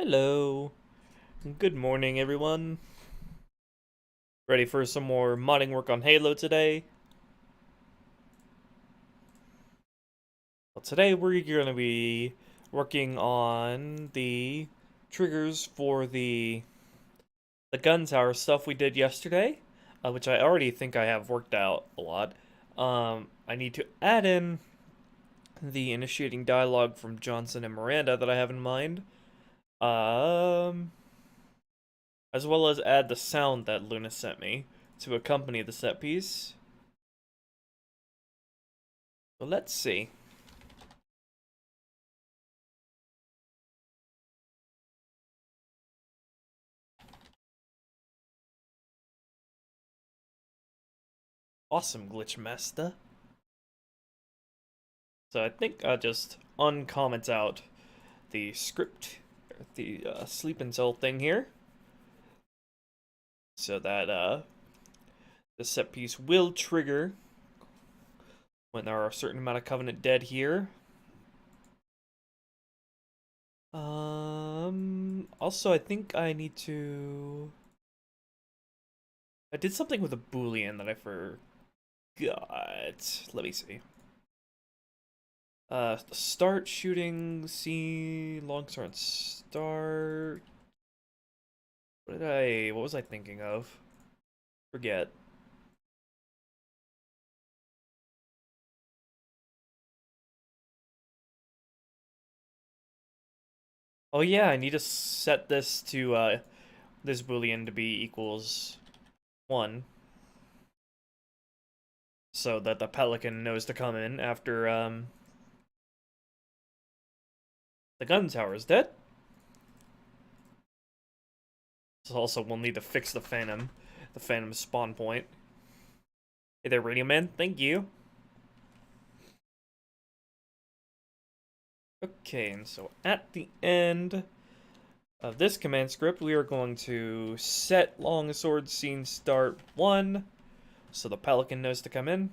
Hello. Good morning, everyone. Ready for some more modding work on Halo today? Well, today we're going to be working on the triggers for the gun tower stuff we did yesterday, which I already think I have worked out a lot. I need to add in the initiating dialogue from Johnson and Miranda that I have in mind. As well as add the sound that Luna sent me to accompany the set piece. So let's see. Awesome, Glitch Master. So I think I'll just uncomment out the script, the sleep until thing here, so that the set piece will trigger when there are a certain amount of Covenant dead here. Also, I think I need to... I did something with a Boolean that I forgot. Let me see. Start shooting, see, longsword start. What was I thinking of? Forget. Oh yeah, I need to set this to, this boolean to be equals 1. So that the pelican knows to come in after, the gun tower is dead. So also, we'll need to fix the Phantom spawn point. Hey there, Radio Man, thank you. Okay, and so at the end of this command script, we are going to set longsword scene start 1, so the pelican knows to come in.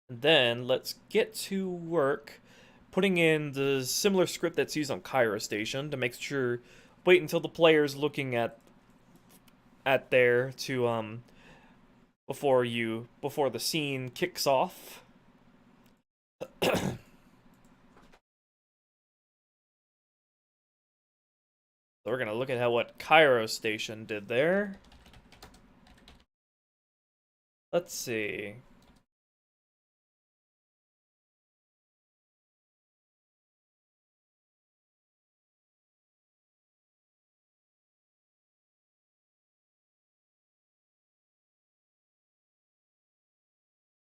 Then let's get to work putting in the similar script that's used on Cairo Station to make sure. Wait until the player's looking at there to before the scene kicks off. So we're gonna look at what Cairo Station did there. Let's see.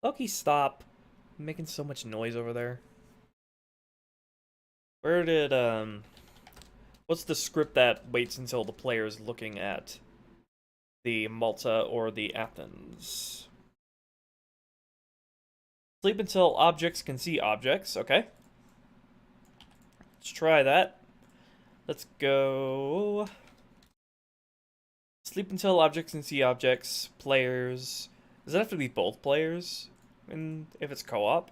Lucky, stop making so much noise over there. Where did what's the script that waits until the player's looking at the Malta or the Athens? Sleep until objects can see objects. Okay. Let's try that. Let's go. Sleep until objects can see objects. Players. Does it have to be both players? And if it's co-op?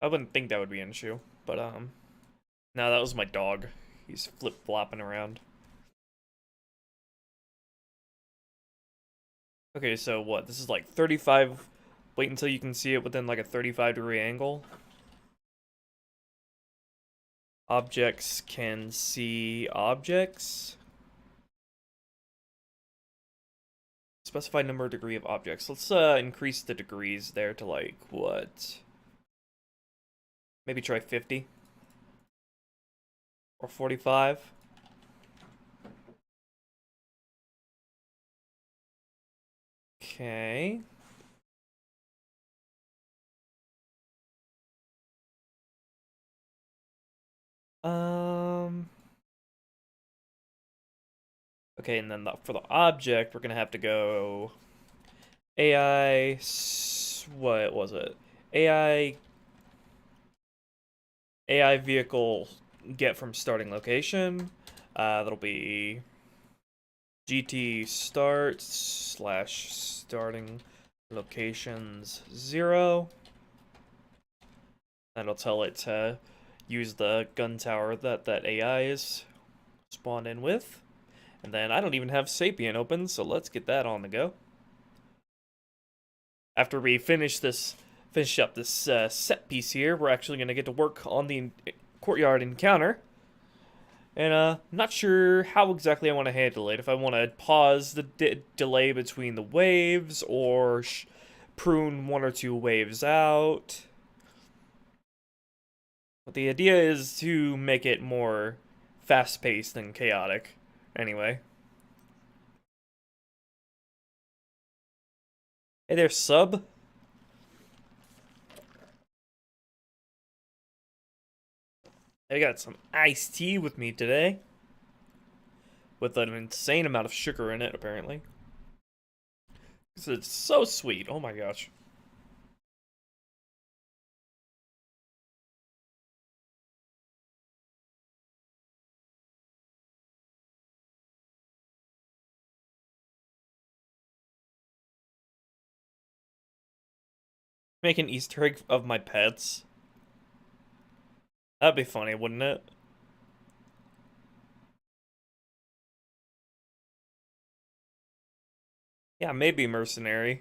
I wouldn't think that would be an issue. But, no, that was my dog. He's flip-flopping around. Okay, so what? This is like 35... Wait until you can see it within like a 35-degree angle. Objects can see objects. Specified number of degree of objects. Let's increase the degrees there to like, what? Maybe try 50. Or 45. Okay. Okay, and then for the object, we're gonna have to go AI. What was it? AI vehicle get from starting location. That'll be GT start / starting locations 0. That'll tell it to use the gun tower that AI is spawned in with. And then I don't even have Sapien open, so let's get that on the go. After we finish up this set piece here, we're actually going to get to work on the courtyard encounter. And I'm not sure how exactly I want to handle it. If I want to pause the delay between the waves, or prune 1 or 2 waves out. But the idea is to make it more fast-paced and chaotic. Anyway. Hey there, sub. I got some iced tea with me today. With an insane amount of sugar in it, apparently. It's so sweet. Oh my gosh. Make an Easter egg of my pets. That'd be funny, wouldn't it? Yeah, maybe mercenary.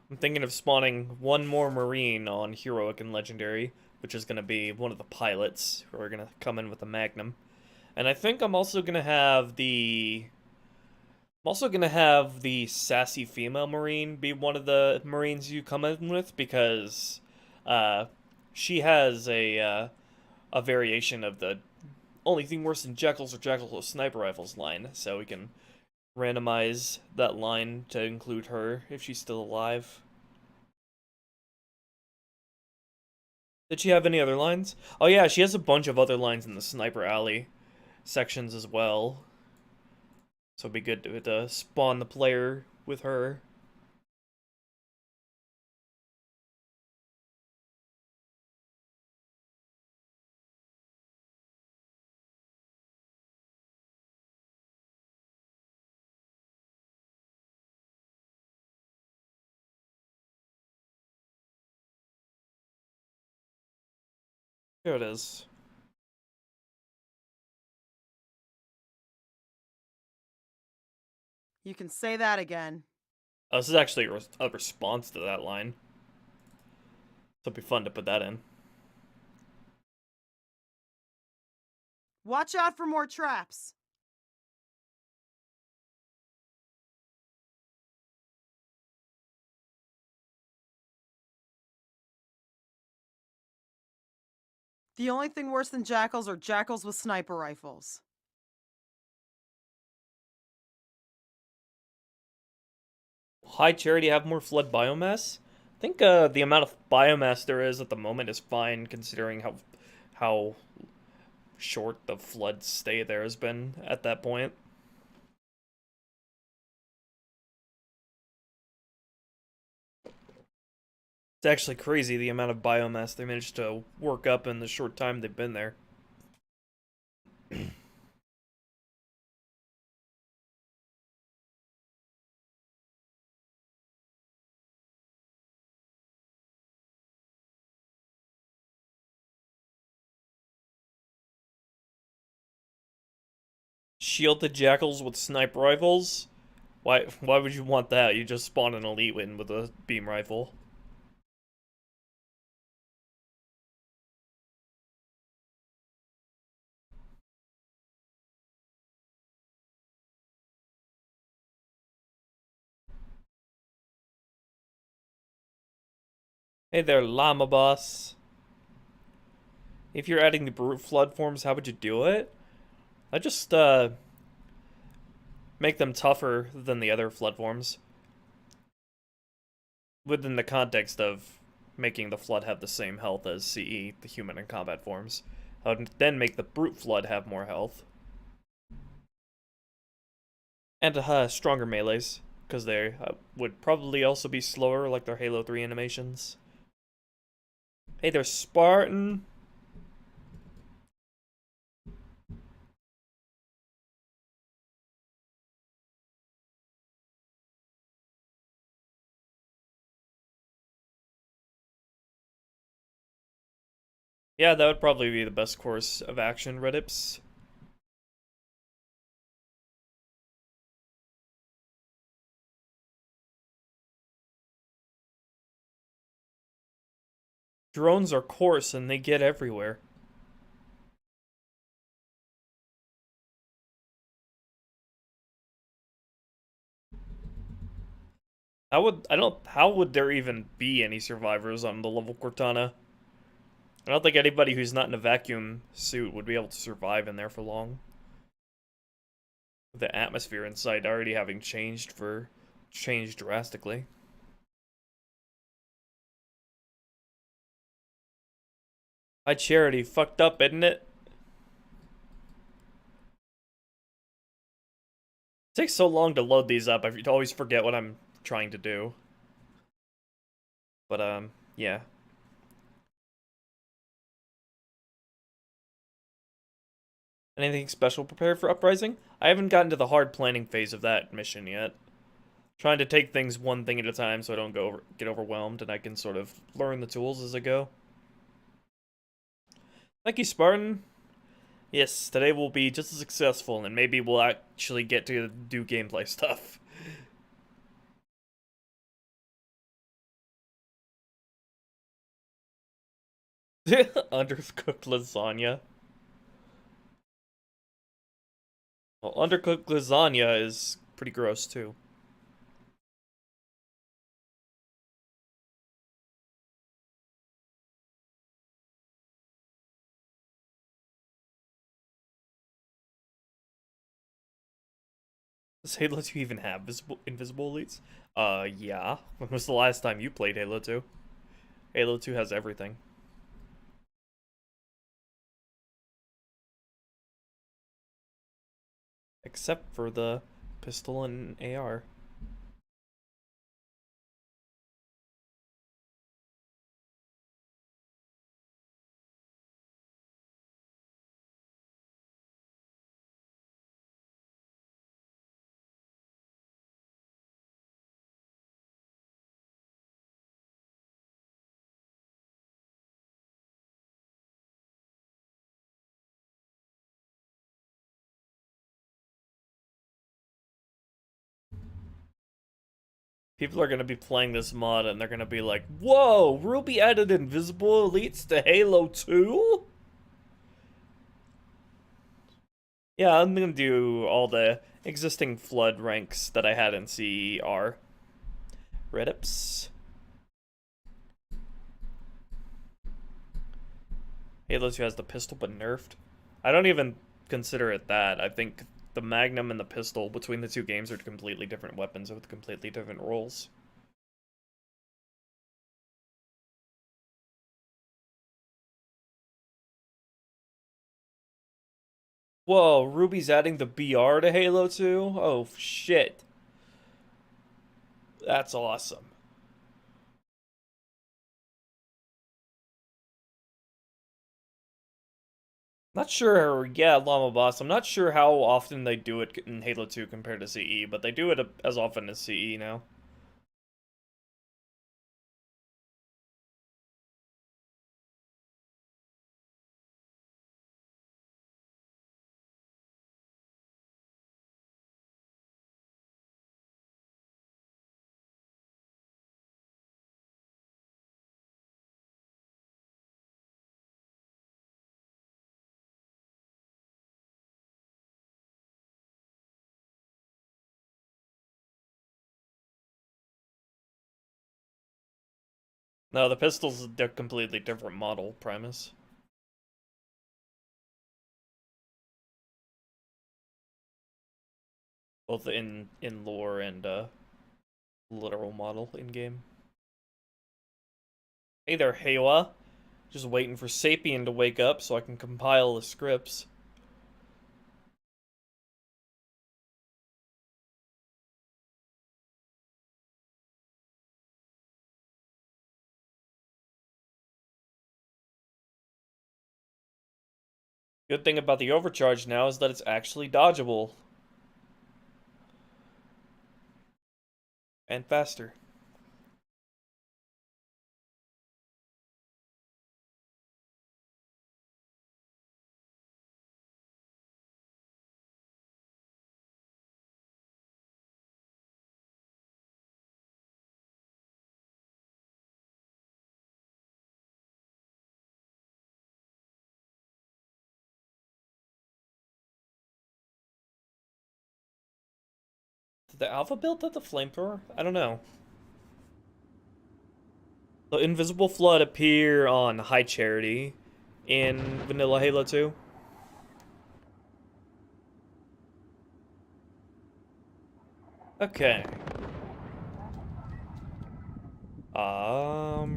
I'm thinking of spawning 1 more marine on heroic and legendary, which is going to be one of the pilots who are going to come in with a magnum. And I think I'm also going to have the sassy female marine be one of the marines you come in with, because she has a variation of the only thing worse than jackals or jackals with sniper rifles line, so we can randomize that line to include her if she's still alive. Did she have any other lines? Oh yeah, she has a bunch of other lines in the sniper alley sections as well. So it'd be good to spawn the player with her. Here it is. You can say that again. Oh, this is actually a response to that line. So it'd be fun to put that in. Watch out for more traps. The only thing worse than jackals are jackals with sniper rifles. High Charity have more flood biomass? I think the amount of biomass there is at the moment is fine, considering how short the flood stay there has been at that point. It's actually crazy the amount of biomass they managed to work up in the short time they've been there. Shielded jackals with sniper rifles? Why would you want that? You just spawn an elite win with a beam rifle. Hey there, llama boss. If you're adding the brute flood forms, how would you do it? I just make them tougher than the other flood forms. Within the context of making the flood have the same health as CE, the human and combat forms. I would then make the brute flood have more health. And stronger melees, because they would probably also be slower, like their Halo 3 animations. Hey there, Spartan. Yeah, that would probably be the best course of action, Reddips. Drones are coarse and they get everywhere. How would there even be any survivors on the level Cortana? I don't think anybody who's not in a vacuum suit would be able to survive in there for long. The atmosphere inside already having changed drastically. Hi Charity, fucked up, isn't it? It takes so long to load these up, I always forget what I'm trying to do. But, yeah. Anything special prepared for Uprising? I haven't gotten to the hard planning phase of that mission yet. Trying to take things one thing at a time so I don't get overwhelmed and I can sort of learn the tools as I go. Thank you, Spartan. Yes, today will be just as successful and maybe we'll actually get to do gameplay stuff. Undercooked lasagna. Well, undercooked lasagna is pretty gross too. Does Halo 2 even have invisible elites? Yeah. When was the last time you played Halo 2? Halo 2 has everything. Except for the pistol and AR. People are gonna be playing this mod and they're gonna be like, whoa, Ruby added invisible elites to Halo 2? Yeah, I'm gonna do all the existing flood ranks that I had in CER. Redips. Halo 2 has the pistol but nerfed. I don't even consider it that. I think the Magnum and the pistol between the two games are completely different weapons with completely different roles. Whoa, Ruby's adding the BR to Halo 2? Oh, shit. That's awesome. Not sure, yeah, Llama Boss. I'm not sure how often they do it in Halo 2 compared to CE, but they do it as often as CE now. No, the pistol's a completely different model, Primus. Both in lore and literal model in game. Hey there, Hewa. Just waiting for Sapien to wake up so I can compile the scripts. Good thing about the overcharge now is that it's actually dodgeable. And faster. Did the alpha build have the flamethrower? I don't know. The Invisible Flood appear on High Charity in Vanilla Halo 2. Okay.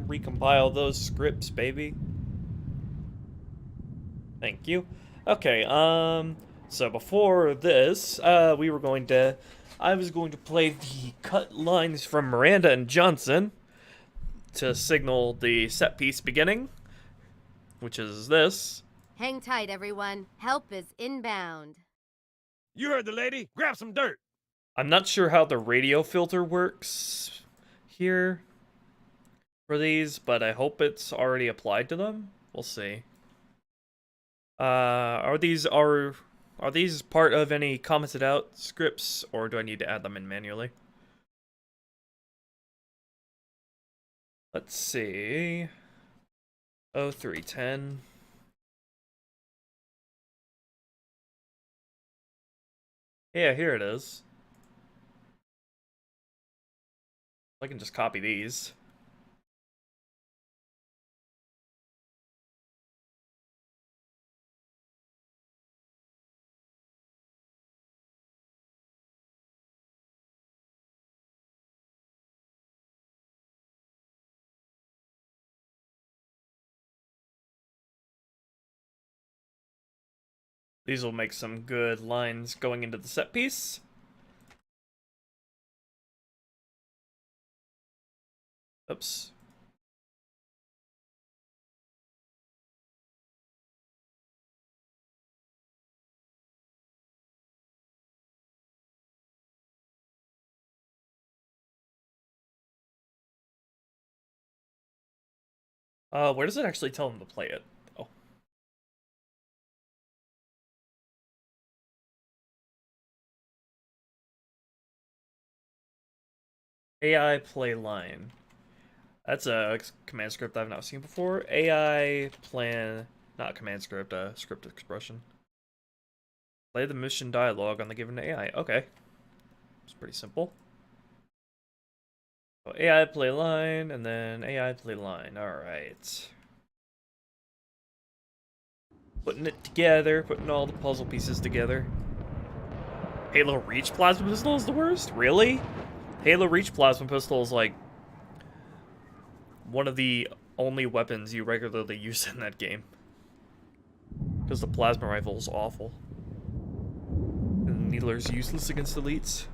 Recompile those scripts, baby. Thank you. Okay, so before this, I was going to play the cut lines from Miranda and Johnson to signal the set piece beginning, which is this. Hang tight, everyone. Help is inbound. You heard the lady. Grab some dirt. I'm not sure how the radio filter works here for these, but I hope it's already applied to them. We'll see. Are these part of any commented out scripts, or do I need to add them in manually? Let's see. 0310. Yeah, here it is. I can just copy these. These will make some good lines going into the set piece. Oops. Where does it actually tell them to play it? Oh. AI play line. That's a command script I've not seen before. AI plan, not command script, script expression. Play the mission dialogue on the given AI. Okay. It's pretty simple. So AI play line, and then AI play line. Alright. Putting it together, putting all the puzzle pieces together. Halo Reach Plasma Pistol is the worst? Really? Halo Reach Plasma Pistol is like one of the only weapons you regularly use in that game. Because the plasma rifle is awful. And the Needler's useless against elites.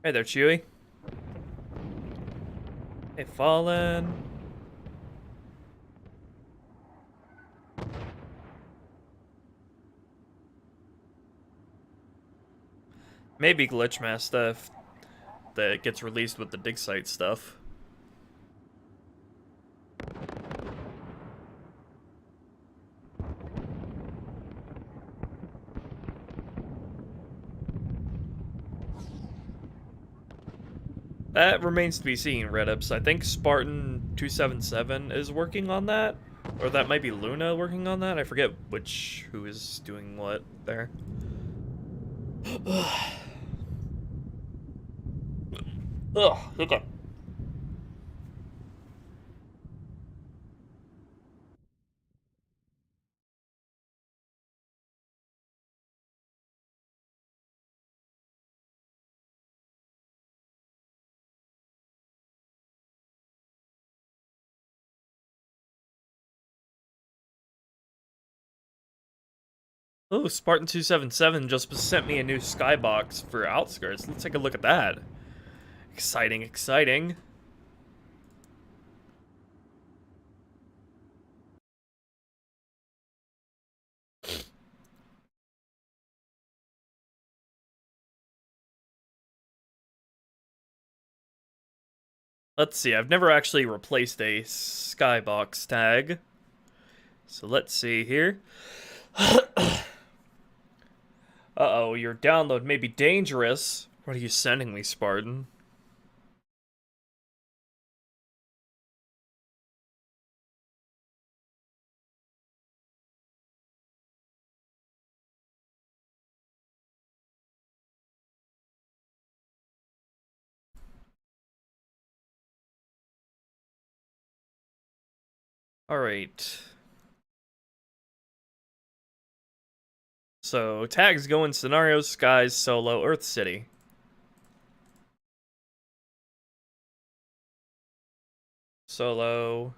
Hey there, Chewie. Hey, Fallen. Maybe glitch mass stuff that gets released with the dig site stuff. That remains to be seen, Redips. I think Spartan277 is working on that. Or that might be Luna working on that. I forget who is doing what there. Ugh, hiccup. Oh, Spartan277 just sent me a new skybox for Outskirts. Let's take a look at that. Exciting, exciting. Let's see, I've never actually replaced a skybox tag. So let's see here. Uh-oh, your download may be dangerous. What are you sending me, Spartan? Alright. So, tags go in scenarios, skies, solo, Earth City. Solo.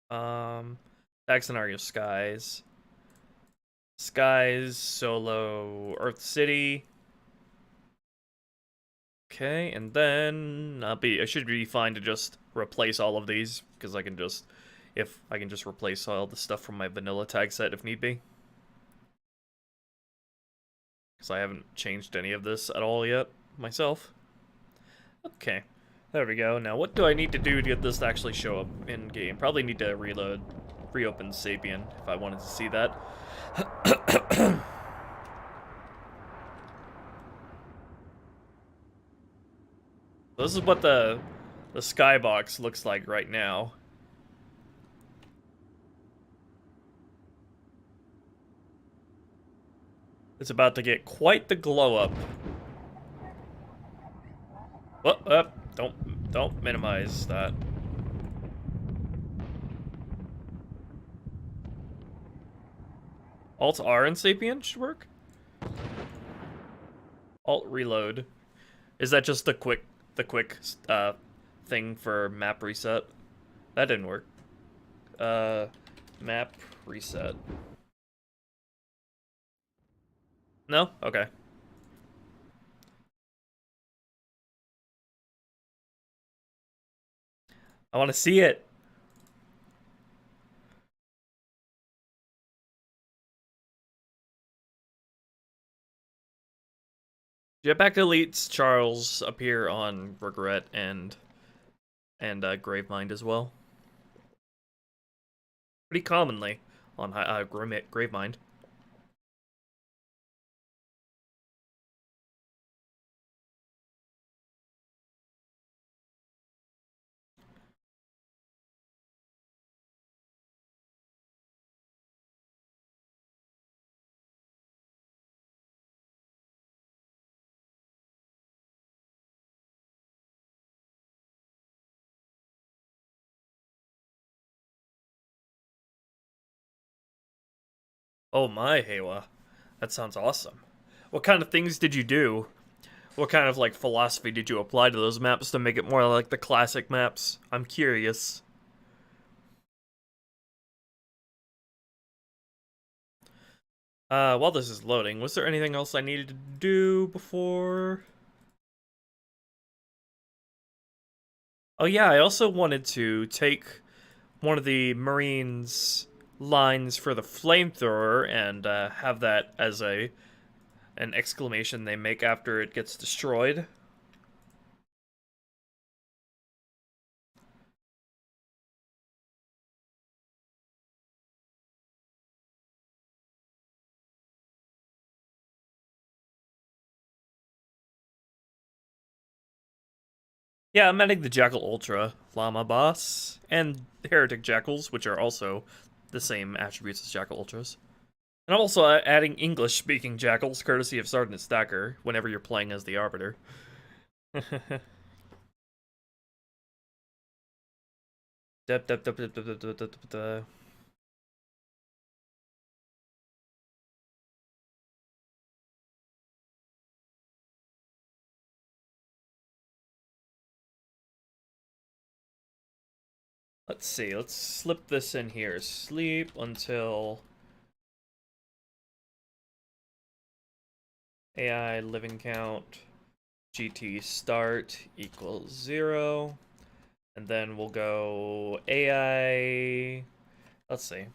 Tag scenario, skies. Skies, solo, Earth City. Okay, and then I should be fine to just replace all of these, because I can just replace all the stuff from my vanilla tag set if need be. Because I haven't changed any of this at all yet, myself. Okay, there we go. Now, what do I need to do to get this to actually show up in game? Probably need to reopen Sapien if I wanted to see that. This is what the skybox looks like right now. It's about to get quite the glow up. Oh, don't minimize that. Alt R in Sapien should work. Alt reload. Is that just the quick thing for map reset? That didn't work. Map reset. No? Okay. I want to see it. Jetpack elites Charles appear on Regret and Gravemind as well. Pretty commonly on Gravemind. Oh my, Hewa. That sounds awesome. What kind of things did you do? What kind of, like, philosophy did you apply to those maps to make it more like the classic maps? I'm curious. While this is loading, was there anything else I needed to do before? Oh yeah, I also wanted to take one of the Marines' lines for the flamethrower and have that as an exclamation they make after it gets destroyed. Yeah, I'm adding the Jackal Ultra Llama Boss and Heretic Jackals, which are also the same attributes as Jackal Ultras. And I'm also adding English-speaking Jackals, courtesy of Sergeant Stacker, whenever you're playing as the Arbiter. Let's see, let's slip this in here. Sleep until AI living count GT start equals 0. And then we'll go AI. Let's see.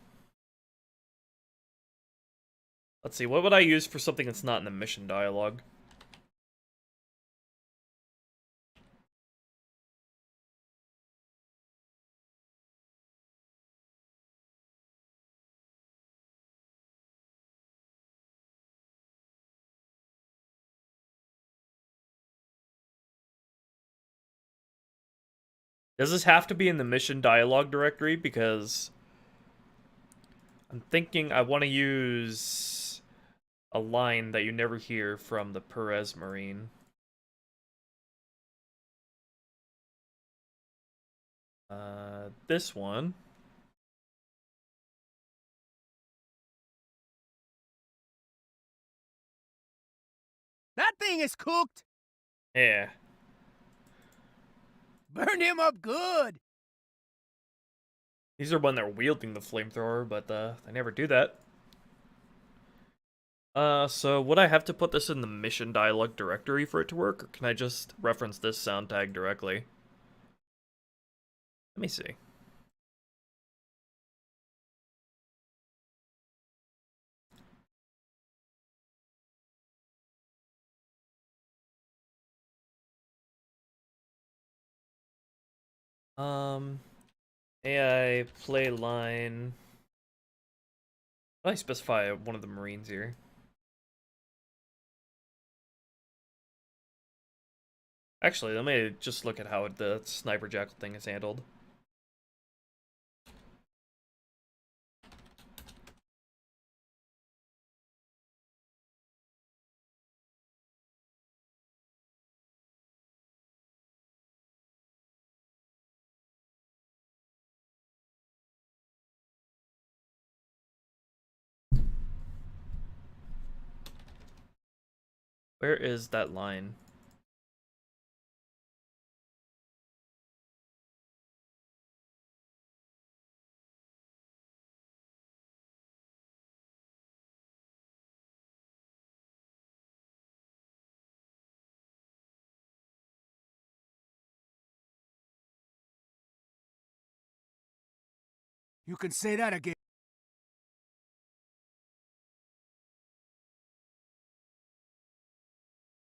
What would I use for something that's not in the mission dialogue? Does this have to be in the mission dialogue directory? Because I'm thinking I want to use a line that you never hear from the Perez Marine. This one. That thing is cooked. Yeah. Burn him up good. These are when they're wielding the flamethrower, but they never do that. So would I have to put this in the mission dialogue directory for it to work, or can I just reference this sound tag directly? Let me see. AI play line. How do I specify one of the Marines here? Actually, let me just look at how the sniper jackal thing is handled. Where is that line? You can say that again.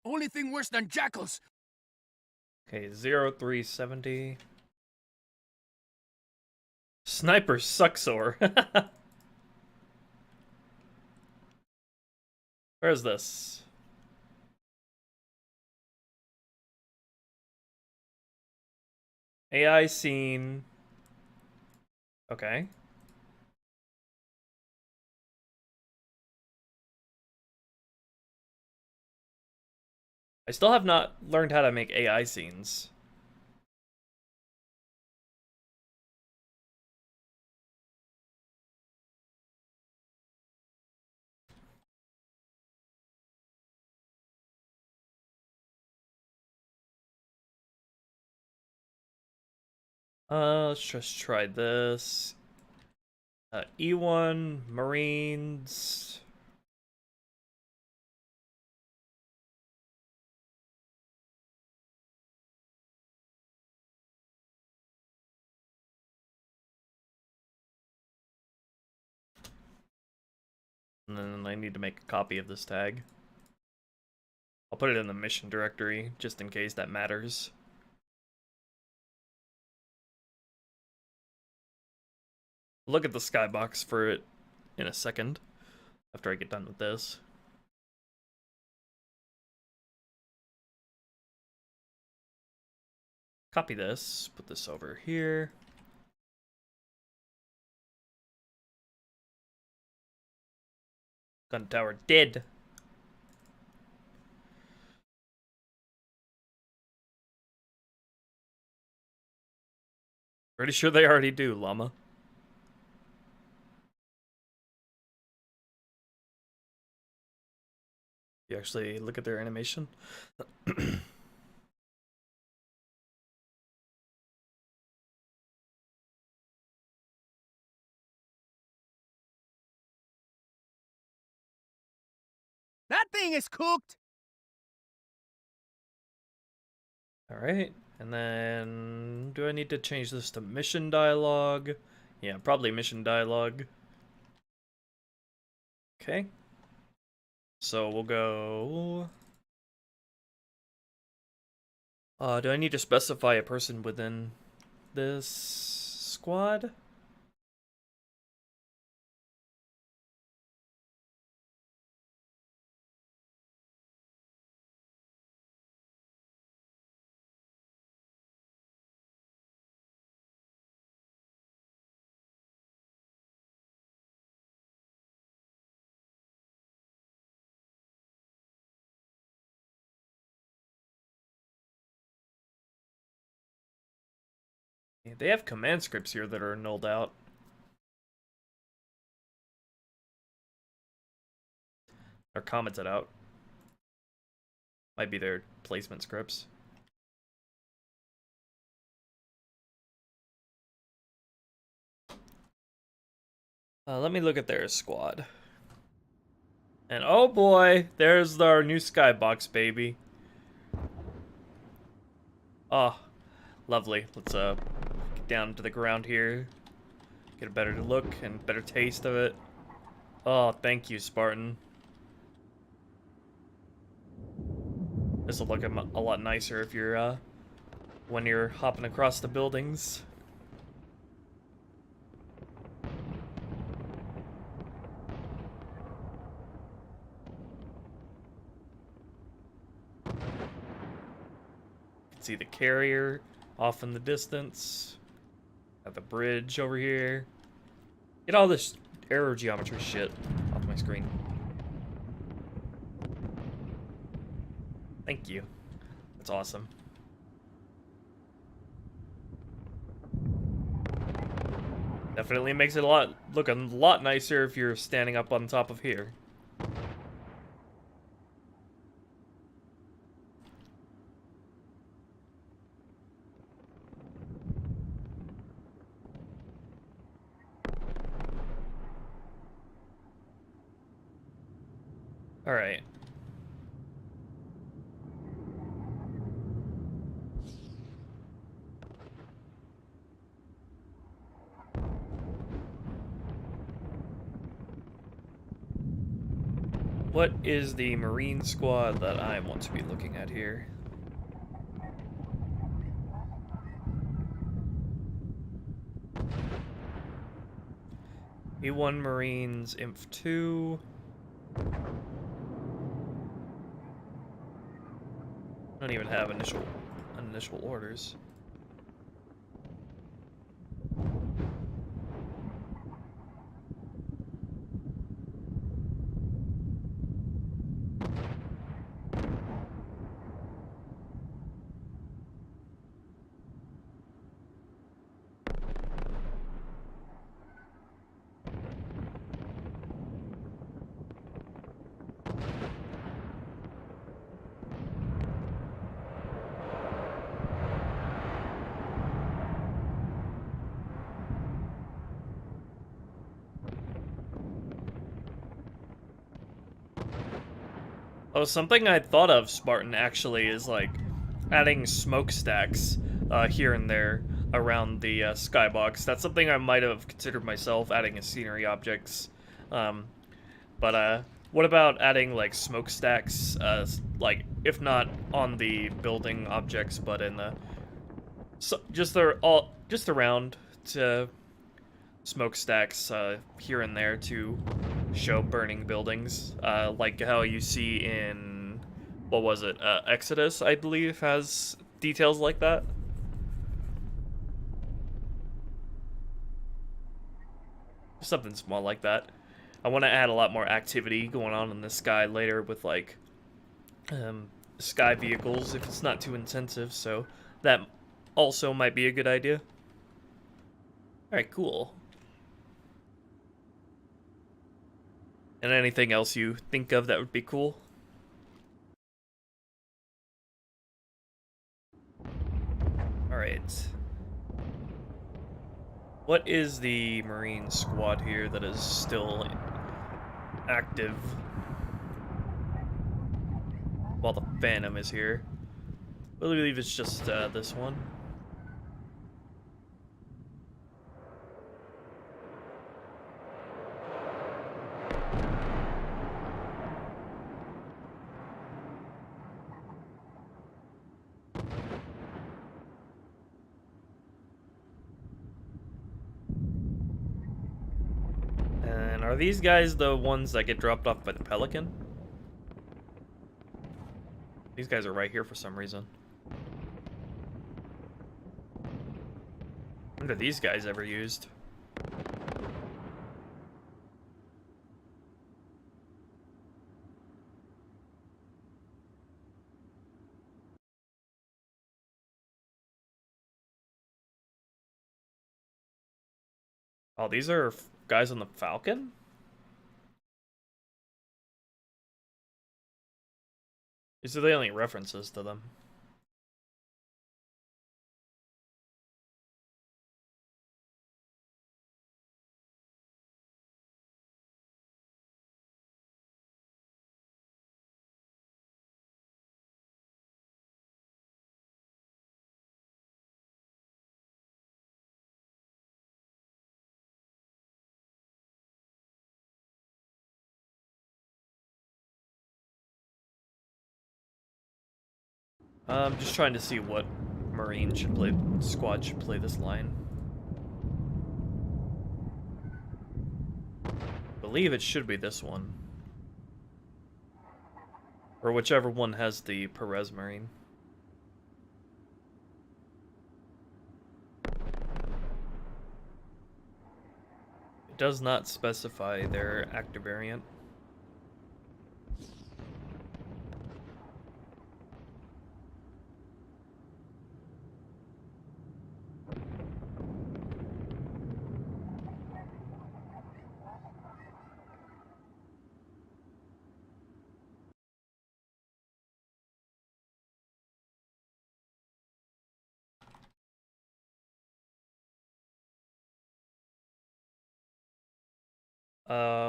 Only thing worse than jackals. Okay, 0370. Sniper Sucksore. Where is this? AI scene. Okay. I still have not learned how to make AI scenes. Let's just try this. E1 Marines. And then I need to make a copy of this tag. I'll put it in the mission directory, just in case that matters. Look at the skybox for it in a second, after I get done with this. Copy this, put this over here. Gun tower dead. Pretty sure they already do, llama. You actually look at their animation. That thing is cooked. Alright, and then do I need to change this to mission dialogue? Yeah, probably mission dialogue. Okay. So we'll go... do I need to specify a person within this squad? They have command scripts here that are nulled out. Or commented out. Might be their placement scripts. Let me look at their squad. And oh boy, there's our new skybox, baby. Oh, lovely. Let's get down to the ground here. Get a better look and better taste of it. Oh, thank you, Spartan. This will look a lot nicer if you're when you're hopping across the buildings. See the carrier off in the distance. Got the bridge over here. Get all this aero geometry shit off my screen. Thank you. That's awesome. Definitely makes it look a lot nicer if you're standing up on top of here. All right. What is the Marine squad that I want to be looking at here? E1 Marines, Inf 2. I don't even have initial orders. Oh, something I thought of, Spartan, actually, is like adding smokestacks here and there around the skybox. That's something I might have considered myself, adding as scenery objects. But what about adding like smokestacks, like if not on the building objects, but in the just around to smokestacks here and there to show burning buildings, like how you see in, what was it, Exodus, I believe, has details like that. Something small like that. I want to add a lot more activity going on in the sky later with, like, sky vehicles, if it's not too intensive, so that also might be a good idea. Alright, cool. And anything else you think of that would be cool? Alright. What is the Marine squad here that is still active while the Phantom is here? I believe it's just this one. Are these guys the ones that get dropped off by the Pelican? These guys are right here for some reason. When are these guys ever used? Oh, these are guys on the Falcon? These are the only references to them. I'm just trying to see what Marine should play, squad should play this line. I believe it should be this one. Or whichever one has the Perez Marine. It does not specify their active variant.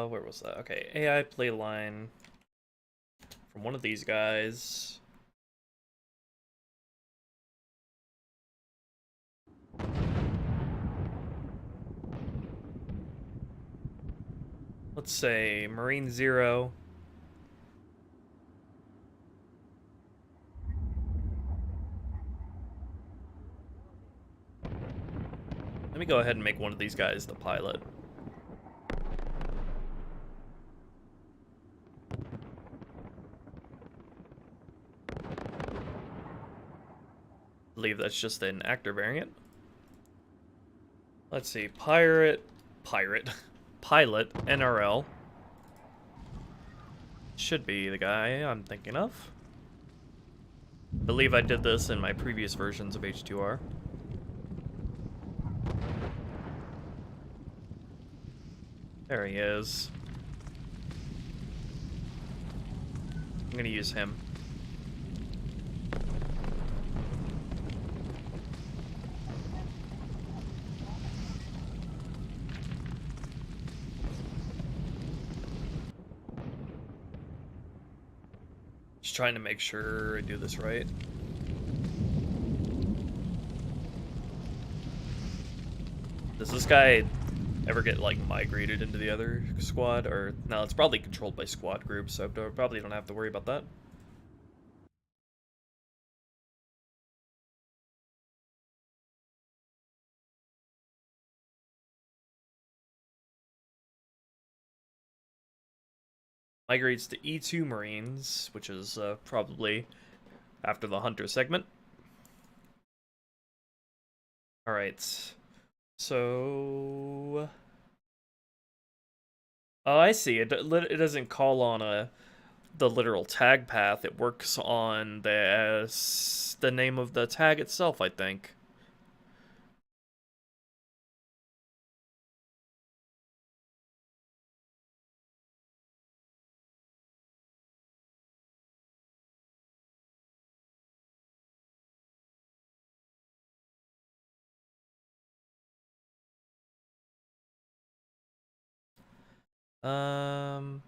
Where was that? Okay, AI play line from one of these guys. Let's say Marine 0. Let me go ahead and make one of these guys the pilot. I believe that's just an actor variant. Let's see, pilot, NRL. Should be the guy I'm thinking of. I believe I did this in my previous versions of H2R. There he is. I'm gonna use him. Just trying to make sure I do this right. Does this guy ever get, like, migrated into the other squad? Or, no, it's probably controlled by squad groups, so I probably don't have to worry about that. Migrates to E2 Marines, which is probably after the Hunter segment. Alright. So... Oh, I see. It doesn't call on the literal tag path. It works on the name of the tag itself, I think. Um...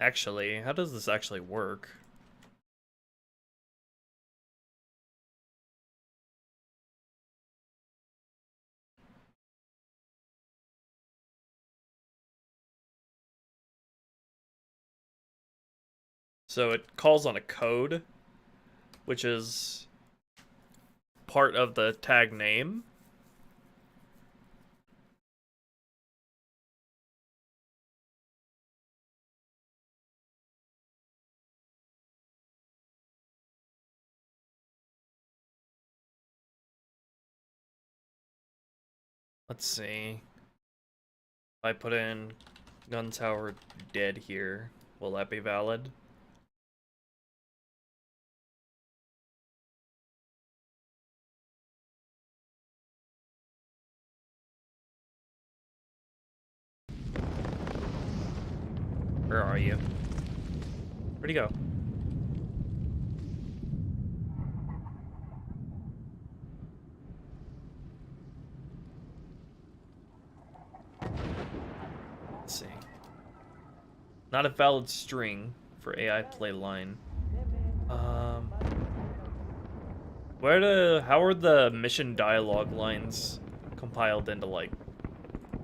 Actually, how does this actually work? So it calls on a code, which is part of the tag name. Let's see. If I put in gun tower dead here, will that be valid? Where are you? Where'd he go? Let's see. Not a valid string for AI play line. How are the mission dialogue lines compiled into, like,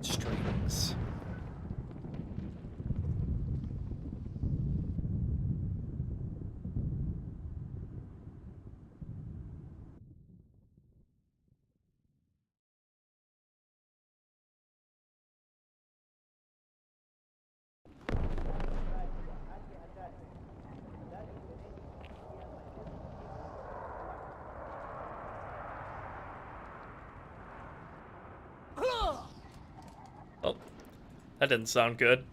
strings? Oh, that didn't sound good.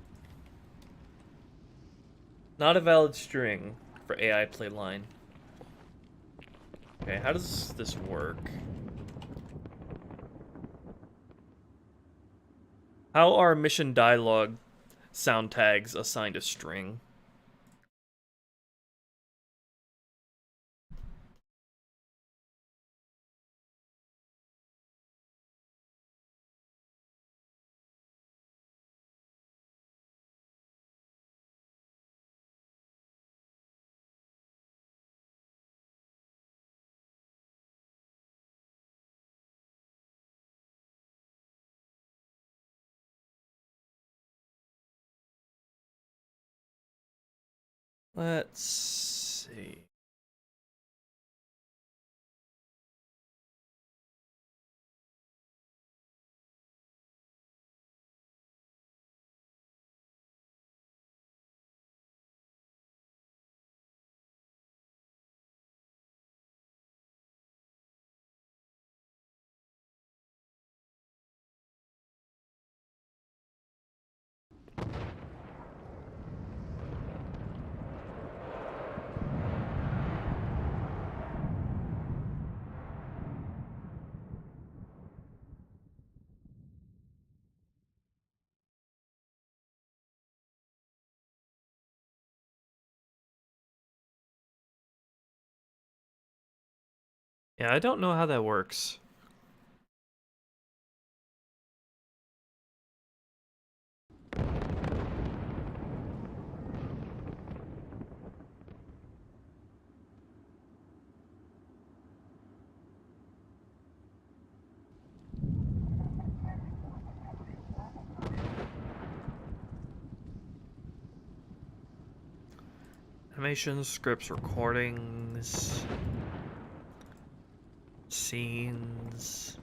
Not a valid string for AI play line. Okay, how does this work? How are mission dialogue sound tags assigned a string? Let's see. Yeah, I don't know how that works. Animations, scripts, recordings, scenes.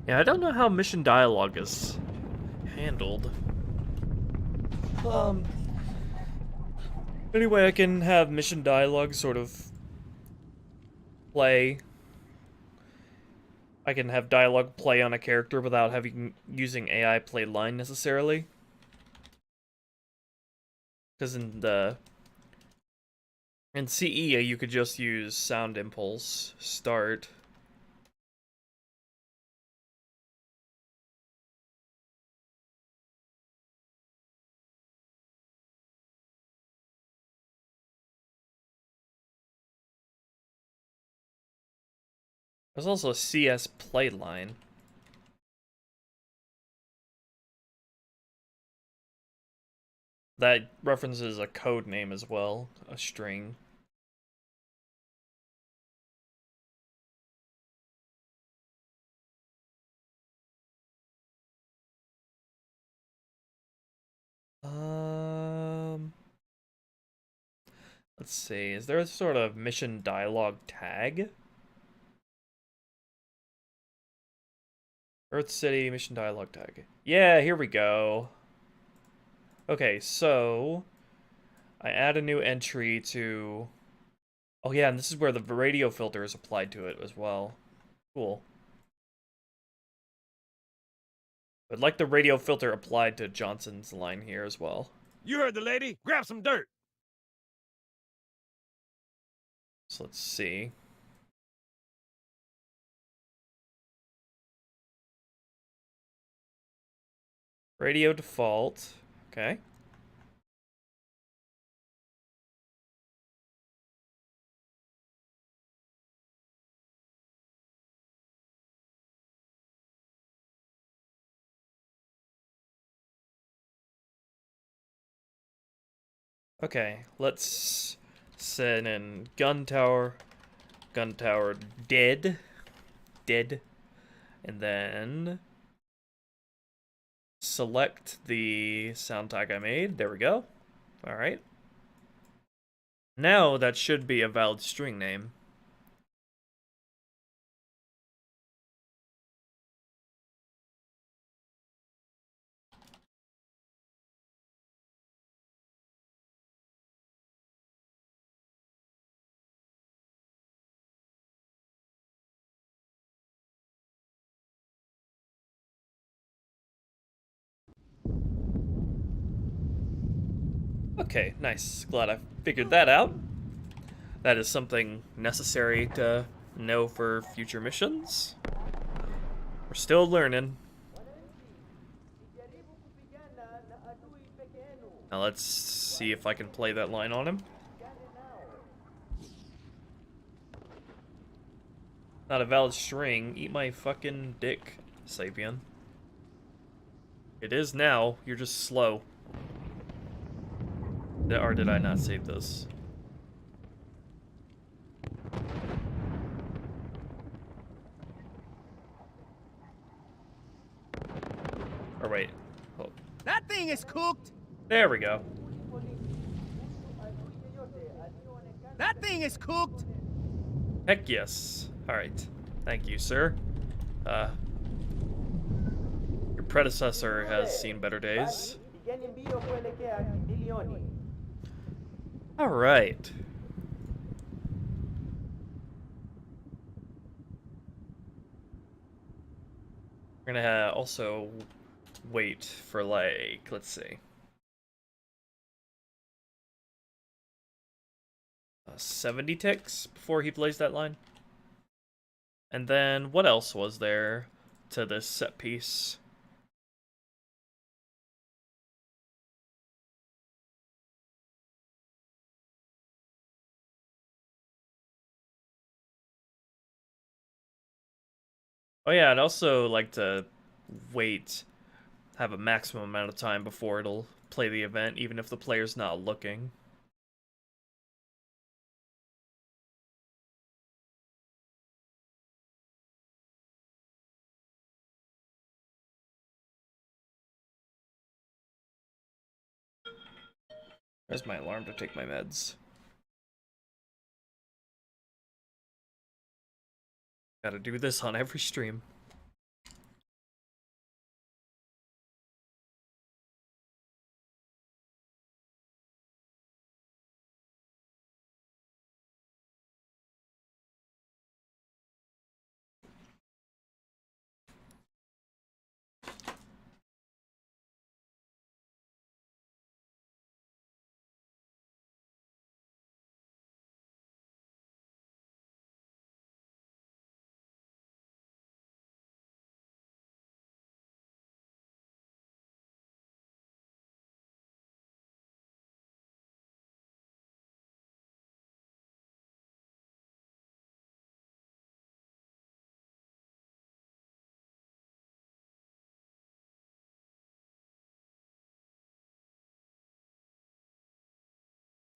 Yeah, I don't know how mission dialogue is handled. Anyway, I can have mission dialogue sort of play. I can have dialogue play on a character without using AI play line necessarily. Because in CE you could just use sound impulse start. There's also a CS play line. That references a code name as well, a string. Let's see, is there a sort of mission dialogue tag? Earth City mission dialogue tag. Yeah, here we go. Okay, so I add a new entry to... Oh yeah, and this is where the radio filter is applied to it as well. Cool. I'd like the radio filter applied to Johnson's line here as well. You heard the lady. Grab some dirt. So let's see. Radio default. Okay. Okay, let's send in gun tower dead, and then select the sound tag I made. There we go. All right. Now that should be a valid string name. Okay, nice. Glad I figured that out. That is something necessary to know for future missions. We're still learning. Now let's see if I can play that line on him. Not a valid string. Eat my fucking dick, Sapien. It is now. You're just slow. Or did I not save this? Or wait. Oh. That thing is cooked. There we go. That thing is cooked. Heck yes. Alright. Thank you, sir. Your predecessor has seen better days. Alright. We're gonna also wait for, like, let's see. 70 ticks before he plays that line. And then what else was there to this set piece? Oh yeah, I'd also like to wait, have a maximum amount of time before it'll play the event, even if the player's not looking. There's my alarm to take my meds. Gotta do this on every stream.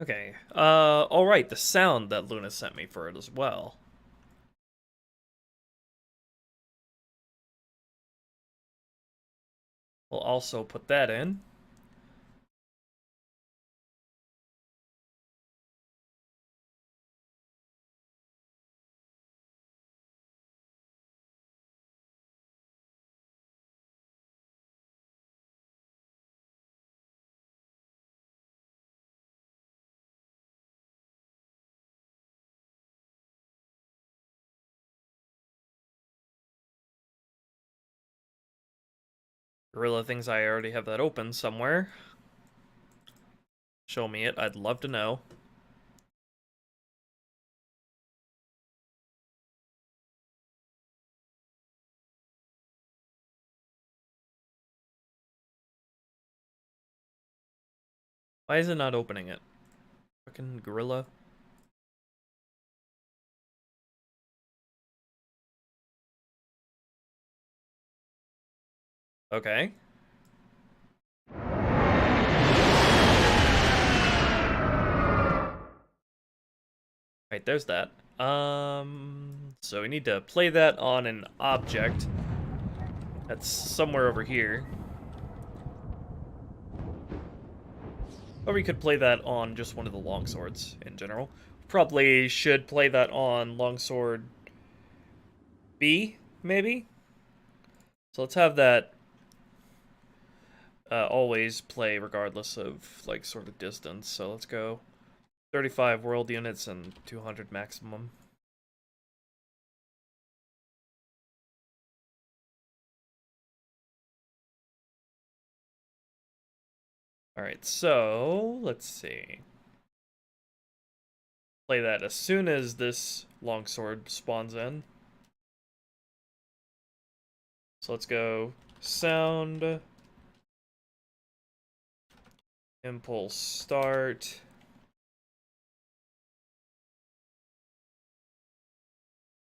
Okay, alright, the sound that Luna sent me for it as well. We'll also put that in. Gorilla thinks I already have that open somewhere. Show me it. I'd love to know. Why is it not opening it? Fucking gorilla. Okay. Right, there's that. So we need to play that on an object that's somewhere over here. Or we could play that on just one of the longswords in general. Probably should play that on longsword B, maybe? So let's have that always play regardless of, like, sort of distance. So let's go 35 world units and 200 maximum. Alright, so let's see. Play that as soon as this longsword spawns in. So let's go sound, impulse start,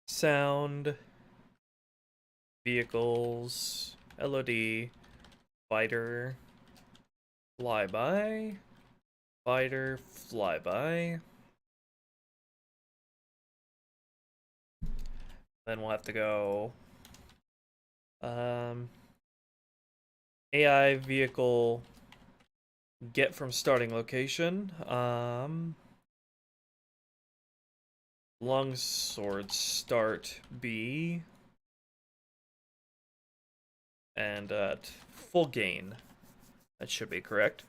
sound, vehicles, LOD, fighter, flyby, fighter, flyby. Then we'll have to go AI vehicle get from starting location. Longsword start B. And at full gain. That should be correct.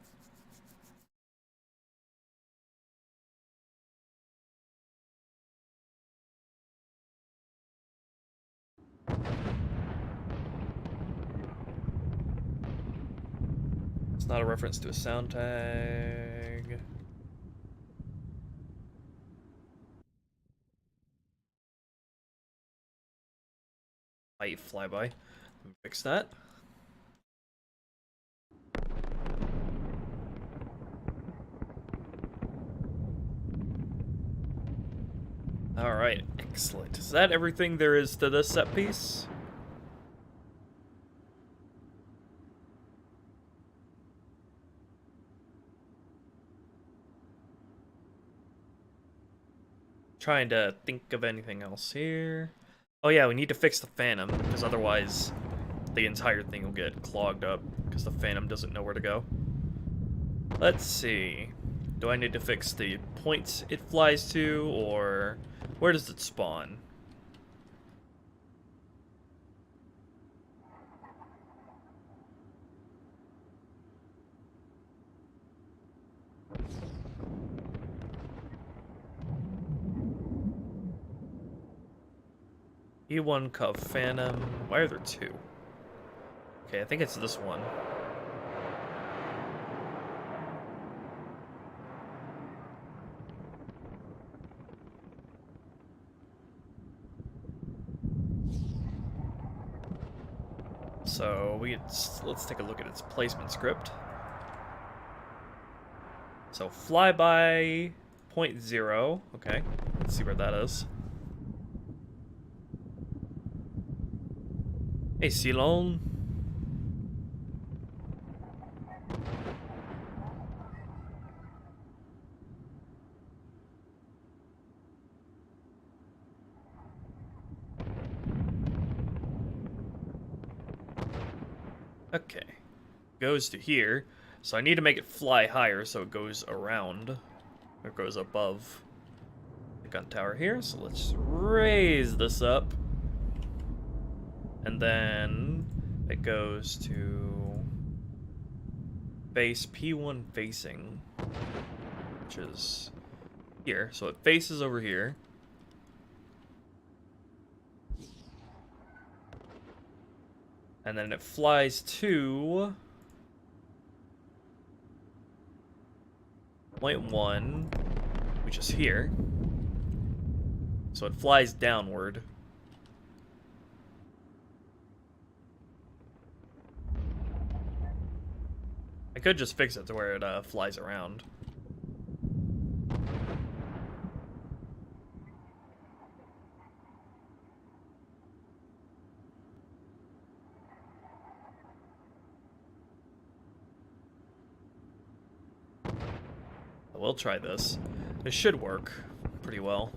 It's not a reference to a sound tag. I flyby. Let me fix that. Alright, excellent. Is that everything there is to this set piece? Trying to think of anything else here. Oh yeah, we need to fix the Phantom, because otherwise the entire thing will get clogged up, because the Phantom doesn't know where to go. Let's see. Do I need to fix the points it flies to, or where does it spawn? E1 Cub Phantom. Why are there two? Okay, I think it's this one. So let's take a look at its placement script. So flyby 0.0. Okay, let's see where that is. Hey, Ceylon. Okay. Goes to here. So I need to make it fly higher so it goes around. Or goes above the gun tower here. So let's raise this up. And then it goes to base P1 facing, which is here. So it faces over here. And then it flies to 0.1, which is here. So it flies downward. I could just fix it to where it flies around. We'll try this. This should work pretty well.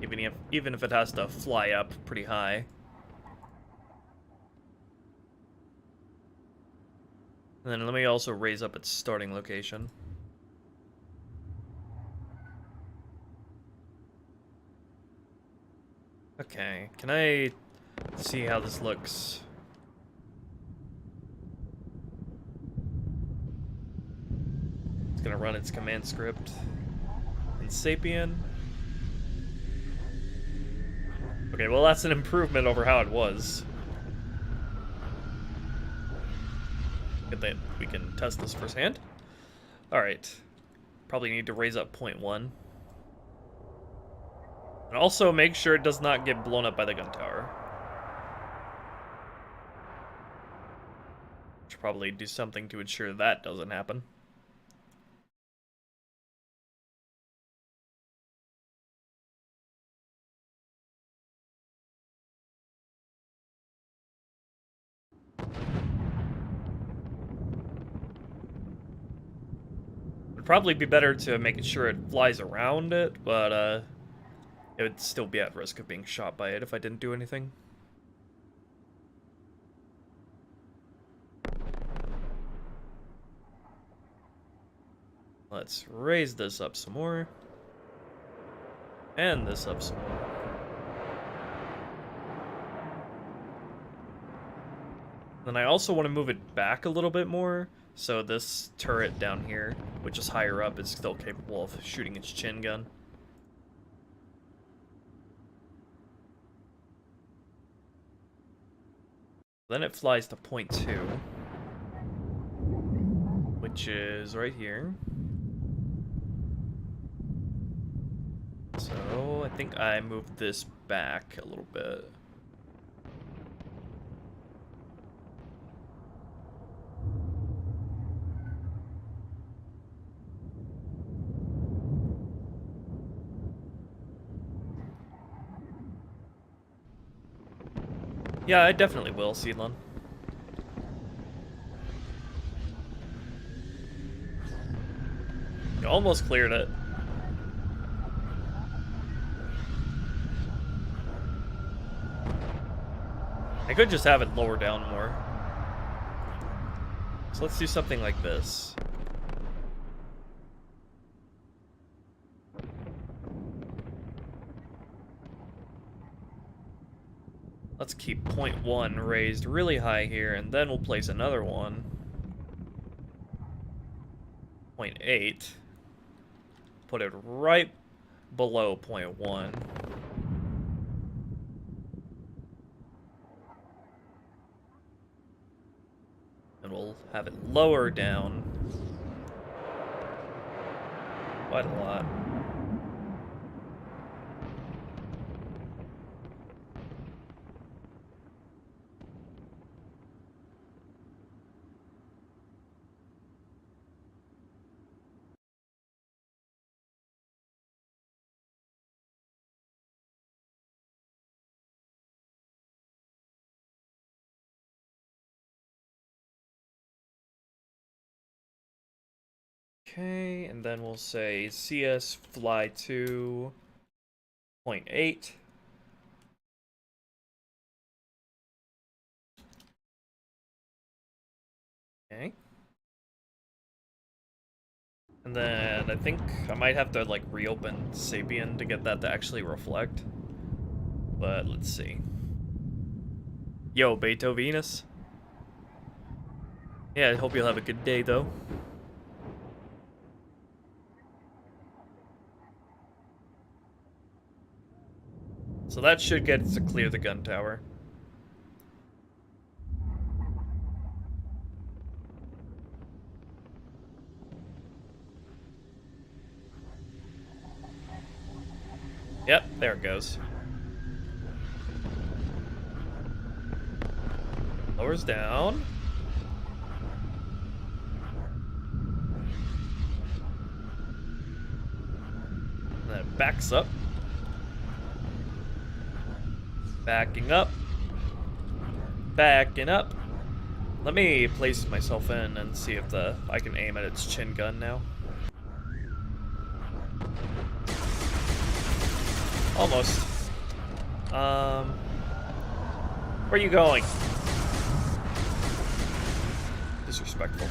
Even if it has to fly up pretty high. And then let me also raise up its starting location. Okay, can I see how this looks? It's gonna run its command script in Sapien. Okay, well that's an improvement over how it was. Good thing we can test this firsthand. Alright. Probably need to raise up 0.1. And also make sure it does not get blown up by the gun tower. Should probably do something to ensure that doesn't happen. Would probably be better to make sure it flies around it, but it would still be at risk of being shot by it if I didn't do anything. Let's raise this up some more. And this up some more. Then I also want to move it back a little bit more, so this turret down here, which is higher up, is still capable of shooting its chin gun. Then it flies to 0.2, which is right here. So I think I moved this back a little bit. Yeah, I definitely will, Seedlon. You almost cleared it. I could just have it lower down more. So let's do something like this. Let's keep 0.1 raised really high here, and then we'll place another one. 0.8. Put it right below 0.1. And we'll have it lower down quite a lot. Okay, and then we'll say CS fly to 0.8. Okay. And then I think I might have to like reopen Sapien to get that to actually reflect. But let's see. Yo, Beto Venus. Yeah, I hope you'll have a good day though. So that should get to clear the gun tower. Yep, there it goes. Lowers down. And then it backs up. Backing up. Backing up. Let me place myself in and see if I can aim at its chin gun now. Almost. Where are you going? Disrespectful.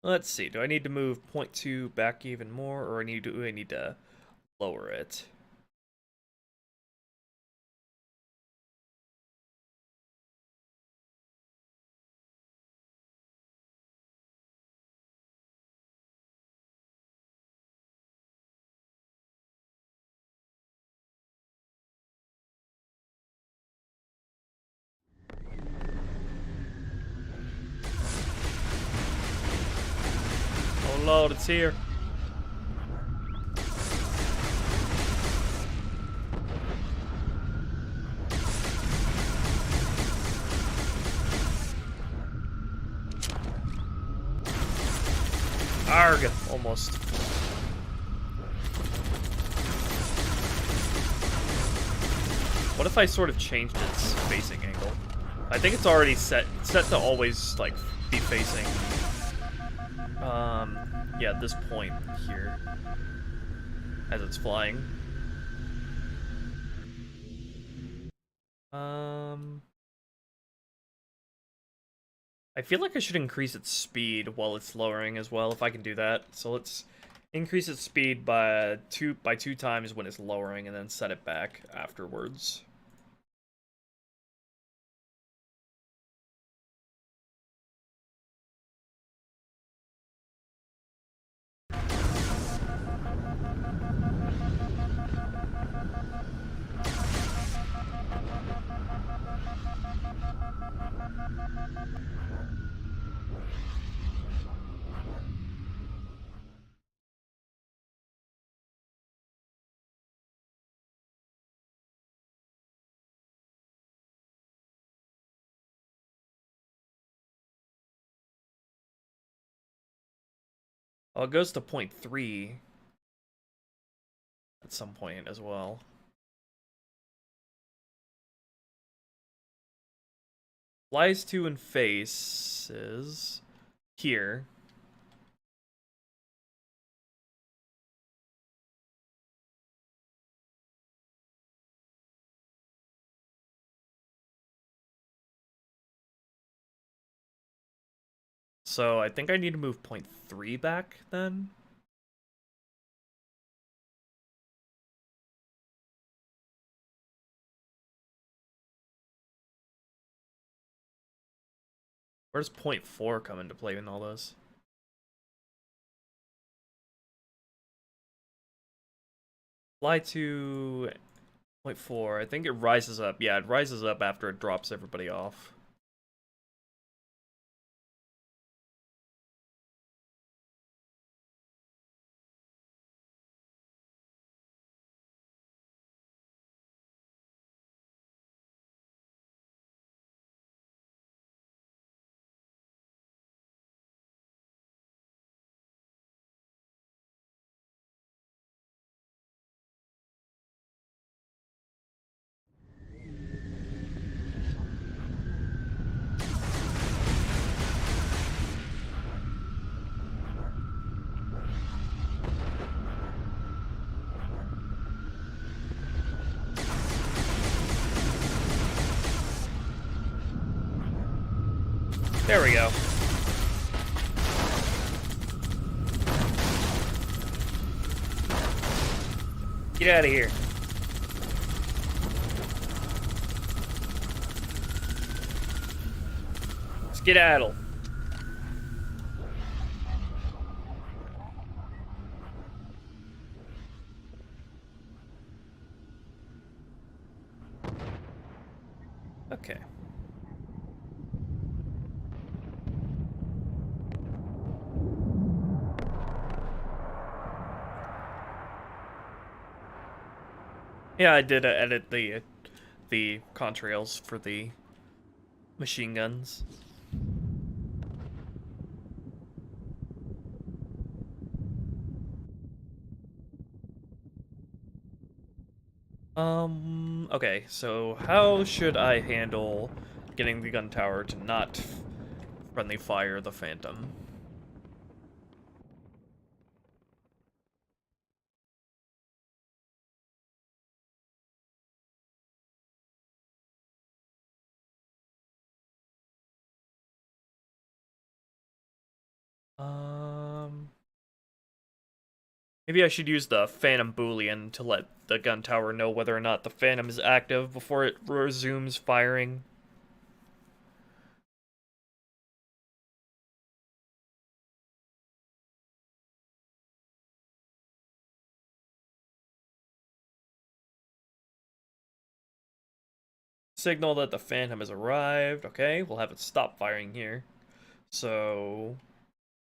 Let's see. Do I need to move 0.2 back even more, or do I need to lower it? Oh Lord, it's here. Arg! Almost. What if I sort of changed its facing angle? I think it's already set to always, like, be facing, yeah, at this point here, as it's flying. I feel like I should increase its speed while it's lowering as well, if I can do that. So let's increase its speed by two times when it's lowering, and then set it back afterwards. Oh, it goes to 0.3 at some point as well. Flies to and faces here. So I think I need to move 0.3 back then. Where's 0.4 come into play in all this? Fly to 0.4. I think it rises up. Yeah, it rises up after it drops everybody off. There we go. Get out of here. Skedaddle. Okay. Yeah, I did edit the contrails for the machine guns. Okay, so how should I handle getting the gun tower to not friendly fire the Phantom? Maybe I should use the Phantom Boolean to let the gun tower know whether or not the Phantom is active before it resumes firing. Signal that the Phantom has arrived. Okay, we'll have it stop firing here. So,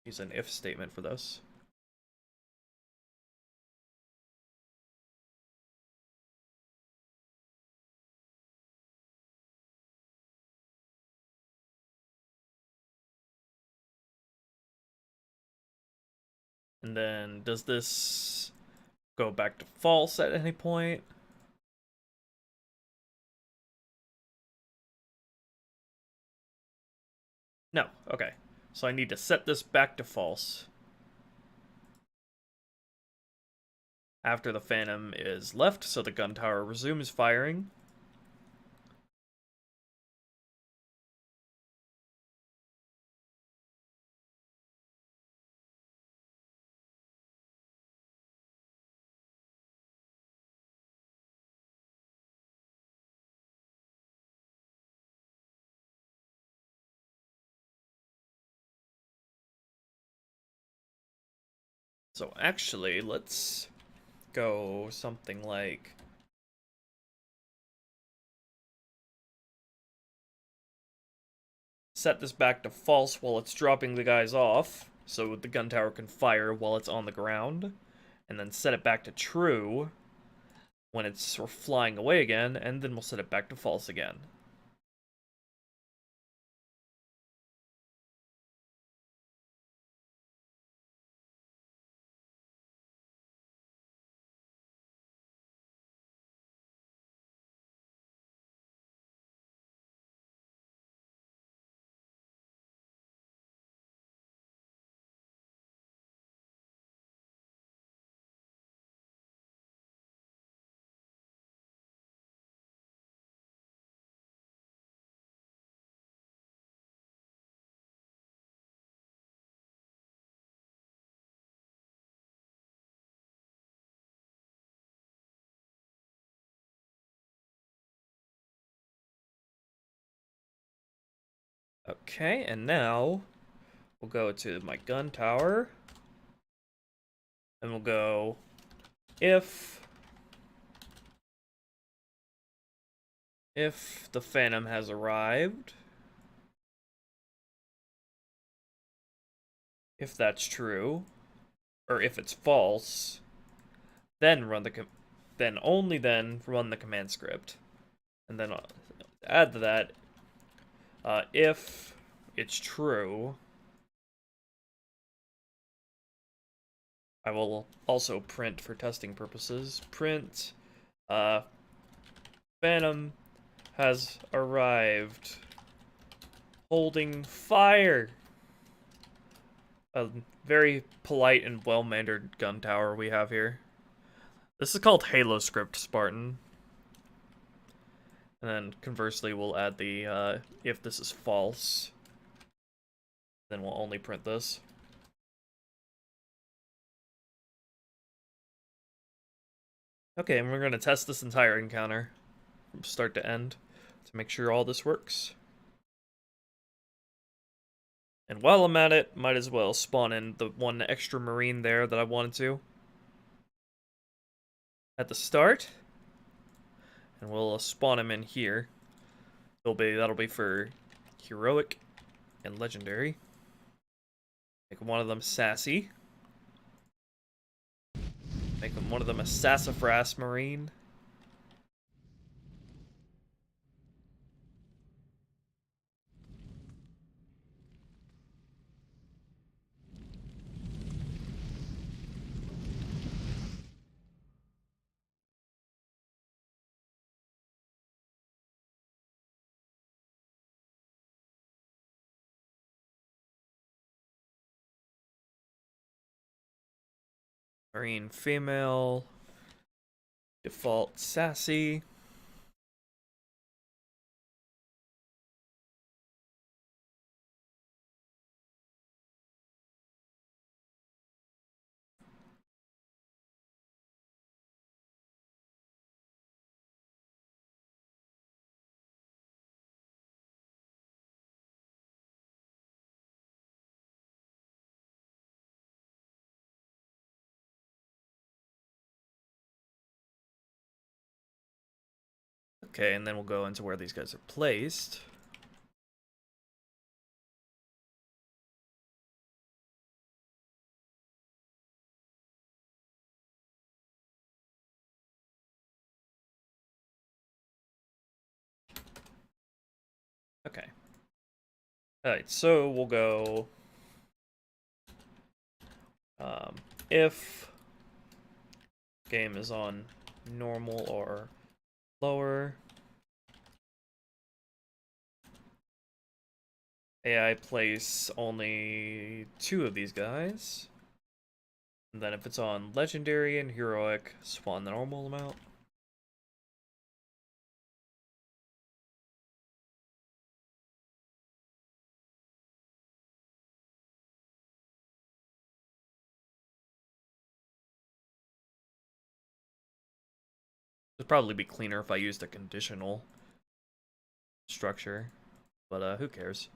use an if statement for this. And then, does this go back to false at any point? No, okay. So I need to set this back to false. After the Phantom is left, so the gun tower resumes firing. So actually, let's go something like... set this back to false while it's dropping the guys off, so the gun tower can fire while it's on the ground, and then set it back to true when it's flying away again, and then we'll set it back to false again. Okay, and now we'll go to my gun tower, and we'll go if the Phantom has arrived, if that's true, or if it's false, then run the then only then run the command script, and then add to that if it's true. I will also print for testing purposes. Print Phantom has arrived holding fire. A very polite and well-mannered gun tower we have here. This is called Halo script, Spartan. And then conversely, we'll add the if this is false, then we'll only print this. Okay, and we're going to test this entire encounter from start to end to make sure all this works. And while I'm at it, might as well spawn in the one extra Marine there that I wanted to at the start. And we'll spawn him in here. That'll be for heroic and legendary. Make one of them sassy. Make one of them a sassafras marine. Marine female. Default sassy. Okay, and then we'll go into where these guys are placed. Okay. Alright, so we'll go... if game is on normal or lower, AI place only 2 of these guys. And then if it's on legendary and heroic, spawn the normal amount. It'd probably be cleaner if I used a conditional structure, but who cares?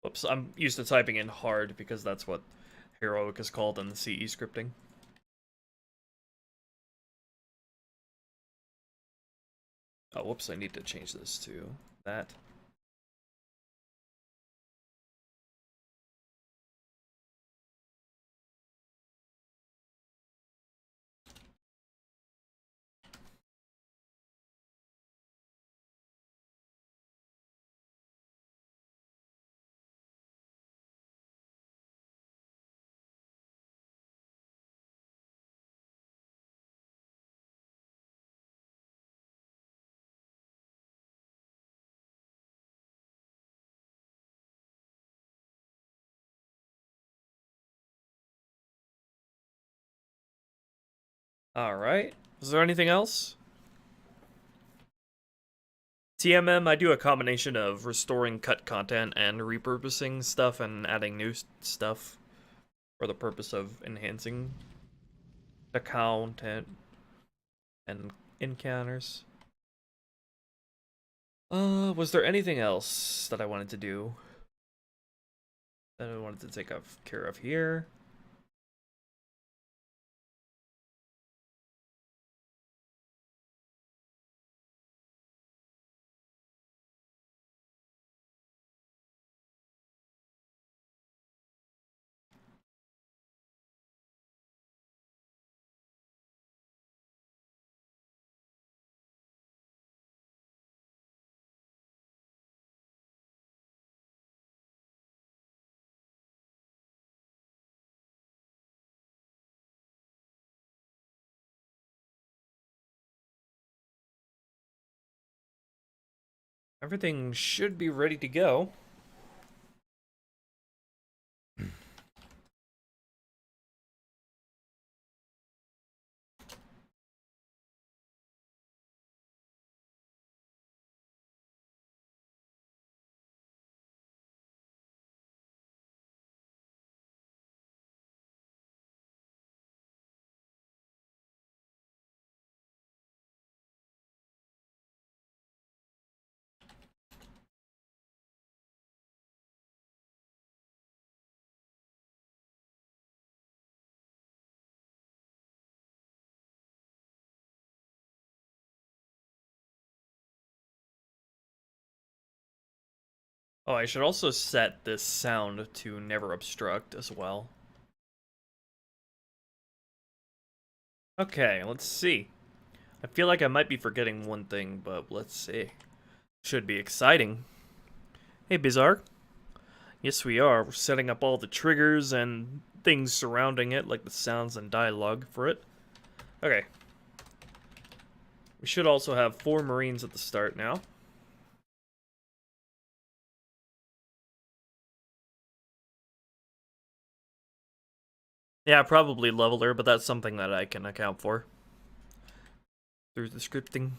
Whoops, I'm used to typing in hard because that's what heroic is called in the CE scripting. Oh, whoops, I need to change this to that. Alright. Is there anything else? TMM, I do a combination of restoring cut content and repurposing stuff and adding new stuff for the purpose of enhancing the content and encounters. Was there anything else that I wanted to do? That I wanted to take care of here? Everything should be ready to go. Oh, I should also set this sound to never obstruct as well. Okay, let's see. I feel like I might be forgetting one thing, but let's see. Should be exciting. Hey, Bizarre. Yes, we are. We're setting up all the triggers and things surrounding it, like the sounds and dialogue for it. Okay. We should also have 4 Marines at the start now. Yeah, probably leveler, but that's something that I can account for through the scripting.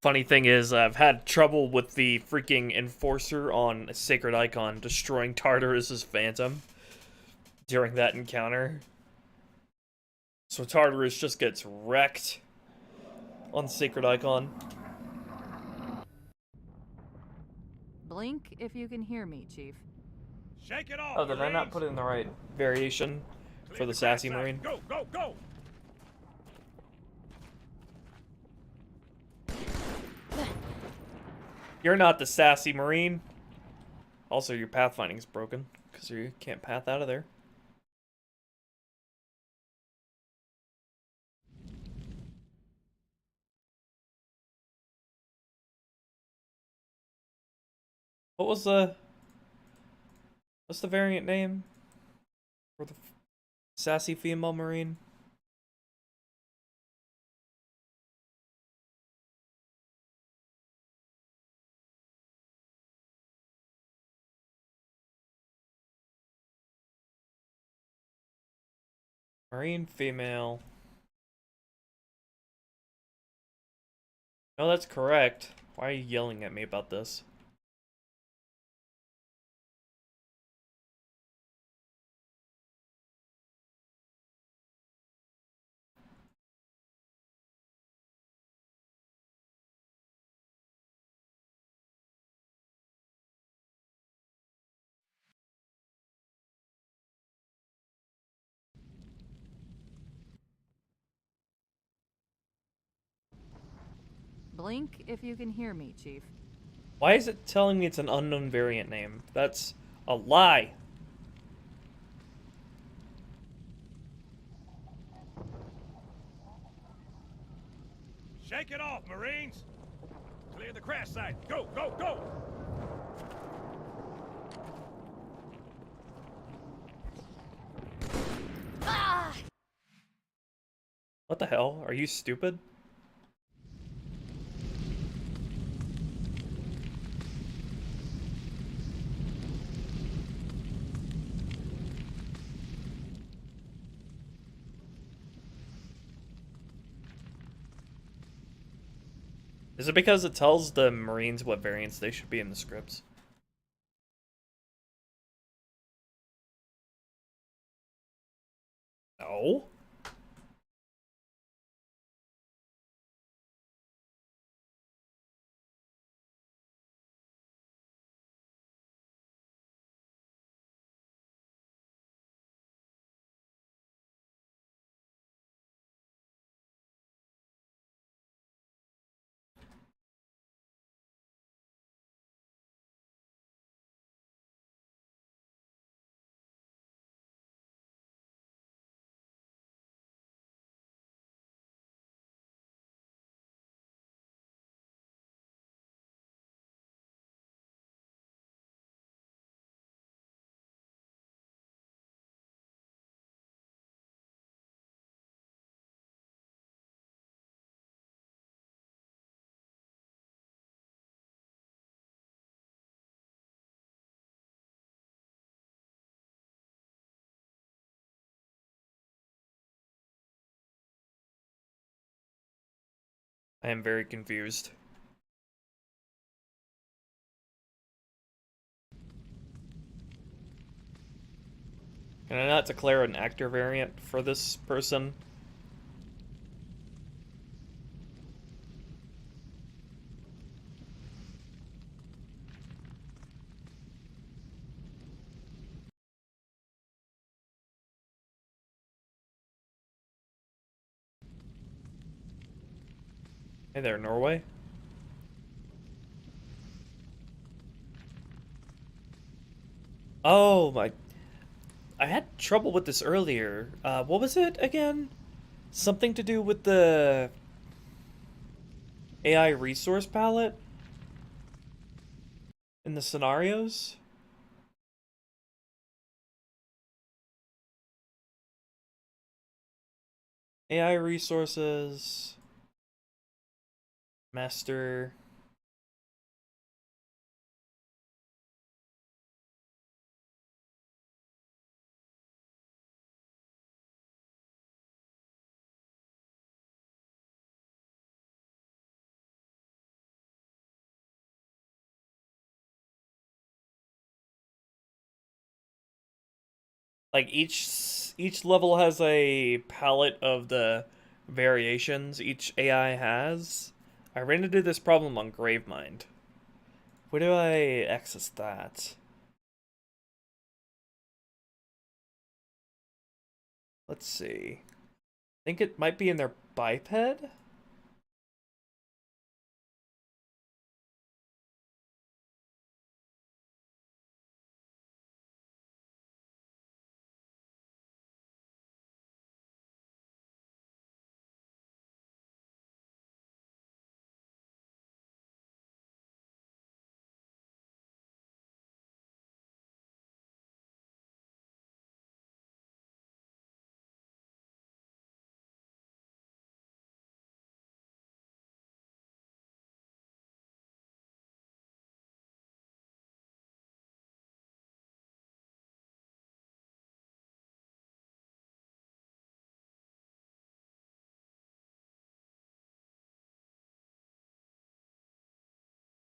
Funny thing is, I've had trouble with the freaking Enforcer on Sacred Icon destroying Tartarus's Phantom during that encounter. So Tartarus just gets wrecked on Sacred Icon. Blink if you can hear me, Chief. Shake it off. Oh, did I not Marines. put in the right variation Clear for the crash Sassy site. Marine? Go, go, go. You're not the Sassy Marine. Also, your pathfinding's broken, because you can't path out of there. What's the variant name for the Sassy Female Marine? Marine female. No, that's correct. Why are you yelling at me about this? Blink if you can hear me, Chief. Why is it telling me it's an unknown variant name? That's a lie. Shake it off, Marines. Clear the crash site. Go, go, go. What the hell? Are you stupid? Is it because it tells the Marines what variants they should be in the scripts? No. I am very confused. Can I not declare an actor variant for this person? Hey there, Norway. Oh my... I had trouble with this earlier. What was it again? Something to do with the AI resource palette? In the scenarios? AI resources... Master... Like each level has a palette of the variations each AI has. I ran into this problem on Gravemind. Where do I access that? Let's see. I think it might be in their biped?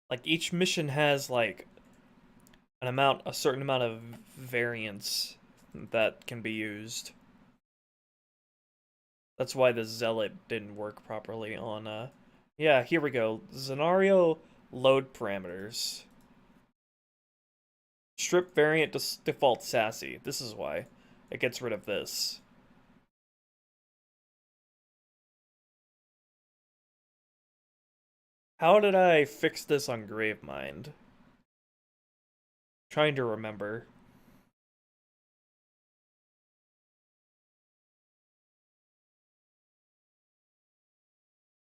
Like each mission has like a certain amount of variance that can be used. That's why the Zealot didn't work properly on, yeah, here we go. Scenario load parameters. Strip variant default sassy. This is why. It gets rid of this. How did I fix this on Gravemind? Trying to remember.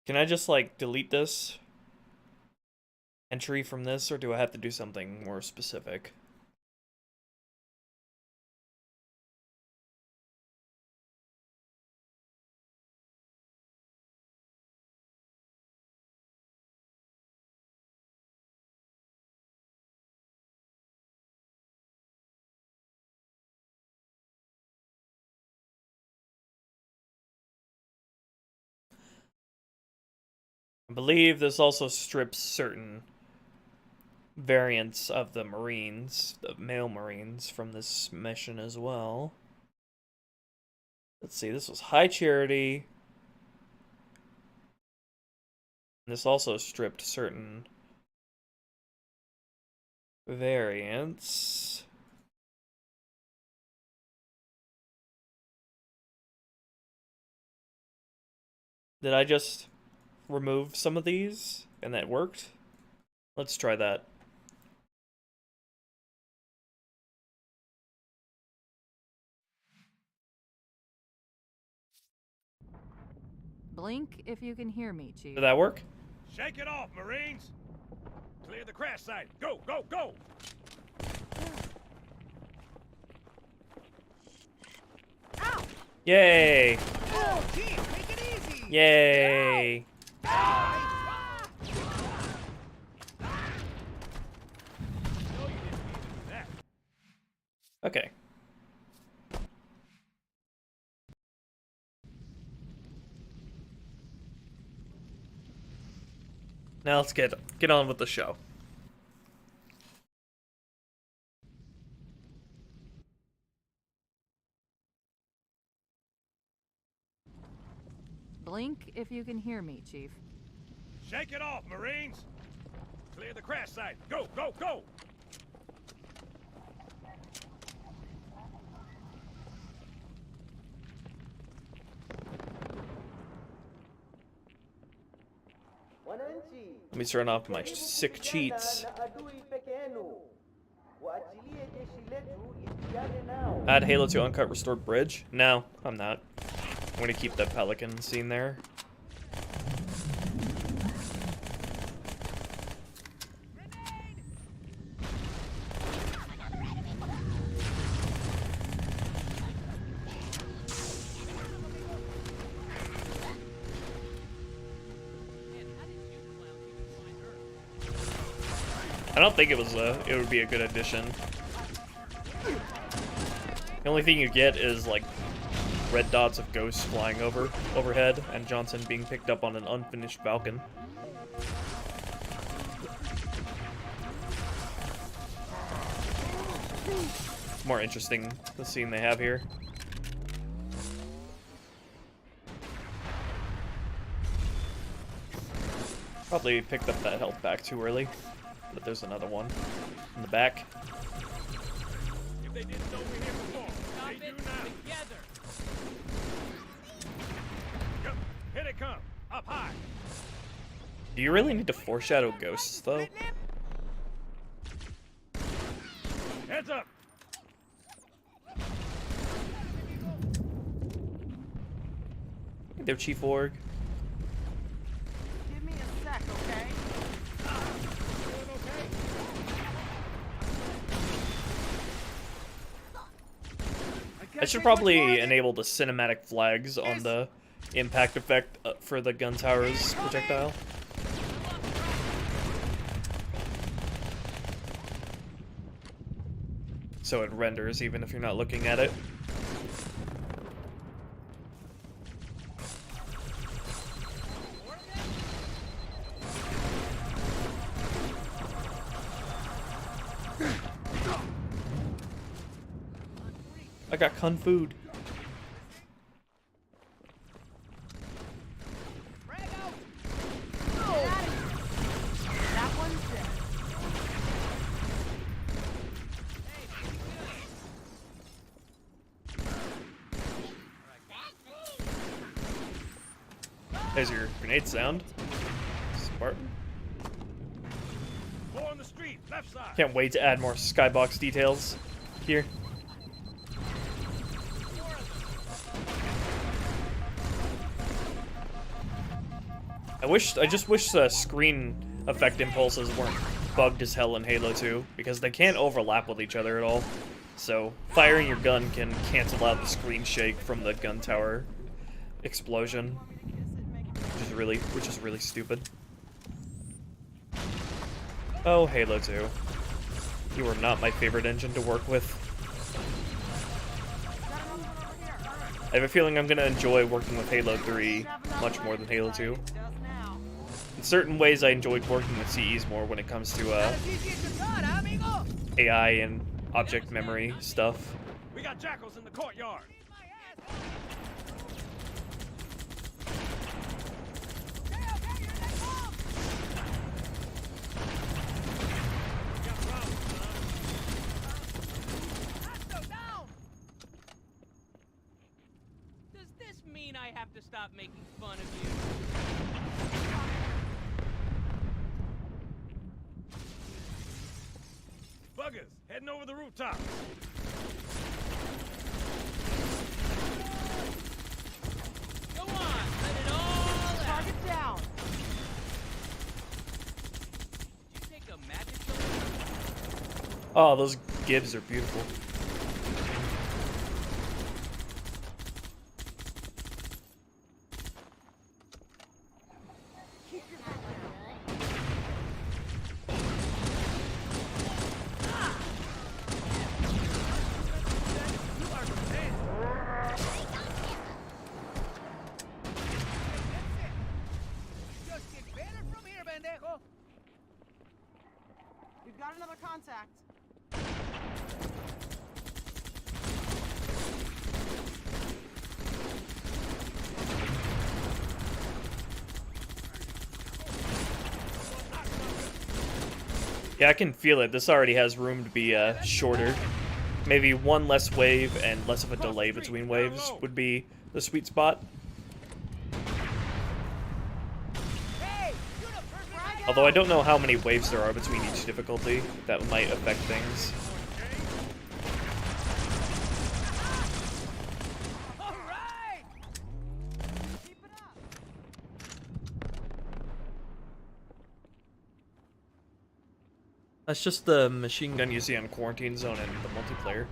Can I just, like, delete this entry from this, or do I have to do something more specific? I believe this also strips certain variants of the Marines, the male Marines, from this mission as well. Let's see, this was High Charity. This also stripped certain variants. Did I just remove some of these and that worked? Let's try that. Blink if you can hear me, Chief. Did that work? Shake it off, Marines! Clear the crash site. Go, go, go! Ow! Yay! Oh, gee, take it easy! Yay! Okay. Now let's get on with the show. Blink if you can hear me, Chief. Shake it off, Marines! Clear the crash site. Go, go, go! Let me turn off my sick cheats. Add Halo 2 Uncut Restored Bridge? No, I'm not. I'm gonna keep the Pelican scene there. I don't think it would be a good addition. The only thing you get is like red dots of ghosts flying overhead, and Johnson being picked up on an unfinished Falcon. It's more interesting, the scene they have here. Probably picked up that health back too early, but there's another one in the back. If they didn't know we're here before, they do now. Together. Yep. Here they come. Up high. Do you really need to foreshadow ghosts, though? Heads up. Hey there, Chief Org. Give me a sec, okay? Doing okay? I should probably enable the cinematic flags on the impact effect for the gun tower's projectile. So it renders even if you're not looking at it. I got Kung Food. That one's dead. There's your grenade sound, Spartan. Four on the street, left side. Can't wait to add more skybox details here. I just wish the screen effect impulses weren't bugged as hell in Halo 2, because they can't overlap with each other at all. So firing your gun can cancel out the screen shake from the gun tower explosion, which is really stupid. Oh, Halo 2. You are not my favorite engine to work with. I have a feeling I'm gonna enjoy working with Halo 3 much more than Halo 2. In certain ways, I enjoyed working with CEs more when it comes to AI and object memory stuff. We got jackals in the courtyard. Does this mean I have to stop making fun of you? Buggers, heading over the rooftop. Go on, let it all out. Target down. Did you take a magic bullet? Oh, those gibs are beautiful. Just get better from here, pendejo. We've got another contact. Yeah, I can feel it. This already has room to be shorter. Maybe one less wave and less of a delay between waves would be the sweet spot. Although I don't know how many waves there are between each difficulty. That might affect things. That's just the machine gun you see on Quarantine Zone and the multiplayer.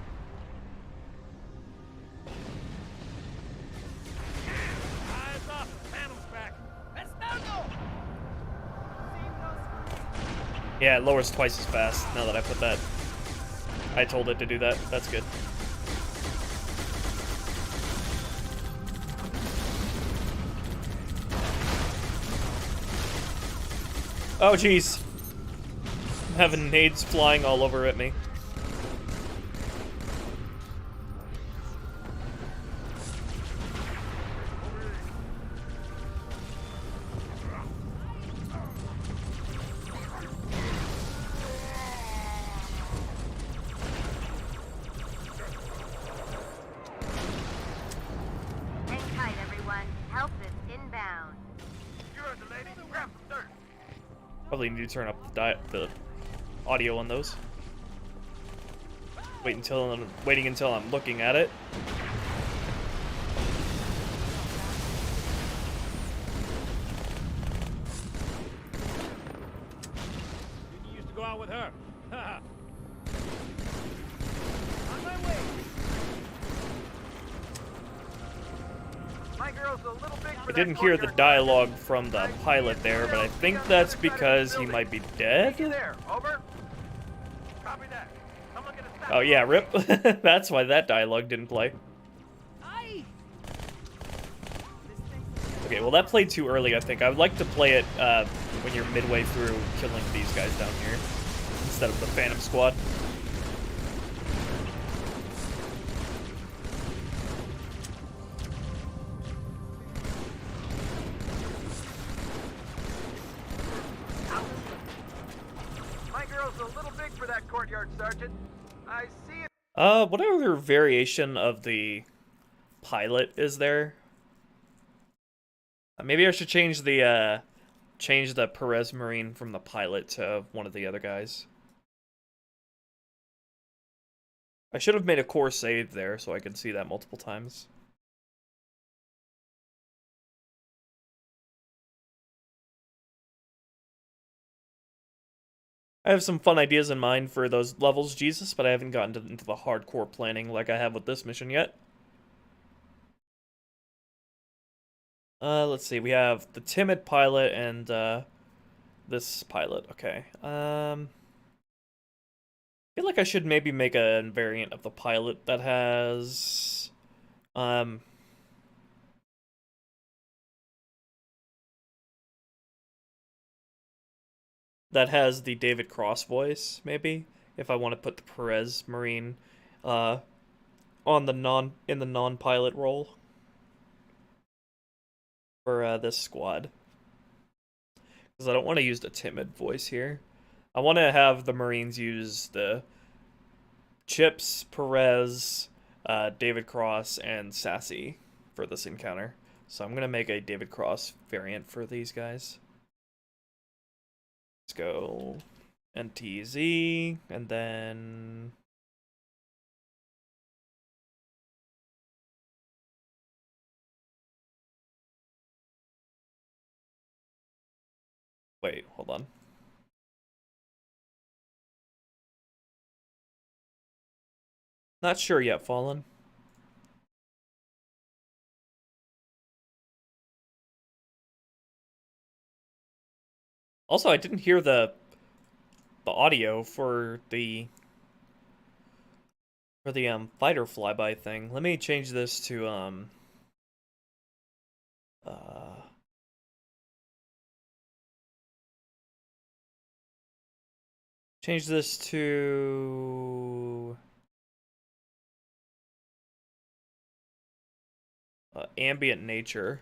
Eyes up, panels back. Let's now go. Yeah, it lowers twice as fast now that I put that. I told it to do that. That's good. Oh, jeez. I'm having nades flying all over at me. Hang tight, everyone. Help is inbound. You heard the lady. Grab some dirt. Probably need to turn up the audio on those. Waiting until I'm looking at it. You used to go out with her. Haha. On my way. My girl's a little big for I didn't hear the dialogue from the pilot there, but I think that's because he might be dead. there. Over. Copy that. Someone get a stop. Oh yeah, rip. That's why that dialogue didn't play. Aye. Okay, well that played too early, I think. I would like to play it when you're midway through killing these guys down here, instead of the Phantom Squad. My girl's a little big for that courtyard, Sergeant. I see it. What other variation of the pilot is there? Maybe I should change the Perez Marine from the pilot to one of the other guys. I should have made a core save there so I could see that multiple times. I have some fun ideas in mind for those levels, Jesus, but I haven't gotten into the hardcore planning like I have with this mission yet. Let's see. We have the timid pilot and this pilot. Okay. I feel like I should maybe make a variant of the pilot that has the David Cross voice, maybe, if I want to put the Perez Marine on the non-pilot role for this squad. Because I don't want to use the timid voice here. I want to have the Marines use the Chips, Perez, David Cross, and Sassy for this encounter. So I'm going to make a David Cross variant for these guys. Let's go NTZ, and then... Wait, hold on. Not sure yet, Fallen. Also, I didn't hear the audio for the fighter flyby thing. Let me change this to change this to ambient nature.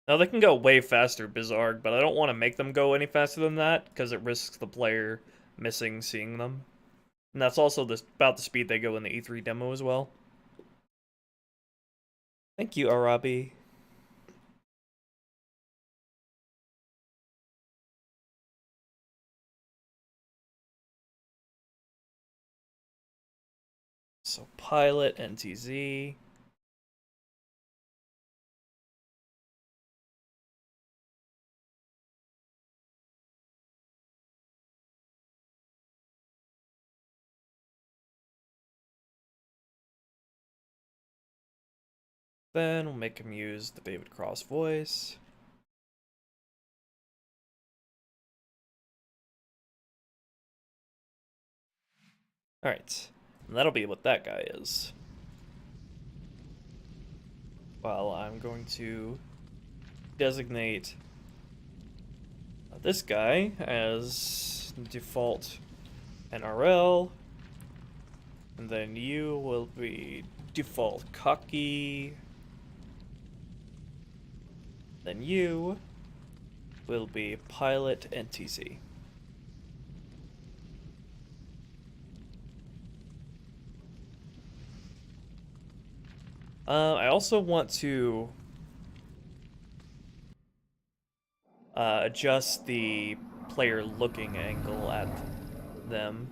Now they can go way faster, Bizarre, but I don't want to make them go any faster than that because it risks the player seeing them. And that's also about the speed they go in the E3 demo as well. Thank you, Arabi. So pilot, NTZ. Then we'll make him use the David Cross voice. Alright, and that'll be what that guy is. Well, I'm going to designate this guy as default NRL, and then you will be default cocky, then you will be pilot NTZ. I also want to adjust the player looking angle at them.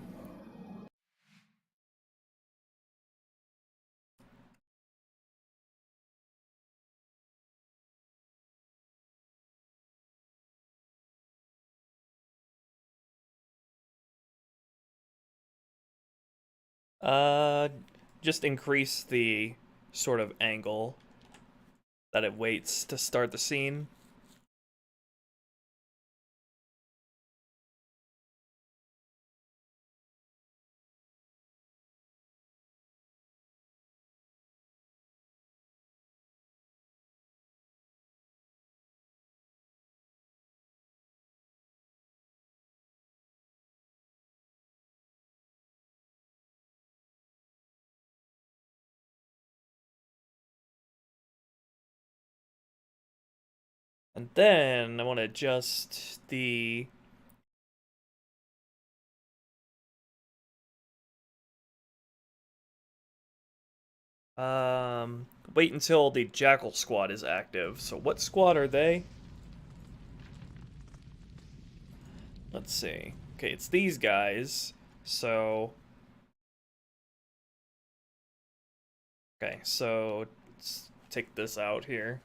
Just increase the sort of angle that it waits to start the scene. And then I want to adjust the wait until the Jackal squad is active. So what squad are they? Let's see. Okay, it's these guys. So okay, so let's take this out here.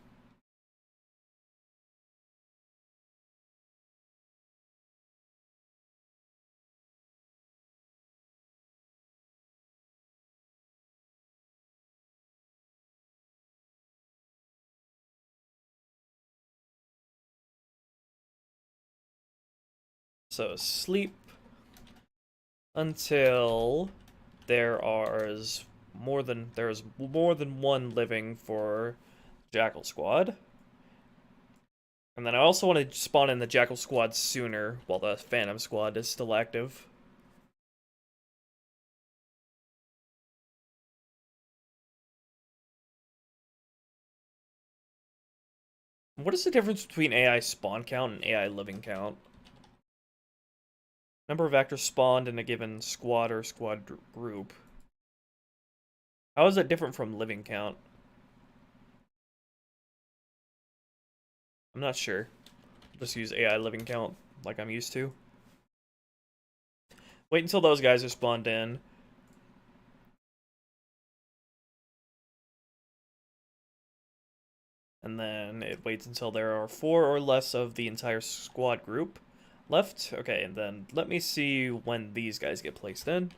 So sleep until there's more than one living for Jackal squad. And then I also want to spawn in the Jackal squad sooner while the Phantom squad is still active. What is the difference between AI spawn count and AI living count? Number of actors spawned in a given squad or squad group. How is that different from living count? I'm not sure. Just use AI living count like I'm used to. Wait until those guys are spawned in. And then it waits until there are 4 or less of the entire squad group left. Okay, and then let me see when these guys get placed in.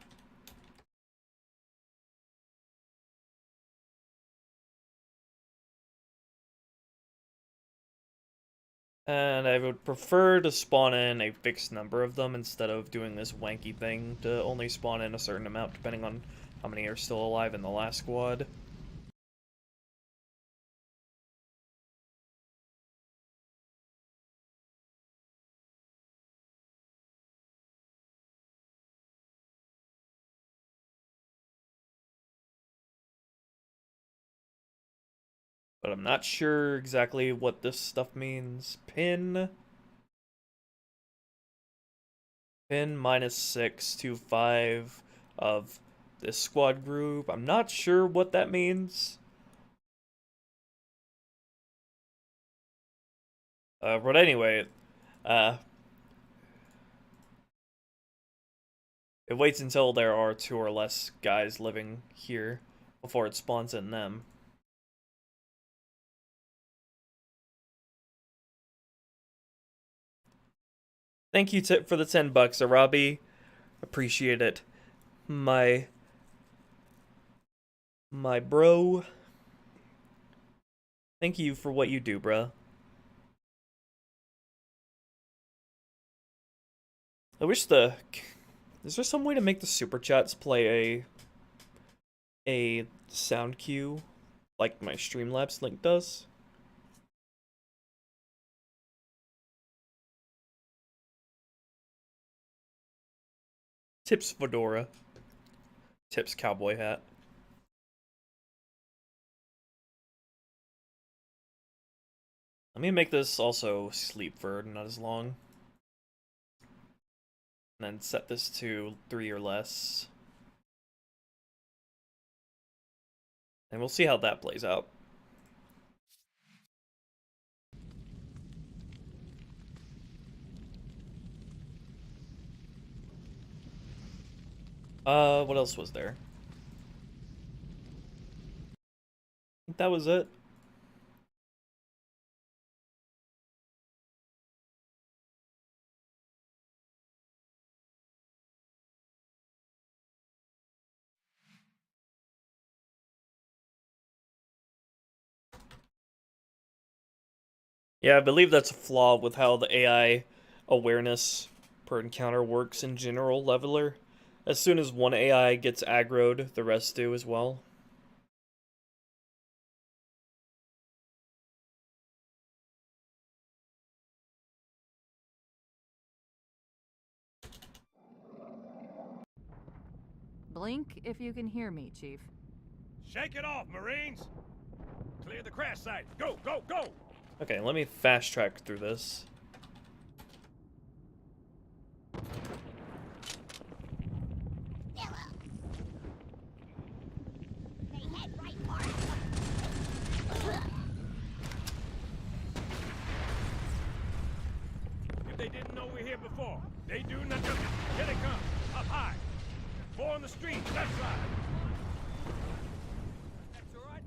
And I would prefer to spawn in a fixed number of them instead of doing this wanky thing to only spawn in a certain amount depending on how many are still alive in the last squad. but I'm not sure exactly what this stuff means. Pin -6 to 5 of this squad group. I'm not sure what that means. But anyway, it waits until there are 2 or less guys living here before it spawns in them. Thank you for the $10, Arabi. Appreciate it. My bro. Thank you for what you do, bruh. I wish is there some way to make the super chats play a sound cue like my Streamlabs link does? Tips fedora. Tips cowboy hat. Let me make this also sleep for not as long. And then set this to 3 or less. And we'll see how that plays out. What else was there? I think that was it. Yeah, I believe that's a flaw with how the AI awareness per encounter works in general Leveler. As soon as one AI gets aggroed, the rest do as well. Blink if you can hear me, Chief. Shake it off, Marines! Clear the crash site. Go, go, go! Okay, let me fast track through this. If they didn't know we're here before, they do not just. Here they come, up high. 4 on the street, left side. That's all right,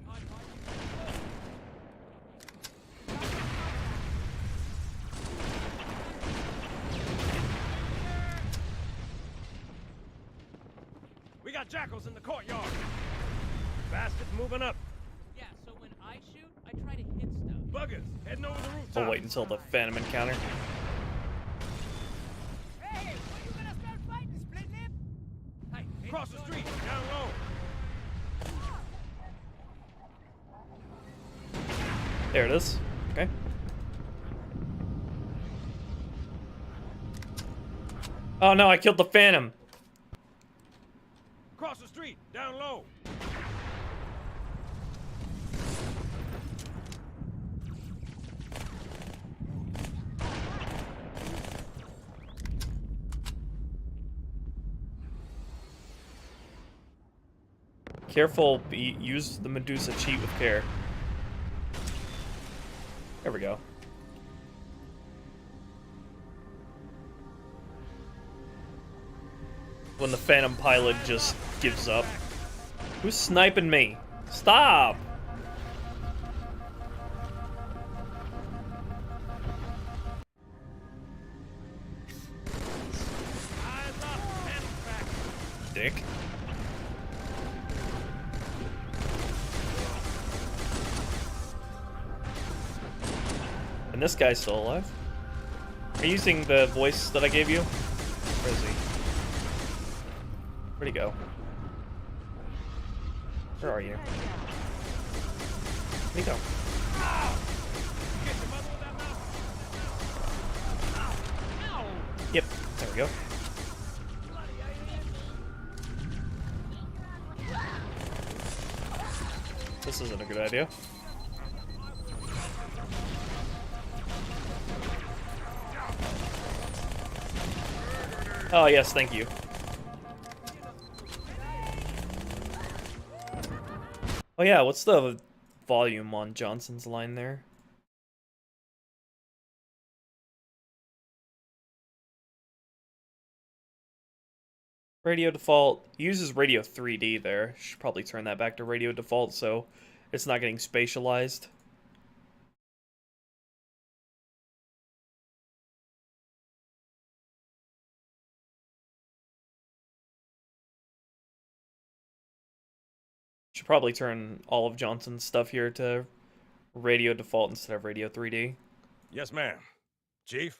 We got jackals in the courtyard. Bastards moving up. Yeah, so when I shoot, I try to hit stuff. Buggers heading over the rooftop. We'll wait until the Phantom encounter. Hey, when you gonna start fighting, split lip? Hey, Across the street, down low. There it is. Okay. Oh no, I killed the Phantom. Across the street, down low. Careful, use the Medusa cheat with care. There we go. When the Phantom pilot just gives up. Who's sniping me? Stop! Eyes up, hands back. Dick. And this guy's still alive. Are you using the voice that I gave you? Where is he? Where'd he go? Where are you? Where'd he go? Get your mother with that mouth. Yep, there we go. This isn't a good idea. Oh, yes, thank you. Oh, yeah, what's the volume on Johnson's line there? Radio default uses radio 3D there. Should probably turn that back to radio default so it's not getting spatialized. Should probably turn all of Johnson's stuff here to radio default instead of radio 3D. Yes, ma'am. Chief?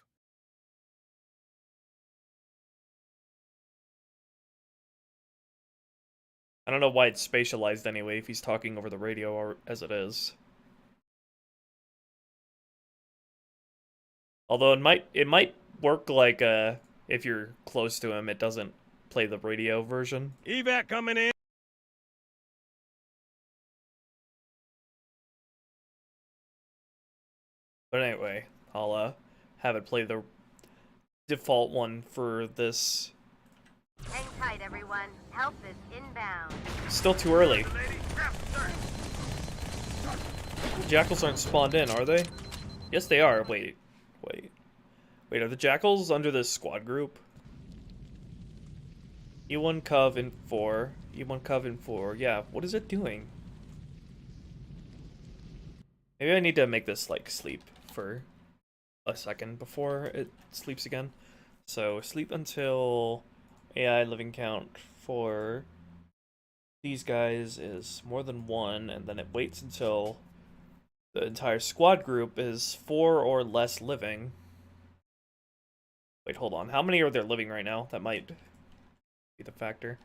I don't know why it's spatialized anyway if he's talking over the radio or as it is. Although it might work like if you're close to him, it doesn't play the radio version. Evac coming in. But anyway, I'll have it play the default one for this. Hang tight, everyone. Help is inbound. Still too early. Lady, grab the stern. Jackals aren't spawned in, are they? Yes, they are. Wait, are the jackals under this squad group? E1 Cov in 4. E1 Cov in 4. Yeah, what is it doing? Maybe I need to make this, like, sleep for a second before it sleeps again. So, sleep until AI living count for these guys is more than 1, and then it waits until the entire squad group is 4 or less living. Wait, hold on. How many are there living right now? That might be the factor.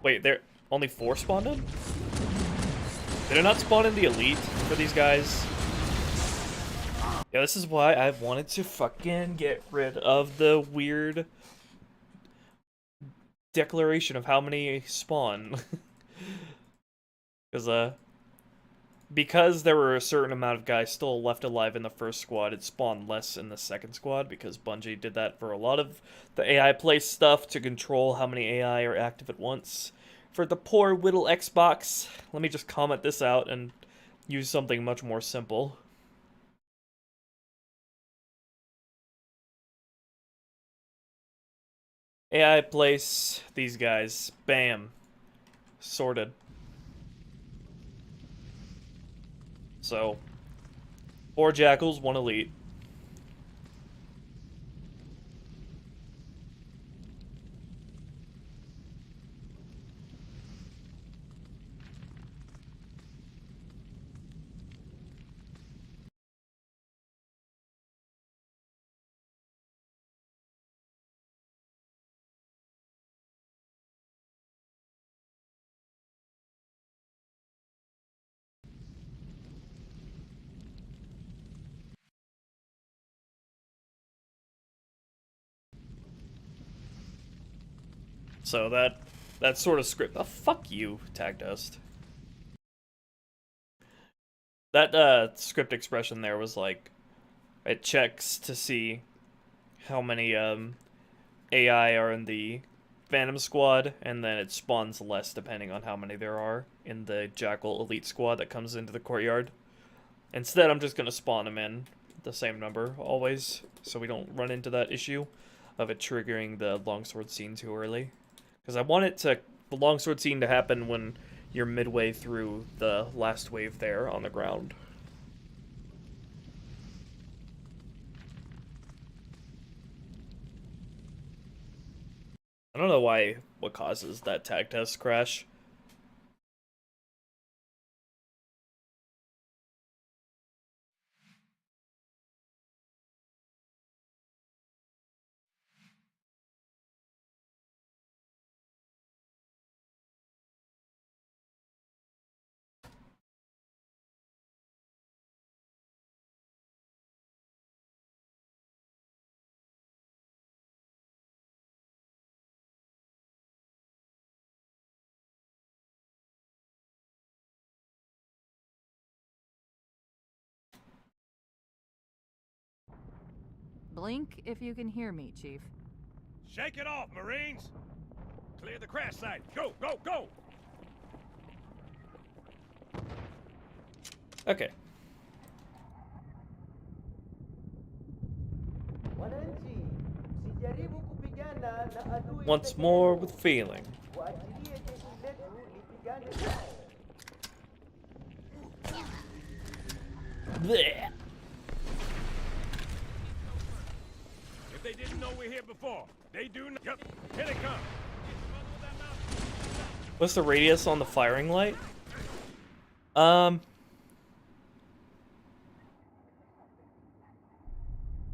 Wait, there only 4 spawned in? Did it not spawn in the elite for these guys? Yeah, this is why I've wanted to fucking get rid of the weird declaration of how many spawn. Because there were a certain amount of guys still left alive in the first squad, it spawned less in the second squad because Bungie did that for a lot of the AI play stuff to control how many AI are active at once. For the poor little Xbox, let me just comment this out and use something much more simple. AI place these guys. Bam. Sorted. So, 4 jackals, 1 elite. So that sort of script. Oh, fuck you, Tag Dust. That script expression there was like, it checks to see how many AI are in the Phantom squad, and then it spawns less depending on how many there are in the Jackal Elite squad that comes into the courtyard. Instead, I'm just gonna spawn them in the same number always, so we don't run into that issue of it triggering the longsword scene too early. Because I want the longsword scene to happen when you're midway through the last wave there on the ground. I don't know what causes that tag test crash. Blink if you can hear me, Chief. Shake it off, Marines! Clear the crash site. Go, go, go! Okay. Once more with feeling. Blech. If they didn't know we're here before, they do not. Yep, here they come. What's the radius on the firing light?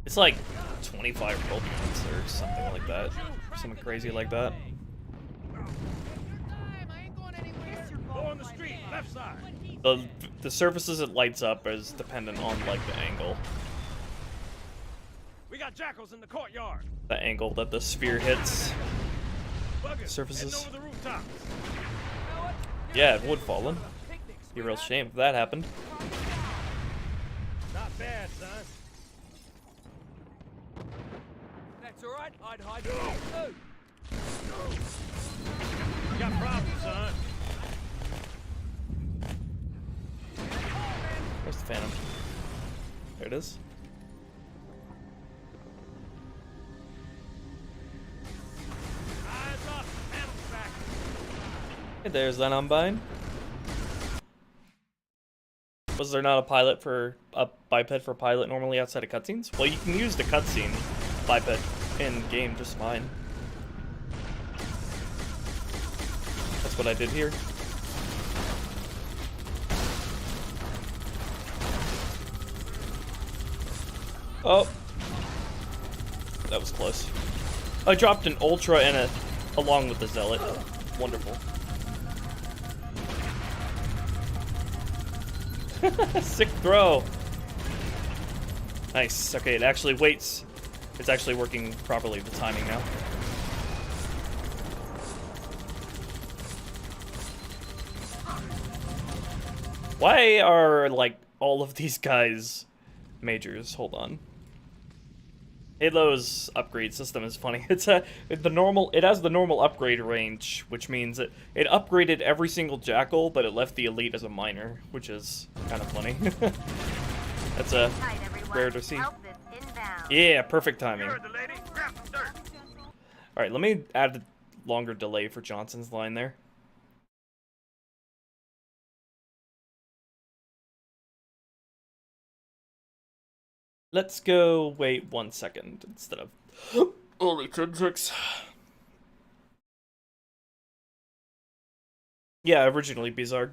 It's like 25 world units or something like that. Something crazy like that. Go on the street, left side. The surfaces it lights up is dependent on like the angle. We got jackals in the courtyard. The angle that the sphere hits. Buggers, Surfaces. heading over the rooftops. Yeah, it would fall in. Be a real shame if that happened. Not bad, son. That's alright, I'd hide too. Got problems, son. Where's the Phantom? There it is. Eyes up, panels back. Hey, there's that Unbind. Was there not a pilot for a biped for pilot normally outside of cutscenes? Well, you can use the cutscene biped in game just fine. That's what I did here. Oh, that was close. I dropped an ultra and a along with the zealot. Wonderful. Sick throw. Nice. Okay, it actually waits. It's actually working properly, the timing now. Why are, like, all of these guys majors? Hold on. Halo's upgrade system is funny. It has the normal upgrade range, which means it upgraded every single jackal, but it left the elite as a minor, which is kind of funny. That's a rare to see. Yeah, perfect timing. Alright, let me add a longer delay for Johnson's line there. Let's go wait 1 second instead of holy tricks. Yeah, originally Bizarre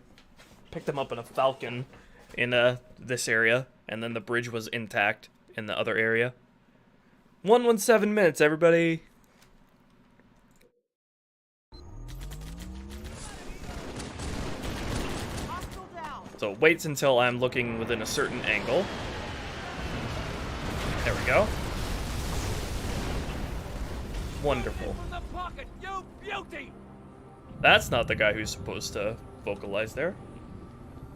picked them up in a Falcon in this area, and then the bridge was intact in the other area. 117 minutes, everybody. So it waits until I'm looking within a certain angle. There we go. Wonderful. From the pocket, you beauty! That's not the guy who's supposed to vocalize there.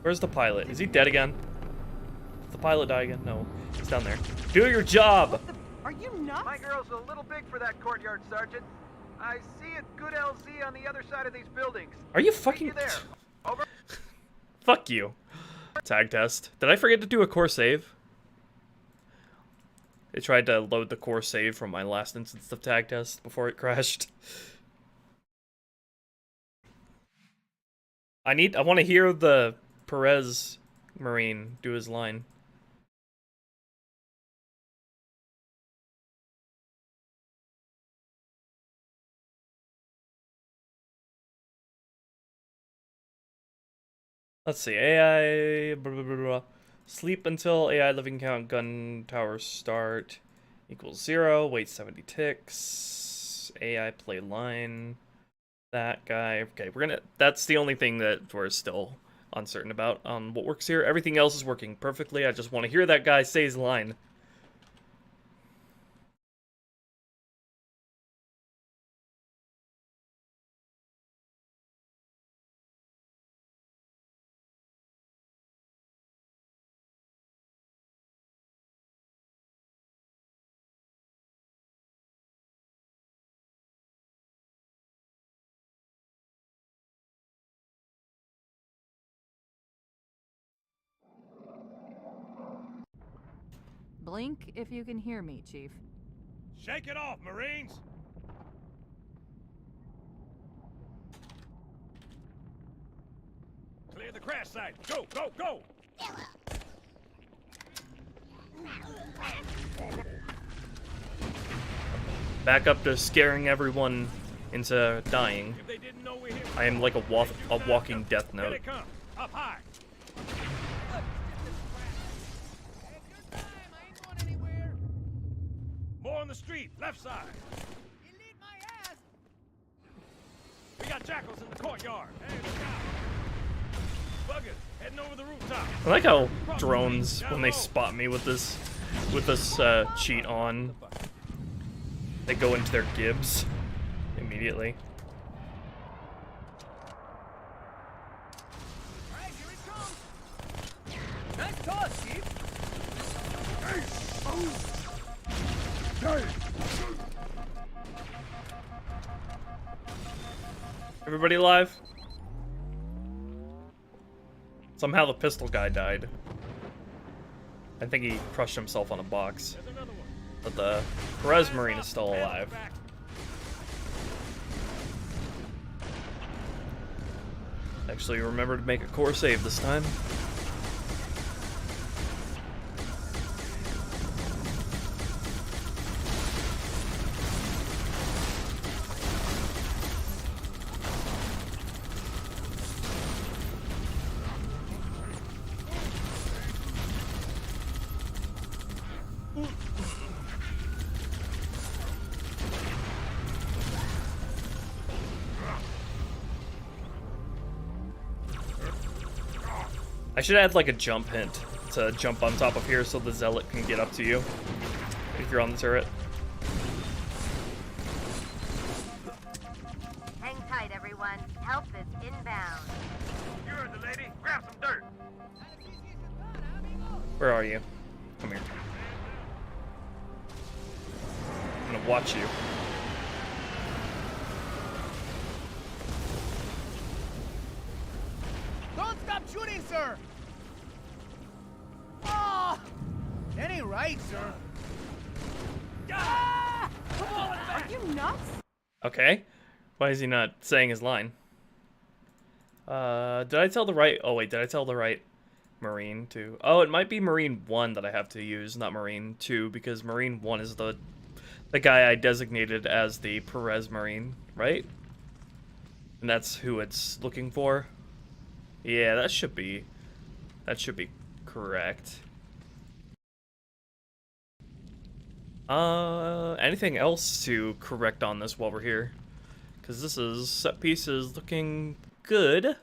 Where's the pilot? Is he dead again? Did the pilot die again? No. He's down there. Do your job! Are you nuts? My girl's a little big for that courtyard, Sergeant. I see a good LZ on the other side of these buildings. Are you fucking... You there? Over. Fuck you. Tag test. Did I forget to do a core save? It tried to load the core save from my last instance of tag test before it crashed. I want to hear the Perez Marine do his line. Let's see, AI, blah, blah, blah, blah. Sleep until AI living count gun tower start equals 0, wait 70 ticks, AI play line, that guy. Okay, that's the only thing that we're still uncertain about on what works here. Everything else is working perfectly. I just want to hear that guy say his line. Blink if you can hear me, Chief. Shake it off, Marines! Clear the crash site. Go, go, go! Back up to scaring everyone into dying. If they didn't know we're here, I am like a walking death here note. they come. Up high. More on the street, left side. We got jackals in the courtyard. Hey, look out. Buggers heading over the rooftop. I like how drones, when they spot me with this cheat on, they go into their gibs immediately. Alright, here it comes. Nice toss, Chief. Everybody alive? Somehow the pistol guy died. I think he crushed himself on a box. There's another one. But the Perez Marine is still alive. Back. Actually, remember to make a core save this time. I should add like a jump hint to jump on top of here so the zealot can get up to you if you're on the turret. Hang tight, everyone. Help is inbound. You heard the lady. Grab some dirt. Where are you? Come here. I'm gonna watch you. Don't stop shooting, sir! Ah! That ain't right, sir. Ah! Come on, Are you nuts? Okay. Why is he not saying his line? Did I tell the right... Oh, wait, did I tell the right Marine to... Oh, it might be Marine 1 that I have to use, not Marine 2, because Marine 1 is the guy I designated as the Perez Marine, right? And that's who it's looking for. Yeah, that should be correct. Anything else to correct on this while we're here? Because this is, set piece is looking good.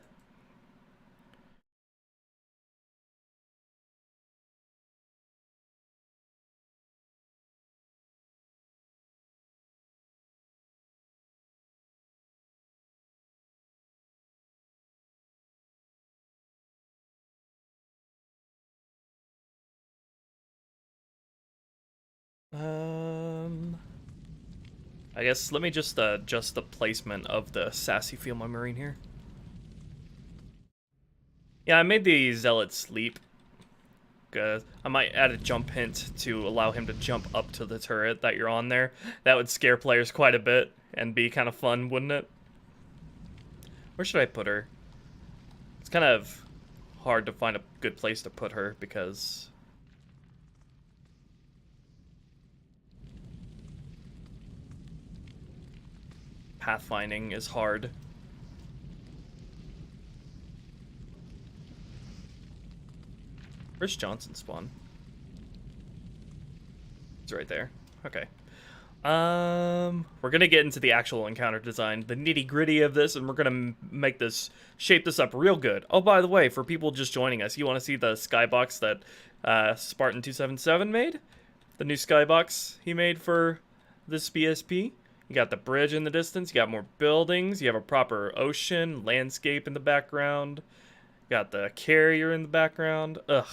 I guess let me just adjust the placement of the sassy feel my marine here. Yeah, I made the zealot sleep. I might add a jump hint to allow him to jump up to the turret that you're on there. That would scare players quite a bit and be kind of fun, wouldn't it? Where should I put her? It's kind of hard to find a good place to put her because... pathfinding is hard. Where's Johnson spawn? It's right there. Okay. We're gonna get into the actual encounter design, the nitty-gritty of this, and we're gonna make this, shape this up real good. Oh, by the way, for people just joining us, you want to see the skybox that Spartan277 made? The new skybox he made for this BSP? You got the bridge in the distance, you got more buildings, you have a proper ocean, landscape in the background, you got the carrier in the background. Ugh.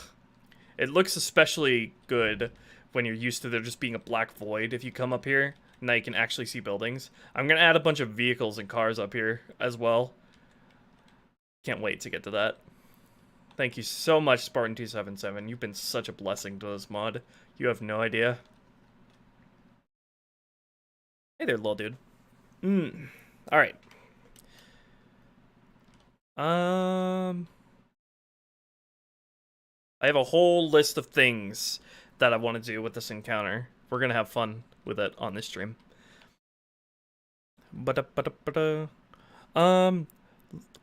It looks especially good when you're used to there just being a black void if you come up here. Now you can actually see buildings. I'm going to add a bunch of vehicles and cars up here as well. Can't wait to get to that. Thank you so much, Spartan277. You've been such a blessing to this mod. You have no idea. Hey there, little dude. Alright. I have a whole list of things that I want to do with this encounter. We're gonna have fun with it on this stream.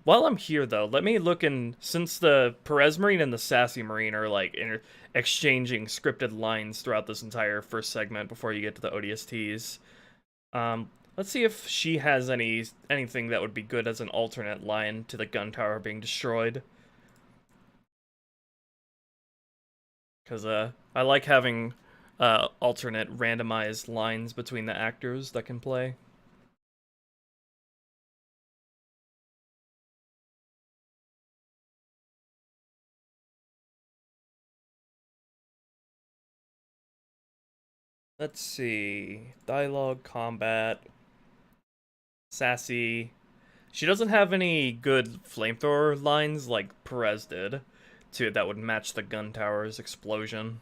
While I'm here though, let me look in, since the Perez Marine and the Sassy Marine are like exchanging scripted lines throughout this entire first segment before you get to the ODSTs. Let's see if she has anything that would be good as an alternate line to the gun tower being destroyed. Because I like having alternate randomized lines between the actors that can play. Let's see. Dialogue, combat, sassy. She doesn't have any good flamethrower lines like Perez did, that would match the gun tower's explosion.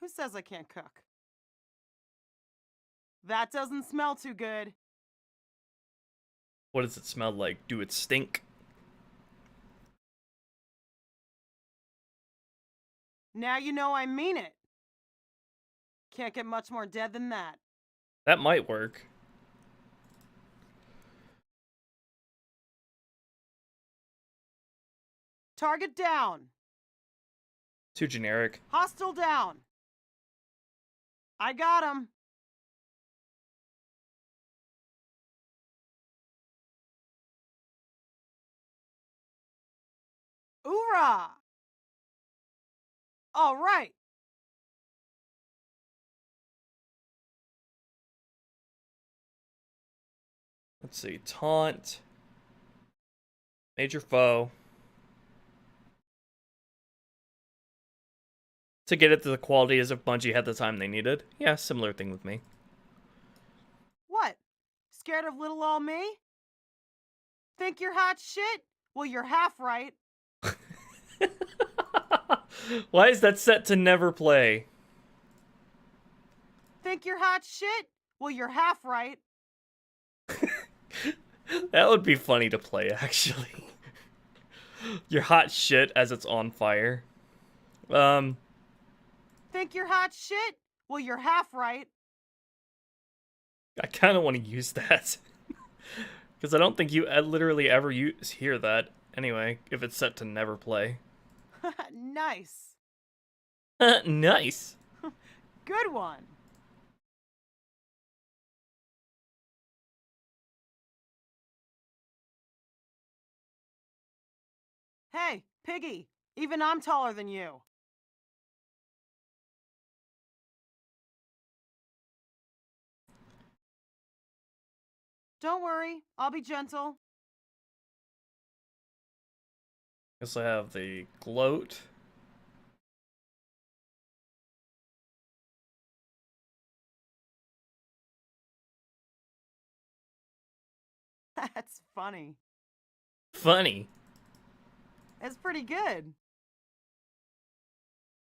Who says I can't cook? That doesn't smell too good. What does it smell like? Do it stink? Now you know I mean it. Can't get much more dead than that. That might work. Target down. Too generic. Hostile down. I got him. Oorah! All right. Let's see. Taunt. Major foe. To get it to the quality as if Bungie had the time they needed. Yeah, similar thing with me. What? Scared of little old me? Think you're hot shit? Well, you're half right. Why is that set to never play? Think you're hot shit? Well, you're half right. That would be funny to play, actually. You're hot shit as it's on fire. Think you're hot shit? Well, you're half right. I kind of want to use that. Because I don't think you literally ever hear that. Anyway, if it's set to never play. Nice. Nice. Good one. Hey, Piggy, even I'm taller than you. Don't worry, I'll be gentle. Guess I have the gloat. That's funny. Funny. It's pretty good.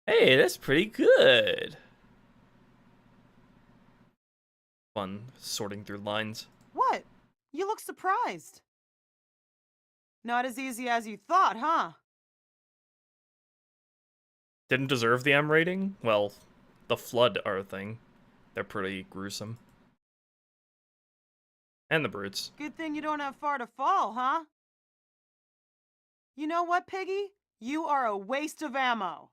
Hey, that's pretty good. Fun sorting through lines. What? You look surprised. Not as easy as you thought, huh? Didn't deserve the M rating? Well, the Flood are a thing. They're pretty gruesome. And the Brutes. Good thing you don't have far to fall, huh? You know what, Piggy? You are a waste of ammo.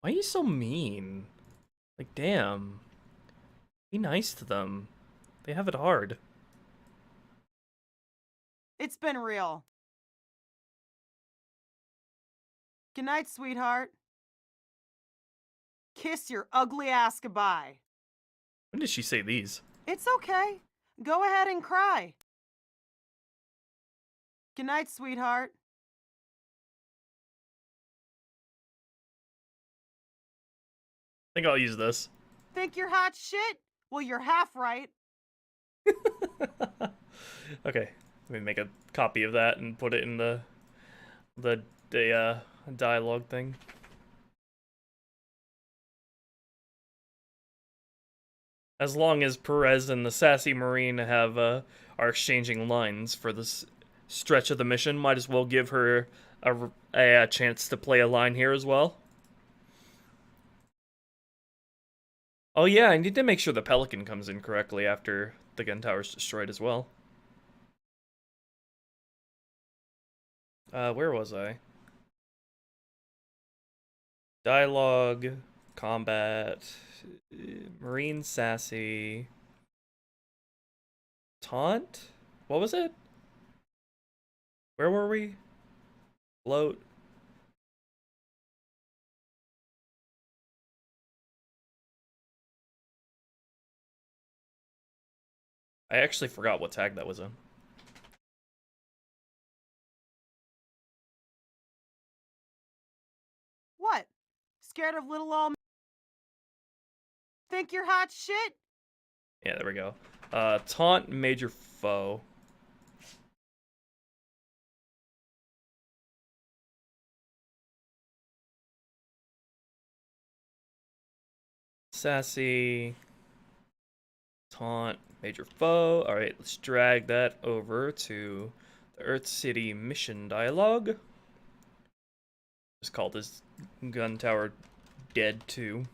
Why are you so mean? Like, damn. Be nice to them. They have it hard. It's been real. Good night, sweetheart. Kiss your ugly ass goodbye. When did she say these? It's okay. Go ahead and cry. Good night, sweetheart. I think I'll use this. Think you're hot shit? Well, you're half right. Okay, let me make a copy of that and put it in the dialogue thing. As long as Perez and the Sassy Marine have are exchanging lines for this stretch of the mission, might as well give her a chance to play a line here as well. Oh yeah, I need to make sure the Pelican comes in correctly after the gun tower's destroyed as well. Where was I? Dialogue, combat, Marine Sassy, Taunt? What was it? Where were we? Float. I actually forgot what tag that was in. What? Scared of little old me? Think you're hot shit? Yeah, there we go. Taunt major foe. Sassy. Taunt major foe. Alright, let's drag that over to the Earth City mission dialogue. Just call this gun tower dead 2.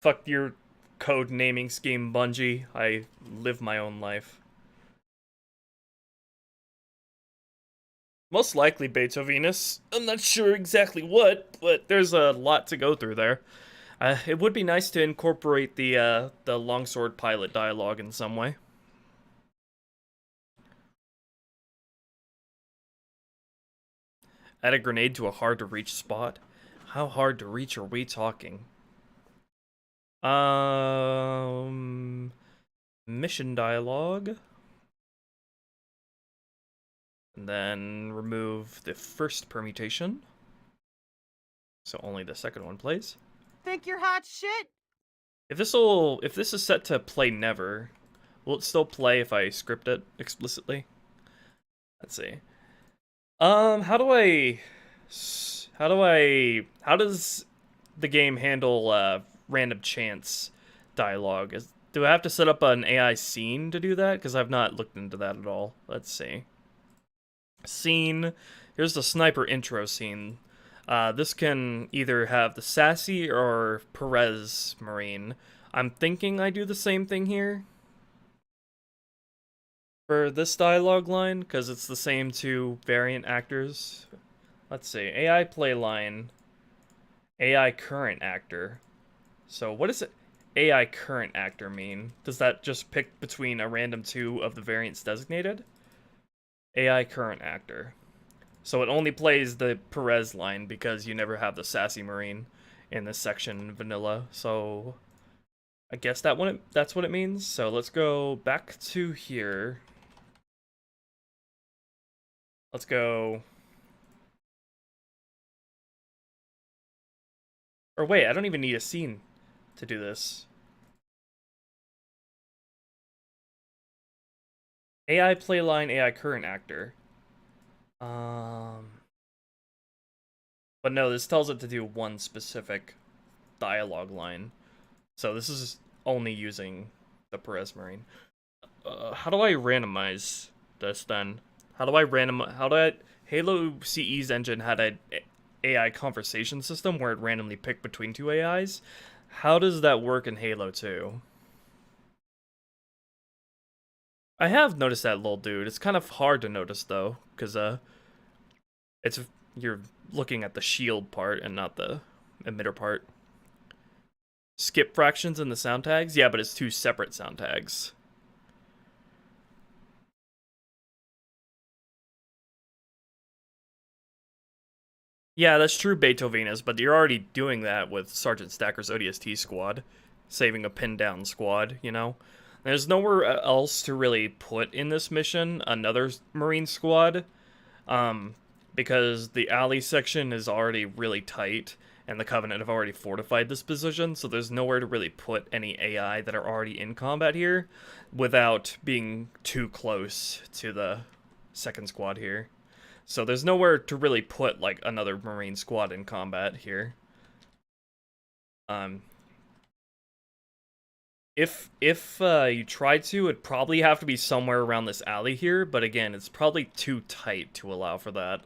Fuck your code naming scheme, Bungie. I live my own life. Most likely Beethovenus. I'm not sure exactly what, but there's a lot to go through there. It would be nice to incorporate the longsword pilot dialogue in some way. Add a grenade to a hard-to-reach spot. How hard to reach are we talking? Mission dialogue. And then remove the first permutation. So only the second one plays. Think you're hot shit? If this is set to play never, will it still play if I script it explicitly? Let's see. How does the game handle random chance dialogue? Do I have to set up an AI scene to do that? Because I've not looked into that at all. Let's see. Scene. Here's the sniper intro scene. This can either have the Sassy or Perez Marine. I'm thinking I do the same thing here for this dialogue line, because it's the same 2 variant actors. Let's see. AI play line. AI current actor. So what does AI current actor mean? Does that just pick between a random 2 of the variants designated? AI current actor. So it only plays the Perez line because you never have the Sassy Marine in this section in vanilla. So I guess that's what it means. So let's go back to here. Let's go. Or wait, I don't even need a scene to do this. AI playline, AI current actor. But no, this tells it to do one specific dialogue line. So this is only using the Perez Marine. How do I randomize this then? How do I Halo CE's engine had a AI conversation system where it randomly picked between 2 AIs. How does that work in Halo 2? I have noticed that little dude. It's kind of hard to notice though, because you're looking at the shield part and not the emitter part. Skip fractions in the sound tags? Yeah, but it's 2 separate sound tags. Yeah, that's true, Beethovenus, but you're already doing that with Sergeant Stacker's ODST squad. Saving a pin down squad, you know? There's nowhere else to really put in this mission another Marine squad, because the alley section is already really tight, and the Covenant have already fortified this position, so there's nowhere to really put any AI that are already in combat here without being too close to the second squad here. So there's nowhere to really put, like, another Marine squad in combat here. If you tried to, it'd probably have to be somewhere around this alley here, but again, it's probably too tight to allow for that,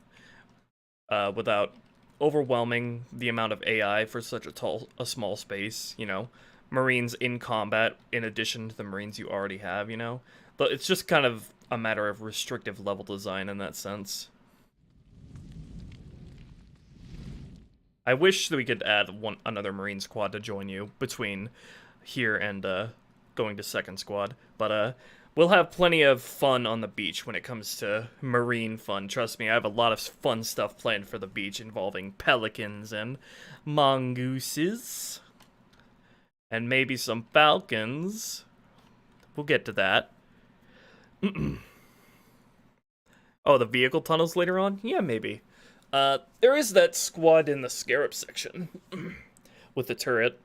without overwhelming the amount of AI for such a small space, you know? Marines in combat in addition to the Marines you already have, you know? But it's just kind of a matter of restrictive level design in that sense. I wish that we could add another Marine squad to join you between here and going to second squad, but we'll have plenty of fun on the beach when it comes to Marine fun. Trust me, I have a lot of fun stuff planned for the beach involving pelicans and mongooses and maybe some falcons. We'll get to that. Oh, the vehicle tunnels later on? Yeah, maybe. There is that squad in the Scarab section with the turret.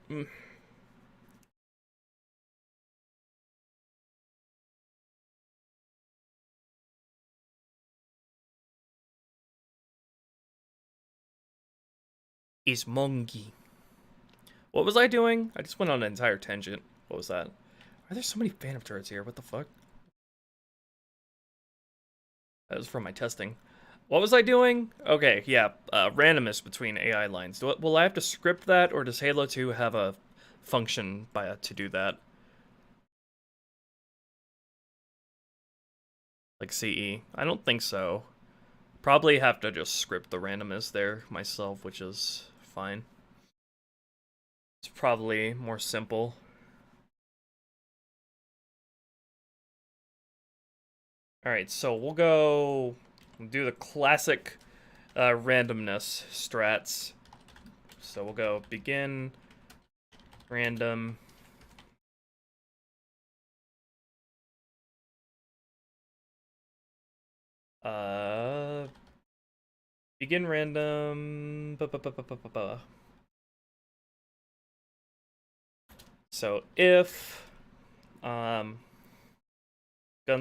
Is Mongi. What was I doing? I just went on an entire tangent. What was that? Are there so many Phantom turrets here? What the fuck? That was from my testing. What was I doing? Okay, yeah, randomness between AI lines. Will I have to script that, or does Halo 2 have a function to do that? Like CE? I don't think so. Probably have to just script the randomness there myself, which is fine. It's probably more simple. Alright, so we'll go do the classic randomness strats. So we'll go begin, random, begin random, So if gun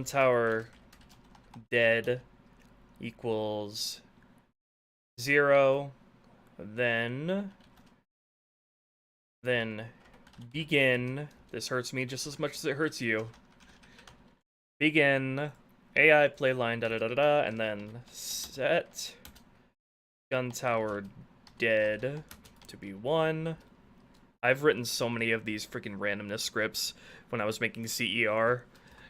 tower dead equals 0, then begin, this hurts me just as much as it hurts you, begin AI play line and then set gun tower dead to be 1. I've written so many of these freaking randomness scripts when I was making CER.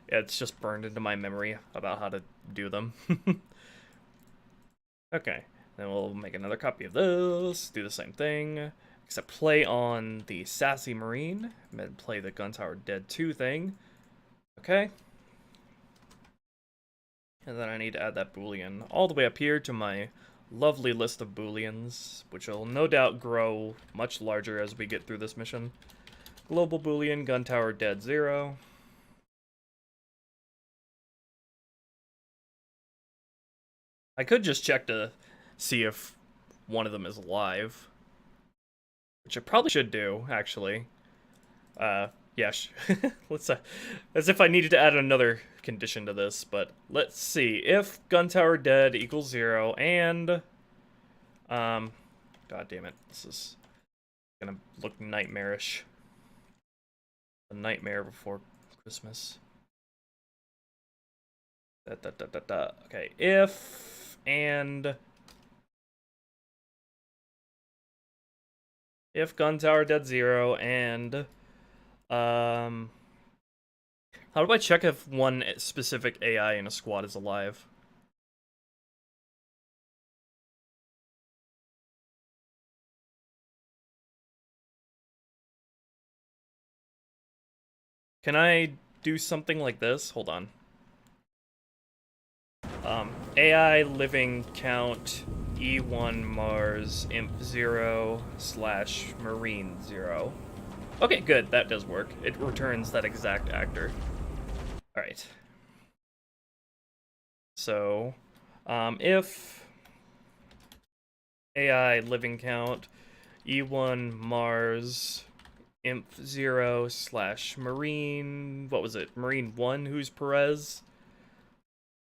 It's just burned into my memory about how to do them. Okay, then we'll make another copy of this, do the same thing, except play on the Sassy Marine, and then play the Gun Tower Dead 2 thing. Okay. And then I need to add that boolean all the way up here to my lovely list of booleans, which will no doubt grow much larger as we get through this mission. Global boolean, Gun Tower Dead 0. I could just check to see if one of them is alive, which I probably should do, actually. Yeah, let's, as if I needed to add another condition to this, but let's see. If Gun Tower Dead equals 0 and, god damn it, this is gonna look nightmarish. A nightmare before Christmas. Okay, if Gun Tower Dead 0 and how do I check if one specific AI in a squad is alive? Can I do something like this? Hold on. AI living count E1 Mars imp 0 / Marine 0. Okay, good. That does work. It returns that exact actor. Alright. So, if AI living count E1 Mars Imp 0 / Marine. What was it? Marine 1, who's Perez?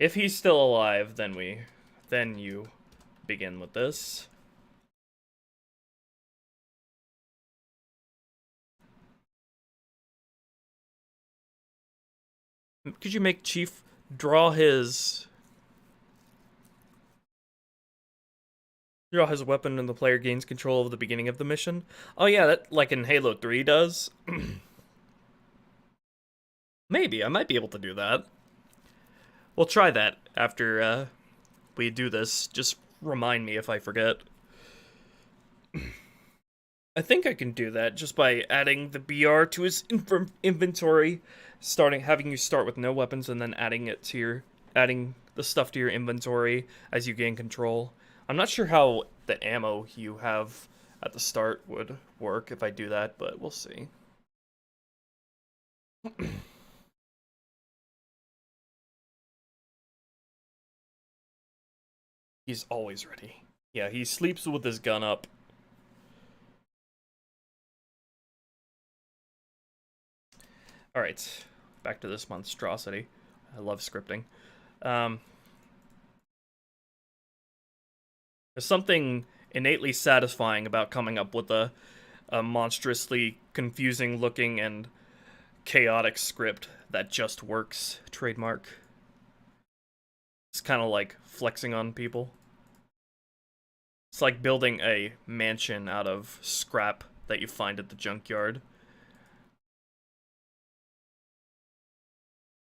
If he's still alive, then you begin with this. Could you make Chief draw his weapon and the player gains control of the beginning of the mission? Oh yeah, that like in Halo 3 does. Maybe, I might be able to do that. We'll try that after we do this. Just remind me if I forget. I think I can do that just by adding the BR to his inventory, having you start with no weapons and then adding the stuff to your inventory as you gain control. I'm not sure how the ammo you have at the start would work if I do that, but we'll see. He's always ready. Yeah, he sleeps with his gun up. Alright, back to this monstrosity. I love scripting. There's something innately satisfying about coming up with a monstrously confusing looking and chaotic script that just works. Trademark. It's kind of like flexing on people. It's like building a mansion out of scrap that you find at the junkyard.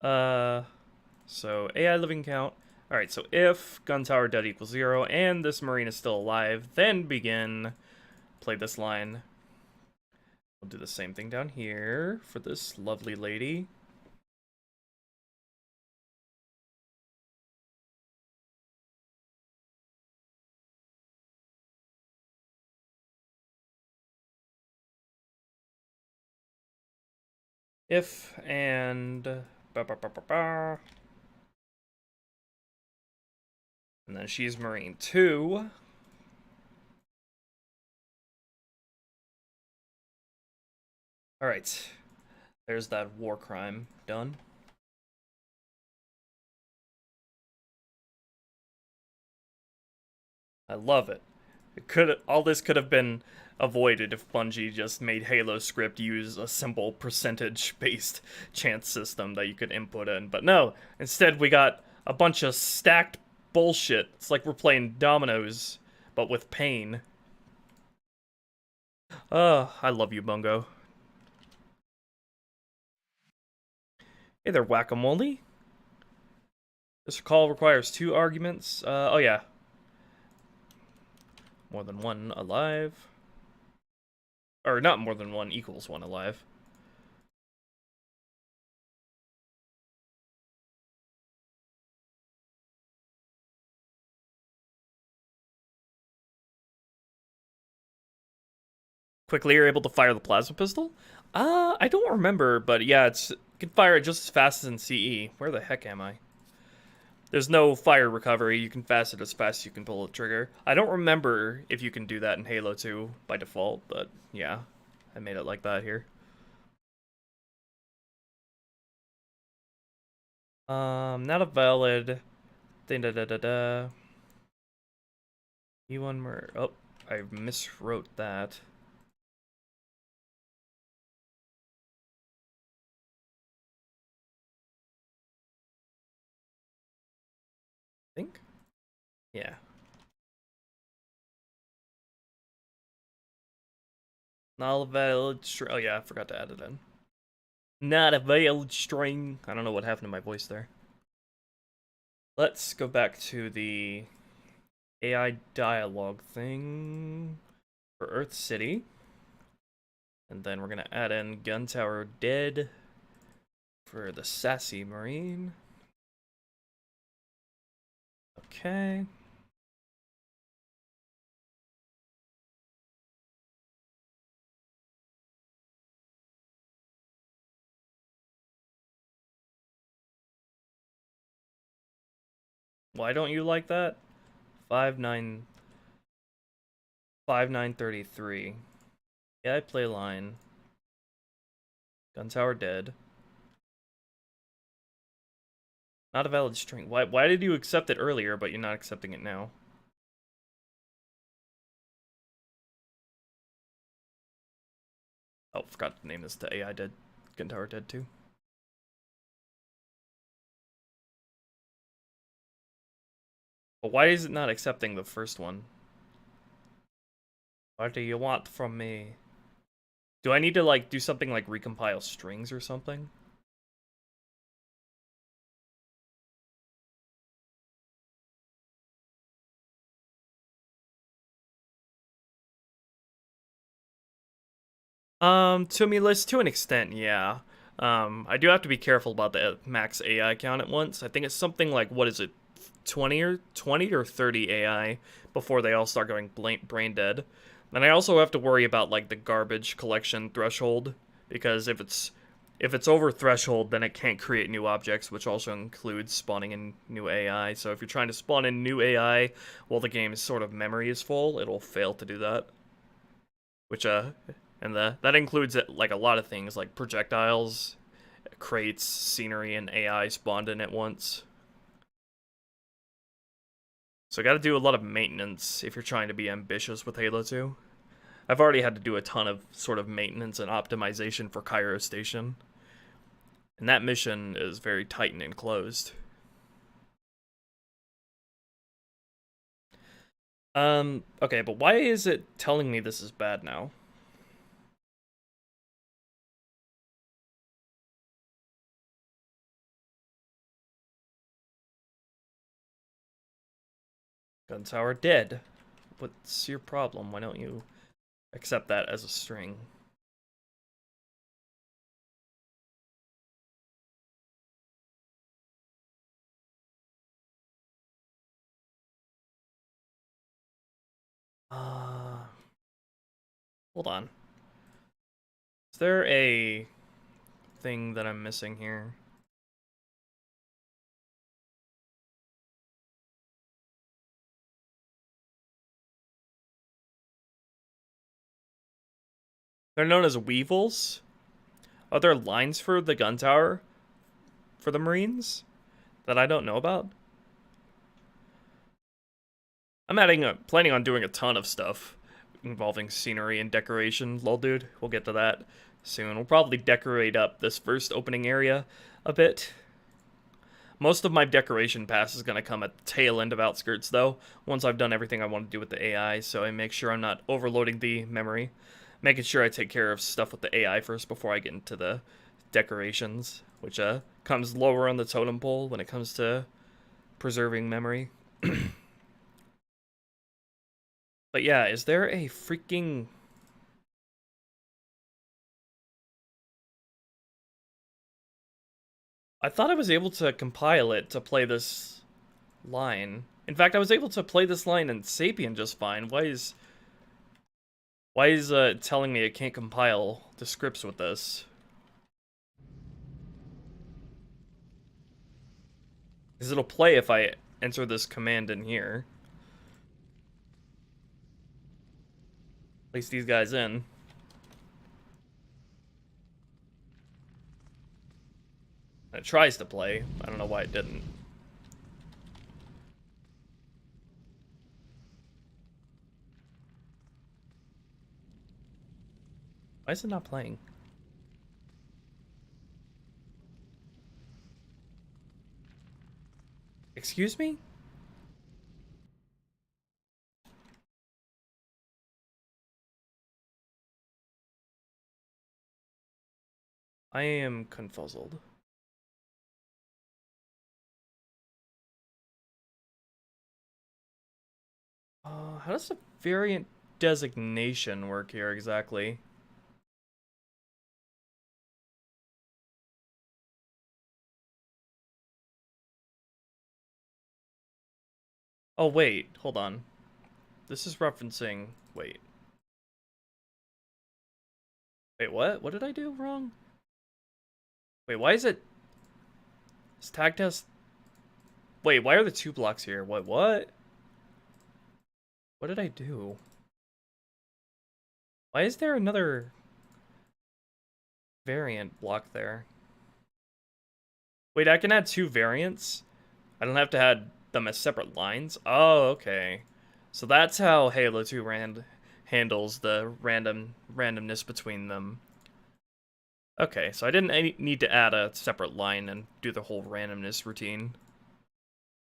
So AI living count. Alright, so if gun tower dead equals 0 and this Marine is still alive, then begin. Play this line. We'll do the same thing down here for this lovely lady. If and and then she's Marine 2. Alright. There's that war crime done. I love it. All this could have been avoided if Bungie just made Halo script use a simple percentage-based chance system that you could input in. But no, instead we got a bunch of stacked bullshit. It's like we're playing dominoes, but with pain. I love you, Bungo. Hey there, Whack-A-Mole. This call requires 2 arguments. Oh yeah. More than 1 alive. Or not more than 1 equals 1 alive. Quickly you're able to fire the plasma pistol? I don't remember, but yeah, you can fire it just as fast as in CE. Where the heck am I? There's no fire recovery. You can fast it as fast as you can pull the trigger. I don't remember if you can do that in Halo 2 by default, but yeah, I made it like that here. Not a valid thing. E1 murder. Oh, I miswrote that. Think? Yeah. Not a valid string. Oh yeah, I forgot to add it in. Not a valid string. I don't know what happened to my voice there. Let's go back to the AI dialogue thing for Earth City. And then we're gonna add in Gun Tower Dead for the Sassy Marine. Okay. Why don't you like that? 5, 9. 5933. Yeah, I play line. Gun tower dead. Not a valid string. Why did you accept it earlier, but you're not accepting it now? Oh, forgot to name this to AI dead. Gun tower dead too. But why is it not accepting the first one? What do you want from me? Do I need to, like, do something like recompile strings or something? To an extent, yeah. I do have to be careful about the max AI count at once. I think it's something like, what is it, 20 or 30 AI before they all start going brain dead. And I also have to worry about, like, the garbage collection threshold, because if it's over threshold, then it can't create new objects, which also includes spawning in new AI. So if you're trying to spawn in new AI while the game's sort of memory is full, it'll fail to do that. Which, and that includes, like, a lot of things, like projectiles, crates, scenery, and AI spawned in at once. So I gotta do a lot of maintenance if you're trying to be ambitious with Halo 2. I've already had to do a ton of sort of maintenance and optimization for Cairo Station. And that mission is very tight and enclosed. Okay, but why is it telling me this is bad now? Gun tower dead. What's your problem? Why don't you accept that as a string? Hold on. Is there a thing that I'm missing here? They're known as weevils. Are there lines for the gun tower for the Marines that I don't know about? I'm planning on doing a ton of stuff involving scenery and decoration, lol dude. We'll get to that soon. We'll probably decorate up this first opening area a bit. Most of my decoration pass is going to come at the tail end of Outskirts, though, once I've done everything I want to do with the AI, so I make sure I'm not overloading the memory. Making sure I take care of stuff with the AI first before I get into the decorations, which comes lower on the totem pole when it comes to preserving memory. But yeah, is there a freaking... I thought I was able to compile it to play this line. In fact, I was able to play this line in Sapien just fine. Why is it telling me it can't compile the scripts with this? Because it'll play if I enter this command in here. Place these guys in. It tries to play. I don't know why it didn't. Why is it not playing? Excuse me? I am confuzzled. How does the variant designation work here exactly? Oh, wait, hold on. This is referencing... Wait. Wait, what? What did I do wrong? Wait, why is it... Is tag test... Wait, why are the two blocks here? What? What did I do? Why is there another variant block there? Wait, I can add 2 variants? I don't have to add them as separate lines? Oh, okay. So that's how Halo 2 handles the randomness between them. Okay, so I didn't need to add a separate line and do the whole randomness routine.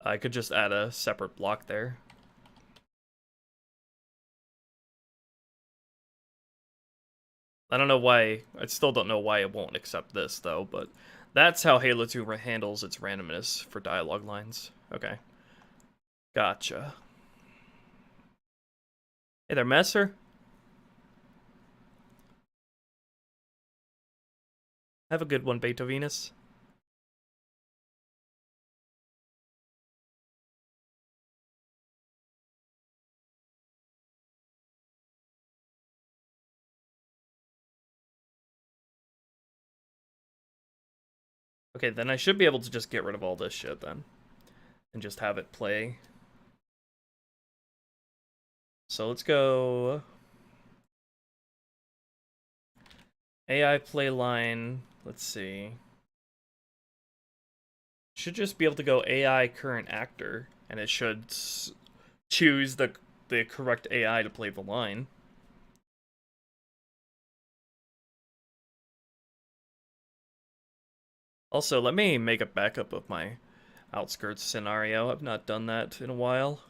I could just add a separate block there. I don't know why, I still don't know why it won't accept this though, but that's how Halo 2 handles its randomness for dialogue lines. Okay. Gotcha. Hey there, Messer. Have a good one, Beethovenus. Okay, then I should be able to just get rid of all this shit then. And just have it play. So let's go... AI play line, let's see. Should just be able to go AI current actor, and it should choose the correct AI to play the line. Also, let me make a backup of my Outskirts scenario. I've not done that in a while.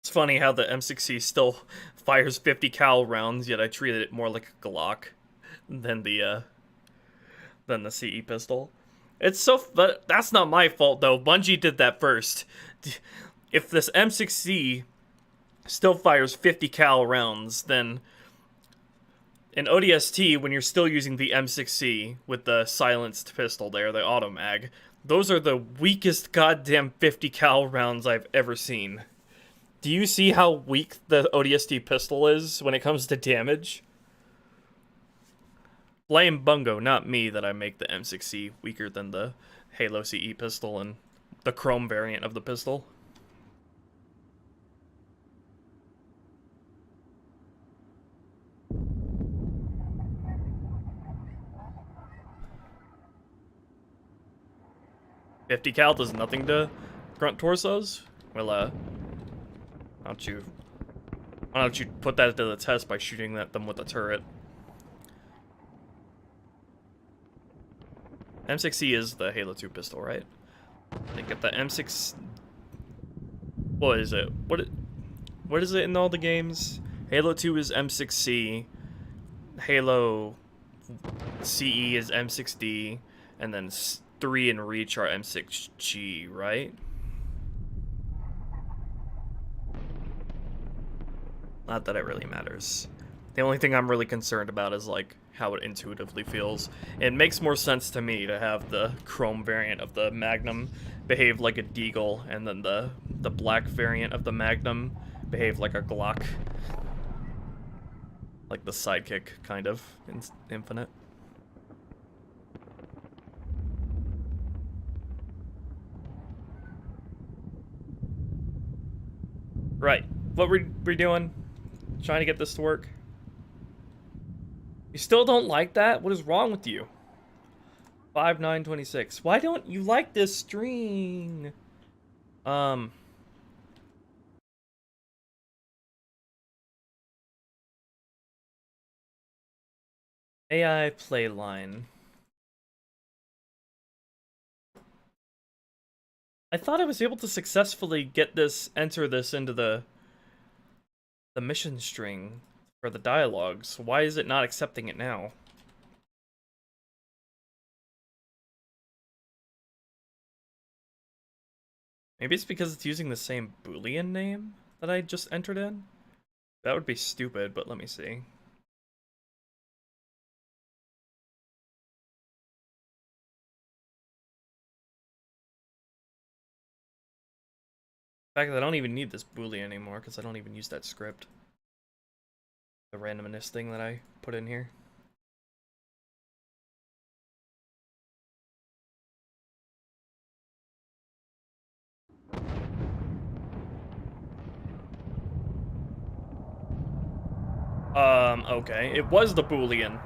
It's funny how the M6C still fires 50 cal rounds, yet I treated it more like a Glock than the CE pistol. It's so, but that's not my fault though. Bungie did that first. If this M6C still fires 50 cal rounds, then in ODST, when you're still using the M6C with the silenced pistol there, the auto mag, those are the weakest goddamn 50 cal rounds I've ever seen. Do you see how weak the ODST pistol is when it comes to damage? Blame Bungo, not me, that I make the M6C weaker than the Halo CE pistol and the chrome variant of the pistol. $50 cal does nothing to grunt torsos? Well, why don't you put that to the test by shooting at them with a turret? M6C is the Halo 2 pistol, right? I think if the M6... What is it? What is it in all the games? Halo 2 is M6C, Halo CE is M6D, and then 3 and Reach are M6G, right? Not that it really matters. The only thing I'm really concerned about is, like, how it intuitively feels. It makes more sense to me to have the chrome variant of the Magnum behave like a Deagle, and then the black variant of the Magnum behave like a Glock. Like the sidekick, kind of, in Infinite. Right. What we doing? Trying to get this to work? You still don't like that? What is wrong with you? 5926. Why don't you like this string? AI playline. I thought I was able to successfully get this, enter this into the mission string for the dialogues. Why is it not accepting it now? Maybe it's because it's using the same Boolean name that I just entered in? That would be stupid, but let me see. In fact, I don't even need this Boolean anymore because I don't even use that script. The randomness thing that I put in here. Okay. It was the Boolean.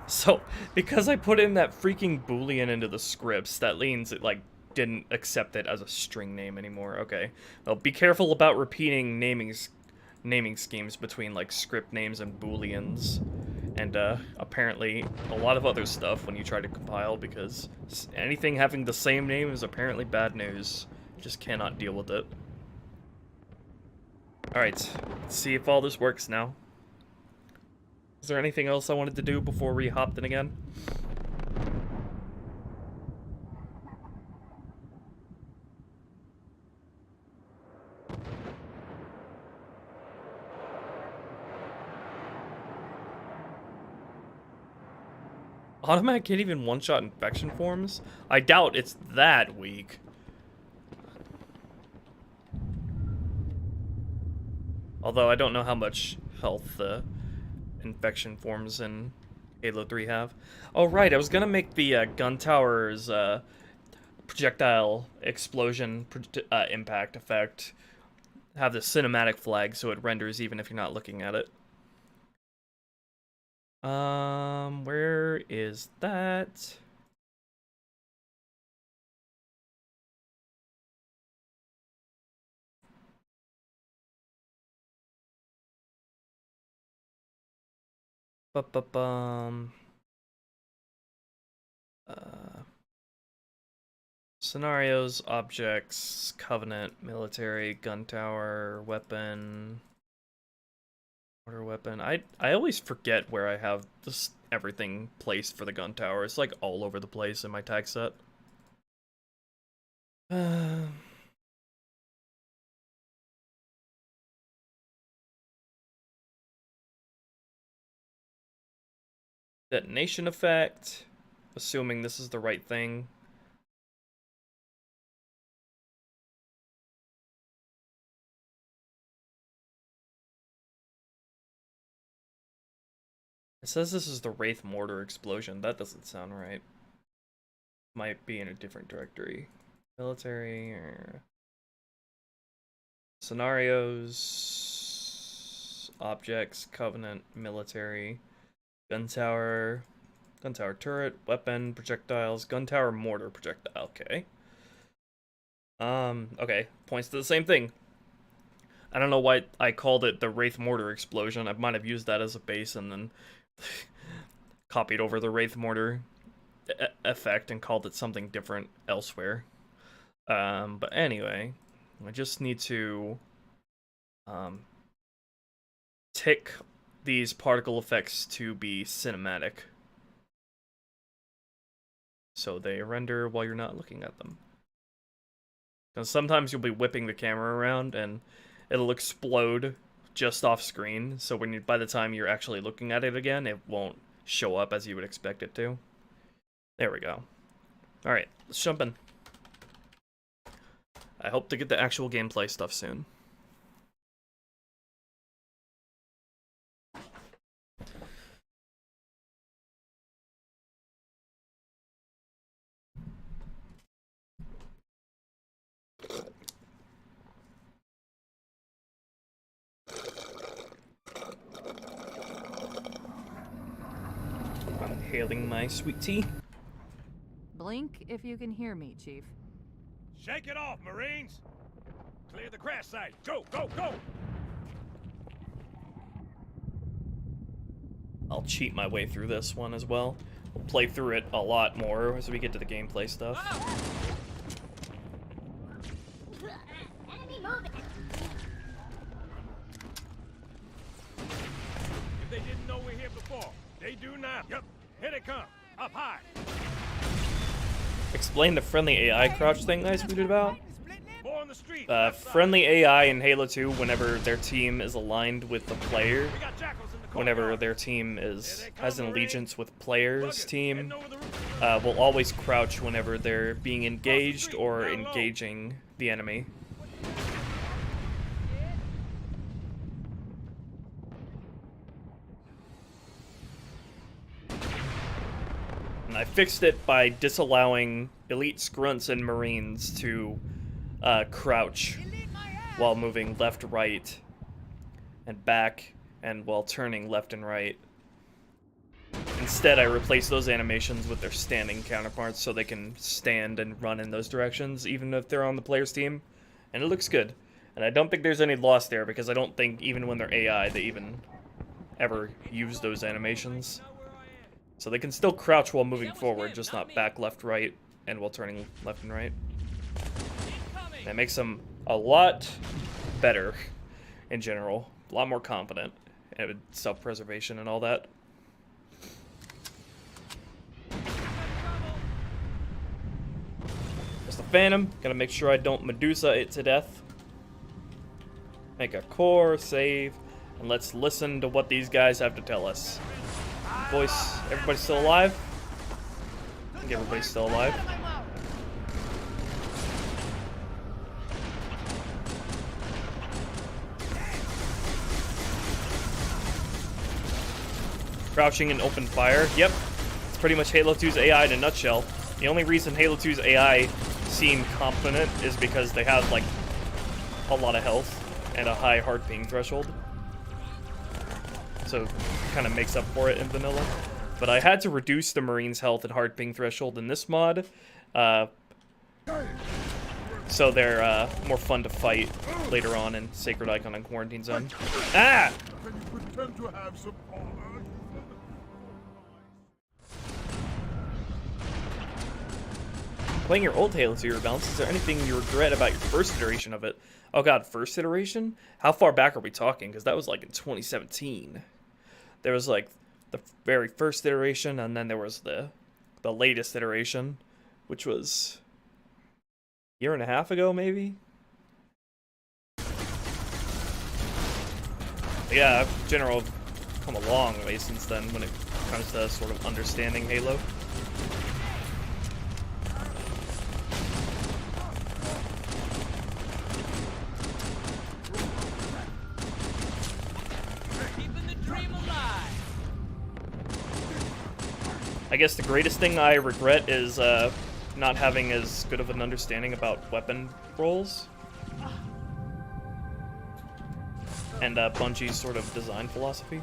So, because I put in that freaking Boolean into the scripts, that means it, like, didn't accept it as a string name anymore. Okay. Well, be careful about repeating naming schemes between, like, script names and Booleans. And, apparently a lot of other stuff when you try to compile, because anything having the same name is apparently bad news. Just cannot deal with it. Alright, let's see if all this works now. Is there anything else I wanted to do before we hopped in again? Automatic can't even one-shot infection forms? I doubt it's that weak. Although I don't know how much health the infection forms in Halo 3 have. Oh right, I was gonna make the gun tower's projectile explosion impact effect have the cinematic flag so it renders even if you're not looking at it. Where is that? Ba-ba-bum. Scenarios, objects, covenant, military, gun tower, weapon, order weapon. I always forget where I have this everything placed for the gun tower. It's like all over the place in my tag set. Detonation effect, assuming this is the right thing. It says this is the Wraith mortar explosion. That doesn't sound right. Might be in a different directory. Military or scenarios, objects, covenant, military, gun tower turret, weapon, projectiles, gun tower mortar projectile. Okay. Okay, points to the same thing. I don't know why I called it the Wraith mortar explosion. I might have used that as a base and then copied over the Wraith mortar effect and called it something different elsewhere. But anyway, I just need to tick these particle effects to be cinematic, so they render while you're not looking at them. Because sometimes you'll be whipping the camera around and it'll explode just off screen, so when by the time you're actually looking at it again, it won't show up as you would expect it to. There we go. Alright, let's jump in. I hope to get the actual gameplay stuff soon. Hailing my sweet tea. Blink if you can hear me, Chief. Shake it off, Marines! Clear the crash site. Go, go, go! I'll cheat my way through this one as well. We'll play through it a lot more as we get to the gameplay stuff. If they didn't know we're here before, they do now. Yep, here they come. Up high. Explain the friendly AI crouch thing I tweeted about. Four on the street. Friendly AI in Halo 2, whenever their team is aligned with the player, We got jackals in the whenever courtyard. their team has an allegiance with player's team, Heading over the roof. will always crouch whenever they're being engaged or engaging the enemy. And I fixed it by disallowing elite scrunts and marines to crouch while moving left, right, and back, and while turning left and right. Instead, I replaced those animations with their standing counterparts so they can stand and run in those directions, even if they're on the player's team. And it looks good. And I don't think there's any loss there, because I don't think, even when they're AI, they even ever use those animations. So they can still crouch while moving forward, just not back, left, right, and while turning left and right. That makes them a lot better in general, a lot more confident, and self-preservation and all that. There's the Phantom. Gotta make sure I don't Medusa it to death. Make a core, save, and let's listen to what these guys have to tell us. Voice, everybody still alive? I think everybody's still alive. Crouching and open fire. Yep. It's pretty much Halo 2's AI in a nutshell. The only reason Halo 2's AI seem confident is because they have, like, a lot of health and a high hard ping threshold. So, kind of makes up for it in vanilla. But I had to reduce the Marines' health and hard ping threshold in this mod. So they're more fun to fight later on in Sacred Icon and Quarantine Zone. Ah! Playing your old Halo 2 Rebalanced, is there anything you regret about your first iteration of it? Oh god, first iteration? How far back are we talking? Because that was like in 2017. There was like the very first iteration, and then there was the latest iteration, which was a year and a half ago, maybe? Yeah, in general, I've come a long way since then when it comes to sort of understanding Halo. I guess the greatest thing I regret is not having as good of an understanding about weapon rolls and Bungie's sort of design philosophy.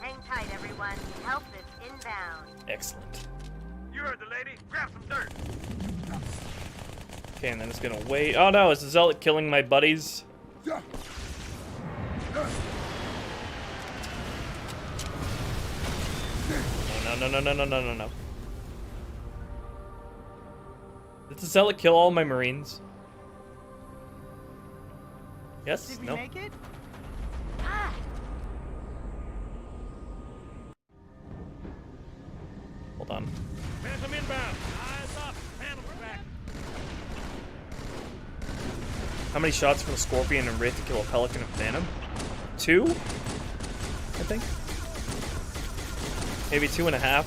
Hang tight, everyone. Help is inbound. Excellent. You heard the lady. Grab some dirt. Okay, and then it's gonna wait. Oh no, is the Zealot killing my buddies? No. Did the Zealot kill all my Marines? Yes? Did we No? make it? Hold on. Phantom inbound. Eyes up. Phantom's back. How many shots from a Scorpion and Wraith to kill a Pelican and Phantom? 2? I think. Maybe 2.5.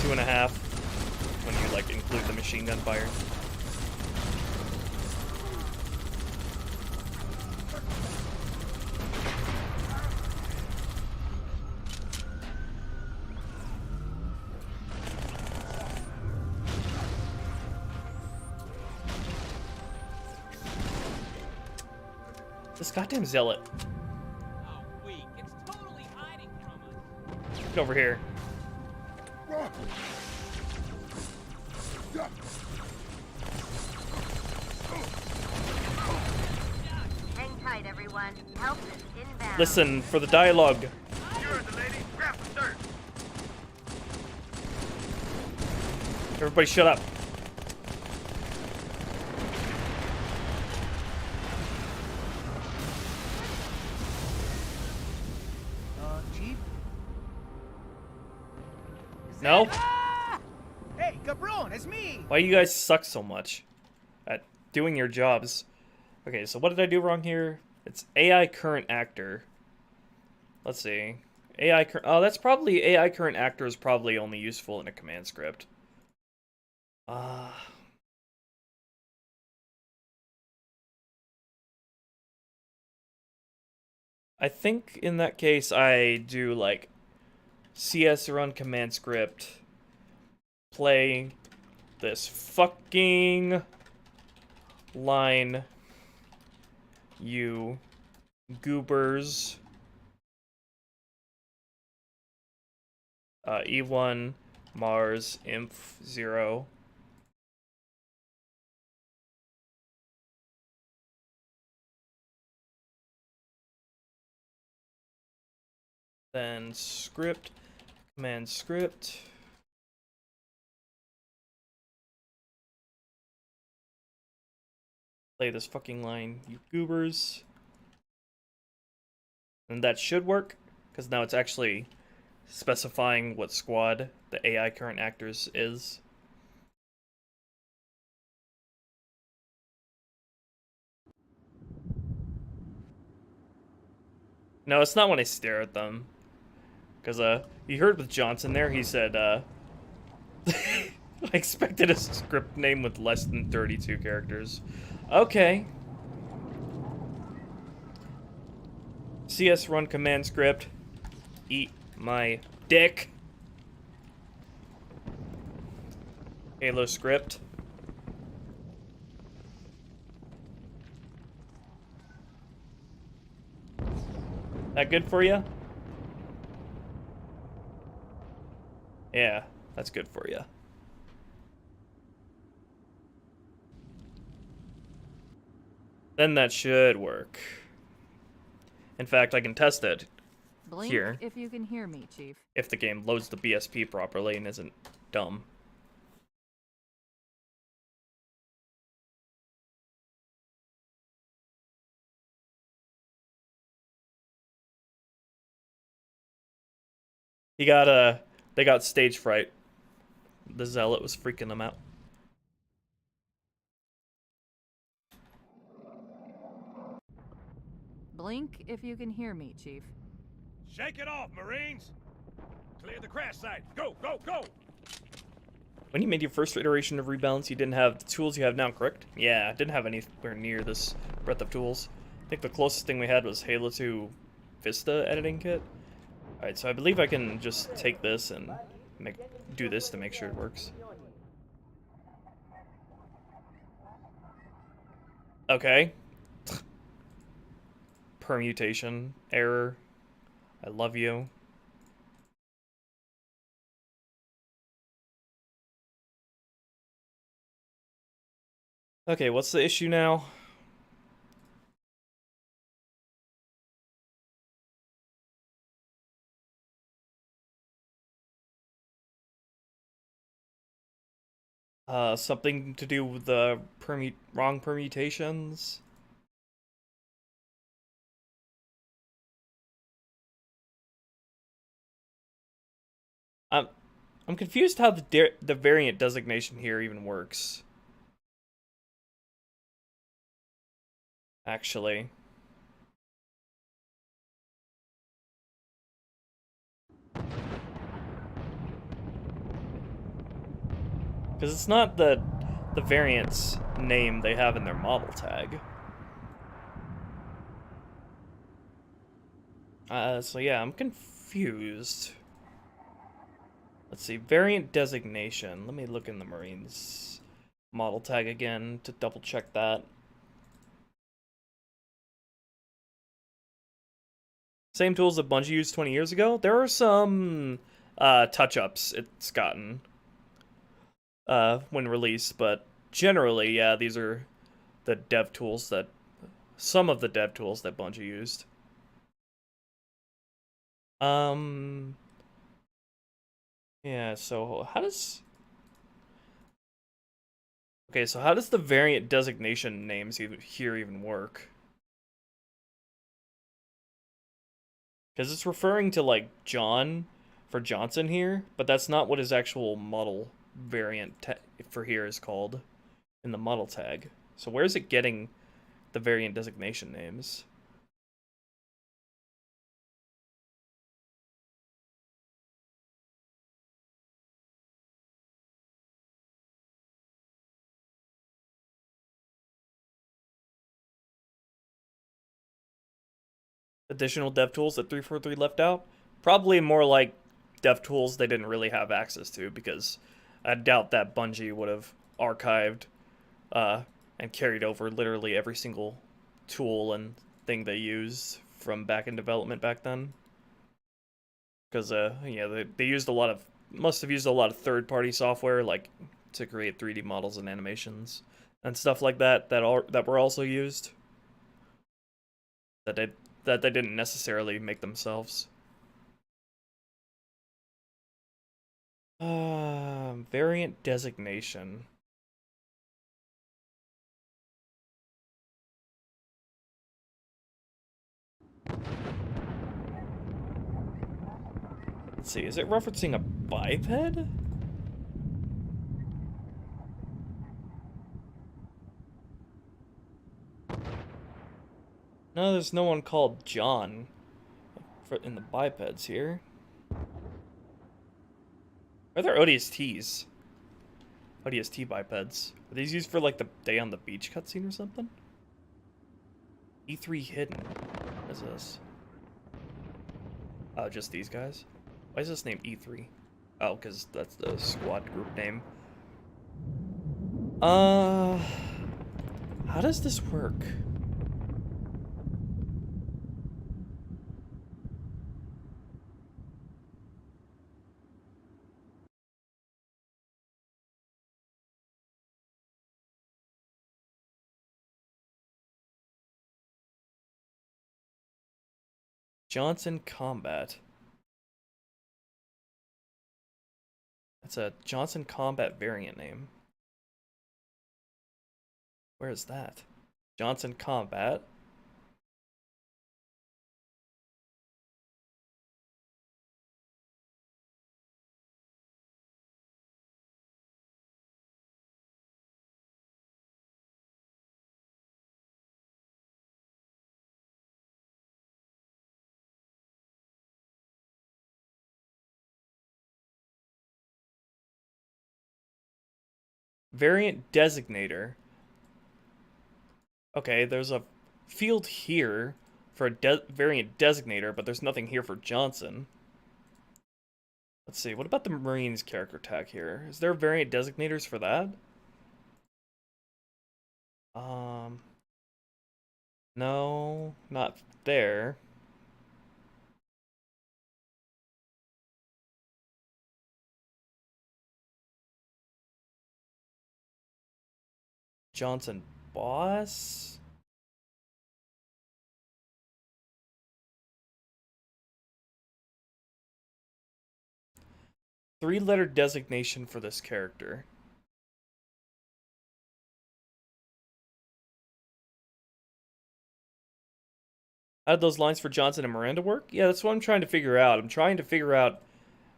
2.5 when you like include the machine gun fire. This goddamn Zealot. Get over here. Hang tight, everyone. Help is inbound. Listen for the dialogue. You heard the lady. Grab the dirt. Everybody shut up. Chief? No? Hey, Cabron, it's me! Why you guys suck so much at doing your jobs? Okay, so what did I do wrong here? It's AI current actor. Let's see. Oh, that's probably AI current actor is probably only useful in a command script. I think in that case I do like CS run command script, play this fucking line, you goobers, E1 Mars Inf 0. Then script, command script. Play this fucking line, you goobers. And that should work, because now it's actually specifying what squad the AI current actors is. No, it's not when I stare at them. Because, you heard with Johnson there, he said, I expected a script name with less than 32 characters. Okay. CS run command script. Eat my dick. Halo script. That good for you? Yeah, that's good for you. Then that should work. In fact, I can test it Blink here if you can hear me, Chief. if the game loads the BSP properly and isn't dumb. They got stage fright. The Zealot was freaking them out. Blink if you can hear me, Chief. Shake it off, Marines! Clear the crash site. Go, go, go! When you made your first iteration of Rebalance, you didn't have the tools you have now, correct? Yeah, didn't have anywhere near this breadth of tools. I think the closest thing we had was Halo 2 Vista editing kit. Alright, so I believe I can just take this and do this to make sure it works. Okay. Permutation error. I love you. Okay, what's the issue now? Something to do with the wrong permutations? I'm confused how the variant designation here even works. Actually. Because it's not the variant's name they have in their model tag. So yeah, I'm confused. Let's see, variant designation. Let me look in the Marines model tag again to double check that. Same tools that Bungie used 20 years ago. There are some touch-ups it's gotten when released, but generally, yeah, these are the dev tools that... some of the dev tools that Bungie used. Yeah, so how does... okay, so how does the variant designation names here even work? Because it's referring to, like, John for Johnson here, but that's not what his actual model variant for here is called in the model tag. So where is it getting the variant designation names? Additional dev tools that 343 left out? Probably more like dev tools they didn't really have access to, because I doubt that Bungie would have archived and carried over literally every single tool and thing they used from back in development back then. Because yeah, they used a lot of, must have used a lot of third-party software, like to create 3D models and animations and stuff like that that were also used. That they didn't necessarily make themselves. Variant designation. Let's see, is it referencing a biped? No, there's no one called John in the bipeds here. Are there ODSTs? ODST bipeds. Are these used for, like, the Day on the Beach cutscene or something? E3 hidden. What is this? Oh, just these guys? Why is this named E3? Oh, because that's the squad group name. How does this work? Johnson Combat. That's a Johnson Combat variant name. Where is that? Johnson Combat. Variant designator. Okay, there's a field here for a variant designator, but there's nothing here for Johnson. Let's see, what about the Marines character tag here? Is there variant designators for that? No, not there. Johnson boss? Three-letter designation for this character. How did those lines for Johnson and Miranda work? Yeah, that's what I'm trying to figure out. I'm trying to figure out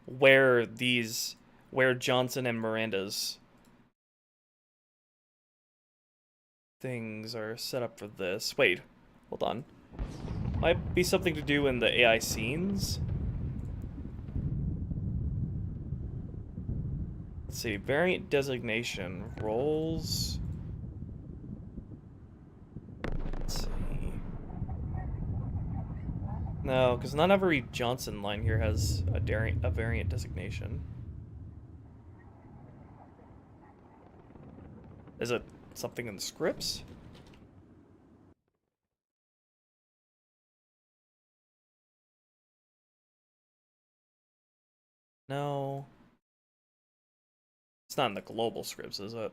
where Johnson and Miranda's things are set up for this. Wait, hold on. Might be something to do in the AI scenes? Let's see, variant designation, roles. Let's see. No, because not every Johnson line here has a variant designation. Is it something in the scripts? No. It's not in the global scripts, is it?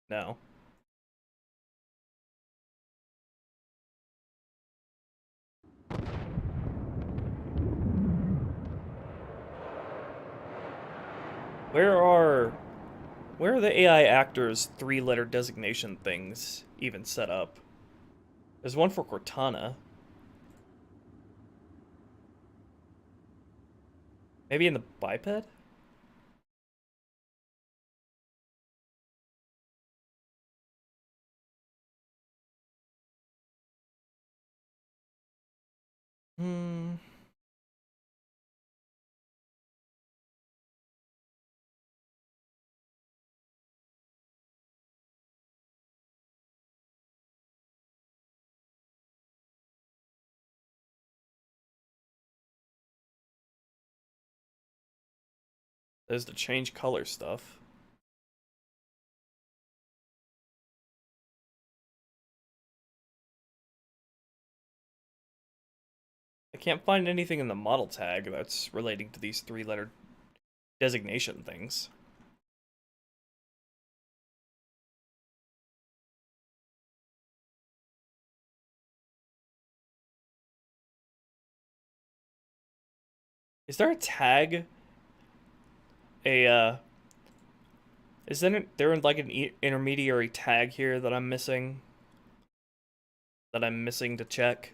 No. Where are the AI actors' 3-letter designation things even set up? There's one for Cortana. Maybe in the biped? Hmm. There's the change color stuff. I can't find anything in the model tag that's relating to these 3-letter designation things. Is there a tag? Is there like an intermediary tag here that I'm missing? That I'm missing to check?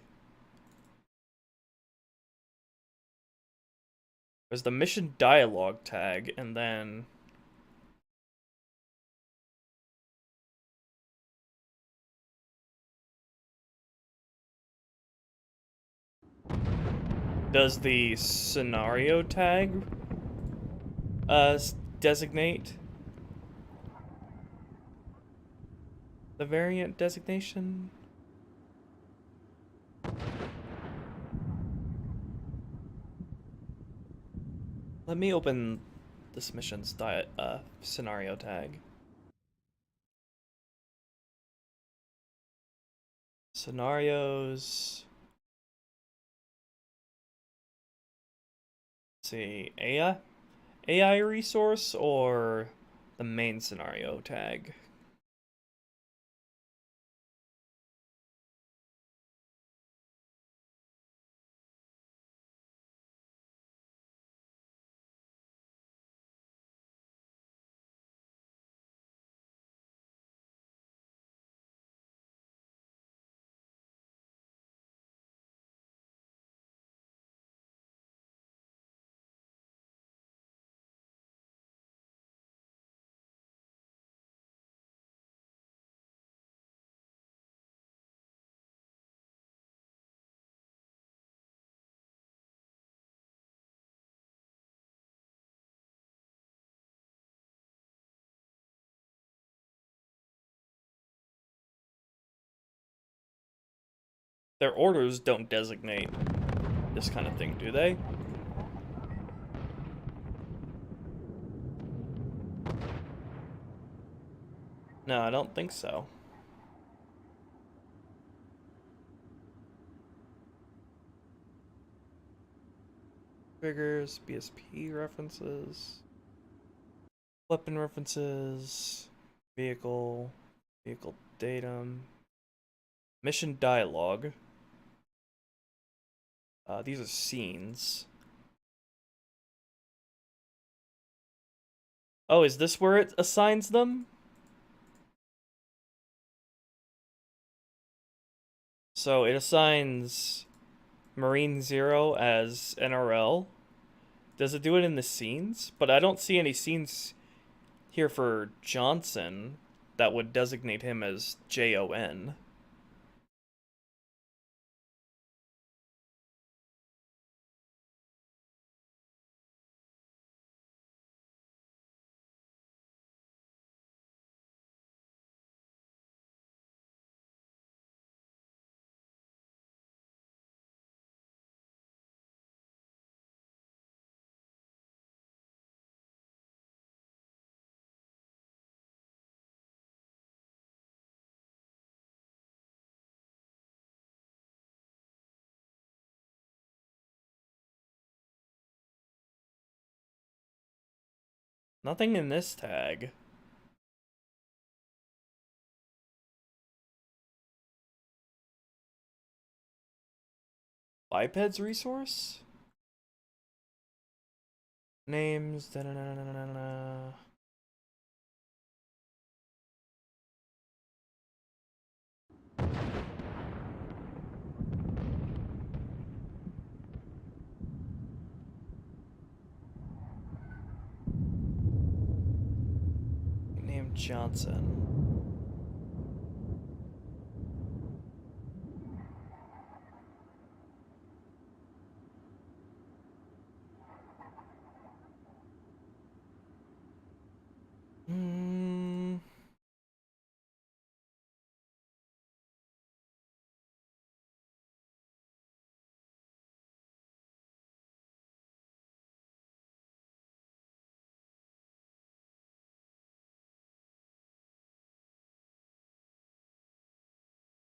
There's the mission dialogue tag, and then... Does the scenario tag designate the variant designation? Let me open this mission's scenario tag. Scenarios. Let's see, AI resource or the main scenario tag? Their orders don't designate this kind of thing, do they? No, I don't think so. Triggers, BSP references, weapon references, vehicle datum, mission dialogue. These are scenes. Oh, is this where it assigns them? So it assigns Marine Zero as NRL. Does it do it in the scenes? But I don't see any scenes here for Johnson that would designate him as JON. Nothing in this tag. Bipeds resource? Names. Da -da -da -da -da -da. Name Johnson.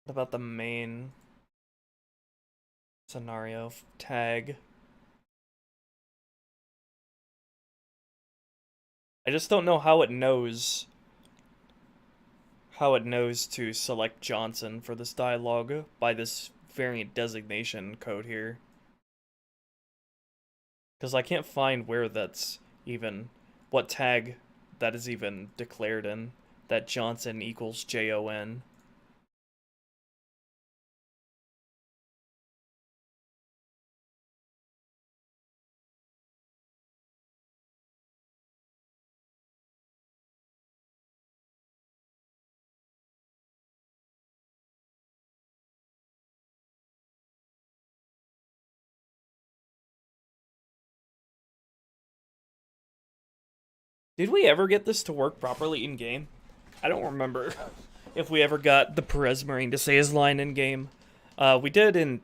What about the main scenario tag? I just don't know how it knows to select Johnson for this dialogue by this variant designation code here. Because I can't find where that's even, what tag that is even declared in, that Johnson equals JON. Did we ever get this to work properly in-game? I don't remember if we ever got the Perez Marine to say his line in-game. We did in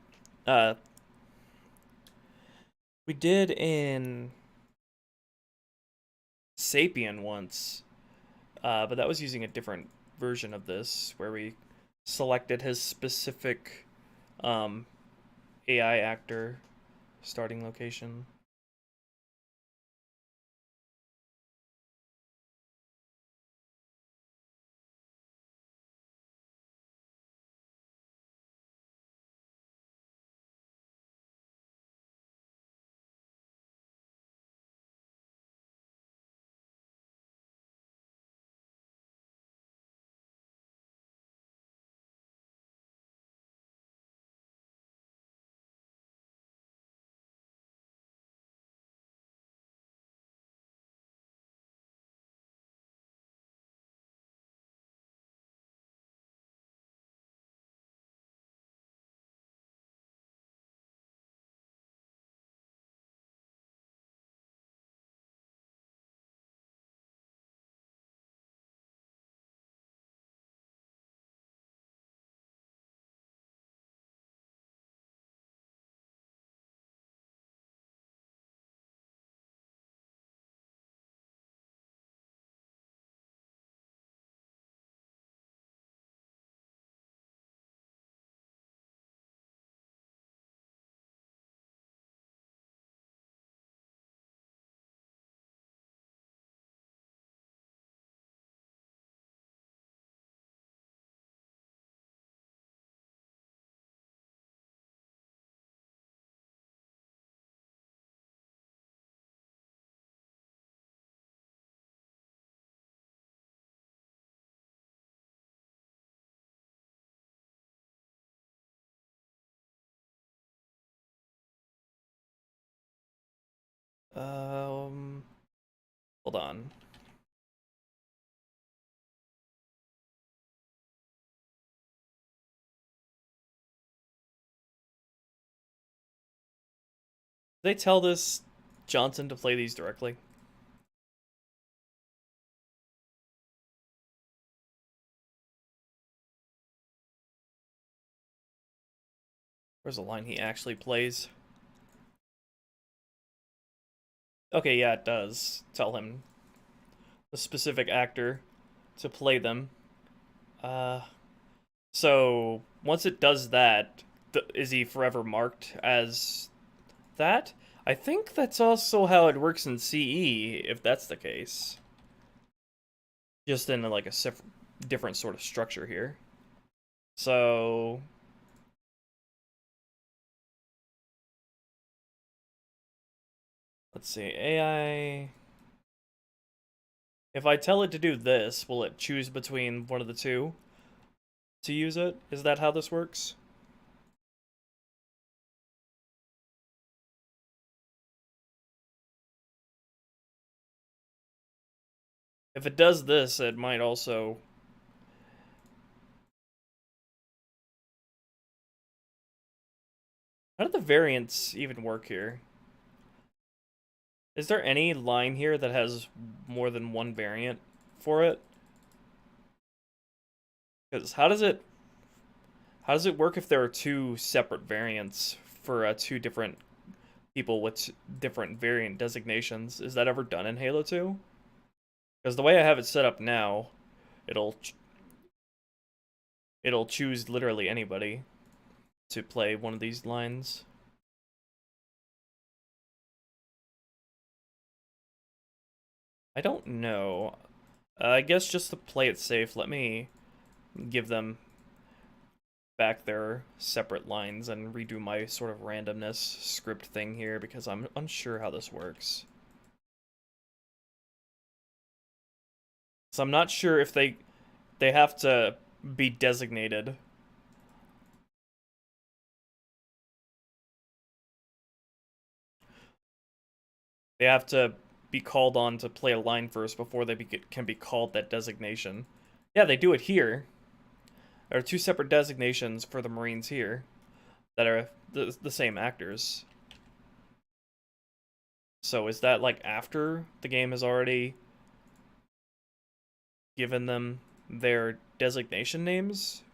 Sapien once, but that was using a different version of this, where we selected his specific AI actor starting location. Hold on. Did they tell this Johnson to play these directly? Where's the line he actually plays? Okay, yeah, it does tell him the specific actor to play them. So once it does that, is he forever marked as that? I think that's also how it works in CE, if that's the case. just in like a different sort of structure here. So let's see, AI. If I tell it to do this, will it choose between one of the two to use it? Is that how this works? If it does this, it might also... How do the variants even work here? Is there any line here that has more than one variant for it? Because how does it work if there are two separate variants for two different people with different variant designations? Is that ever done in Halo 2? Because the way I have it set up now, it'll choose literally anybody to play one of these lines. I don't know. I guess just to play it safe, let me give them back their separate lines and redo my sort of randomness script thing here because I'm unsure how this works. So I'm not sure if they have to be designated. They have to be called on to play a line first before they can be called that designation. Yeah, they do it here. There are two separate designations for the Marines here that are the same actors. So is that like after the game has already given them their designation names?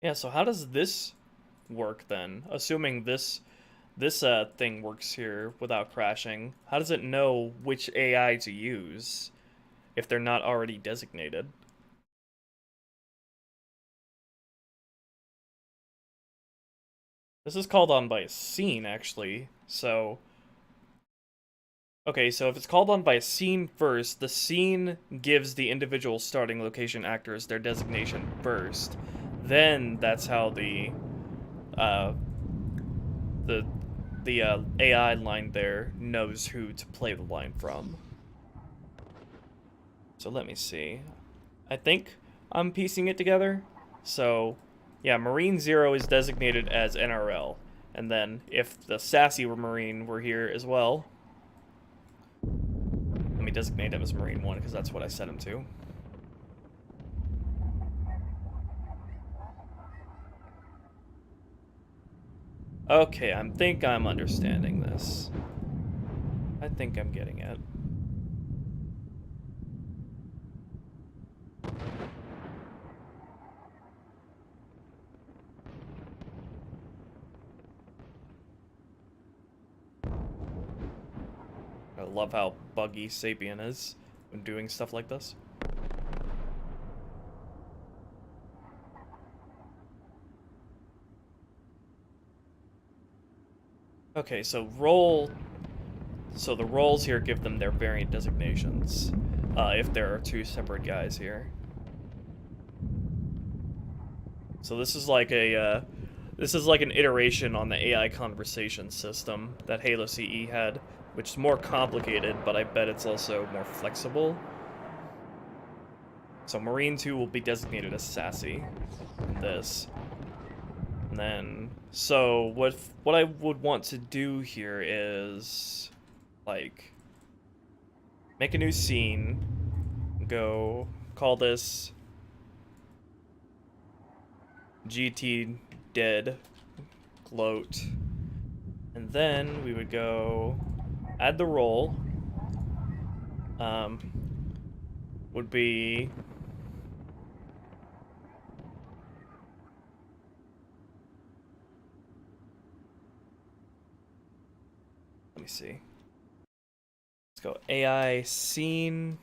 Yeah, so how does this work then? Assuming this thing works here without crashing, how does it know which AI to use if they're not already designated? This is called on by a scene, actually, so... Okay, so if it's called on by a scene first, the scene gives the individual starting location actors their designation first. Then that's how the AI line there knows who to play the line from. So let me see. I think I'm piecing it together. So, yeah, Marine 0 is designated as NRL. And then if the Sassy Marine were here as well, let me designate him as Marine 1 because that's what I set him to. Okay, I think I'm understanding this. I think I'm getting it. I love how buggy Sapien is when doing stuff like this. Okay, so the roles here give them their variant designations, if there are two separate guys here. So this is like an iteration on the AI conversation system that Halo CE had, which is more complicated, but I bet it's also more flexible. So Marine 2 will be designated as Sassy in this. And then, so what I would want to do here is, like, make a new scene, go call this GT Dead gloat. And then we would go add the roll. Would be let me see. Let's go AI scene.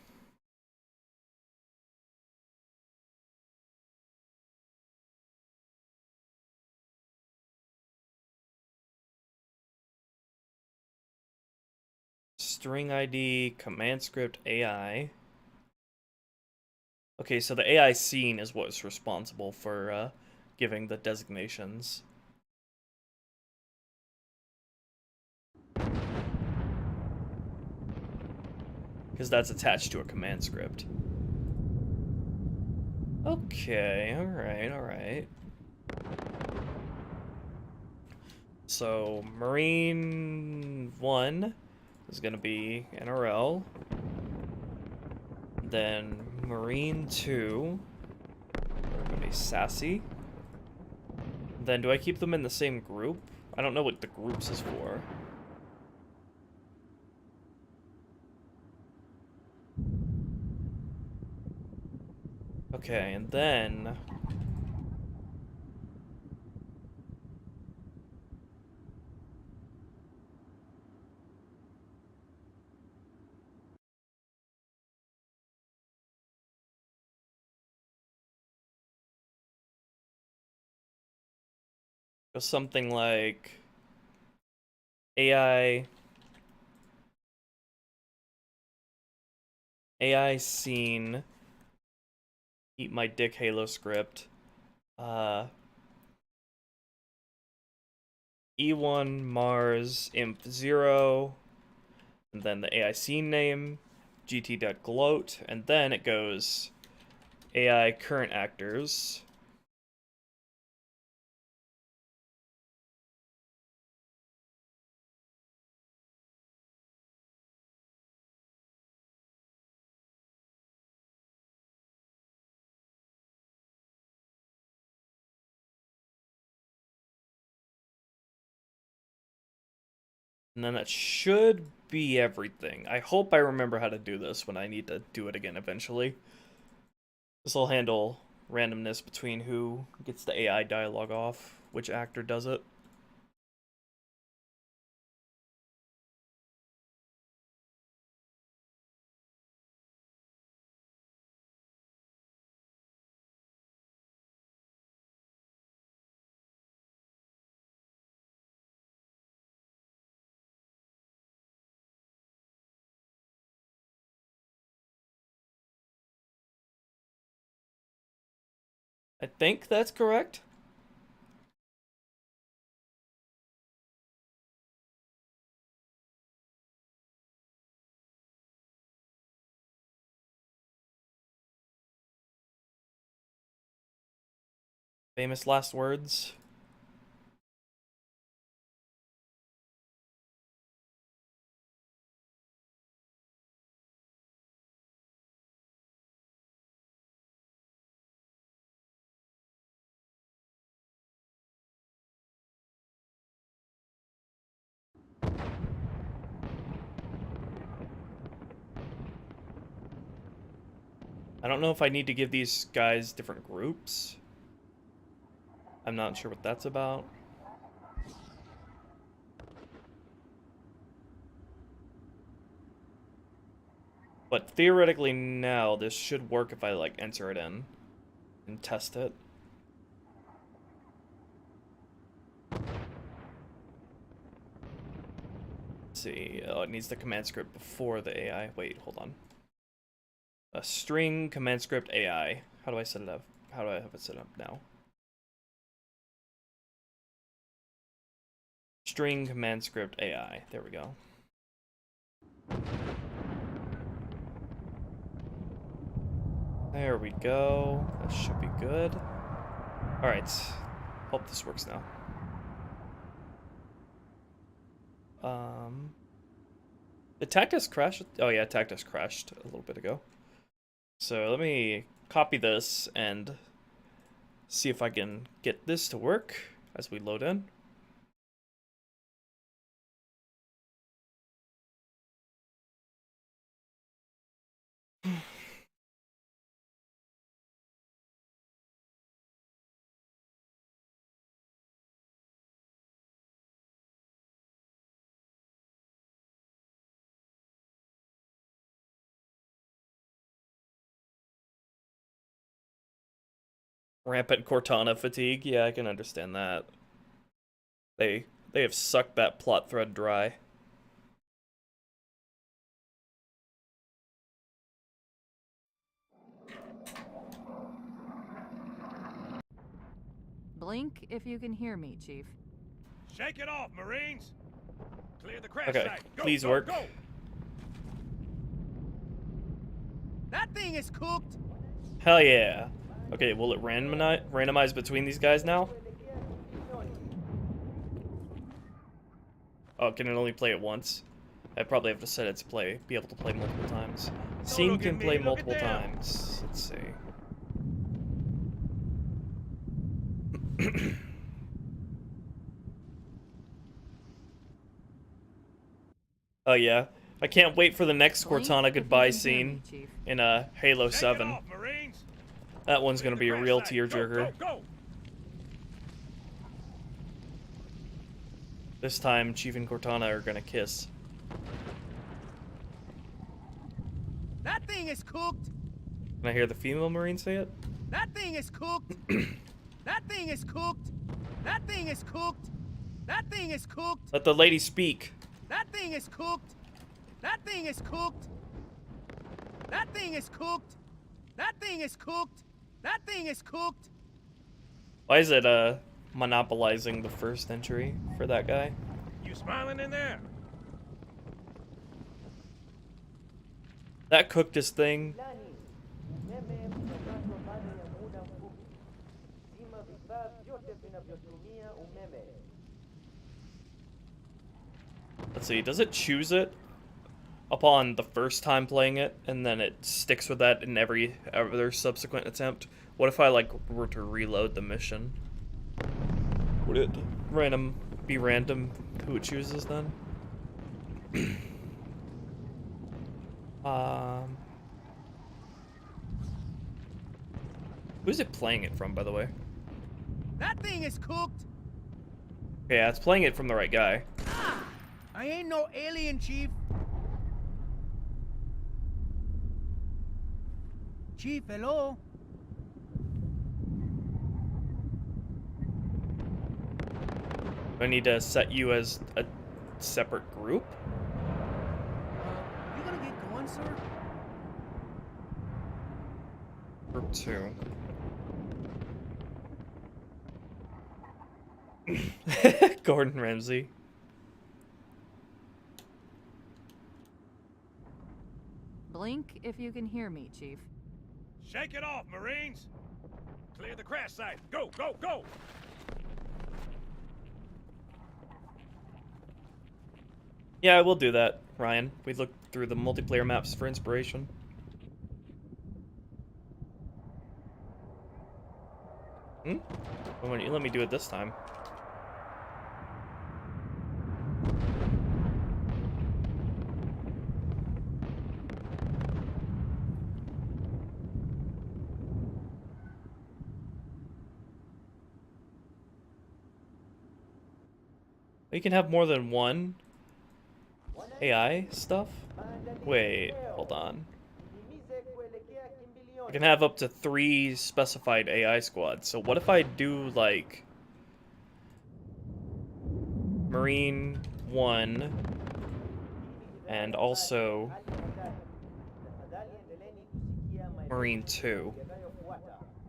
String ID, command script, AI. Okay, so the AI scene is what's responsible for giving the designations. Because that's attached to a command script. Okay, alright, alright. So, Marine 1 is going to be NRL. Then Marine 2 are going to be Sassy. Then do I keep them in the same group? I don't know what the groups is for. Okay, and then go something like AI scene, eat my dick Halo script, E1 Mars Imp 0, and then the AI scene name, gt.gloat, and then it goes AI current actors. And then that should be everything. I hope I remember how to do this when I need to do it again eventually. This will handle randomness between who gets the AI dialogue off, which actor does it. I think that's correct. Famous last words. I don't know if I need to give these guys different groups. I'm not sure what that's about. But theoretically now, this should work if I like enter it in and test it. Let's see, oh, it needs the command script before the AI. Wait, hold on. A string command script AI. How do I set it up? How do I have it set up now? String command script AI. There we go. There we go. That should be good. Alright. Hope this works now. The Tactus crashed. Oh yeah, Tactus crashed a little bit ago. So let me copy this and see if I can get this to work as we load in. Rampant Cortana fatigue. Yeah, I can understand that. They have sucked that plot thread dry. Blink if you can hear me, Chief. Shake it off, Marines! Clear the crash Okay, site. Go, please go, work. Go. That thing is cooked. Hell yeah. Okay, will it randomize between these guys now? Oh, can it only play it once? I probably have to set it to be able to play multiple times. Scene look at can me, play look at multiple them. times. Let's see. Oh yeah, I can't wait for the next Blink Cortana if you goodbye can hear scene me, Chief. in Halo Shake it 7. off, Marines! That one's Clear gonna the be a crash real site. tearjerker. Go, go. This time, Chief and Cortana are gonna kiss. That thing is cooked. Can I hear the female Marine say it? That thing is cooked. That thing is cooked. That thing is cooked. That thing is cooked. Let the lady speak. That thing is cooked. That thing is cooked. That thing is cooked. That thing is cooked. That thing is cooked. Why is it monopolizing the first entry for that guy? You smiling in there? That cooked his thing. Let's see, does it choose it upon the first time playing it, and then it sticks with that in every other subsequent attempt? What if I, like, were to reload the mission? Would it be random who it chooses then? Who's it playing it from, by the way? That thing is cooked. Yeah, it's playing it from the right guy. I ain't no alien, Chief. Chief, hello? Do I need to set you as a separate group? You gonna get going, sir? Group 2. Gordon Ramsay. Blink if you can hear me, Chief. Shake it off, Marines! Clear the crash site. Go, go, go! Yeah, I will do that, Ryan. We looked through the multiplayer maps for inspiration. Why don't you let me do it this time? You can have more than one AI stuff? Wait, hold on. I can have up to 3 specified AI squads. So what if I do, like, Marine 1 and also Marine 2?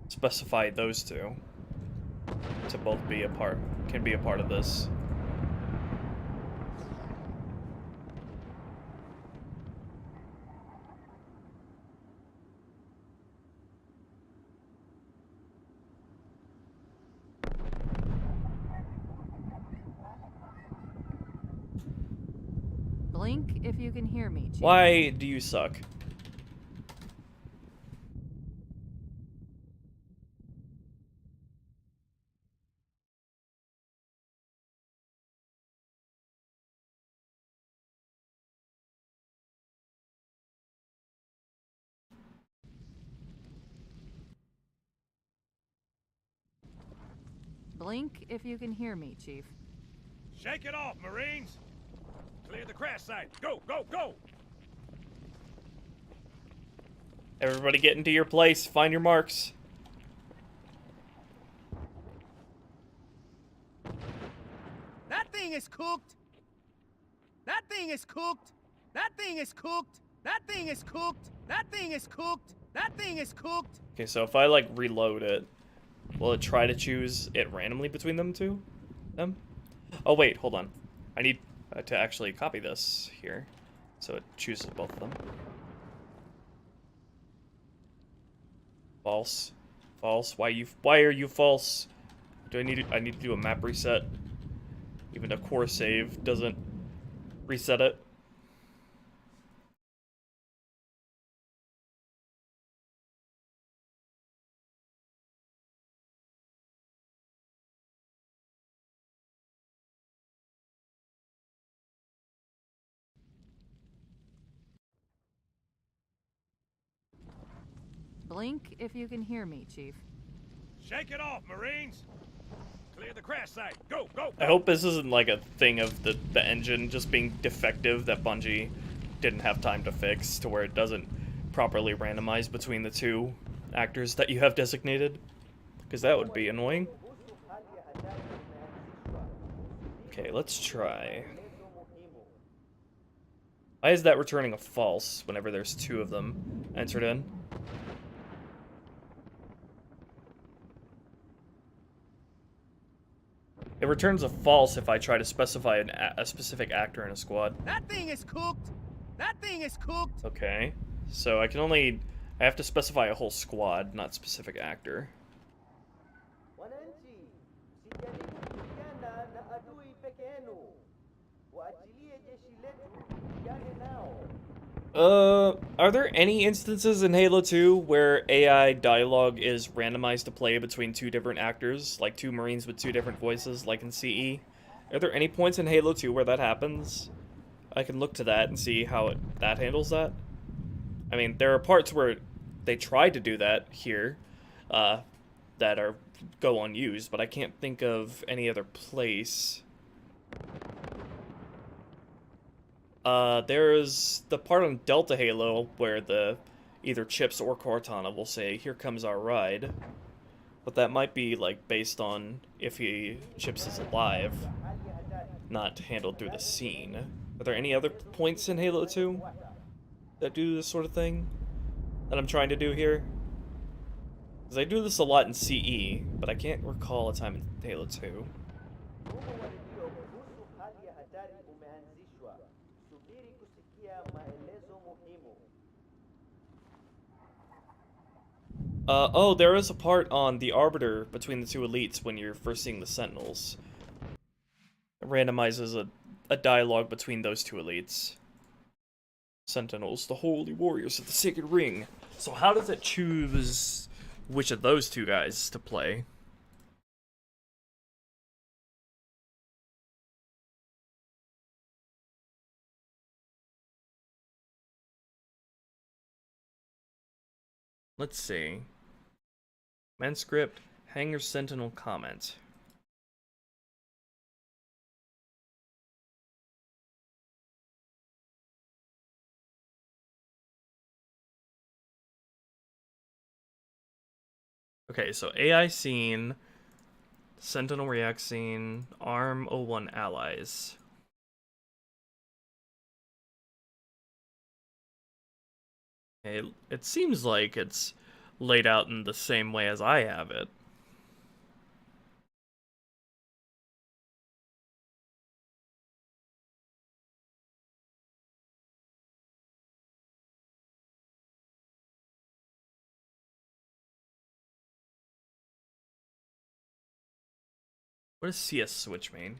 Specify those 2 to both be a part, can be a part of this. Blink if you can hear me, Chief. Why do you suck? Blink if you can hear me, Chief. Shake it off, Marines! Clear the crash site. Go, go, go! Everybody get into your place. Find your marks. thing is cooked. That thing is cooked. That thing is cooked. That thing is cooked. That thing is cooked. That thing is cooked. Okay, so if I like reload it, will it try to choose it randomly between them? Oh wait, hold on. I need to actually copy this here, so it chooses both of them. False. False. Why are you false? I need to do a map reset. Even a core save doesn't reset it. Blink if you can hear me, Chief. Shake it off, Marines! Clear the crash site. Go, go, I go! hope this isn't like a thing of the engine just being defective that Bungie didn't have time to fix to where it doesn't properly randomize between the two actors that you have designated. Because that would be annoying. Okay, let's try. Why is that returning a false whenever there's two of them entered in? It returns a false if I try to specify a specific actor in a squad. That thing is cooked. That thing is cooked. Okay, so I have to specify a whole squad, not specific actor. Are there any instances in Halo 2 where AI dialogue is randomized to play between two different actors, like two Marines with two different voices, like in CE? Are there any points in Halo 2 where that happens? I can look to that and see how that handles that. I mean, there are parts where they tried to do that here, that go unused, but I can't think of any other place. There's the part on Delta Halo where either Chips or Cortana will say, "Here comes our ride," but that might be like based on if Chips is alive, not handled through the scene. Are there any other points in Halo 2 that do this sort of thing that I'm trying to do here? Because I do this a lot in CE, but I can't recall a time in Halo 2. Oh, there is a part on the Arbiter between the two elites when you're first seeing the Sentinels. It randomizes a dialogue between those two elites. Sentinels, the holy warriors of the Sacred Ring. So how does it choose which of those two guys to play? Let's see. Command script, Hangar Sentinel comment. Okay, so AI scene, Sentinel React scene, ARM 01 allies. Okay, it seems like it's laid out in the same way as I have it. What does CS switch mean?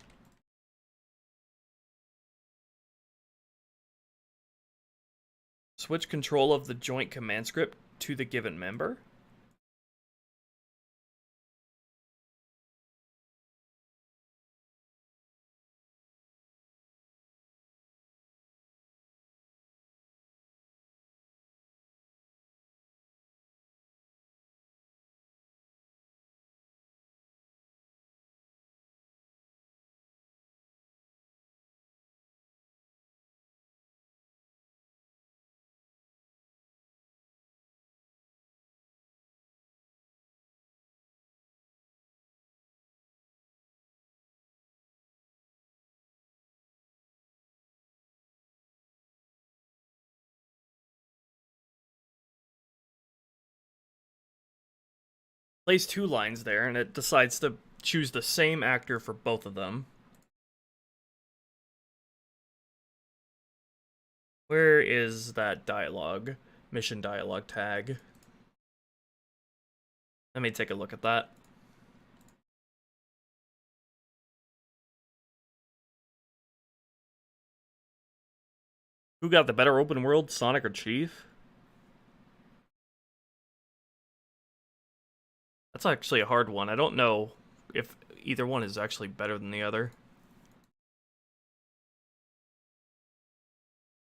Switch control of the joint command script to the given member? plays 2 lines there, and it decides to choose the same actor for both of them. Where is that dialogue? Mission dialogue tag. Let me take a look at that. Who got the better open world, Sonic or Chief? That's actually a hard one. I don't know if either one is actually better than the other.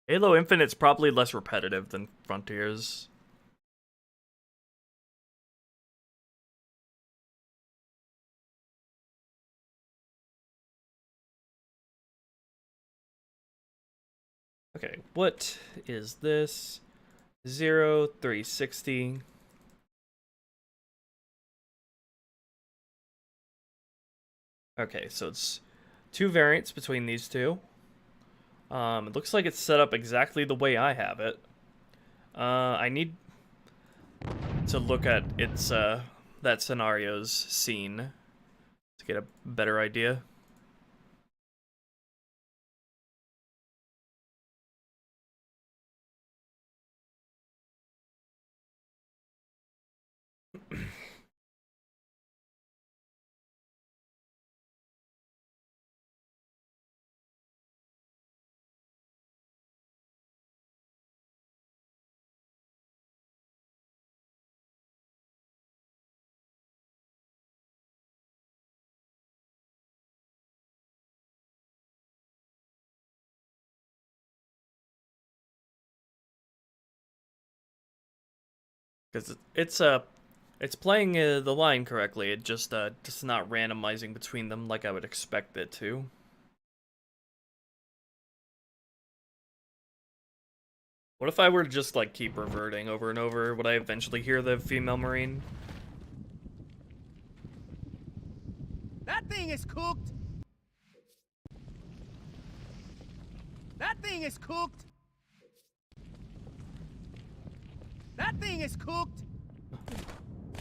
Halo Infinite's probably less repetitive than Frontiers. Okay, what is this? 0360. Okay, so it's 2 variants between these two. It looks like it's set up exactly the way I have it. I need to look at its that scenario's scene to get a better idea. Because it's playing the line correctly. It just not randomizing between them like I would expect it to. What if I were to just like keep reverting over and over? Would I eventually hear the female Marine? That thing is cooked. That thing is cooked. That thing is cooked.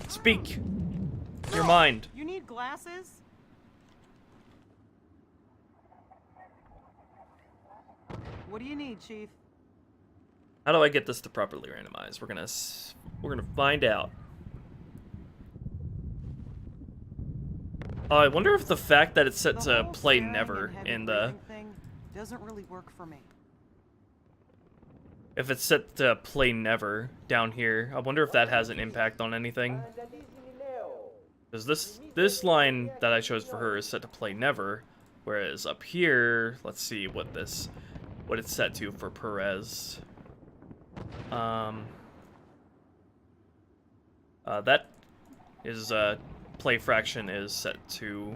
Speak your mind. You need glasses? What do you need, Chief? How do I get this to properly randomize? We're gonna find out. I wonder if the fact that it's set to play never in the thing doesn't really work for me. if it's set to play never down here, I wonder if that has an impact on anything. Because this line that I chose for her is set to play never, whereas up here, let's see what it's set to for Perez. That is play fraction is set to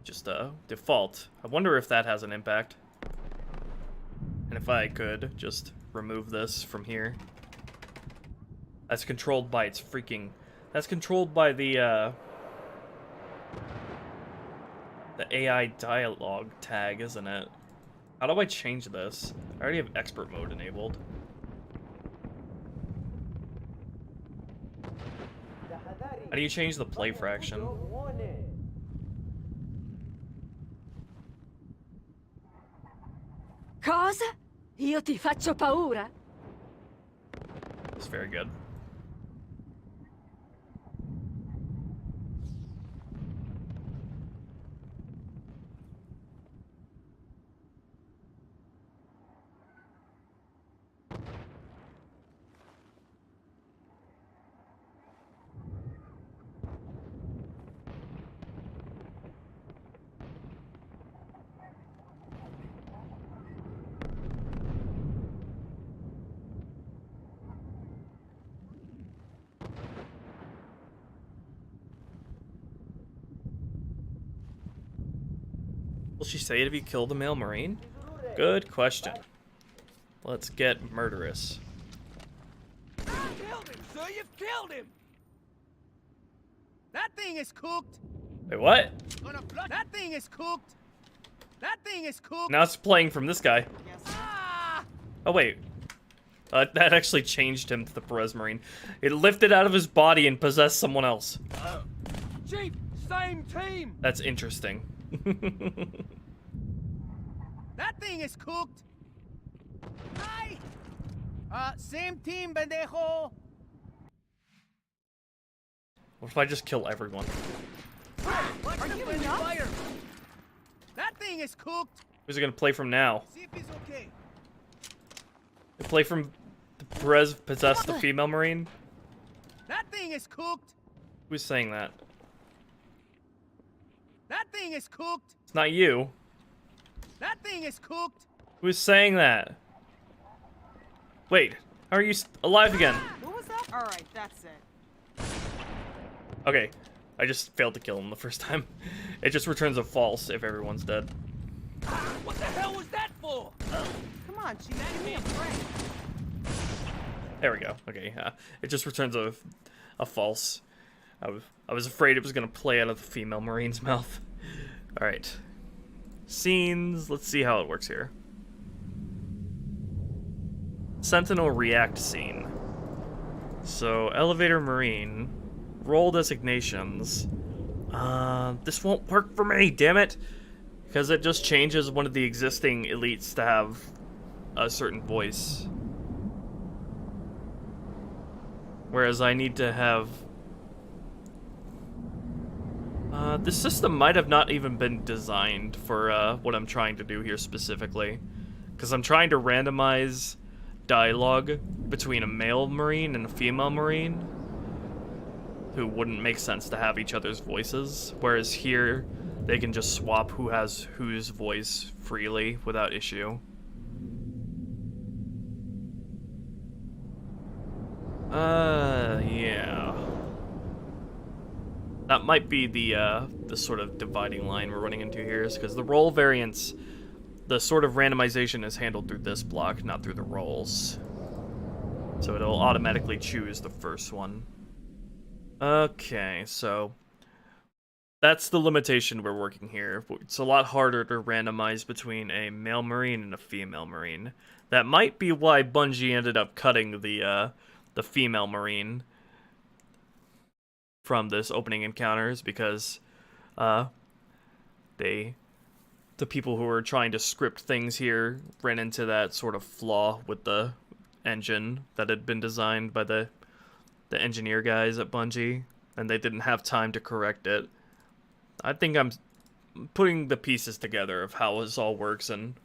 just default. I wonder if that has an impact. And if I could just remove this from here. That's controlled by its freaking... That's controlled by the AI dialogue tag, isn't it? How do I change this? I already have expert mode enabled. How do you change the play fraction? Cosa? Io ti faccio paura? It's very good. Will she say it if you kill the male Marine? Good question. Let's get murderous. You killed him, sir! You've killed him! That thing is cooked! Wait, what? That thing is cooked! That thing is cooked! Now it's playing from this guy. Ah! Oh, wait. That actually changed him to the Perez Marine. It lifted out of his body and possessed someone else. Chief, same team. That's interesting. That thing is cooked. Hi. Same team, pendejo. What if I just kill everyone? Are you nuts? That thing is cooked. Who's it gonna play from now? See if he's okay. They play from the Perez possessed the female Marine? That thing is cooked. Who's saying that? That thing is cooked. It's not you. That thing is cooked. Who's saying that? Wait, how are you alive again? What was that? Alright, that's it. Okay, I just failed to kill him the first time. It just returns a false if everyone's dead. What the hell was that for? Come on, Chief, give me a break. There we go. Okay, it just returns a false. I was afraid it was gonna play out of the female Marine's mouth. All right, scenes. Let's see how it works here. Sentinel react scene. So elevator Marine, role designations. This won't work for me. Damn it, because it just changes one of the existing elites to have a certain voice. Whereas I need to have... this system might have not even been designed for what I'm trying to do here specifically. Because I'm trying to randomize dialogue between a male Marine and a female Marine who wouldn't make sense to have each other's voices. Whereas here, they can just swap who has whose voice freely without issue. Yeah. That might be the sort of dividing line we're running into here, is because the role variants, the sort of randomization is handled through this block, not through the roles. So it'll automatically choose the first one. Okay, so that's the limitation we're working here. It's a lot harder to randomize between a male Marine and a female Marine. That might be why Bungie ended up cutting the female Marine from this opening encounters, because the people who were trying to script things here ran into that sort of flaw with the engine that had been designed by the engineer guys at Bungie, and they didn't have time to correct it. I think I'm putting the pieces together of how this all works and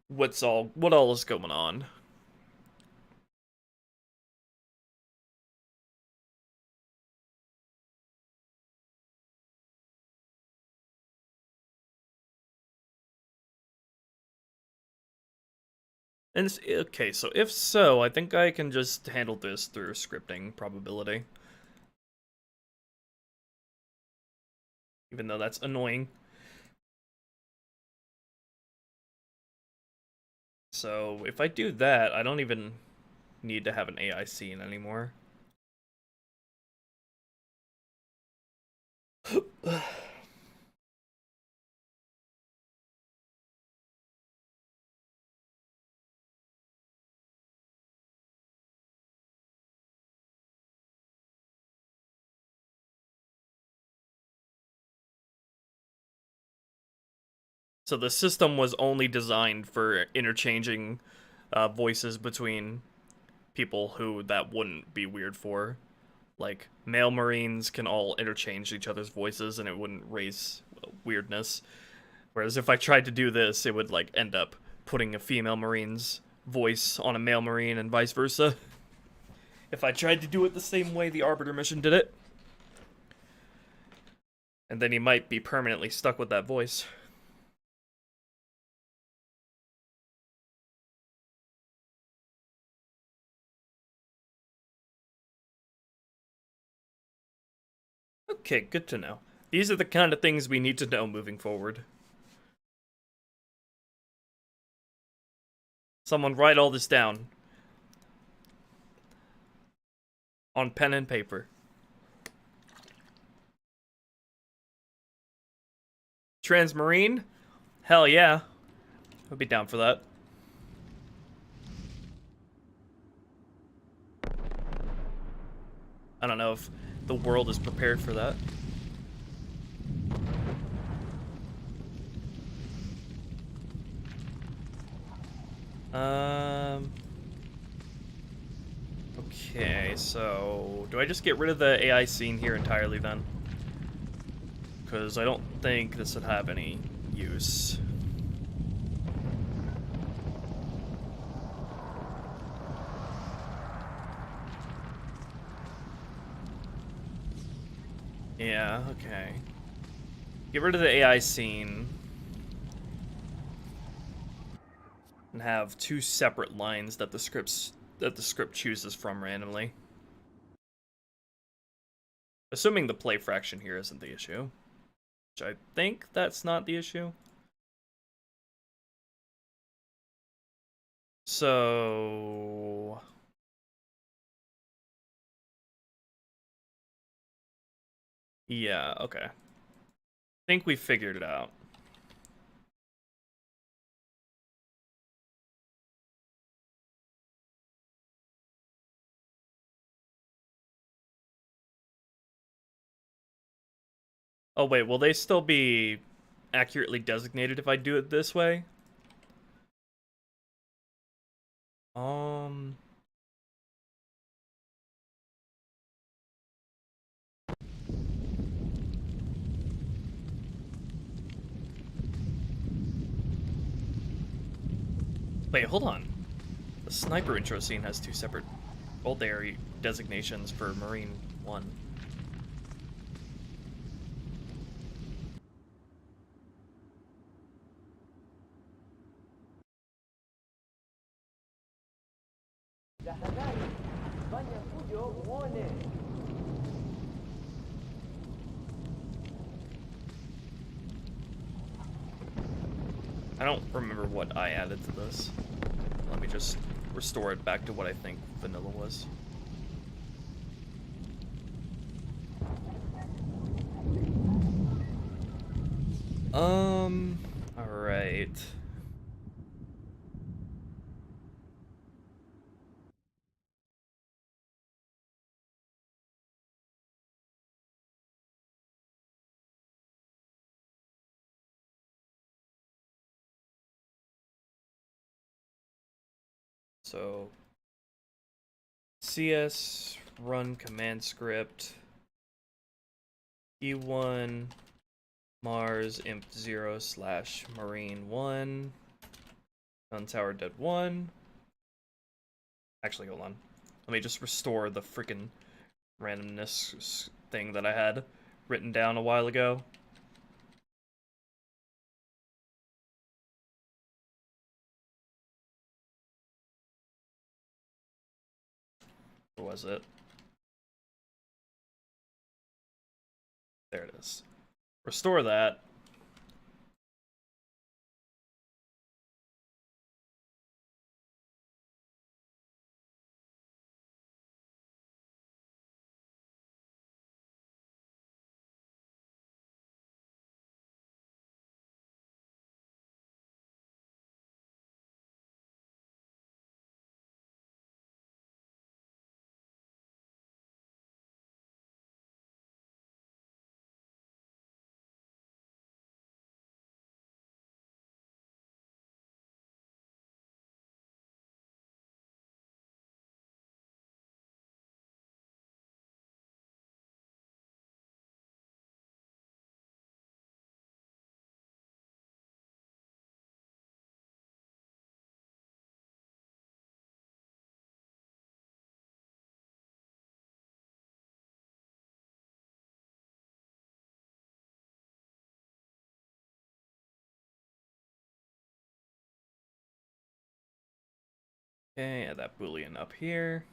what all is going on. And okay, so if so, I think I can just handle this through scripting probability. Even though that's annoying. So if I do that, I don't even need to have an AI scene anymore. So the system was only designed for interchanging voices between people who that wouldn't be weird for. Like, male Marines can all interchange each other's voices and it wouldn't raise weirdness. Whereas if I tried to do this, it would like end up putting a female Marine's voice on a male Marine and vice versa. If I tried to do it the same way the Arbiter mission did it. And then he might be permanently stuck with that voice. Okay, good to know. These are the kind of things we need to know moving forward. Someone write all this down. On pen and paper. Transmarine? Hell yeah. I'd be down for that. I don't know if the world is prepared for that. Okay, so do I just get rid of the AI scene here entirely then? Because I don't think this would have any use. Yeah, okay. Get rid of the AI scene. And have two separate lines that the script chooses from randomly. Assuming the play fraction here isn't the issue. Which I think that's not the issue. So... yeah, okay. I think we figured it out. Oh wait, will they still be accurately designated if I do it this way? Wait, hold on. The sniper intro scene has two separate old area designations for Marine 1. I don't remember what I added to this. Let me just restore it back to what I think vanilla was. Alright. So, CS run command script E1 Mars imp 0 / Marine 1 gun tower dead 1. Actually, hold on. Let me just restore the freaking randomness thing that I had written down a while ago. Where was it? There it is. Restore that. Okay, add that boolean up here.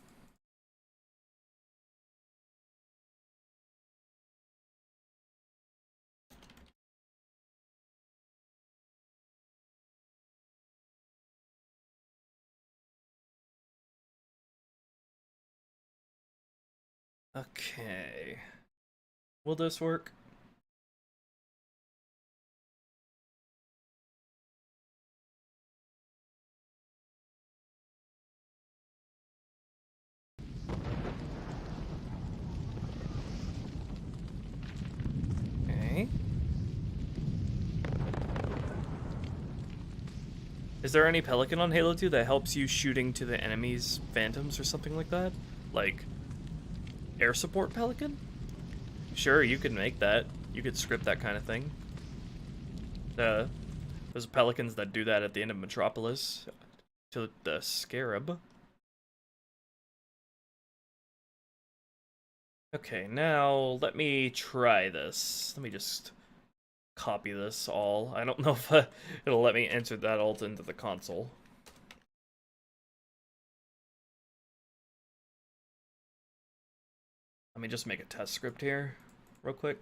Okay. Will this work? Is there any Pelican on Halo 2 that helps you shooting to the enemy's phantoms or something like that? Like, air support Pelican? Sure, you could make that. You could script that kind of thing. There's Pelicans that do that at the end of Metropolis. To the Scarab. Okay, now let me try this. Let me just copy this all. I don't know if it'll let me enter that alt into the console. Let me just make a test script here, real quick.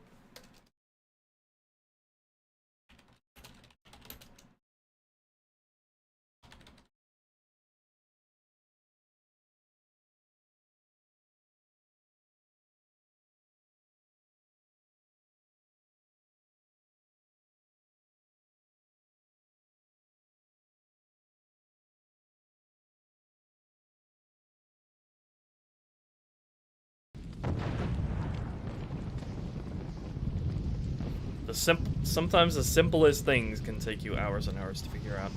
Sometimes the simplest things can take you hours and hours to figure out.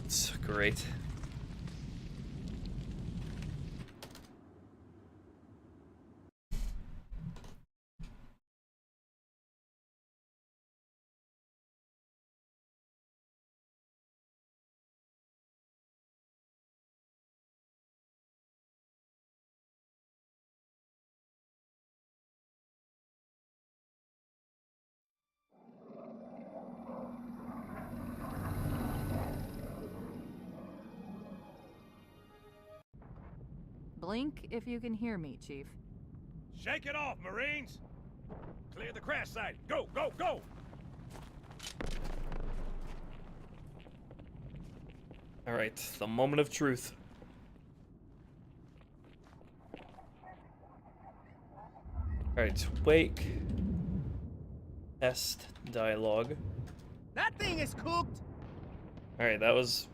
It's great. Blink if you can hear me, Chief. Shake it off, Marines! Clear the crash site. Go, go, go! Alright, the moment of truth. Alright, wake. Test dialogue. That thing is cooked. Alright, that was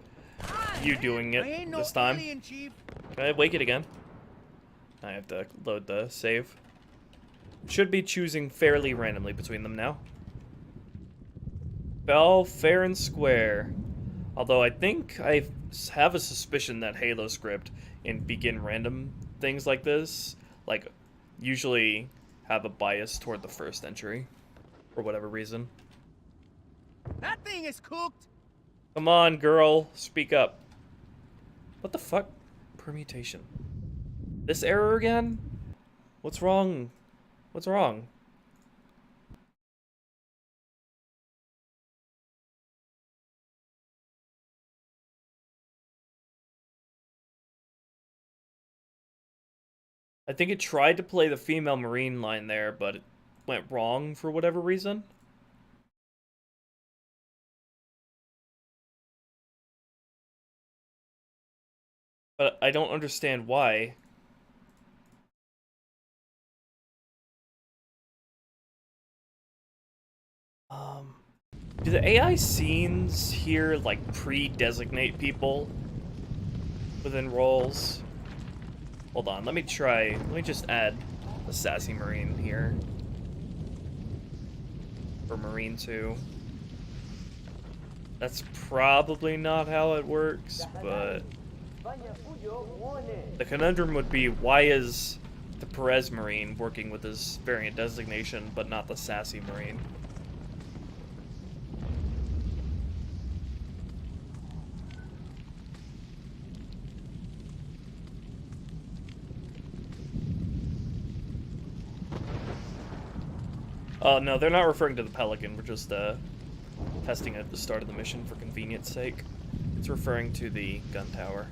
you doing I ain't it no this time. alien, Chief. Can I wake it again? I have to load the save. Should be choosing fairly randomly between them now. Bell, fair and square. Although I think I have a suspicion that Halo script in begin random things like this, like, usually have a bias toward the first entry. For whatever reason. That thing is cooked. Come on, girl. Speak up. What the fuck? Permutation. This error again? What's wrong? What's wrong? I think it tried to play the female Marine line there, but it went wrong for whatever reason. But I don't understand why. Do the AI scenes here, like, pre-designate people within roles? Hold on, let me just add the Sassy Marine here. For Marine 2. That's probably not how it works, but... the conundrum would be, why is the Perez Marine working with his variant designation, but not the Sassy Marine? Oh, no, they're not referring to the Pelican. We're just, testing it at the start of the mission for convenience sake. It's referring to the gun tower.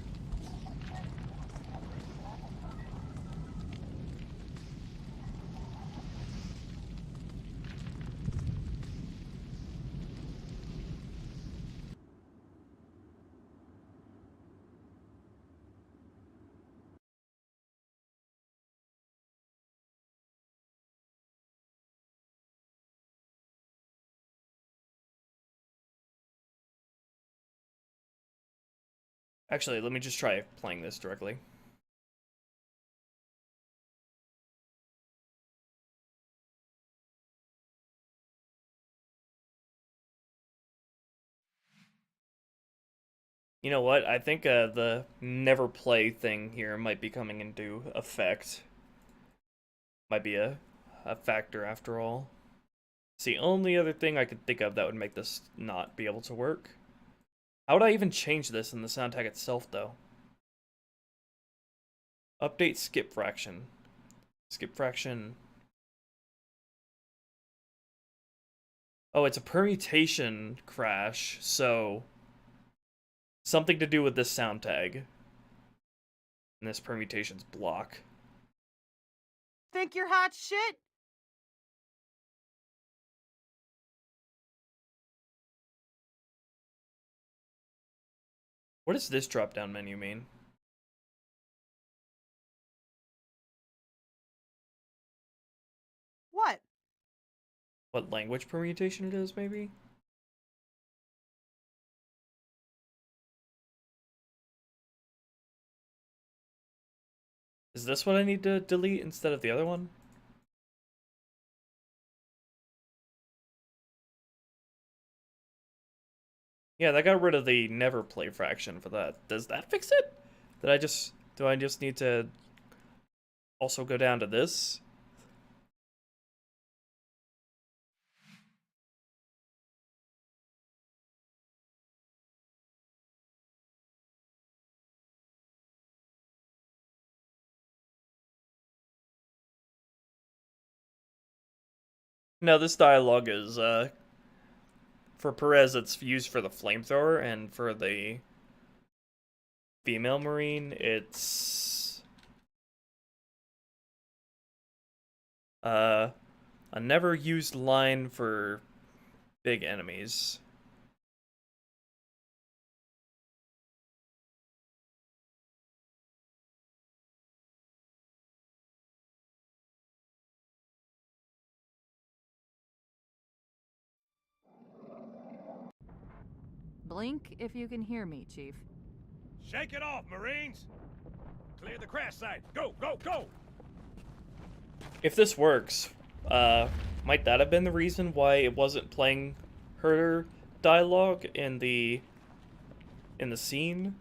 Actually, let me just try playing this directly. You know what? I think the never play thing here might be coming into effect. Might be a factor after all. It's the only other thing I could think of that would make this not be able to work. How would I even change this in the sound tag itself, though? Update skip fraction. Skip fraction. Oh, it's a permutation crash, so something to do with this sound tag. And this permutation's block. Think you're hot shit? What does this drop-down menu mean? What? What language permutation it is, maybe? Is this what I need to delete instead of the other one? Yeah, that got rid of the never play fraction for that. Does that fix it? Do I just need to also go down to this? No, this dialogue is, for Perez, it's used for the flamethrower, and for the female marine, it's a never used line for big enemies. Blink if you can hear me, Chief. Shake it off, Marines! Clear the crash site. Go, go, go! If this works, might that have been the reason why it wasn't playing her dialogue in the scene?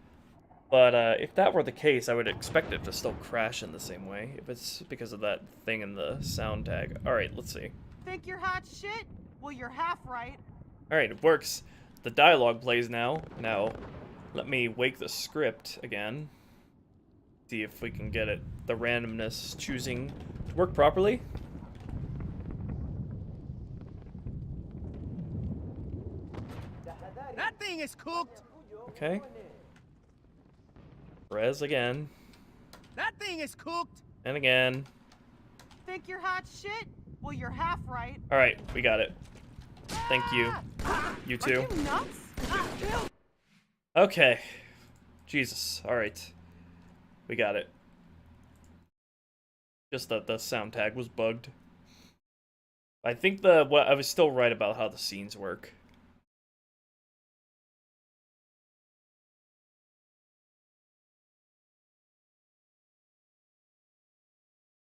But if that were the case, I would expect it to still crash in the same way, if it's because of that thing in the sound tag. Alright, let's see. Think you're hot shit? Well, you're half right. Alright, it works. The dialogue plays now. Now, let me wake the script again. See if we can get it, the randomness choosing to work properly. That thing is cooked. Okay. Res again. That thing is cooked. And again. Think you're hot shit? Well, you're half right. Alright, we got it. Thank you. You Are too. you nuts? Okay. Jesus. Alright. We got it. Just that the sound tag was bugged. I think I was still right about how the scenes work.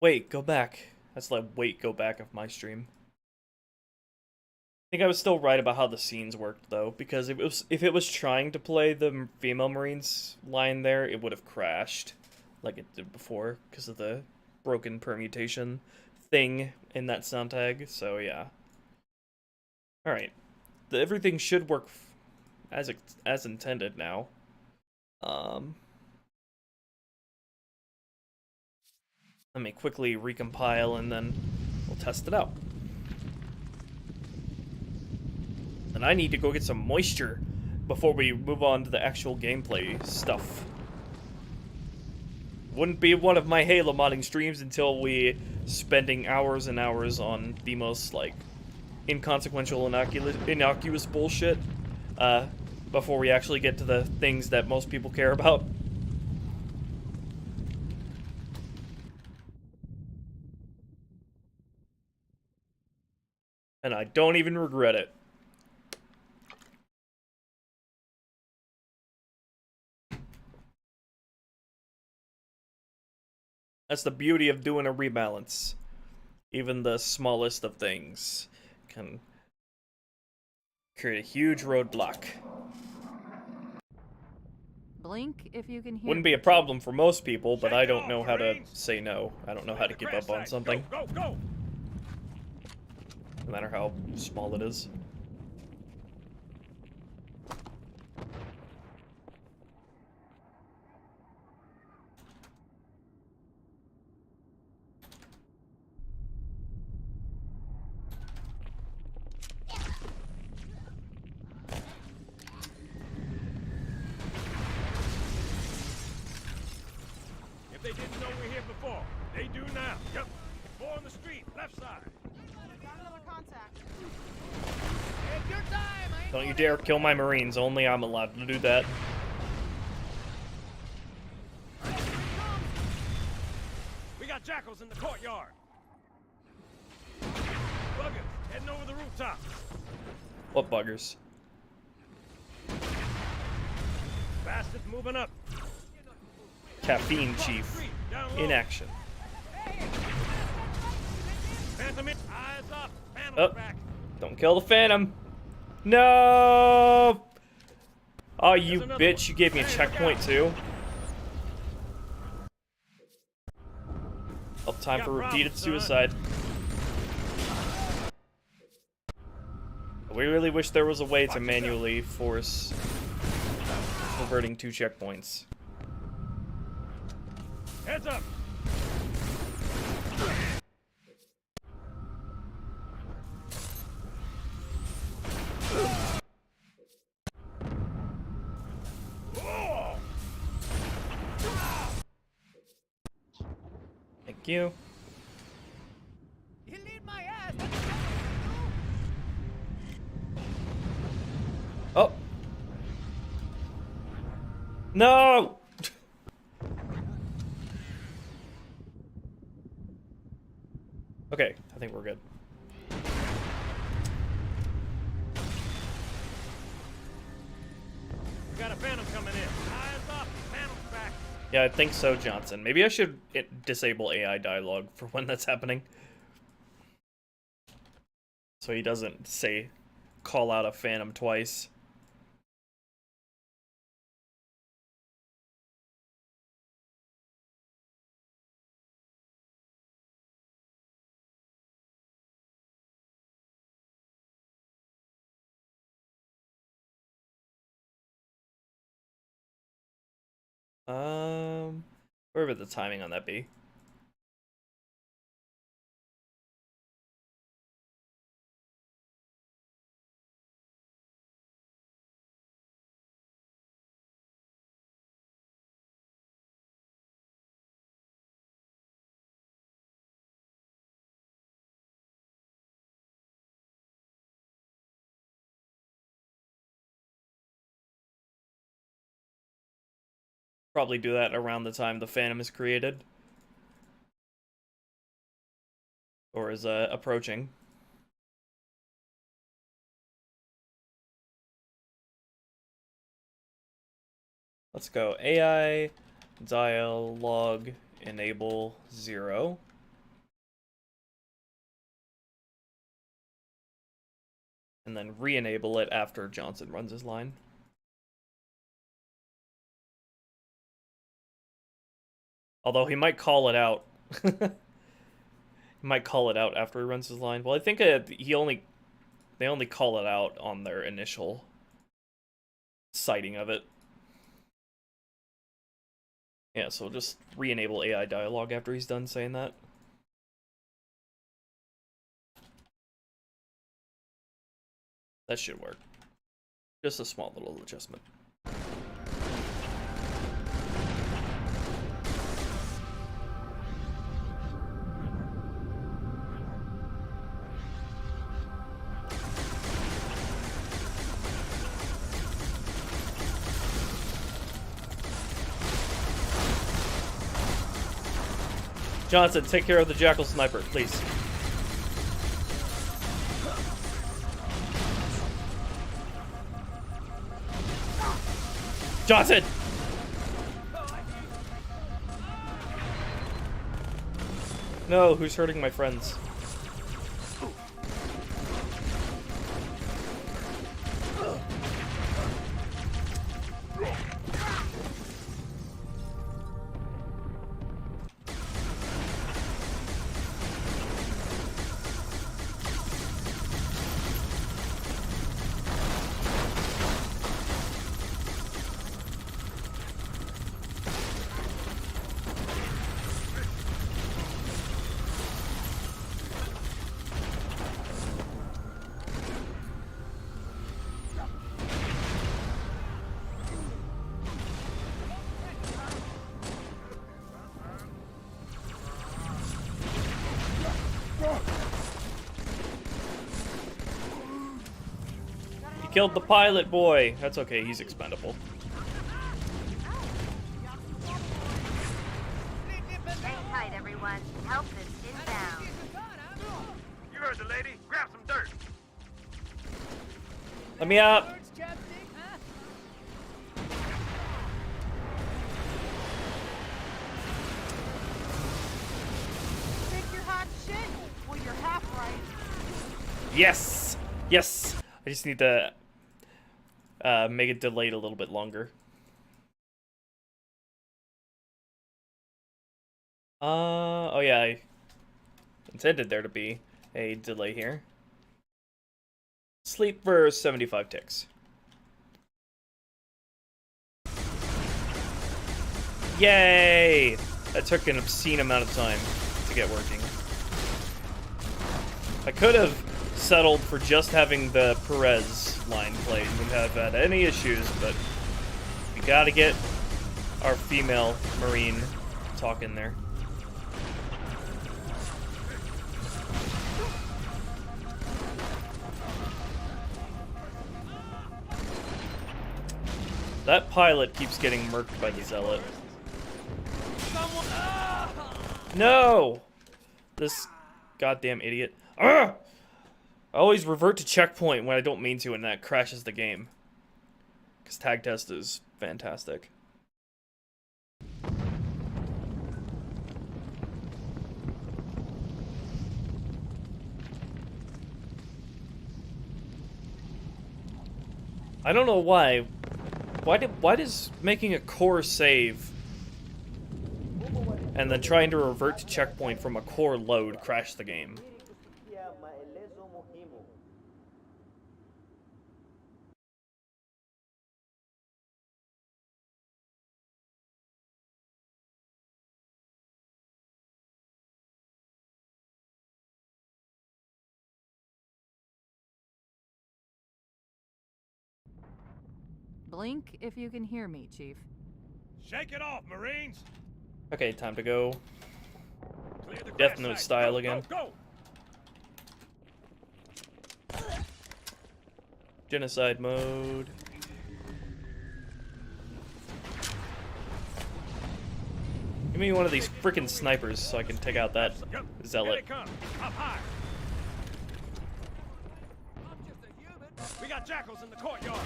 Wait, go back. That's like wait, go back of my stream. I think I was still right about how the scenes worked though, because if it was trying to play the female Marines line there, it would have crashed like it did before because of the broken permutation thing in that sound tag. So yeah. All right, everything should work as intended now. Let me quickly recompile and then we'll test it out. And I need to go get some moisture before we move on to the actual gameplay stuff. Wouldn't be one of my Halo modding streams until we spending hours and hours on the most, like, inconsequential, innocuous bullshit, before we actually get to the things that most people care about. And I don't even regret it. That's the beauty of doing a rebalance. Even the smallest of things can create a huge roadblock. Blink if you can hear Wouldn't me. be a problem for most people, but Shake I it don't off, know how to Marines. say no. I don't know how to The give crash up on site. something, Go, go, go! no matter how small it is. If they didn't know we're here before, they do now. Yep. 4 on the street, left side. Got another contact. Take your time. I ain't Don't you gonna- dare kill my Marines, only I'm allowed to do that. We got jackals in the courtyard. Buggers heading over the rooftop. What buggers? Bastards moving up. Caffeine Across the Chief, street, down low. in action. Phantom in. Eyes up. Phantom's Oh. back. Don't kill the Phantom! No! Oh, you There's another bitch, you gave me a one. Hey, checkpoint look too. Oh, time Got for repeated problems, son. suicide. We really wish there was a way to Watch manually force reverting 2 checkpoints. Heads up. Whoa! Thank you. You lead my ass. Oh! No! Okay, I think we're good. We got a phantom coming in. Eyes up. Phantom's back. Yeah, I think so, Johnson. Maybe I should disable AI dialogue for when that's happening. So he doesn't say, call out a phantom twice. Where would the timing on that be? Probably do that around the time the Phantom is created. Or is approaching. Let's go AI dialogue enable 0. And then re-enable it after Johnson runs his line. Although he might call it out. He might call it out after he runs his line. Well, I think they only call it out on their initial sighting of it. Yeah, so just re-enable AI dialogue after he's done saying that. That should work. Just a small little adjustment. Johnson, take care of the Jackal Sniper, please. Johnson! No, who's hurting my friends? killed the pilot boy. That's okay, he's expendable. Hang tight, everyone. Help is inbound. You heard the lady. Grab some dirt. Let me up. Think you're hot shit? Well, you're half right. Yes! Yes! I just need to make it delayed a little bit longer. Oh yeah, I intended there to be a delay here. Sleep for 75 ticks. Yay! That took an obscene amount of time to get working. I could have settled for just having the Perez line played. Wouldn't have had any issues, but we gotta get our female Marine talking there. That pilot keeps getting murked by the Zealot. No! This goddamn idiot. Ugh! I always revert to checkpoint when I don't mean to, and that crashes the game. Because tag test is fantastic. I don't know why. Why does making a core save and then trying to revert to checkpoint from a core load crash the game? Blink if you can hear me, Chief. Shake it off, Marines. Okay, time to go Clear the Death crash Note site. style Go, again. Go, go. genocide mode. Give me one of these freaking snipers so I can take out that Yep. Here Zealot. they come. Up high. We got jackals in the courtyard.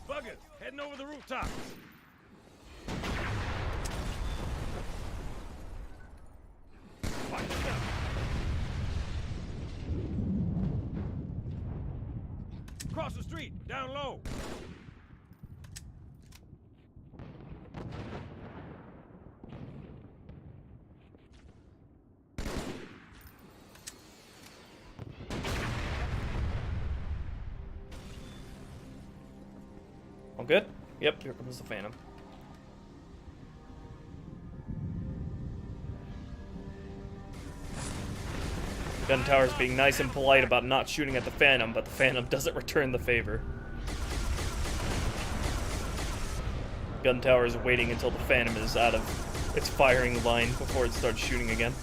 Buggers heading over the rooftop. Watch yourself. Across the street, down low. All good? Yep, here comes the Phantom. Gun Tower's being nice and polite about not shooting at the Phantom, but the Phantom doesn't return the favor. Gun Tower is waiting until the Phantom is out of its firing line before it starts shooting again.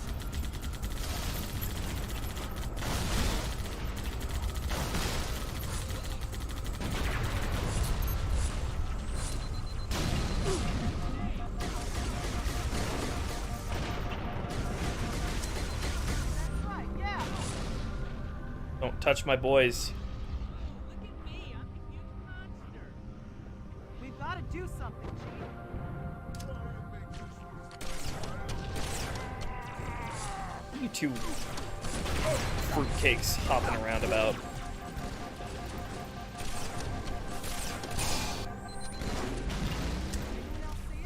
Don't touch my boys. We've got to do something, Chief. You two fruitcakes hopping around about.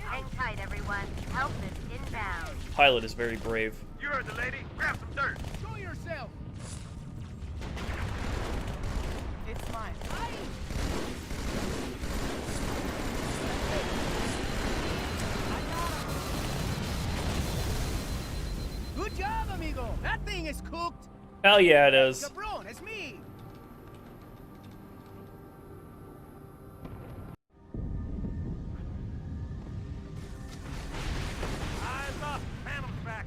Hang tight, everyone. Help is inbound. Pilot is very brave. You heard the lady. Grab some dirt. Show yourself. It's mine. Good job, amigo. That thing is cooked. Hell yeah, it is. Cabron, it's me. Eyes up. Phantom's back.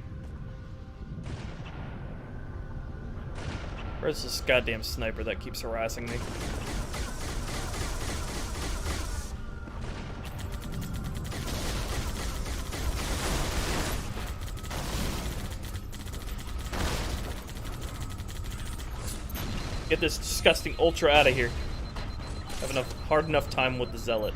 Where's this goddamn sniper that keeps harassing me? Get this disgusting ultra out of here. Have enough hard enough time with the zealot.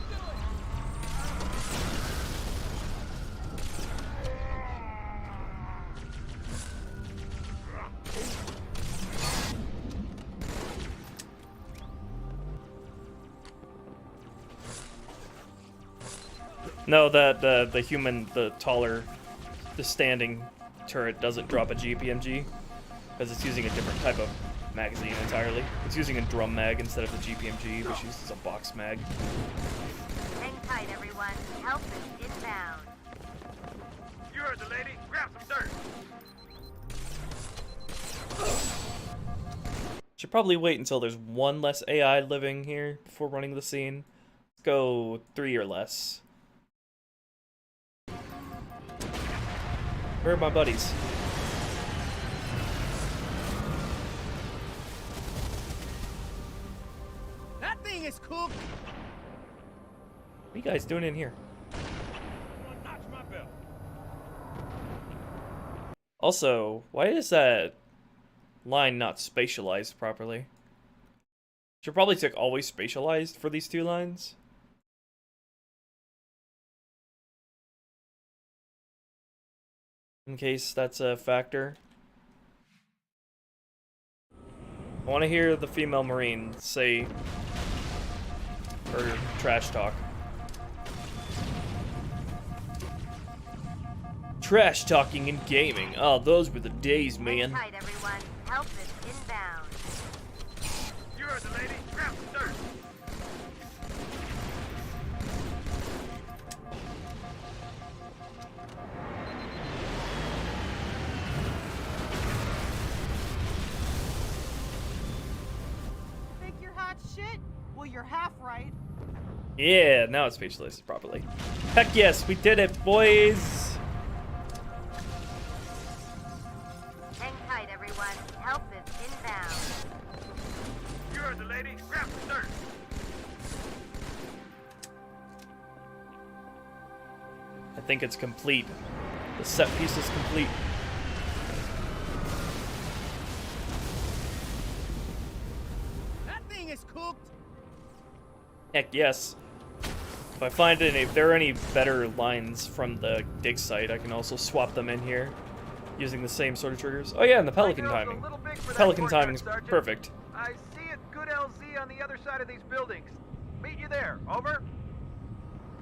No, the human, the taller, the standing turret doesn't drop a GPMG because it's using a different type of magazine entirely. It's using a drum mag instead of the GPMG, which uses a box mag. Hang tight, everyone. Help is inbound. You heard the lady. Grab some dirt. Should probably wait until there's one less AI living here before running the scene. Let's go 3 or less. Where are my buddies? That thing is cooked. What are you guys doing in here? Someone notch my belt. Also, why is that line not spatialized properly? Should probably take always spatialized for these two lines. In case that's a factor. I want to hear the female Marine say her trash talk. Trash talking in gaming. Oh, those were the days, man. Hang tight, everyone. Help is inbound. You heard the lady. Grab some dirt. Think you're hot shit? Well, you're half right. Yeah, now it's spatialized properly. Heck yes, we did it, boys! Hang tight, everyone. Help is inbound. You heard the lady. Grab some dirt. I think it's complete. The set piece is complete. That thing is cooked. Heck yes. If I find any, if there are any better lines from the dig site, I can also swap them in here using the same sort of triggers. Oh yeah, and the pelican My girl's a timing. little big for that Pelican courtyard, timing's Sergeant. perfect. I see a good LZ on the other side of these buildings. Meet you there. Over.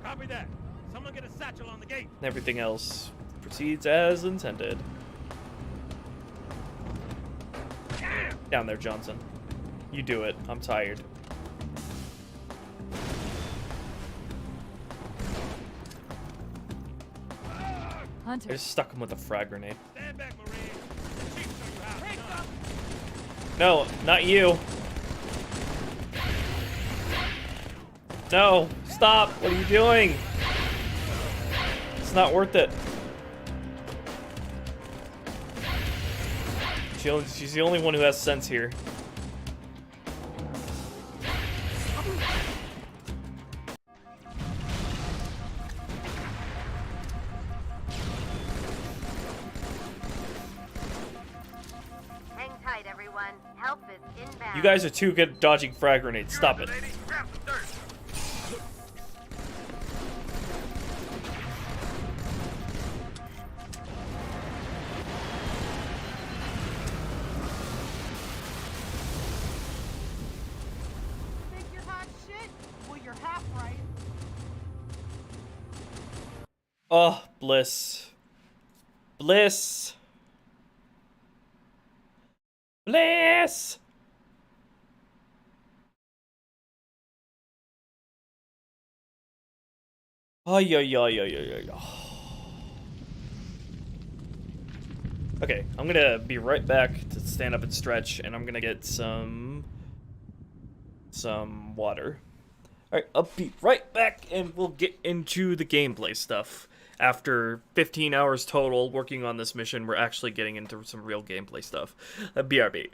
Copy that. Someone get a satchel on the gate. And everything else proceeds as intended. Down there, Johnson. You do it. I'm tired. I Hunter. just stuck him with a frag grenade. Stand back, Marine. The chief show you how it's done. No, not you. No, stop. What are you doing? It's not worth it. She's the only one who has sense here. Hang tight, everyone. Help is inbound. You guys are too good at dodging frag grenades. Stop it. Lady. Grab some dirt. Think you're hot shit? Well, you're half right. Oh, bliss. Bliss. Bliss! Ay, ay, ay, ay, ay, ay. Okay, I'm gonna be right back to stand up and stretch, and I'm gonna get some water. Alright, I'll be right back, and we'll get into the gameplay stuff. After 15 hours total working on this mission, we're actually getting into some real gameplay stuff. BRB.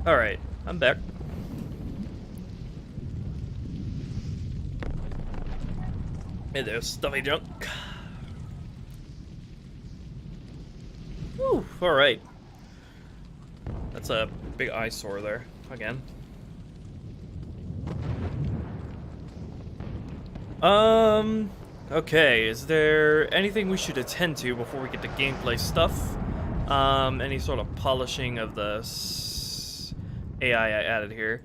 Alright, I'm back. Hey there, stuffy junk. Whew, alright. That's a big eyesore there, again. Okay, is there anything we should attend to before we get to gameplay stuff? Any sort of polishing of the AI I added here?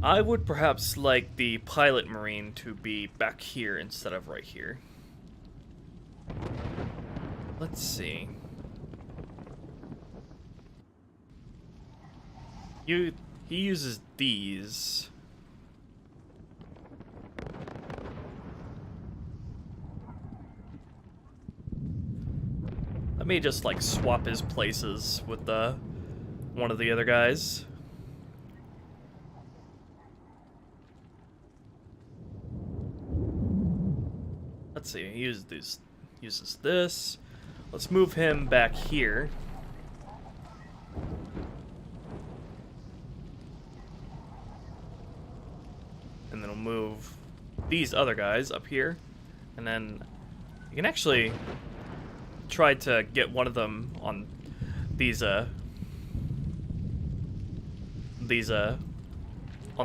I would perhaps like the pilot marine to be back here instead of right here. Let's see. He uses these. Let me just like swap his places with one of the other guys. Let's see, he uses this. Let's move him back here. And then we'll move these other guys up here. And then you can actually try to get one of them on these on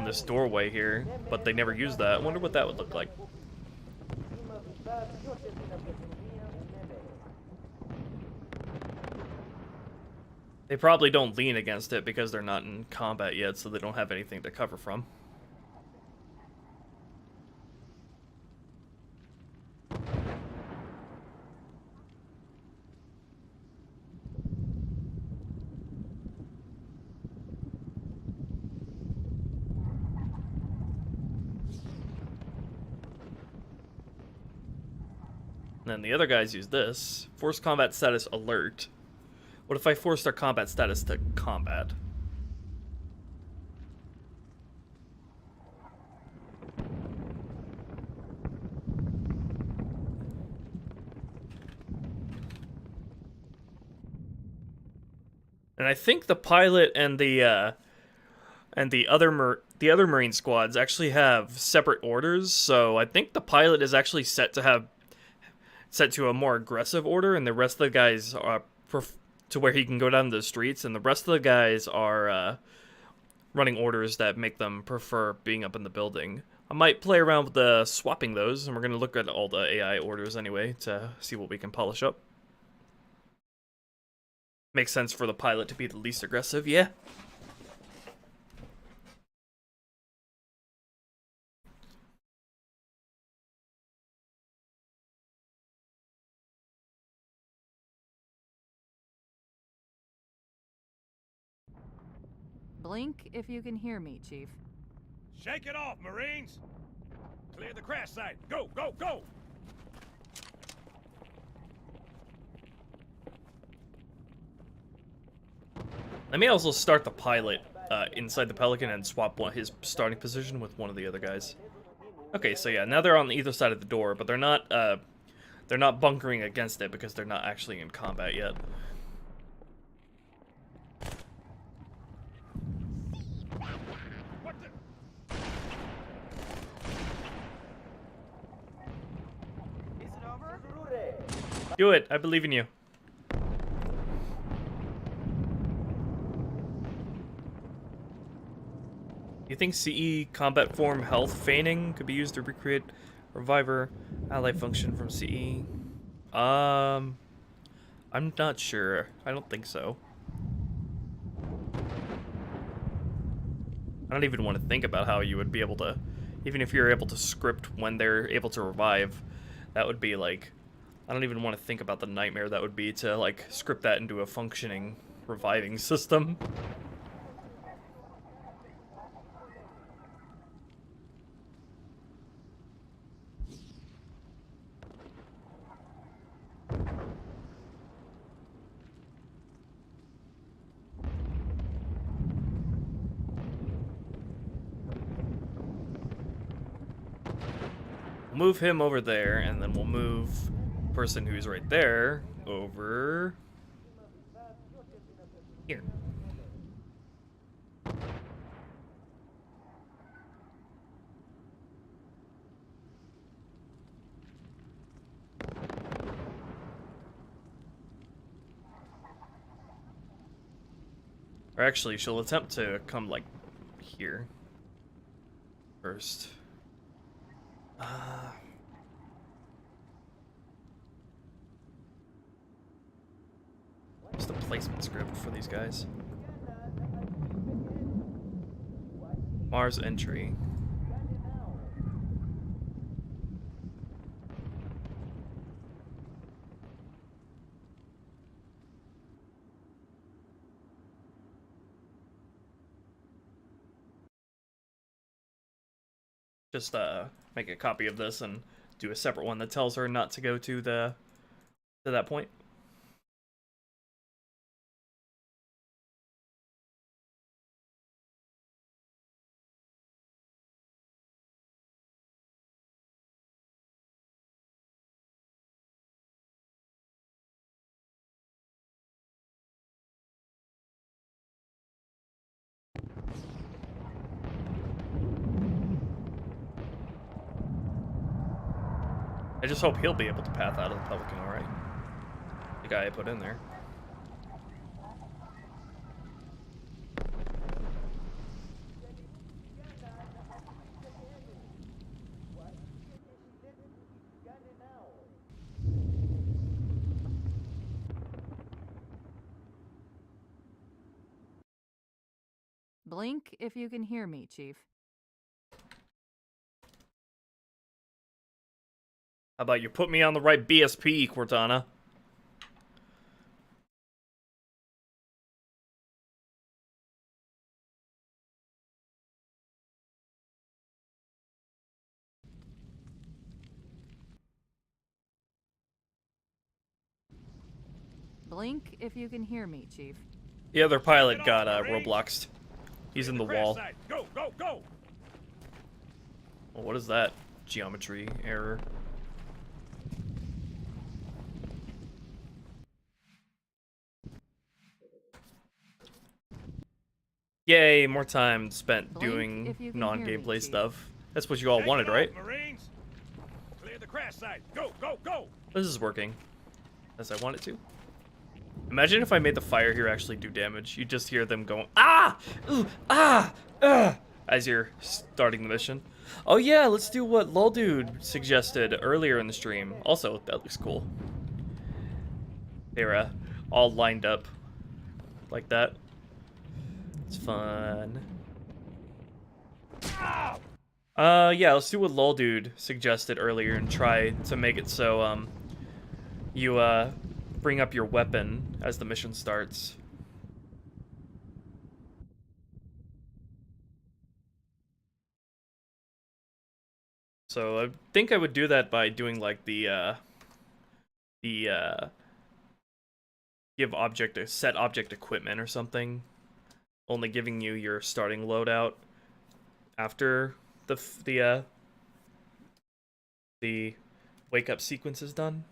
this doorway here, but they never use that. I wonder what that would look like. They probably don't lean against it because they're not in combat yet, so they don't have anything to cover from. And then the other guys use this. Force combat status alert. What if I force their combat status to combat? And I think the pilot and the other Marine squads actually have separate orders. So I think the pilot is actually set to a more aggressive order, and the rest of the guys are to where he can go down the streets, and the rest of the guys are running orders that make them prefer being up in the building. I might play around with swapping those, and we're going to look at all the AI orders anyway to see what we can polish up. Makes sense for the pilot to be the least aggressive, yeah. Blink if you can hear me, Chief. Shake it off, Marines! Clear the crash site. Go, go, go! Let me also start the pilot inside the Pelican and swap his starting position with one of the other guys. Okay, so yeah, now they're on either side of the door, but they're not bunkering against it because they're not actually in combat yet. What the? Is it over? Do it, I believe in you. You think CE combat form health feigning could be used to recreate reviver ally function from CE? I'm not sure. I don't think so. I don't even want to think about how you would be able to, even if you're able to script when they're able to revive, that would be like, I don't even want to think about the nightmare that would be to like script that into a functioning reviving system. Move him over there, and then we'll move the person who's right there over Here. Or actually, she'll attempt to come, like, here. First. What's the placement script for these guys? Mars entry. Just make a copy of this and do a separate one that tells her not to go to that point. I just hope he'll be able to path out of the Pelican alright. The guy I put in there. Blink if you can hear me, Chief. How about you put me on the right BSP, Cortana? Blink if you can hear me, Chief. The other pilot got Robloxed. He's in the wall. Go, go, go! Well, what is that? Geometry error. Yay, more time spent doing non-gameplay stuff. That's what you all wanted, right? Marines, clear the crash site. Go, go, go! This is working as I want it to. Imagine if I made the fire here actually do damage. You just hear them going, ah! Ooh, ah! As you're starting the mission. Oh yeah, let's do what Lol Dude suggested earlier in the stream. Also, that looks cool. They're all lined up like that. It's fun. Yeah, let's do what Lol Dude suggested earlier and try to make it so you bring up your weapon as the mission starts. So I think I would do that by doing like the give object a set object equipment or something, only giving you your starting loadout after the wake up sequence is done.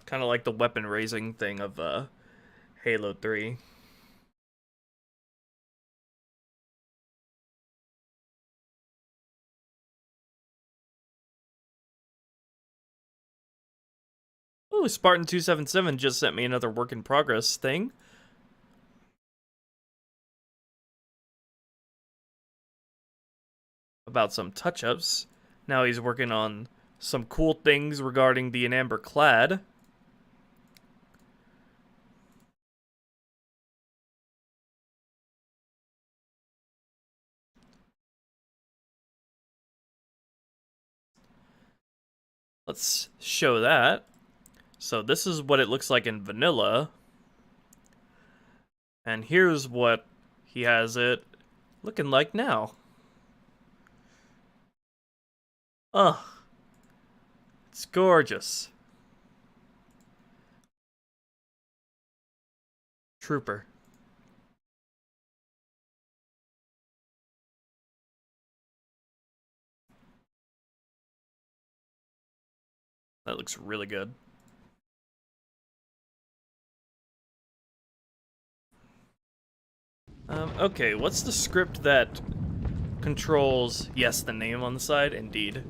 Kind of like the weapon raising thing of Halo 3. Oh, Spartan277 just sent me another work in progress thing. About some touch-ups. Now he's working on some cool things regarding the Enamber Clad. Let's show that. So this is what it looks like in vanilla. And here's what he has it looking like now. It's gorgeous. Trooper. That looks really good. Okay, what's the script that controls... Yes, the name on the side, indeed.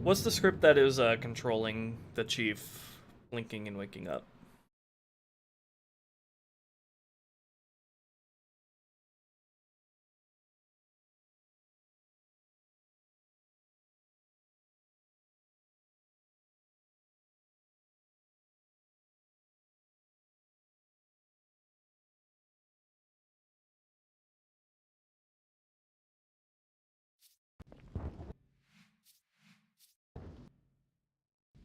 What's the script that is controlling the chief blinking and waking up?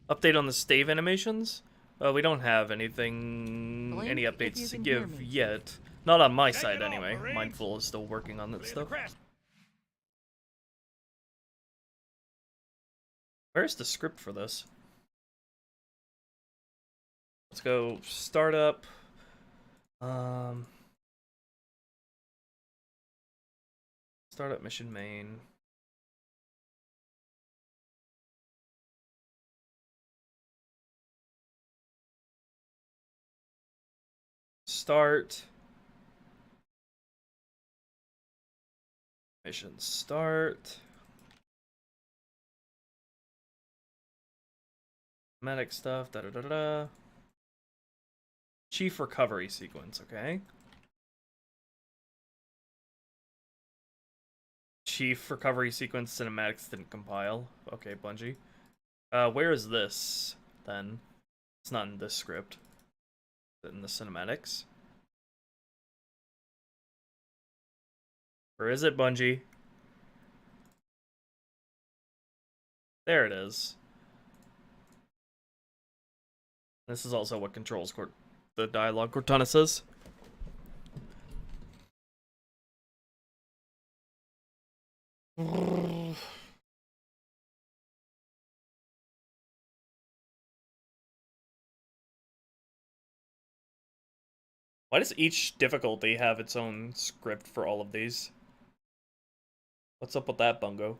Update on the stave animations? We don't have anything, Blink any if updates you to can hear give me. yet. Not on my Take side, it off, anyway. Marines. Mindful is still working on that Clear the stuff. crest. Where's the script for this? Let's go startup. Startup mission main. Start. Mission start. Medic stuff, da da da da. Chief recovery sequence, okay. Chief recovery sequence cinematics didn't compile. Okay, Bungie. Where is this, then? It's not in this script. Is it in the cinematics? Where is it, Bungie? There it is. This is also what controls the dialogue Cortana says. Why does each difficulty have its own script for all of these? What's up with that, Bungo?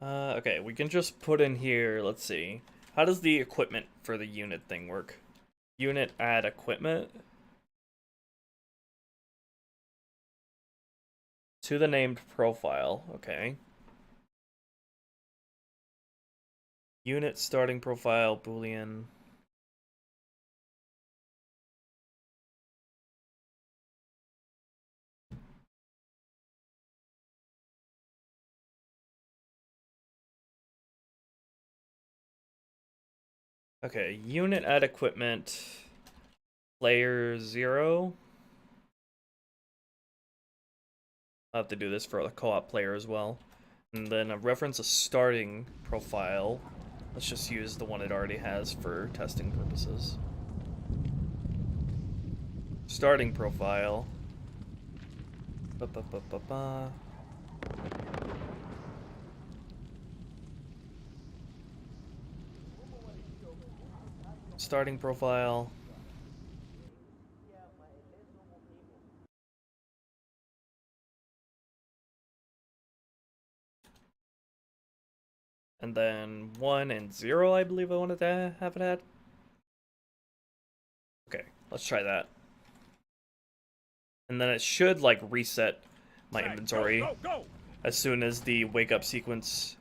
Okay, we can just put in here, let's see. How does the equipment for the unit thing work? Unit add equipment. To the named profile, okay. Unit starting profile, boolean. Okay, unit add equipment, player 0. I'll have to do this for the co-op player as well. And then reference a starting profile. Let's just use the one it already has for testing purposes. Starting profile. Ba-ba-ba-ba-ba. Starting profile. And then 1 and 0, I believe I wanted to have it at. Okay, let's try that. And then it should, like, reset my inventory Go, go, go. as soon as the wake up sequence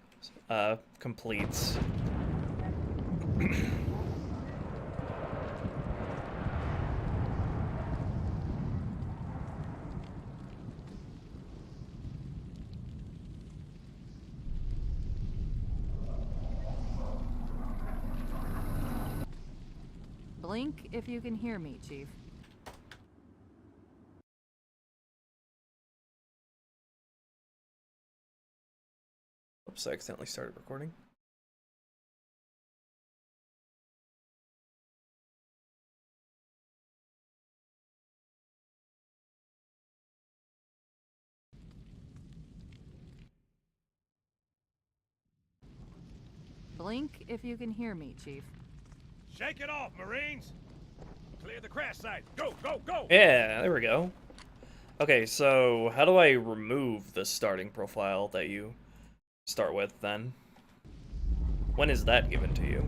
completes. Blink if you can hear me, Chief. Oops, I accidentally started recording. Blink if you can hear me, Chief. Shake it off, Marines! Clear the crash site. Go, go, go! Yeah, there we go. Okay, so how do I remove the starting profile that you start with then? When is that given to you?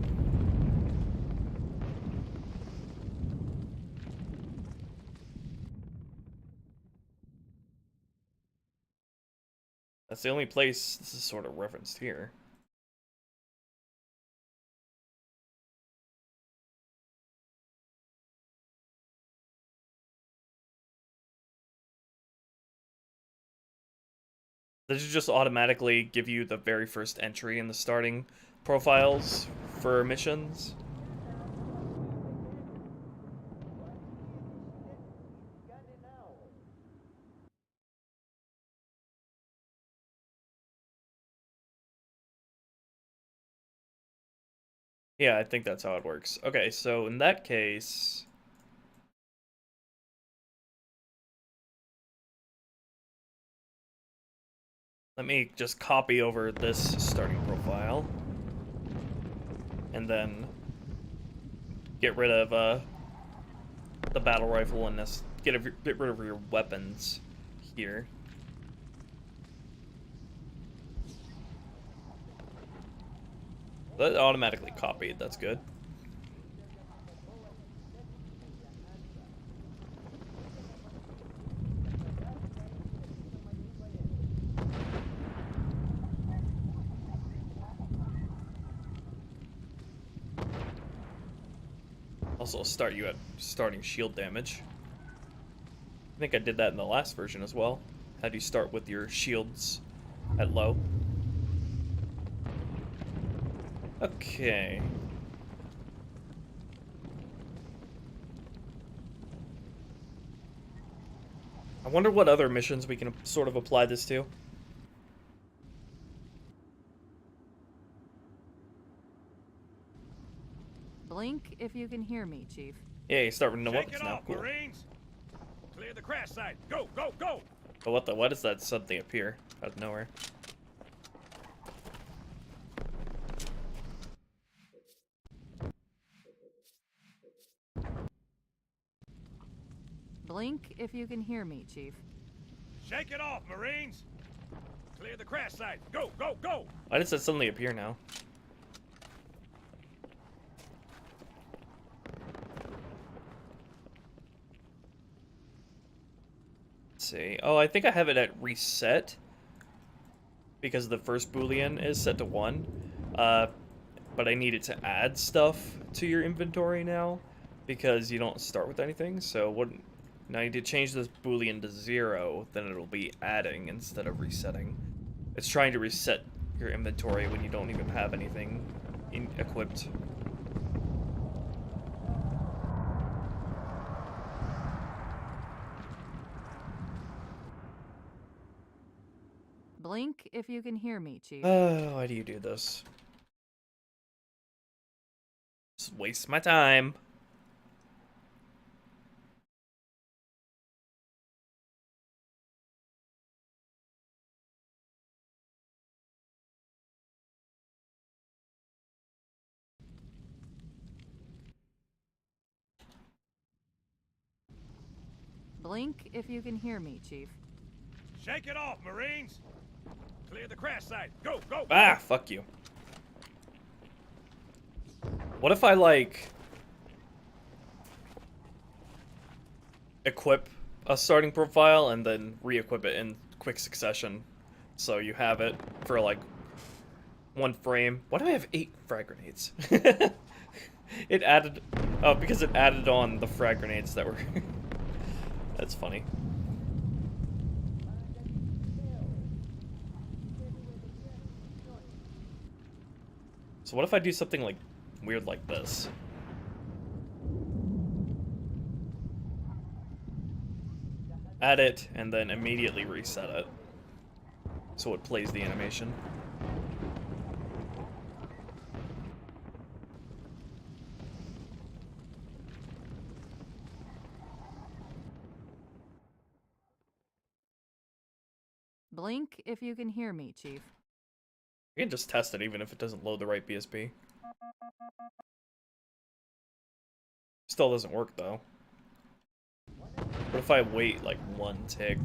That's the only place this is sort of referenced here. Does it just automatically give you the very first entry in the starting profiles for missions? Yeah, I think that's how it works. Okay, so in that case... let me just copy over this starting profile. And then get rid of the battle rifle and get rid of your weapons here. That automatically copied, that's good. Also start you at starting shield damage. I think I did that in the last version as well. Had you start with your shields at low. Okay. I wonder what other missions we can sort of apply this to. Blink if you can hear me, Chief. Yeah, you start with no Shake weapons it now. off, Cool. Marines! Clear the crash site. Go, go, go! But what does that suddenly appear out of nowhere? Blink if you can hear me, Chief. Shake it off, Marines! Clear the crash site. Go, go, go! Why does that suddenly appear now? Let's see. Oh, I think I have it at reset. Because the first Boolean is set to 1. But I needed to add stuff to your inventory now. Because you don't start with anything. So now I need to change this Boolean to 0. Then it'll be adding instead of resetting. It's trying to reset your inventory when you don't even have anything equipped. Blink if you can hear me, Chief. Why do you do this? Just waste my time. Blink if you can hear me, Chief. Shake it off, Marines! Clear the crash site. Go, go! Ah, fuck you. What if I, like, equip a starting profile and then re-equip it in quick succession? So you have it for, like, 1 frame. Why do I have 8 frag grenades? It added... oh, because it added on the frag grenades that were... That's funny. So what if I do something like weird like this? Add it and then immediately reset it. So it plays the animation. Blink if you can hear me, Chief. I can just test it even if it doesn't load the right BSP. Still doesn't work though. What if I wait like one tick?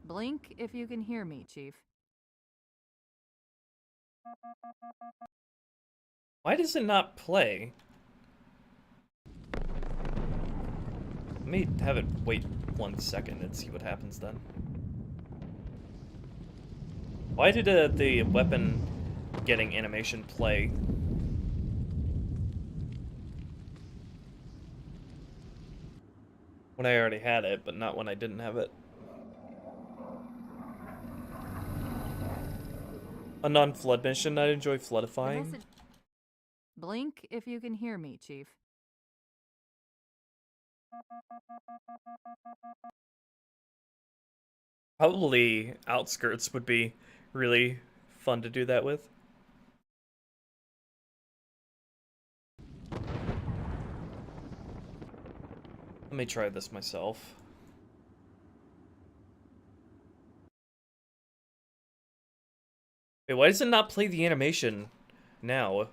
Blink if you can hear me, Chief. Why does it not play? Let me have it wait 1 second and see what happens then. Why did the weapon getting animation play? When I already had it, but not when I didn't have it. A non-flood mission. I enjoy floodifying. Blink if you can hear me, Chief. Probably Outskirts would be really fun to do that with. Let me try this myself. Wait, why does it not play the animation now?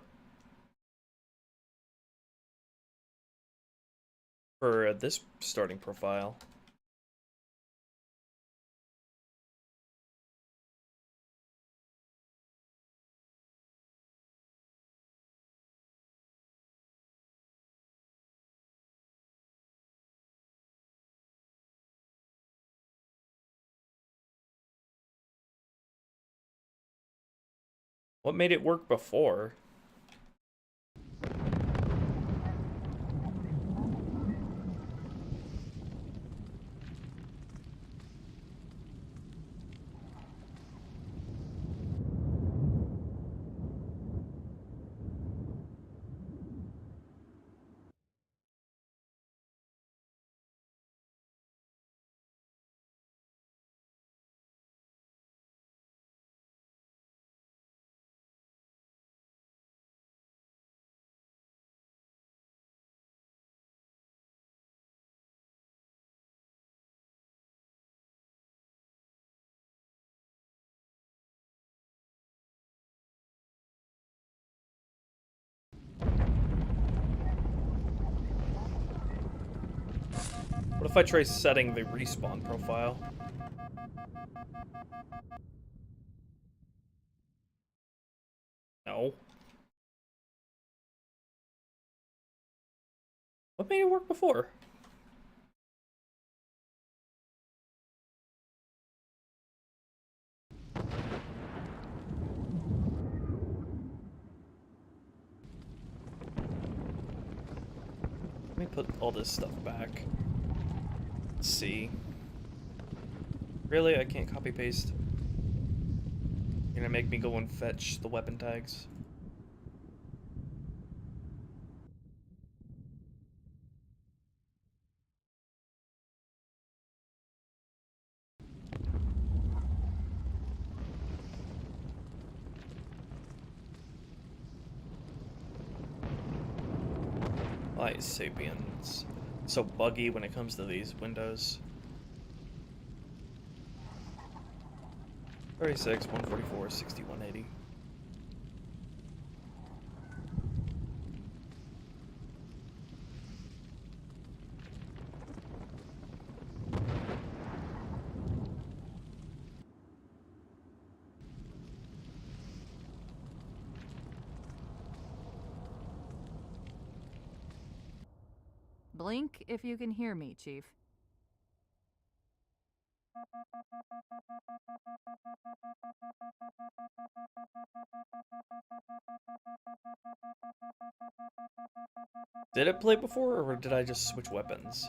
For this starting profile. What made it work before? What if I try setting the respawn profile? No. What made it work before? Let me put all this stuff back. Let's see. Really? I can't copy paste? You're gonna make me go and fetch the weapon tags? Why is Sapiens so buggy when it comes to these windows? 36, 144, 60, 180. Blink if you can hear me, Chief. Did it play before, or did I just switch weapons?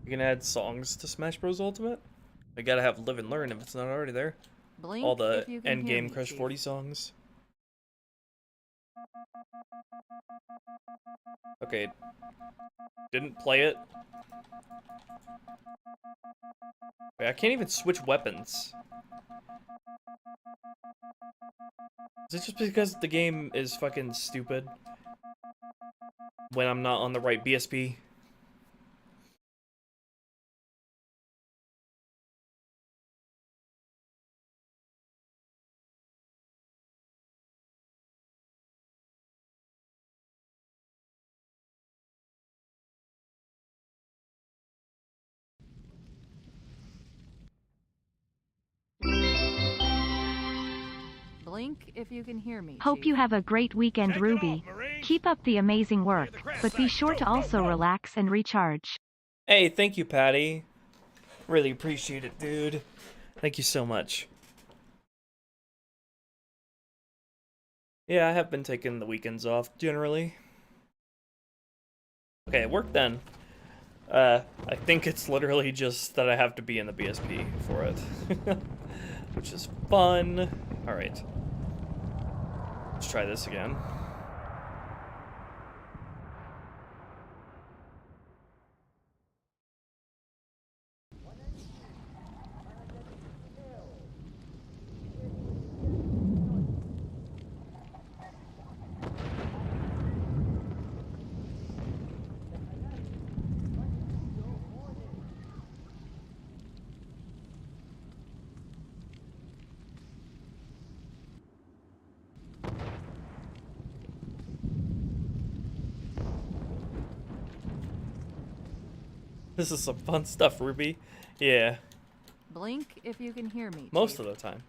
You can add songs to Smash Bros. Ultimate? I gotta have Live and Learn if it's not already there. Blink All the if you can end hear game me, Crush Chief. 40 songs. Okay. Didn't play it. Wait, I can't even switch weapons. Is it just because the game is fucking stupid? When I'm not on the right BSP? Blink if you can hear me, Hope Chief. you have a great weekend, Shake it Ruby. off, Marines. Keep up the amazing work, Clear the crash but be site. sure Go, to go, also go. relax and recharge. Hey, thank you, Patty. Really appreciate it, dude. Thank you so much. Yeah, I have been taking the weekends off, generally. Okay, work then. I think it's literally just that I have to be in the BSP for it. Which is fun. Alright. Let's try this again. This is some fun stuff, Ruby. Yeah, Blink if you can hear me, most Chief. of the time.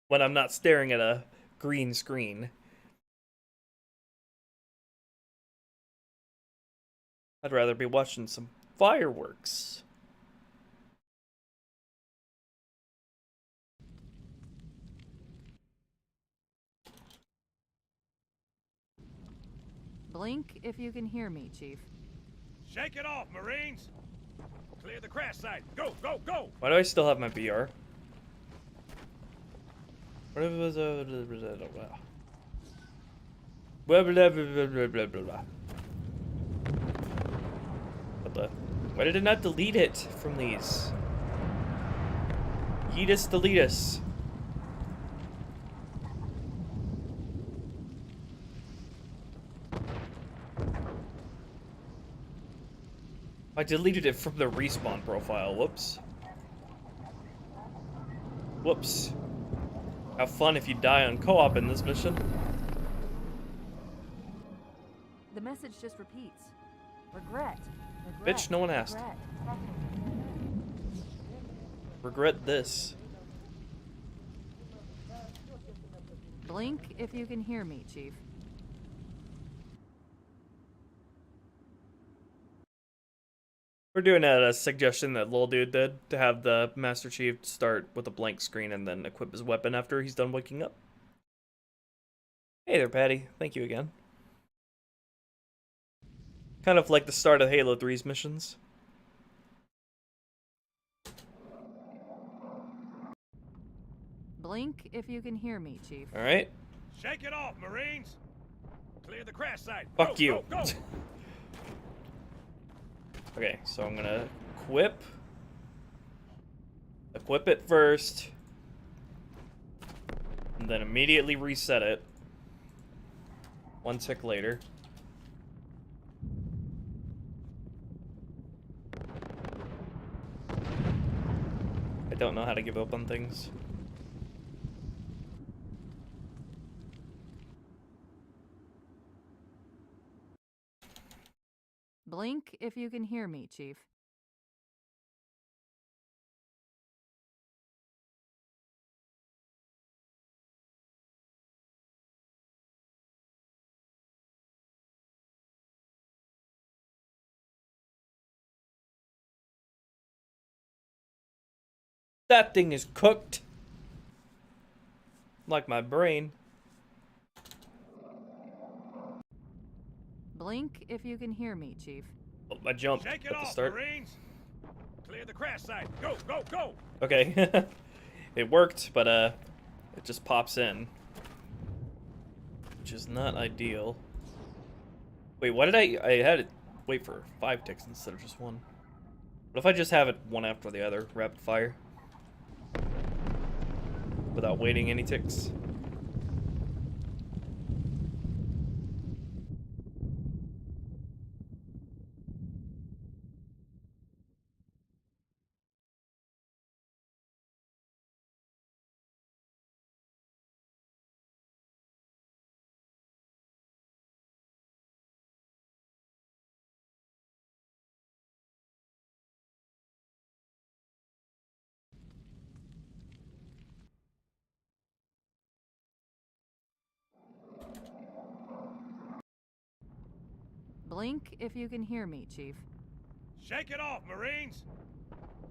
When I'm not staring at a green screen. I'd rather be watching some fireworks. Blink if you can hear me, Chief. Shake it off, Marines. Clear the crash site. Go, go, go. Why do I still have my BR? What the? Why did it not delete it from these? Yeetus deletus. I deleted it from the respawn profile. Whoops. Whoops. Have fun if you die on co-op in this mission. The message just repeats. Regret. Bitch, no one asked. Regret this. Blink if you can hear me, Chief. We're doing a suggestion that Lil Dude did to have the Master Chief start with a blank screen and then equip his weapon after he's done waking up. Hey there, Patty. Thank you again. Kind of like the start of Halo 3's missions. Blink if you can hear me, Chief. Alright. Shake it off, Marines. Clear the crash site. Fuck Go, you. Go, go. Okay, so I'm gonna equip. Equip it first. And then immediately reset it. 1 tick later. I don't know how to give up on things. Blink if you can hear me, Chief. That thing is cooked. Like my brain. Blink if you can hear me, Chief. Oh, I jumped Shake at it the off, start. Marines. Clear the crash site. Go, go, go. Okay. It worked, but it just pops in. Which is not ideal. Wait, why did I had it wait for 5 ticks instead of just 1? What if I just have it one after the other, rapid fire? Without waiting any ticks? Blink if you can hear me, Chief. Shake it off, Marines.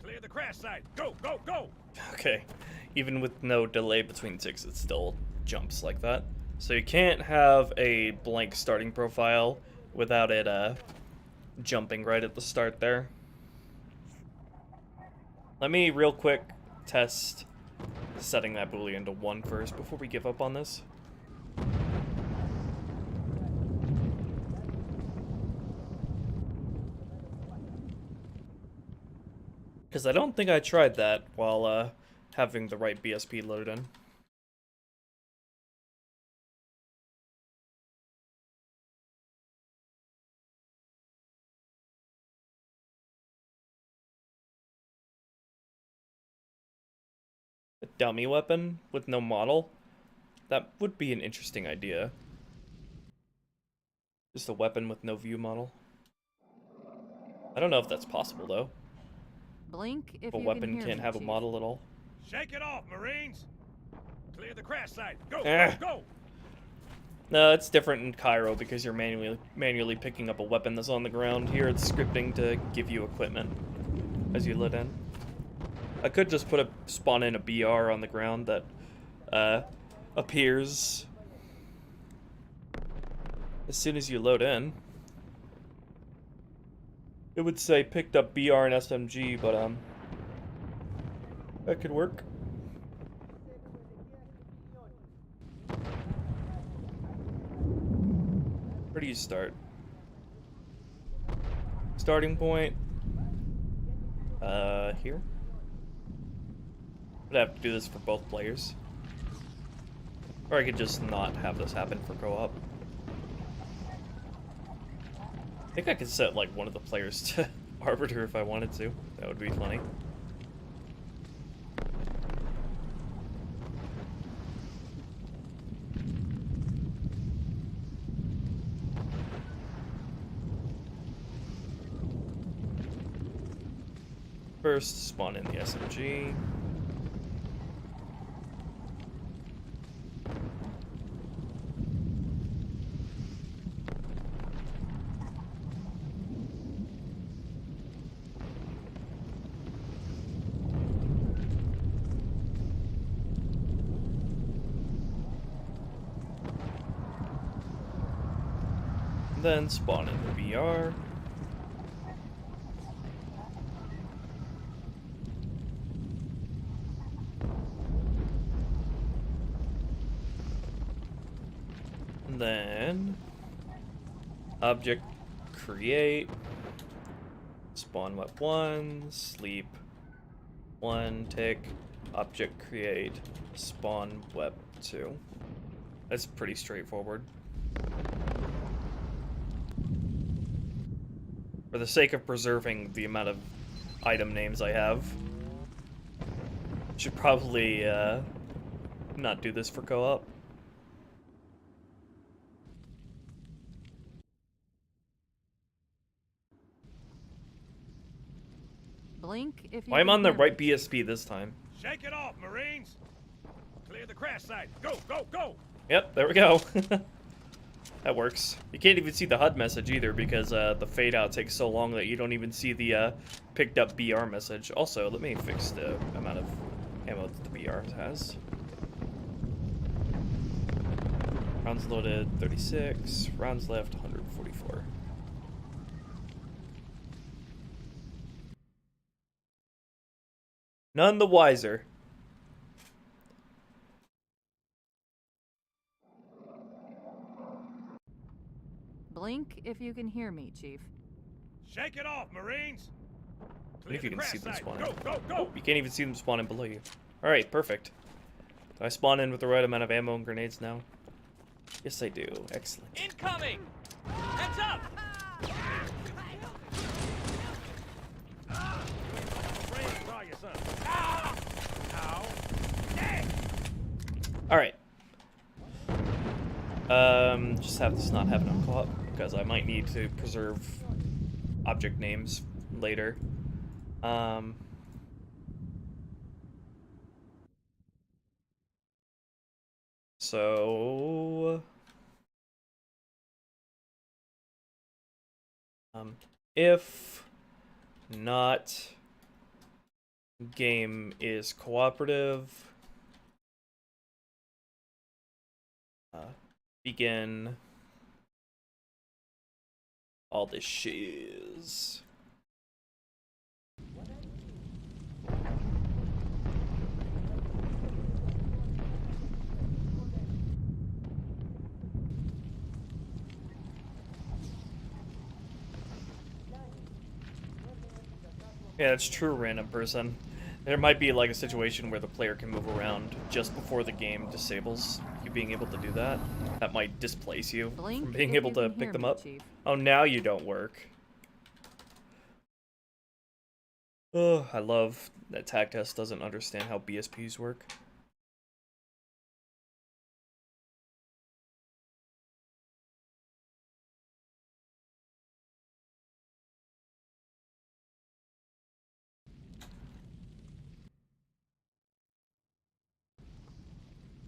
Clear the crash site. Go, go, go. Okay. Even with no delay between ticks, it still jumps like that. So you can't have a blank starting profile without it jumping right at the start there. Let me real quick test setting that boolean to 1 first before we give up on this. Because I don't think I tried that while having the right BSP loaded in. A dummy weapon with no model? That would be an interesting idea. Just a weapon with no view model. I don't know if that's possible though. Blink if A you weapon can hear can't me, have a Chief. model at all. Shake it off, Marines. Clear the crash site. Go, Eh. go, go. No, it's different in Cairo because you're manually picking up a weapon that's on the ground. Here it's scripting to give you equipment as you load in. I could just spawn in a BR on the ground that appears as soon as you load in. It would say picked up BR and SMG, but that could work. Where do you start? Starting point. Here. Would have to do this for both players. Or I could just not have this happen for co-op. I think I could set like one of the players to Arbiter if I wanted to. That would be funny. First, spawn in the SMG. Then spawn in the BR. And then object create, spawn web 1, sleep 1 tick, object create, spawn web 2. That's pretty straightforward. For the sake of preserving the amount of item names I have, should probably not do this for co-op. Blink if you Well, I'm can on the hear right me. BSP this time. Shake it off, Marines. Clear the crash site. Go, go, go. Yep, there we go. That works. You can't even see the HUD message either because the fade out takes so long that you don't even see the picked up BR message. Also, let me fix the amount of ammo that the BR has. Rounds loaded 36, rounds left 144. None the wiser. Blink if you can hear me, Chief. Shake it off, Marines! If you can see them spawning. Go, go, go! Oh, you can't even see them spawning below you. Alright, perfect. Do I spawn in with the right amount of ammo and grenades now? Yes, I do. Excellent. Incoming! Heads up! Alright. Just have this not have an unco-op, because I might need to preserve object names later. So... if not game is cooperative, begin all this shiz. Yeah, that's true, random person. There might be like a situation where the player can move around just before the game disables you being able to do that. That might displace you Blink from being if able you to can pick hear them me, up. Chief. Oh, now you don't work. Oh, I love that Tag Test doesn't understand how BSPs work.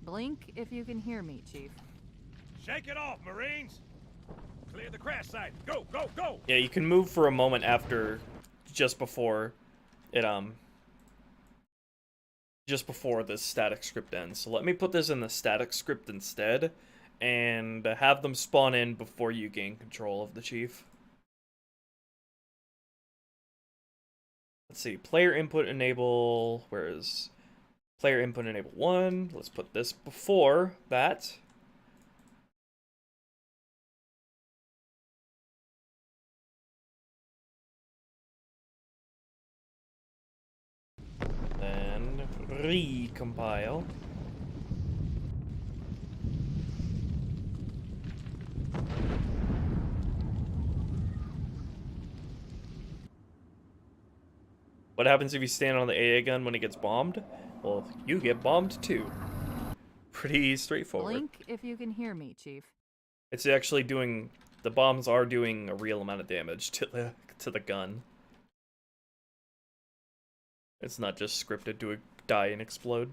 Blink if you can hear me, Chief. Shake it off, Marines! Clear the crash site. Go, go, go! Yeah, you can move for a moment after, just before it, just before the static script ends. So let me put this in the static script instead, and have them spawn in before you gain control of the chief. Let's see, player input enable, where is player input enable 1? Let's put this before that. Then recompile. What happens if you stand on the AA gun when it gets bombed? Well, you get bombed too. Pretty straightforward. Blink if you can hear me, Chief. It's actually doing, the bombs are doing a real amount of damage to the gun. It's not just scripted to die and explode.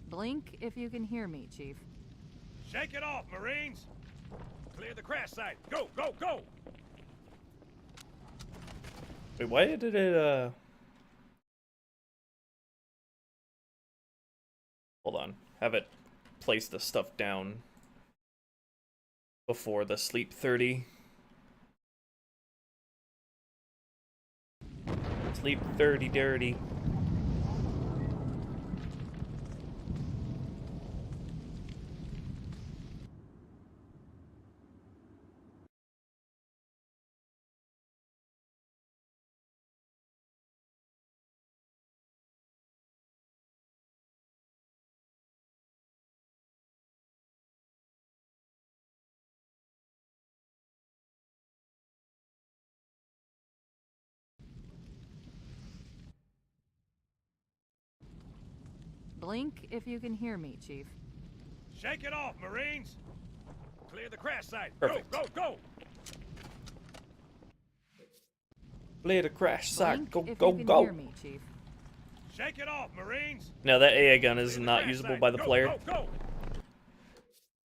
Blink if you can hear me, Chief. Shake it off, Marines! Clear the crash site. Go, go, go! Wait, why did it, hold on. Have it place the stuff down before the sleep 30. Sleep 30 dirty. Blink if you can hear me, Chief. Shake it off, Marines! Clear the crash site. Perfect. Go, go, go! Play the crash site. Blink Go, if go, you can go. hear me, Chief. Shake it off, Marines! Now that AA gun is Clear the not crash usable site. by the Go, player. Go, go!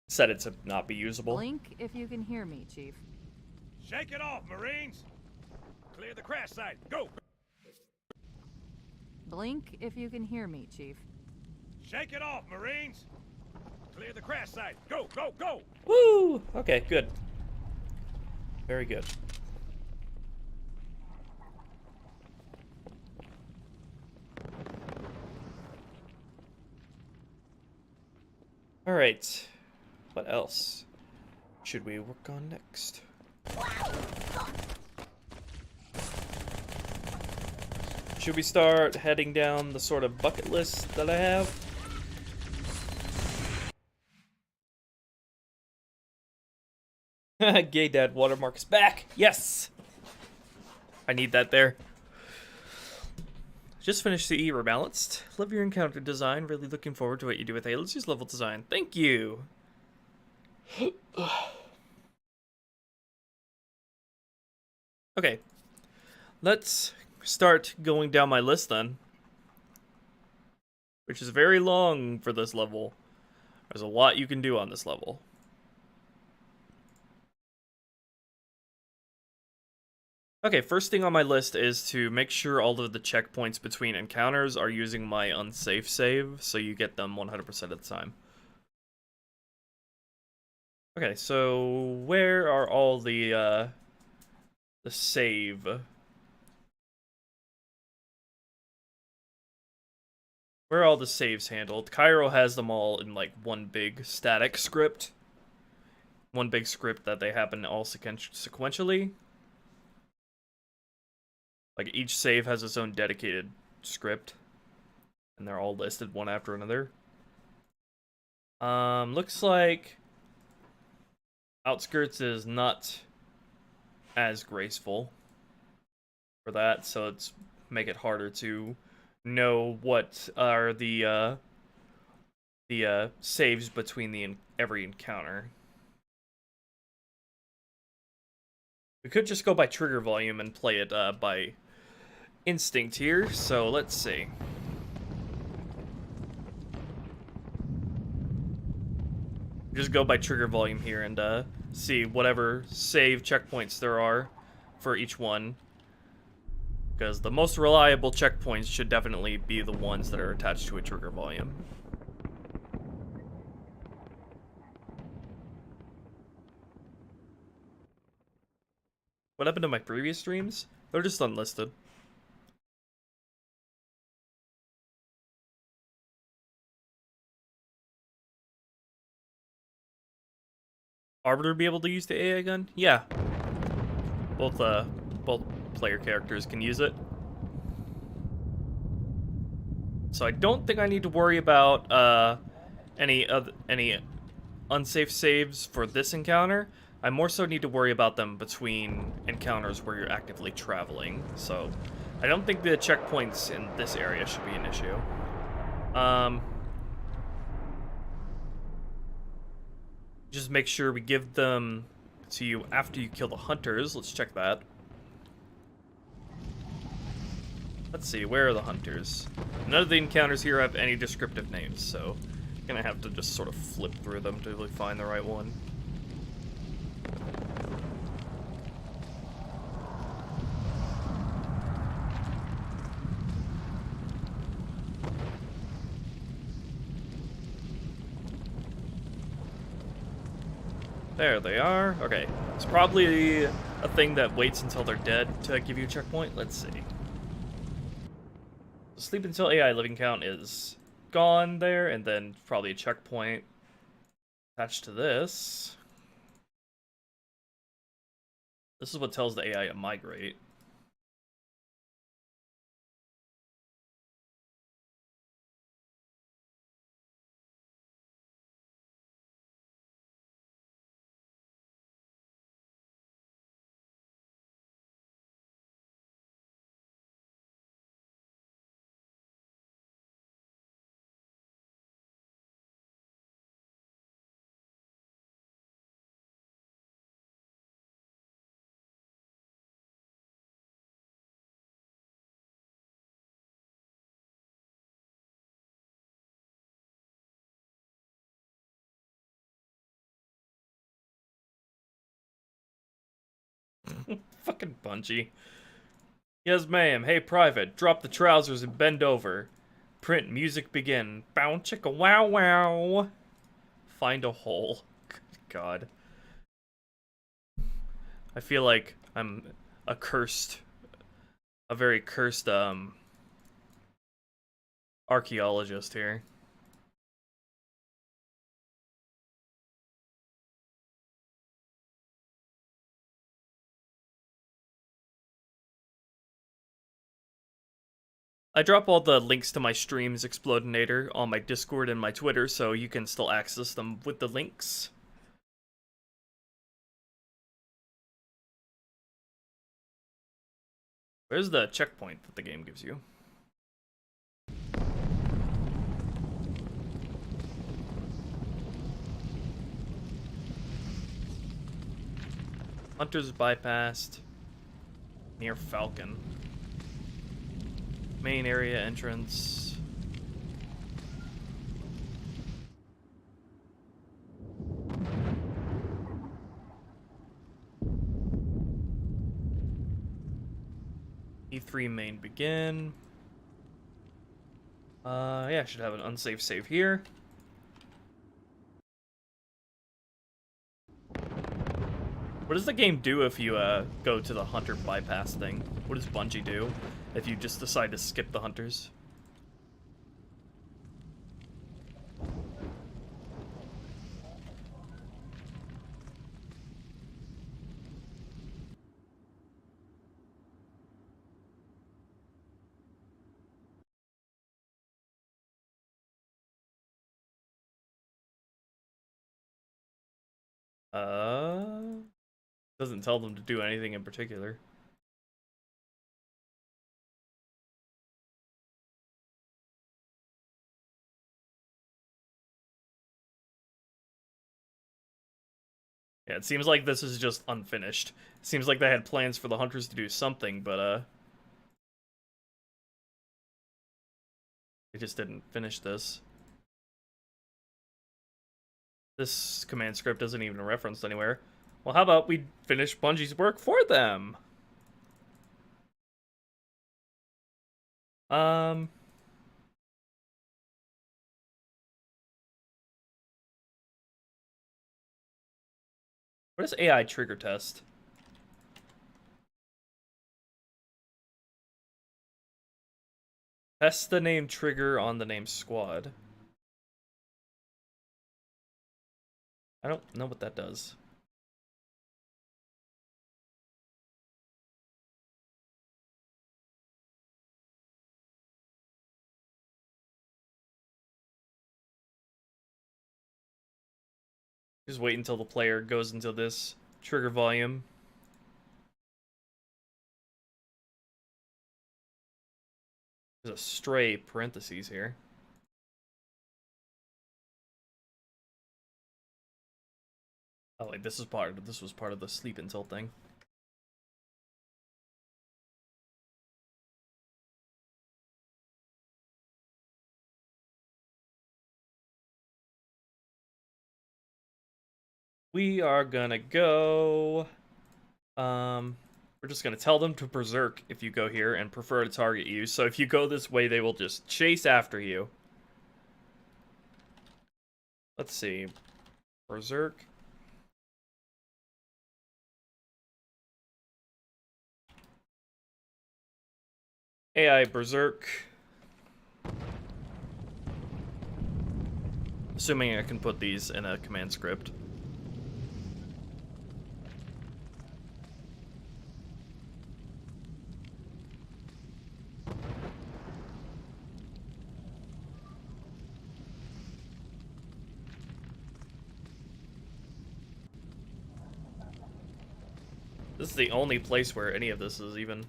Set it to not be usable. Blink if you can hear me, Chief. Shake it off, Marines! Clear the crash site. Go! Blink if you can hear me, Chief. Shake it off, Marines! Clear the crash site. Go, go, go! Woo! Okay, good. Very good. Alright. What else should we work on next? Should we start heading down the sort of bucket list that I have? Gay Dad watermark is back! Yes! I need that there. Just finished the Rebalanced. Love your encounter design. Really looking forward to what you do with A. Let's use level design. Thank you! Okay. Let's start going down my list then. Which is very long for this level. There's a lot you can do on this level. Okay, first thing on my list is to make sure all of the checkpoints between encounters are using my unsafe save, so you get them 100% of the time. Okay, so where are all the save? Where are all the saves handled? Cairo has them all in like one big static script. One big script that they happen all sequentially. Like, each save has its own dedicated script. And they're all listed one after another. Looks like Outskirts is not as graceful for that, so it's make it harder to know what are the saves between every encounter. We could just go by trigger volume and play it by instinct here, so let's see. Just go by trigger volume here and see whatever save checkpoints there are for each one. Because the most reliable checkpoints should definitely be the ones that are attached to a trigger volume. What happened to my previous streams? They're just unlisted. Arbiter be able to use the AI gun? Yeah. Both player characters can use it. So I don't think I need to worry about any unsafe saves for this encounter. I more so need to worry about them between encounters where you're actively traveling. So I don't think the checkpoints in this area should be an issue. Just make sure we give them to you after you kill the hunters. Let's check that. Let's see, where are the hunters? None of the encounters here have any descriptive names, so I'm gonna have to just sort of flip through them to really find the right one. There they are. Okay, it's probably a thing that waits until they're dead to give you a checkpoint. Let's see. Sleep until AI living count is gone there, and then probably a checkpoint attached to this. This is what tells the AI to migrate. Fucking Bungie. Yes, ma'am. Hey, Private. Drop the trousers and bend over. Print music begin. Bow chicka wow wow. Find a hole. Good God. I feel like I'm a very cursed, archaeologist here. I drop all the links to my streams Explodinator on my Discord and my Twitter, so you can still access them with the links. Where's the checkpoint that the game gives you? Hunters bypassed. Near Falcon. Main area entrance. E3 main begin. Yeah, I should have an unsafe save here. What does the game do if you go to the hunter bypass thing? What does Bungie do if you just decide to skip the hunters? Doesn't tell them to do anything in particular. Yeah, it seems like this is just unfinished. It seems like they had plans for the hunters to do something, but they just didn't finish this. This command script isn't even referenced anywhere. Well, how about we finish Bungie's work for them? What is AI trigger test? Test the name trigger on the name squad. I don't know what that does. Just wait until the player goes into this trigger volume. There's a stray parentheses here. Oh, wait, this was part of the sleep until thing. We are gonna go. We're just gonna tell them to berserk if you go here and prefer to target you. So if you go this way, they will just chase after you. Let's see. Berserk. AI berserk. Assuming I can put these in a command script. This is the only place where any of this is even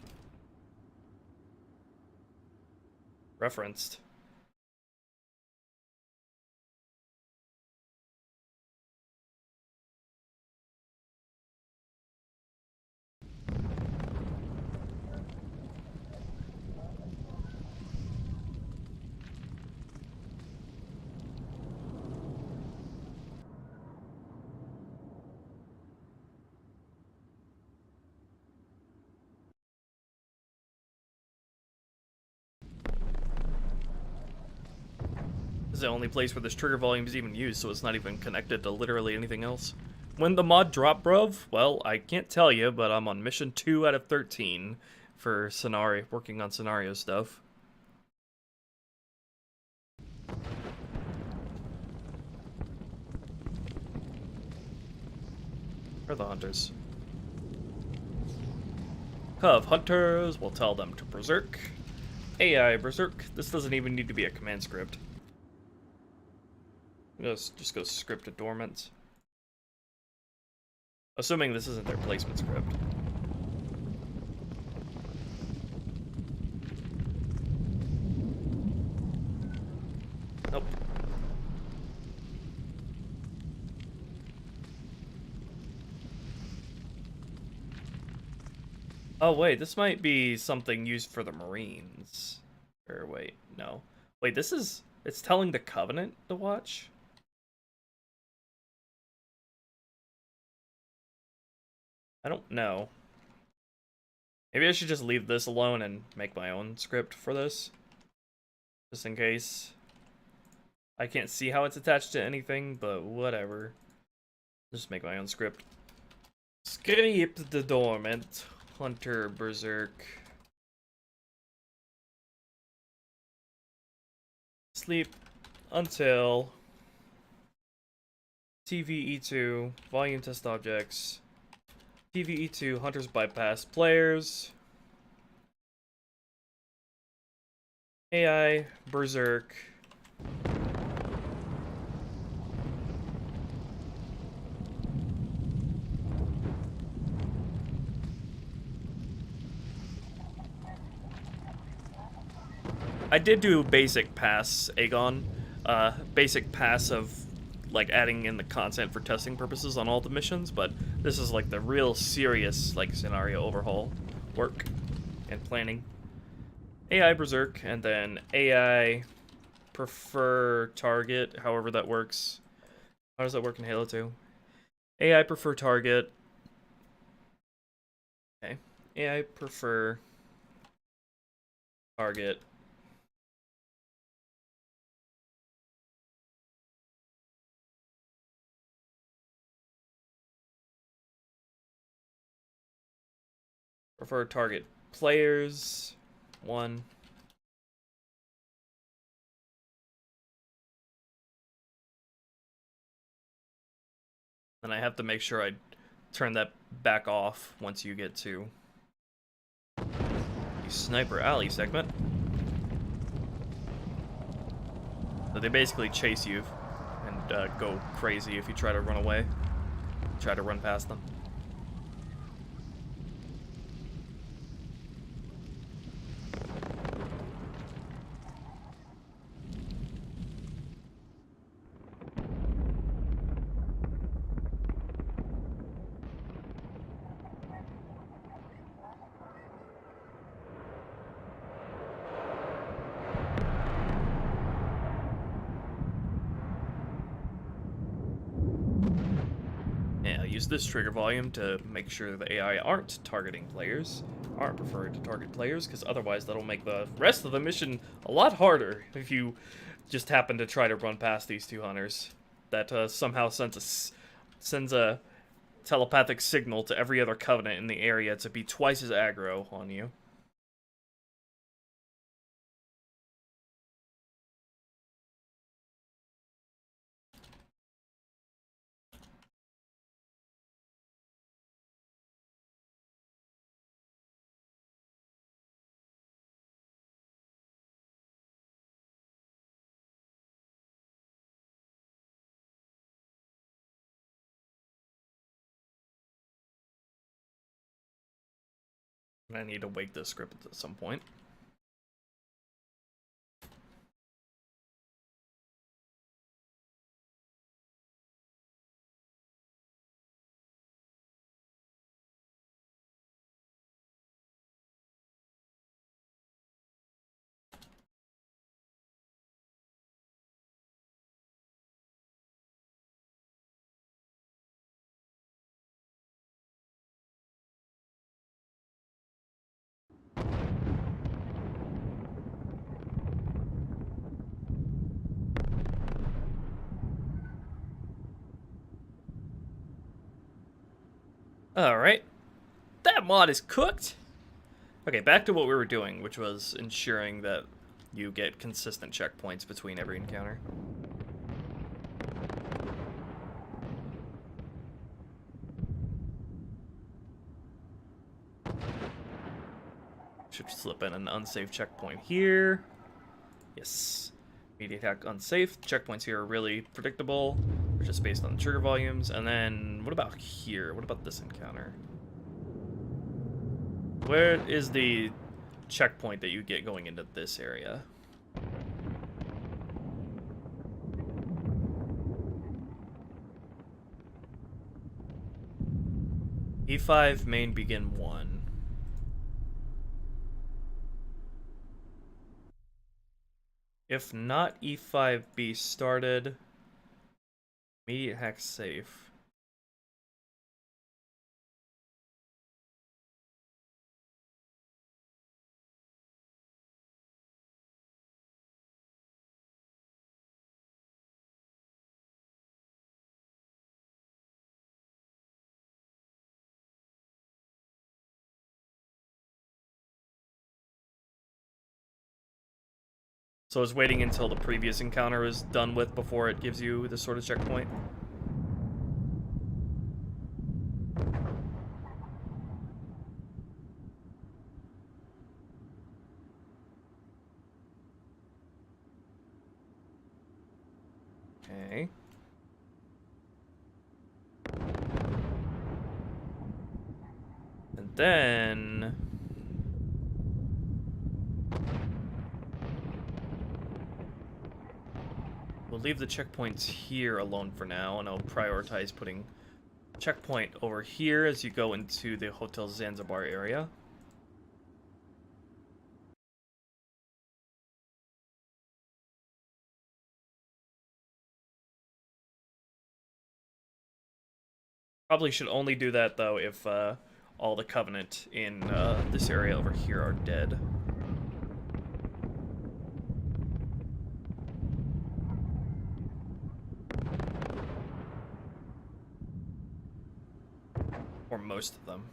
referenced. is the only place where this trigger volume is even used, so it's not even connected to literally anything else. When the mod dropped, bruv? Well, I can't tell you, but I'm on mission 2 out of 13 for scenario, working on scenario stuff. Where are the hunters? Cov hunters, we'll tell them to berserk. AI berserk. This doesn't even need to be a command script. Just go script to dormant. Assuming this isn't their placement script. Nope. Oh wait, this might be something used for the Marines. Or wait, no. Wait, this is... It's telling the Covenant to watch? I don't know. Maybe I should just leave this alone and make my own script for this. Just in case. I can't see how it's attached to anything, but whatever. Just make my own script. Script the dormant. Hunter berserk. Sleep until TVE2 volume test objects. TVE2 hunters bypass players. AI berserk. I did do basic pass, Aegon. Basic pass of, like, adding in the content for testing purposes on all the missions, but this is, like, the real serious, like, scenario overhaul work and planning. AI Berserk, and then AI Prefer Target, however that works. How does that work in Halo 2? AI Prefer Target. Okay. AI Prefer Target. Prefer target players, 1. And I have to make sure I turn that back off once you get to the Sniper Alley segment. So they basically chase you and go crazy if you try to run away, try to run past them. Use this trigger volume to make sure the AI aren't targeting players, aren't preferred to target players, because otherwise that'll make the rest of the mission a lot harder if you just happen to try to run past these two hunters. That somehow sends a telepathic signal to every other Covenant in the area to be twice as aggro on you. I need to wake this script at some point. Alright. That mod is cooked! Okay, back to what we were doing, which was ensuring that you get consistent checkpoints between every encounter. Should slip in an unsafe checkpoint here. Yes. Immediate attack unsafe. Checkpoints here are really predictable. They're just based on the trigger volumes. And then, what about here? What about this encounter? Where is the checkpoint that you get going into this area? E5 main begin 1. If not E5B started, immediate hack safe. So it's waiting until the previous encounter is done with before it gives you this sort of checkpoint. Okay. And then we'll leave the checkpoints here alone for now, and I'll prioritize putting checkpoint over here as you go into the Hotel Zanzibar area. Probably should only do that, though, if all the Covenant in this area over here are dead. Or most of them.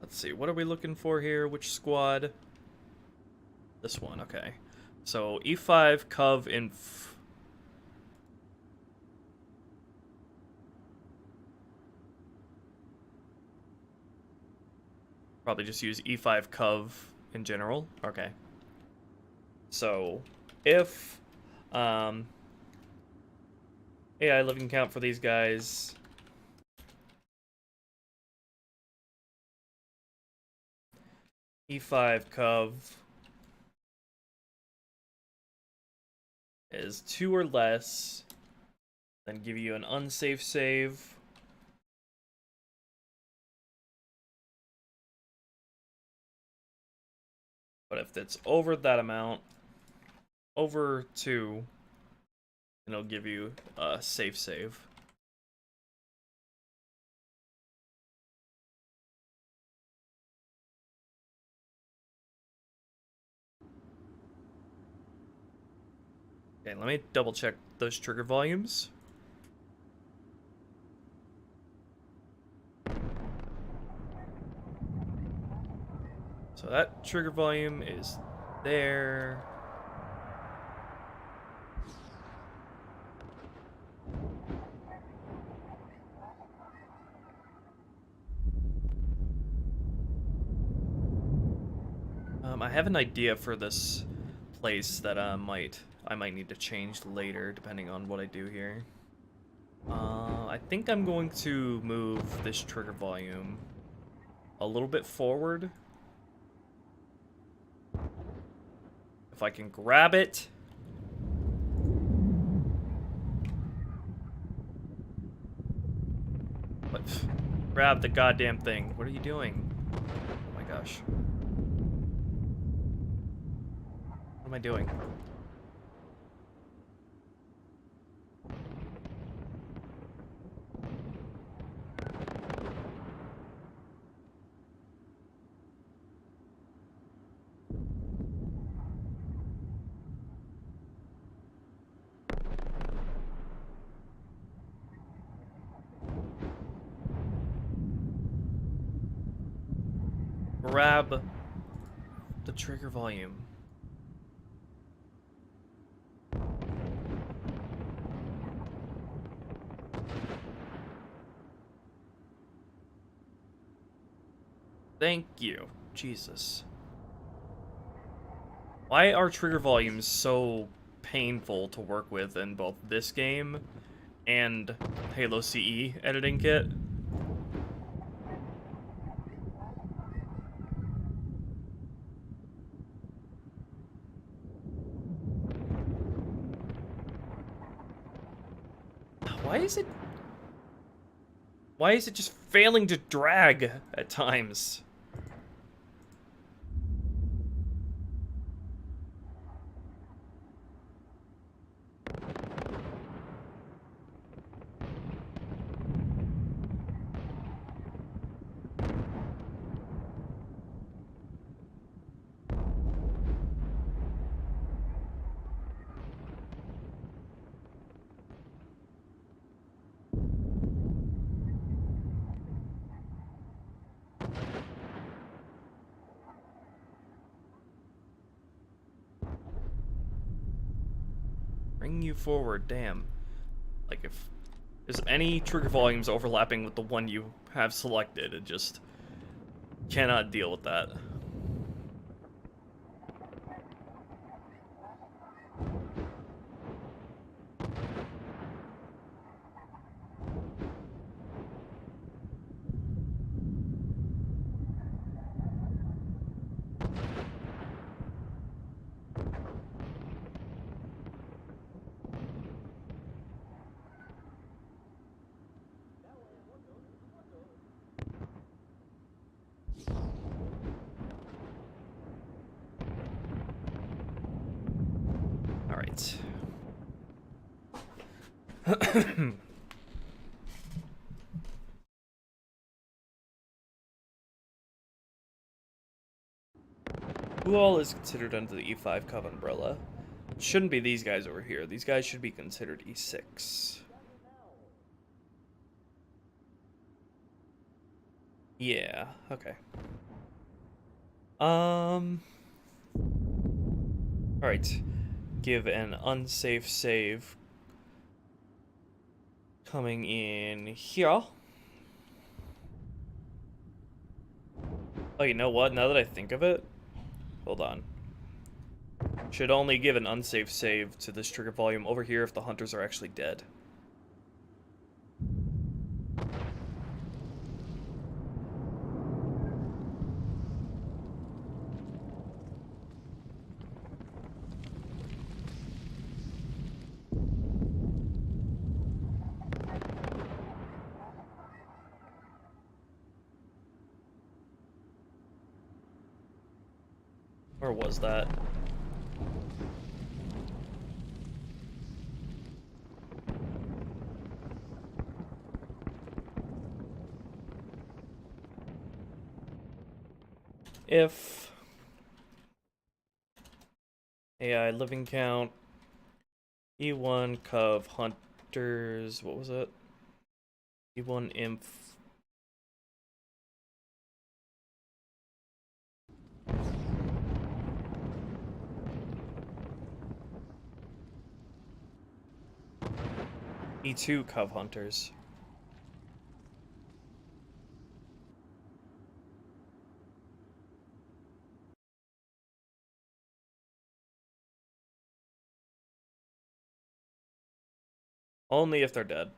Let's see, what are we looking for here? Which squad? This one, okay. So E5, Cov, and probably just use E5 Cov in general. Okay. So if AI living count for these guys E5 Cov is 2 or less, then give you an unsafe save. But if it's over that amount, over 2, then it'll give you a safe save. Okay, let me double check those trigger volumes. So that trigger volume is there. I have an idea for this place that I might need to change later, depending on what I do here. I think I'm going to move this trigger volume a little bit forward. If I can grab it. But grab the goddamn thing. What are you doing? Oh my gosh. What am I doing? grab the trigger volume. Thank you. Jesus. Why are trigger volumes so painful to work with in both this game and Halo CE editing kit? Why is it just failing to drag at times? Bring you forward, damn. Like, if there's any trigger volumes overlapping with the one you have selected, it just cannot deal with that. Alright. Who all is considered under the E5 Cub umbrella? It shouldn't be these guys over here. These guys should be considered E6. Yeah, okay. Alright. Give an unsafe save. Coming in here. Oh, you know what? Now that I think of it, hold on. Should only give an unsafe save to this trigger volume over here if the hunters are actually dead. Where was that? If AI living count E1 Cov Hunters, what was it? E1 Imp. E2 Cov Hunters. Only if they're dead.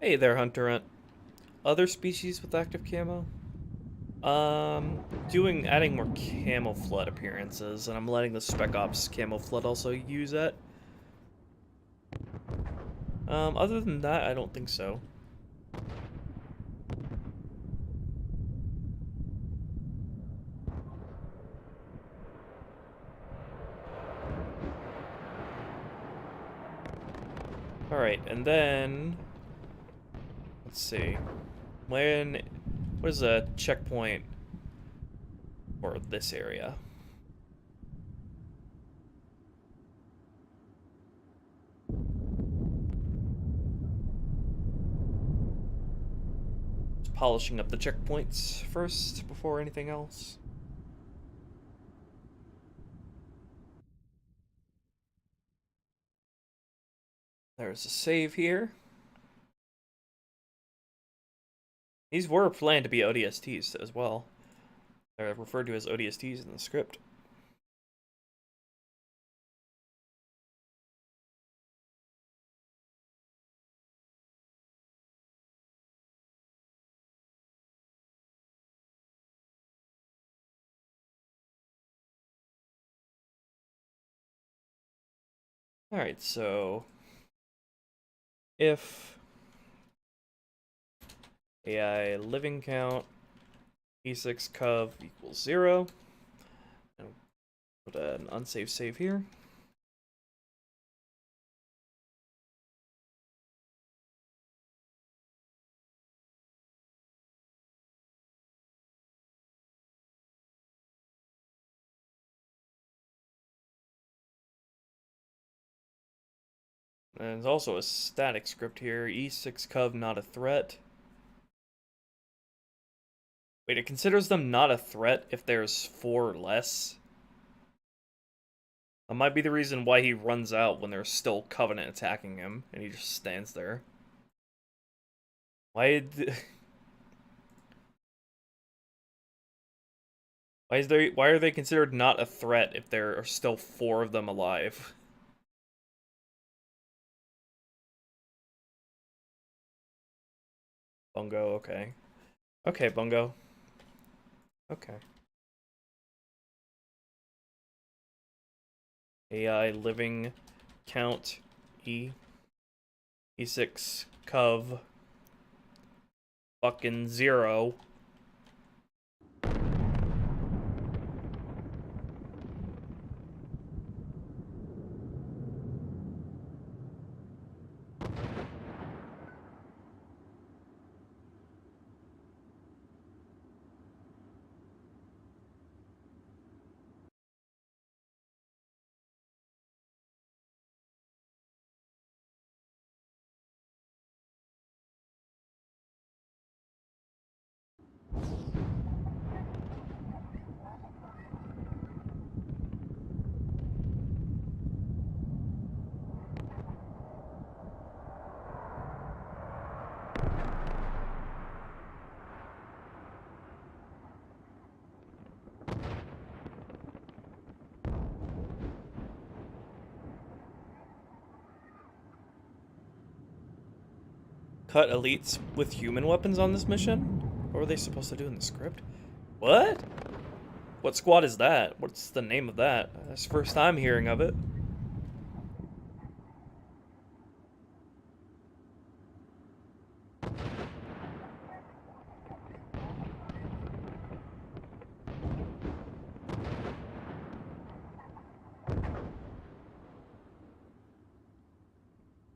Hey there, Hunter Ant. Other species with active camo? Adding more camo flood appearances, and I'm letting the Spec Ops camo flood also use it. Other than that, I don't think so. Alright, and then let's see. What is a checkpoint for this area? Just polishing up the checkpoints first before anything else. There's a save here. These were planned to be ODSTs as well. They're referred to as ODSTs in the script. Alright, so if AI living count E6 cov equals 0, and put an unsafe save here. And there's also a static script here, E6 cov not a threat. Wait, it considers them not a threat if there's 4 or less? That might be the reason why he runs out when there's still Covenant attacking him, and he just stands there. Why are they considered not a threat if there are still 4 of them alive? Bungo, okay. Okay, Bungo. Okay. AI living count E6 cov fucking 0. Cut elites with human weapons on this mission? What were they supposed to do in the script? What? What squad is that? What's the name of that? That's the first time hearing of it.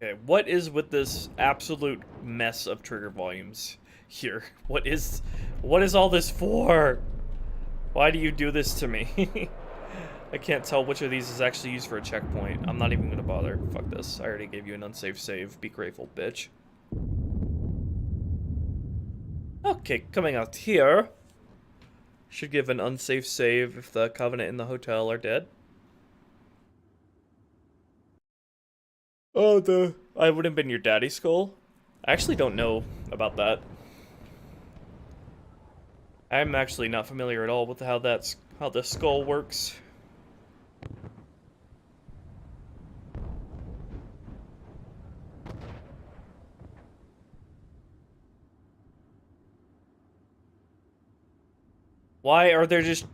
Okay, what is with this absolute mess of trigger volumes here? What is all this for? Why do you do this to me? I can't tell which of these is actually used for a checkpoint. I'm not even gonna bother. Fuck this. I already gave you an unsafe save. Be grateful, bitch. Okay, coming out here. Should give an unsafe save if the Covenant in the hotel are dead. Oh, I would have been your daddy's skull. I actually don't know about that. I'm actually not familiar at all with how the skull works. Why are there just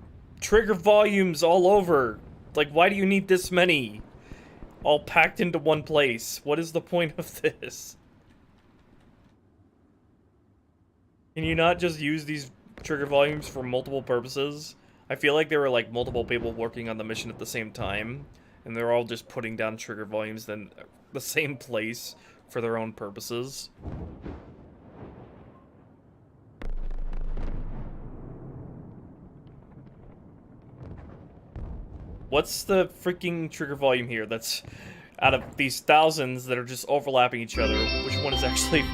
trigger volumes all over? Like, why do you need this many? All packed into one place. What is the point of this? Can you not just use these trigger volumes for multiple purposes? I feel like there were like multiple people working on the mission at the same time, and they're all just putting down trigger volumes in the same place for their own purposes. What's the freaking trigger volume here that's out of these thousands that are just overlapping each other? Which one is actually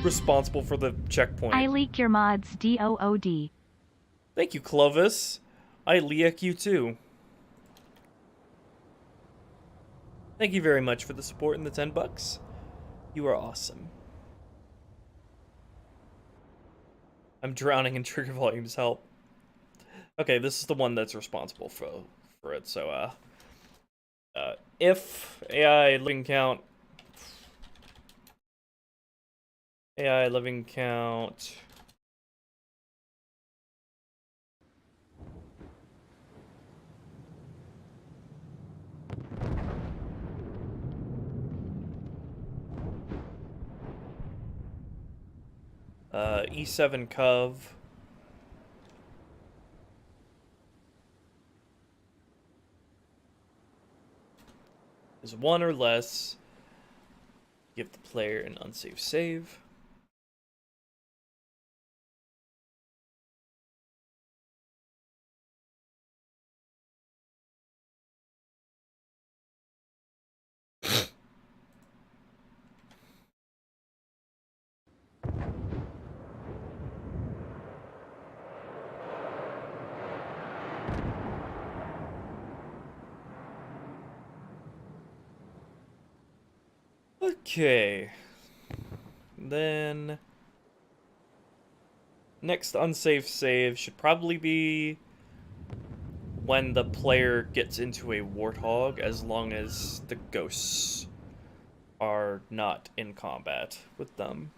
responsible for the checkpoint. I leak your mods DOOD. Thank you, Clovis. I leak you too. Thank you very much for the support and the $10. You are awesome. I'm drowning in trigger volumes. Help. Okay, this is the one that's responsible for it. So, if AI living count E7 Cov is 1 or less, give the player an unsafe save. Okay. Then next unsafe save should probably be when the player gets into a warthog, as long as the ghosts are not in combat with them.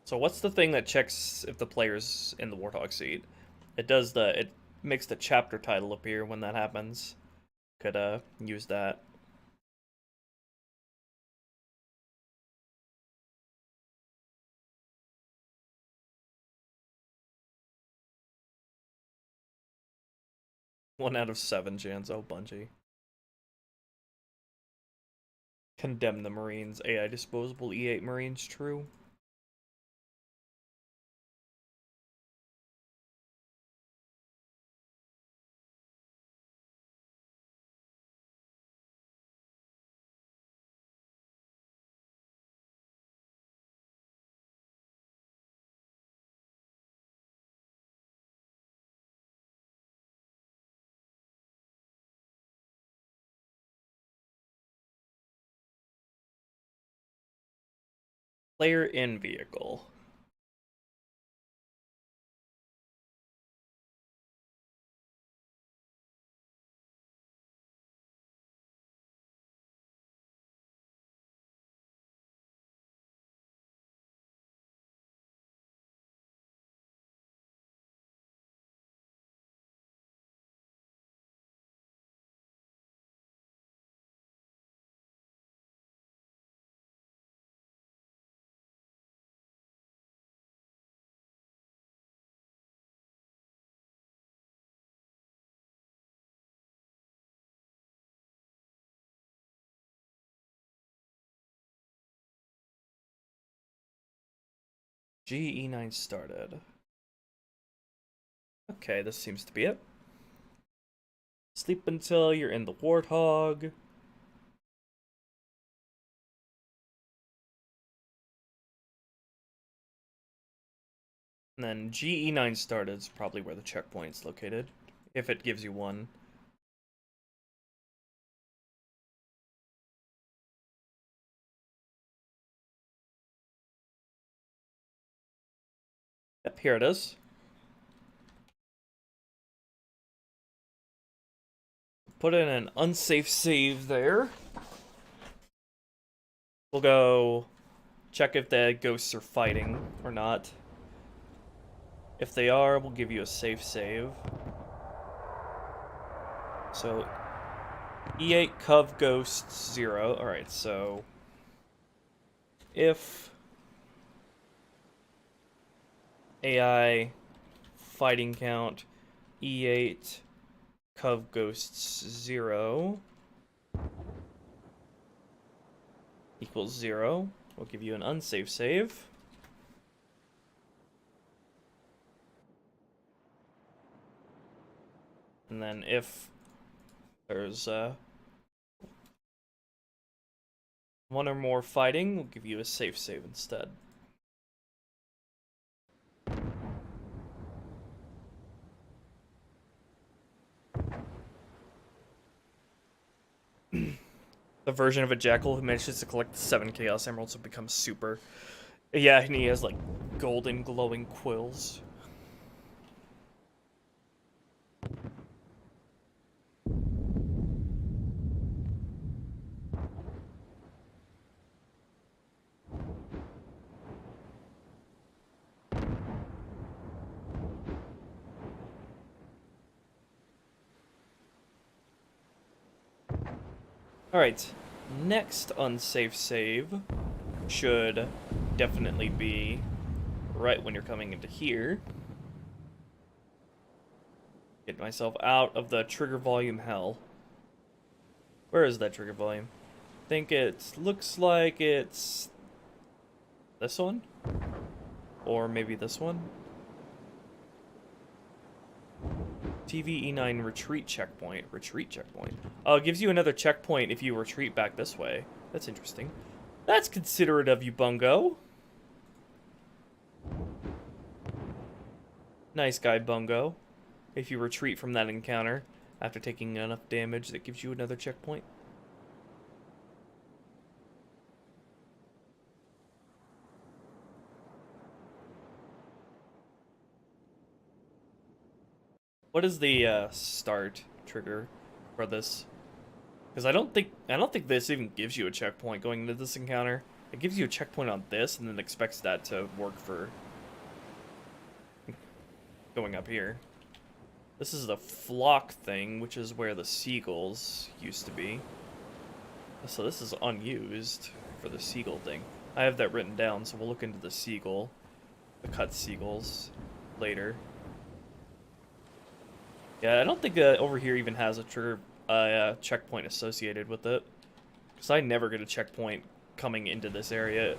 So what's the thing that checks if the player's in the Warthog seat? It makes the chapter title appear when that happens. Could use that. One out of 7 chance. Oh, Bungie. Condemn the Marines. AI disposable E8 Marines, true. Player in vehicle. GE9 started. Okay, this seems to be it. Sleep until you're in the Warthog. And then GE9 started is probably where the checkpoint's located, if it gives you one. Yep, here it is. Put in an unsafe save there. We'll go check if the ghosts are fighting or not. If they are, we'll give you a safe save. So, E8 Cov Ghosts 0. Alright, so if AI fighting count E8 Cov Ghosts 0, Equals 0. We'll give you an unsafe save. And then if there's one or more fighting, we'll give you a safe save instead. The version of a jackal who manages to collect 7 Chaos Emeralds and becomes super. Yeah, and he has like golden glowing quills. Alright, next unsafe save should definitely be right when you're coming into here. Get myself out of the trigger volume hell. Where is that trigger volume? I think it looks like it's this one? Or maybe this one? TV E9 retreat checkpoint. Retreat checkpoint. Oh, it gives you another checkpoint if you retreat back this way. That's interesting. That's considerate of you, Bungo. Nice guy, Bungo. If you retreat from that encounter after taking enough damage, that gives you another checkpoint. What is the start trigger for this? Because I don't think this even gives you a checkpoint going into this encounter. It gives you a checkpoint on this, and then expects that to work for going up here. This is the flock thing, which is where the seagulls used to be. So this is unused for the seagull thing. I have that written down, so we'll look into the seagull, the cut seagulls, later. Yeah, I don't think over here even has a trigger checkpoint associated with it. Because I never get a checkpoint coming into this area.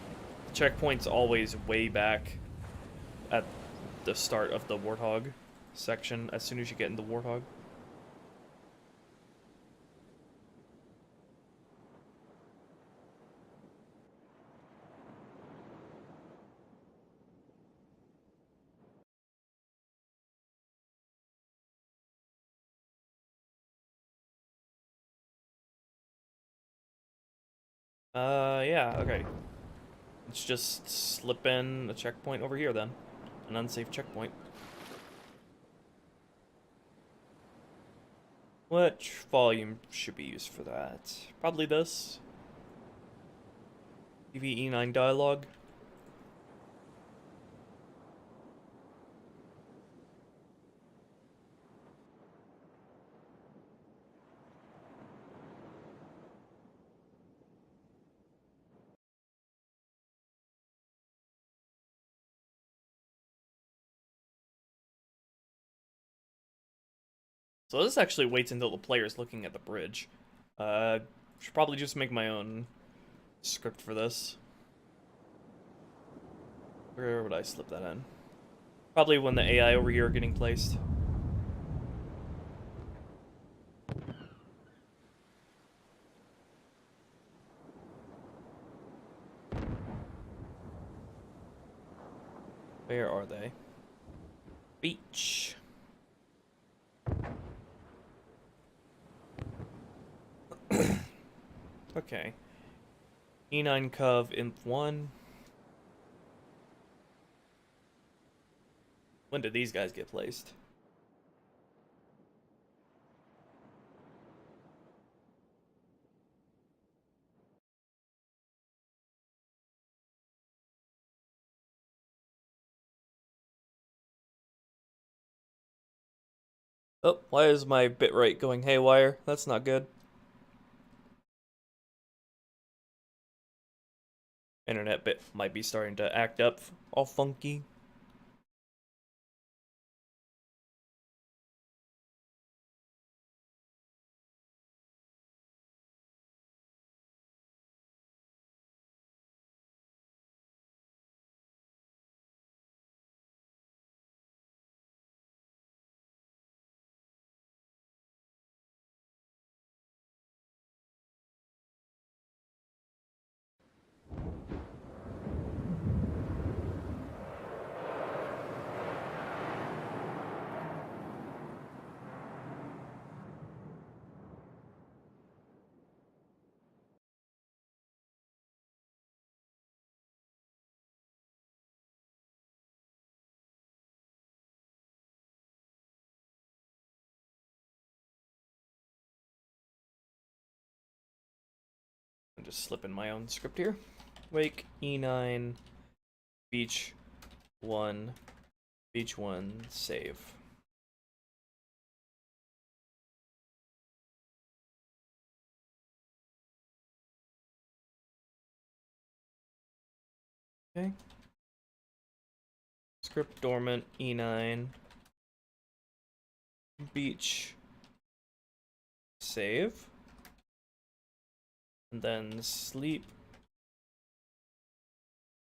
The checkpoint's always way back at the start of the Warthog section, as soon as you get in the Warthog. Yeah, okay. Let's just slip in a checkpoint over here then. An unsafe checkpoint. Which volume should be used for that? Probably this. TVE9 dialogue. So this actually waits until the player's looking at the bridge. Should probably just make my own script for this. Where would I slip that in? Probably when the AI over here are getting placed. Where are they? Beach. Okay. E9 Cov Imp 1. When did these guys get placed? Oh, why is my bitrate going haywire? That's not good. Internet bit might be starting to act up all funky. just slip in my own script here. Wake E9 beach 1 save. Okay. Script dormant E9 beach save, and then sleep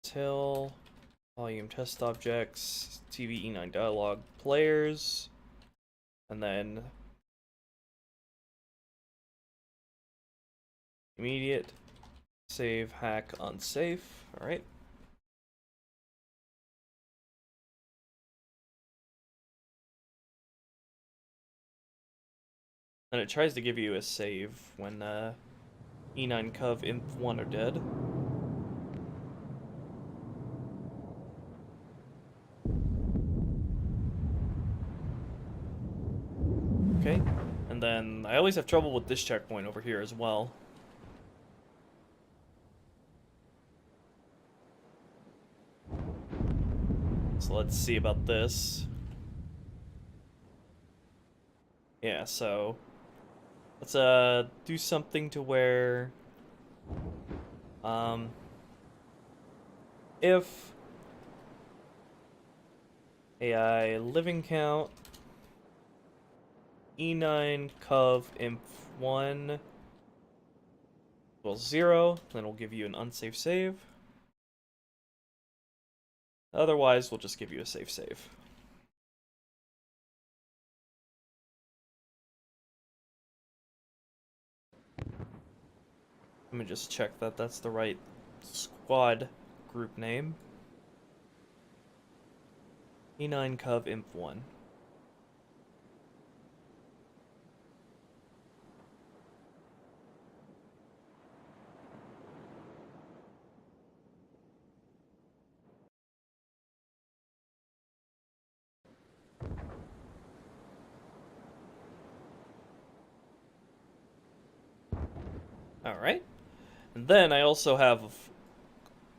till volume test objects TV E9 dialog players, and then immediate save hack unsafe. All right. And it tries to give you a save when E9 Cov Imp 1 are dead. Okay, and then I always have trouble with this checkpoint over here as well. So let's see about this. Yeah, so let's do something to where if AI living count E9 Cov Imp 1 equals 0, then we'll give you an unsafe save. Otherwise, we'll just give you a safe save. Let me just check that that's the right squad group name. E9 Cov Imp 1. Alright. And then I also have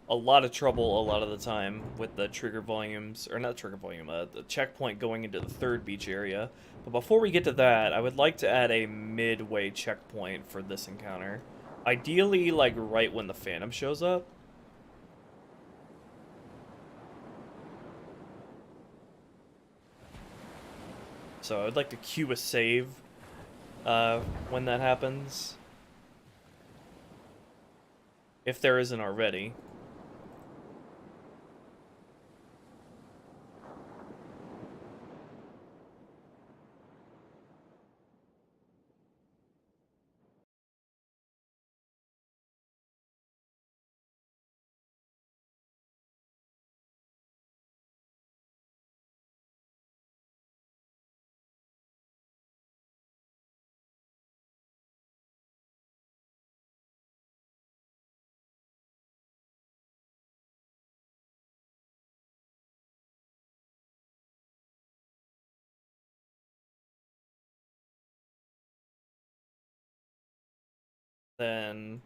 a lot of trouble a lot of the time with the trigger volumes, or not trigger volume, the checkpoint going into the third beach area. But before we get to that, I would like to add a midway checkpoint for this encounter. Ideally, like, right when the Phantom shows up. So I'd like to queue a save when that happens. If there isn't already. Then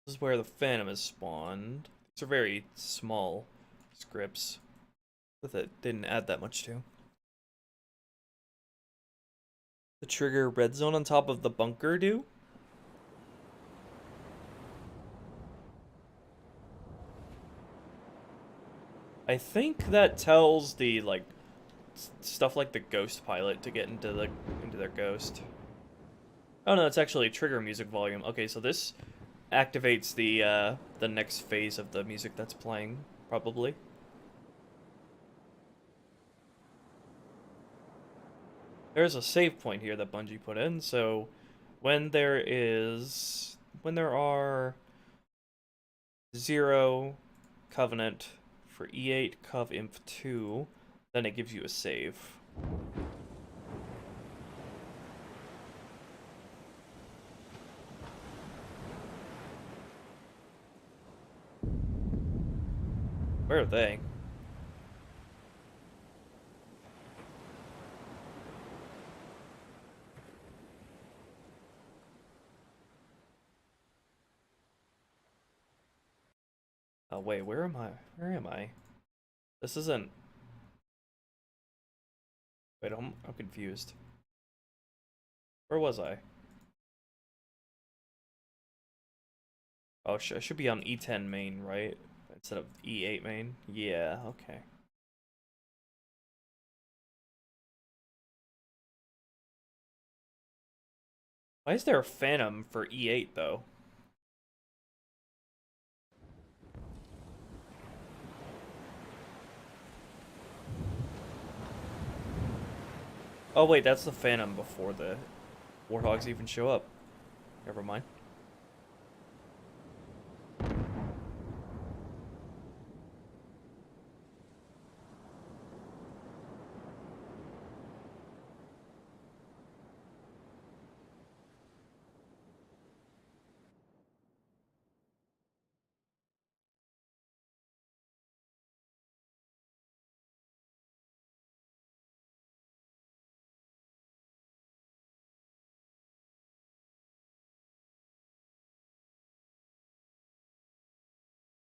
this is where the Phantom is spawned. These are very small scripts that it didn't add that much to. The trigger red zone on top of the bunker do? I think that tells the, like, stuff like the ghost pilot to get into their ghost. Oh no, it's actually trigger music volume. Okay, so this activates the next phase of the music that's playing, probably. There's a save point here that Bungie put in, so when there are 0 Covenant for E8 Cov Imp 2, then it gives you a save. Where are they? Oh wait, where am I? Where am I? This isn't... Wait, I'm confused. Where was I? Oh, I should be on E10 main, right? Instead of E8 main? Yeah, okay. Why is there a Phantom for E8, though? Oh wait, that's the Phantom before the Warthogs even show up. Never mind.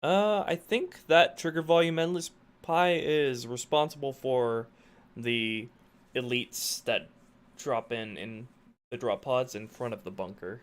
I think that trigger volume endless pi is responsible for the elites that drop in the drop pods in front of the bunker.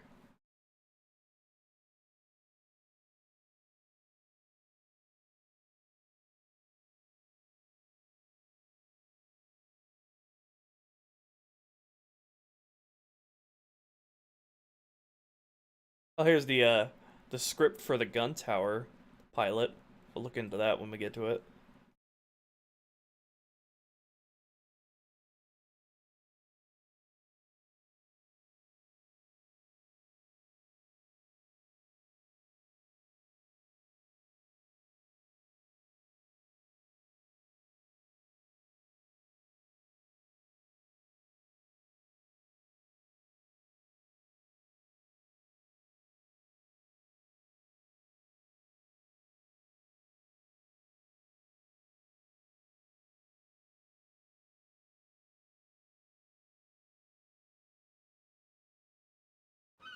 Oh, here's the script for the gun tower pilot. We'll look into that when we get to it.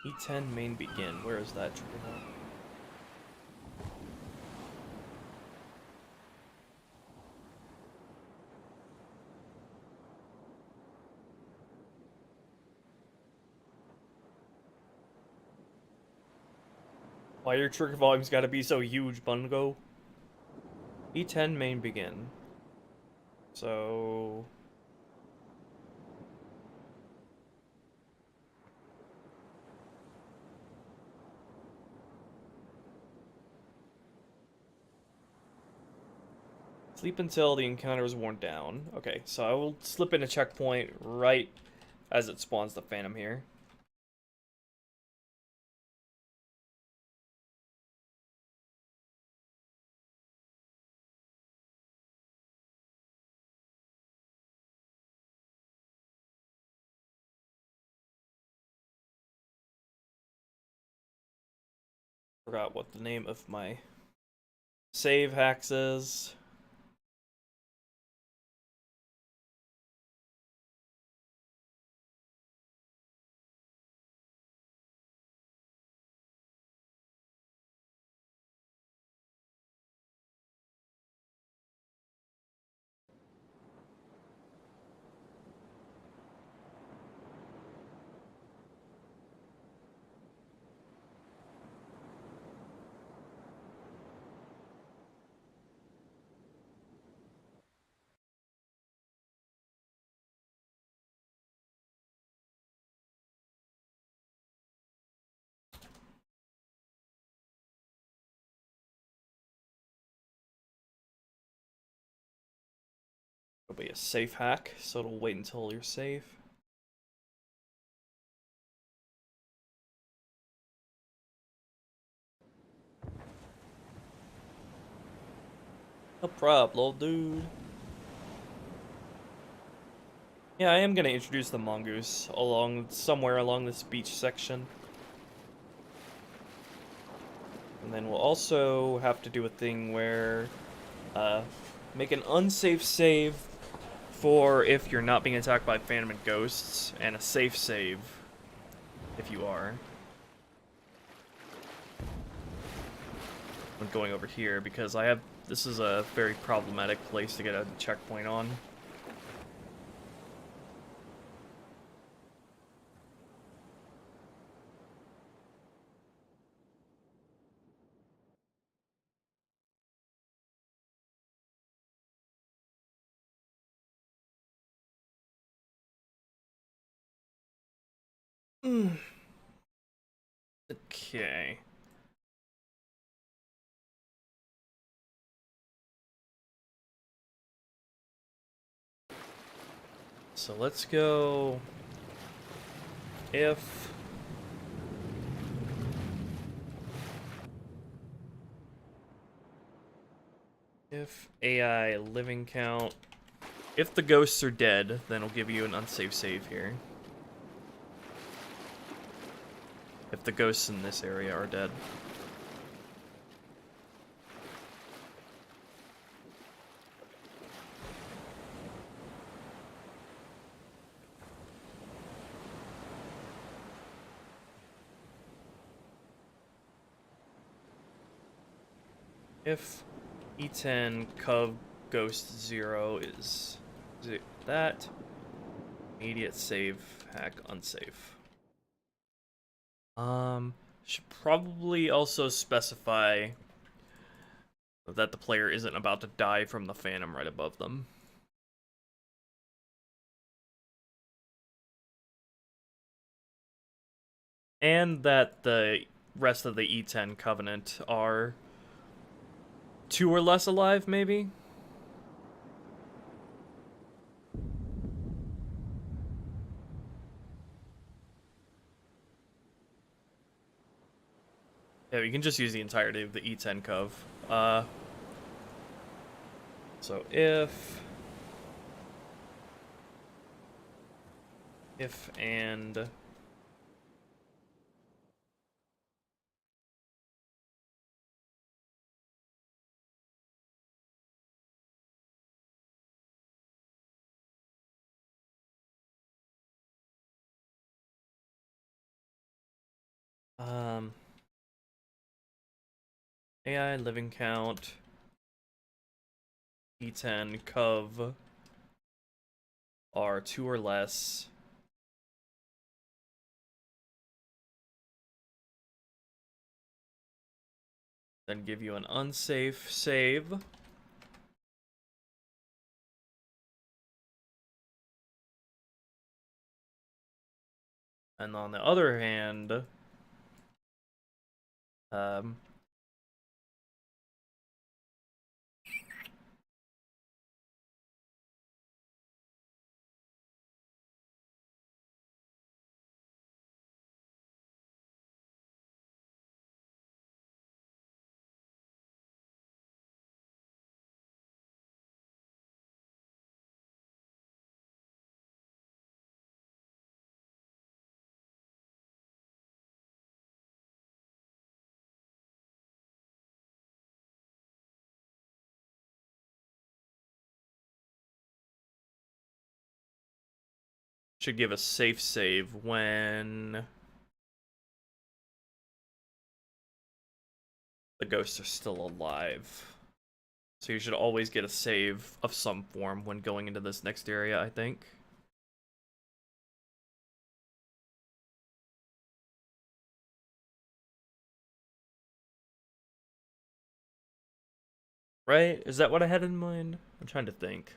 E10 main begin. Where is that trigger volume? Why your trigger volume's gotta be so huge, Bungo? E10 main begin. So... Sleep until the encounter is worn down. Okay, so I will slip in a checkpoint right as it spawns the Phantom here. Forgot what the name of my save hacks is. It'll be a safe hack, so it'll wait until you're safe. No problem, dude. Yeah, I am gonna introduce the mongoose somewhere along this beach section. And then we'll also have to do a thing where make an unsafe save for if you're not being attacked by Phantom and Ghosts, and a safe save if you are. when going over here, because I have, this is a very problematic place to get a checkpoint on. Okay. So let's go if AI living count, if the ghosts are dead, then it'll give you an unsafe save here. If the ghosts in this area are dead. If E10 Cov Ghost 0 is that, immediate save, hack, unsafe. Should probably also specify that the player isn't about to die from the Phantom right above them. And that the rest of the E10 Covenant are 2 or less alive, maybe? Yeah, you can just use the entirety of the E10 Cov. So if and AI living count E10 Cov are 2 or less. Then give you an unsafe save. And on the other hand, should give a safe save when the ghosts are still alive. So you should always get a save of some form when going into this next area, I think. Right? Is that what I had in mind? I'm trying to think.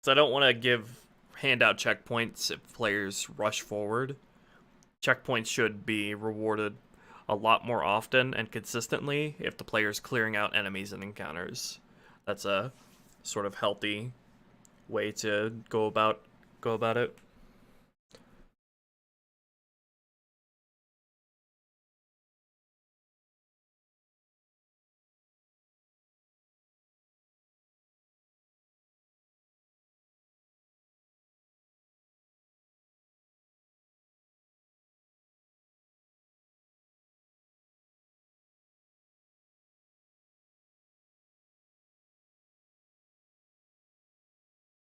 So I don't want to give handout checkpoints if players rush forward. Checkpoints should be rewarded a lot more often and consistently if the player's clearing out enemies and encounters. That's a sort of healthy way to go about it.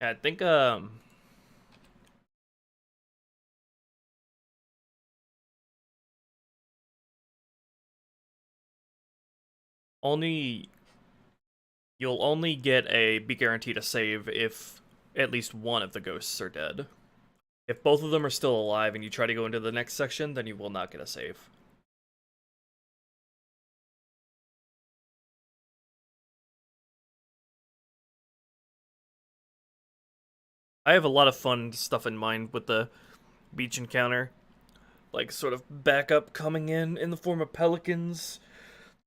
I think you'll only be guaranteed a save if at least one of the ghosts are dead. If both of them are still alive and you try to go into the next section, then you will not get a save. I have a lot of fun stuff in mind with the beach encounter. Like, sort of backup coming in the form of pelicans,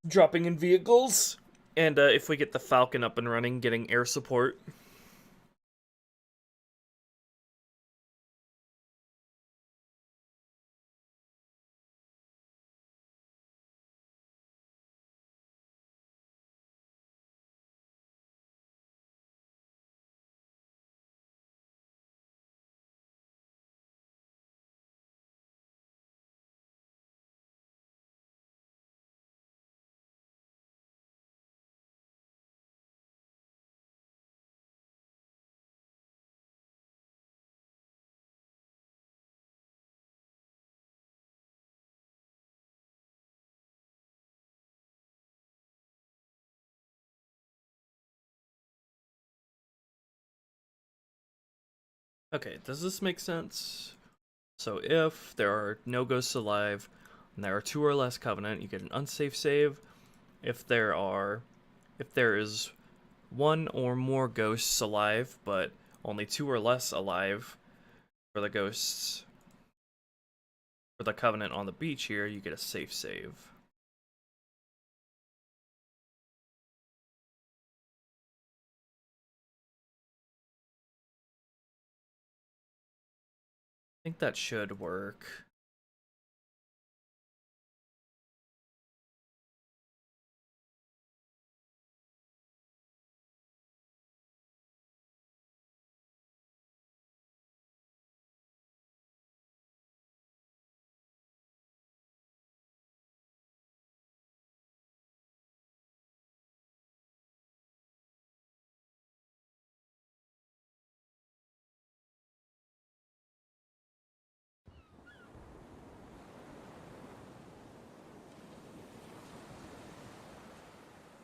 dropping in vehicles, and if we get the Falcon up and running, getting air support. Okay, does this make sense? So if there are no ghosts alive, and there are 2 or less Covenant, you get an unsafe save. If there is 1 or more ghosts alive, but only 2 or less alive for the ghosts, for the Covenant on the beach here, you get a safe save. I think that should work.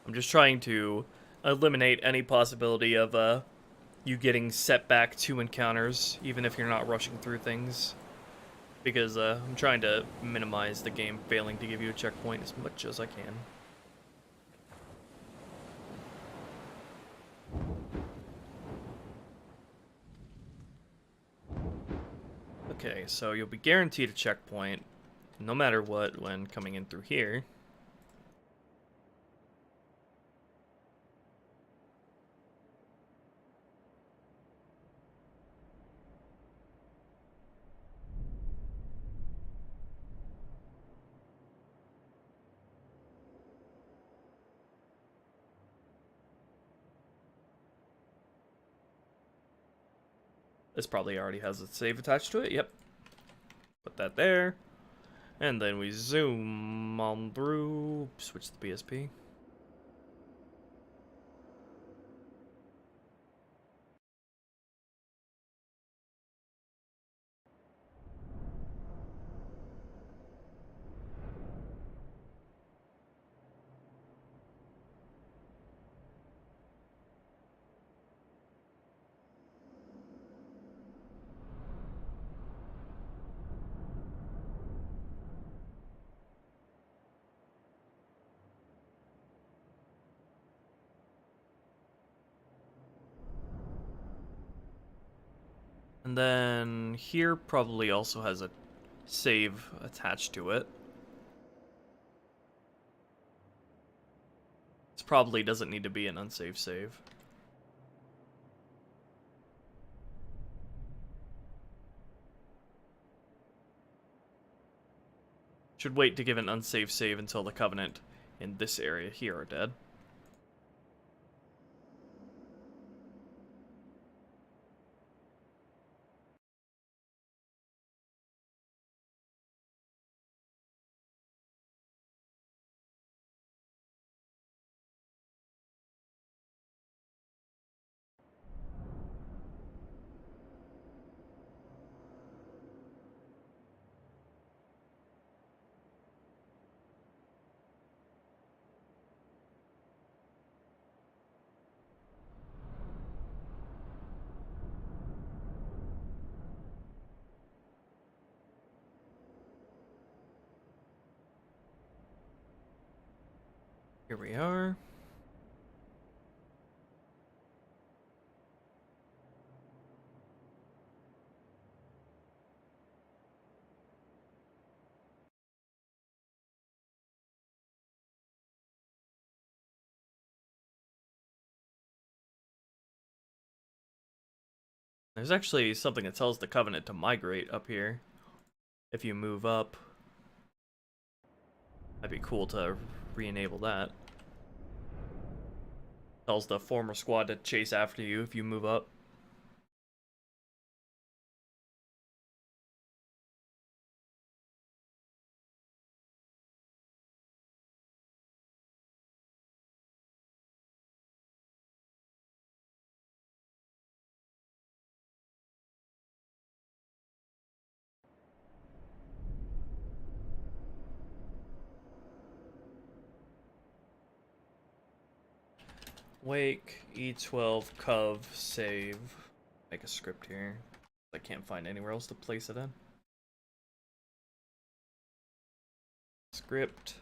I'm just trying to eliminate any possibility of you getting set back 2 encounters, even if you're not rushing through things. Because I'm trying to minimize the game failing to give you a checkpoint as much as I can. Okay, so you'll be guaranteed a checkpoint, no matter what, when coming in through here. This probably already has a save attached to it, yep. Put that there. And then we zoom on through, switch the PSP. And then here probably also has a save attached to it. This probably doesn't need to be an unsaved save. Should wait to give an unsaved save until the Covenant in this area here are dead. Here we are. There's actually something that tells the Covenant to migrate up here. If you move up. That'd be cool to re-enable that. Tells the former squad to chase after you if you move up. Wake, E12, Cov, save. Make a script here. I can't find anywhere else to place it in. Script.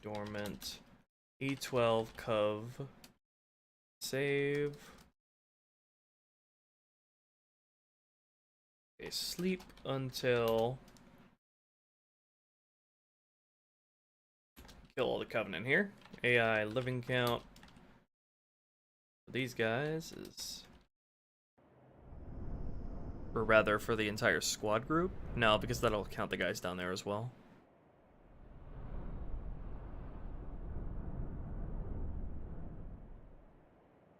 Dormant. E12, Cov. Save. Okay, sleep until... Kill all the Covenant here. AI living count. These guys is... Or rather, for the entire squad group? No, because that'll count the guys down there as well.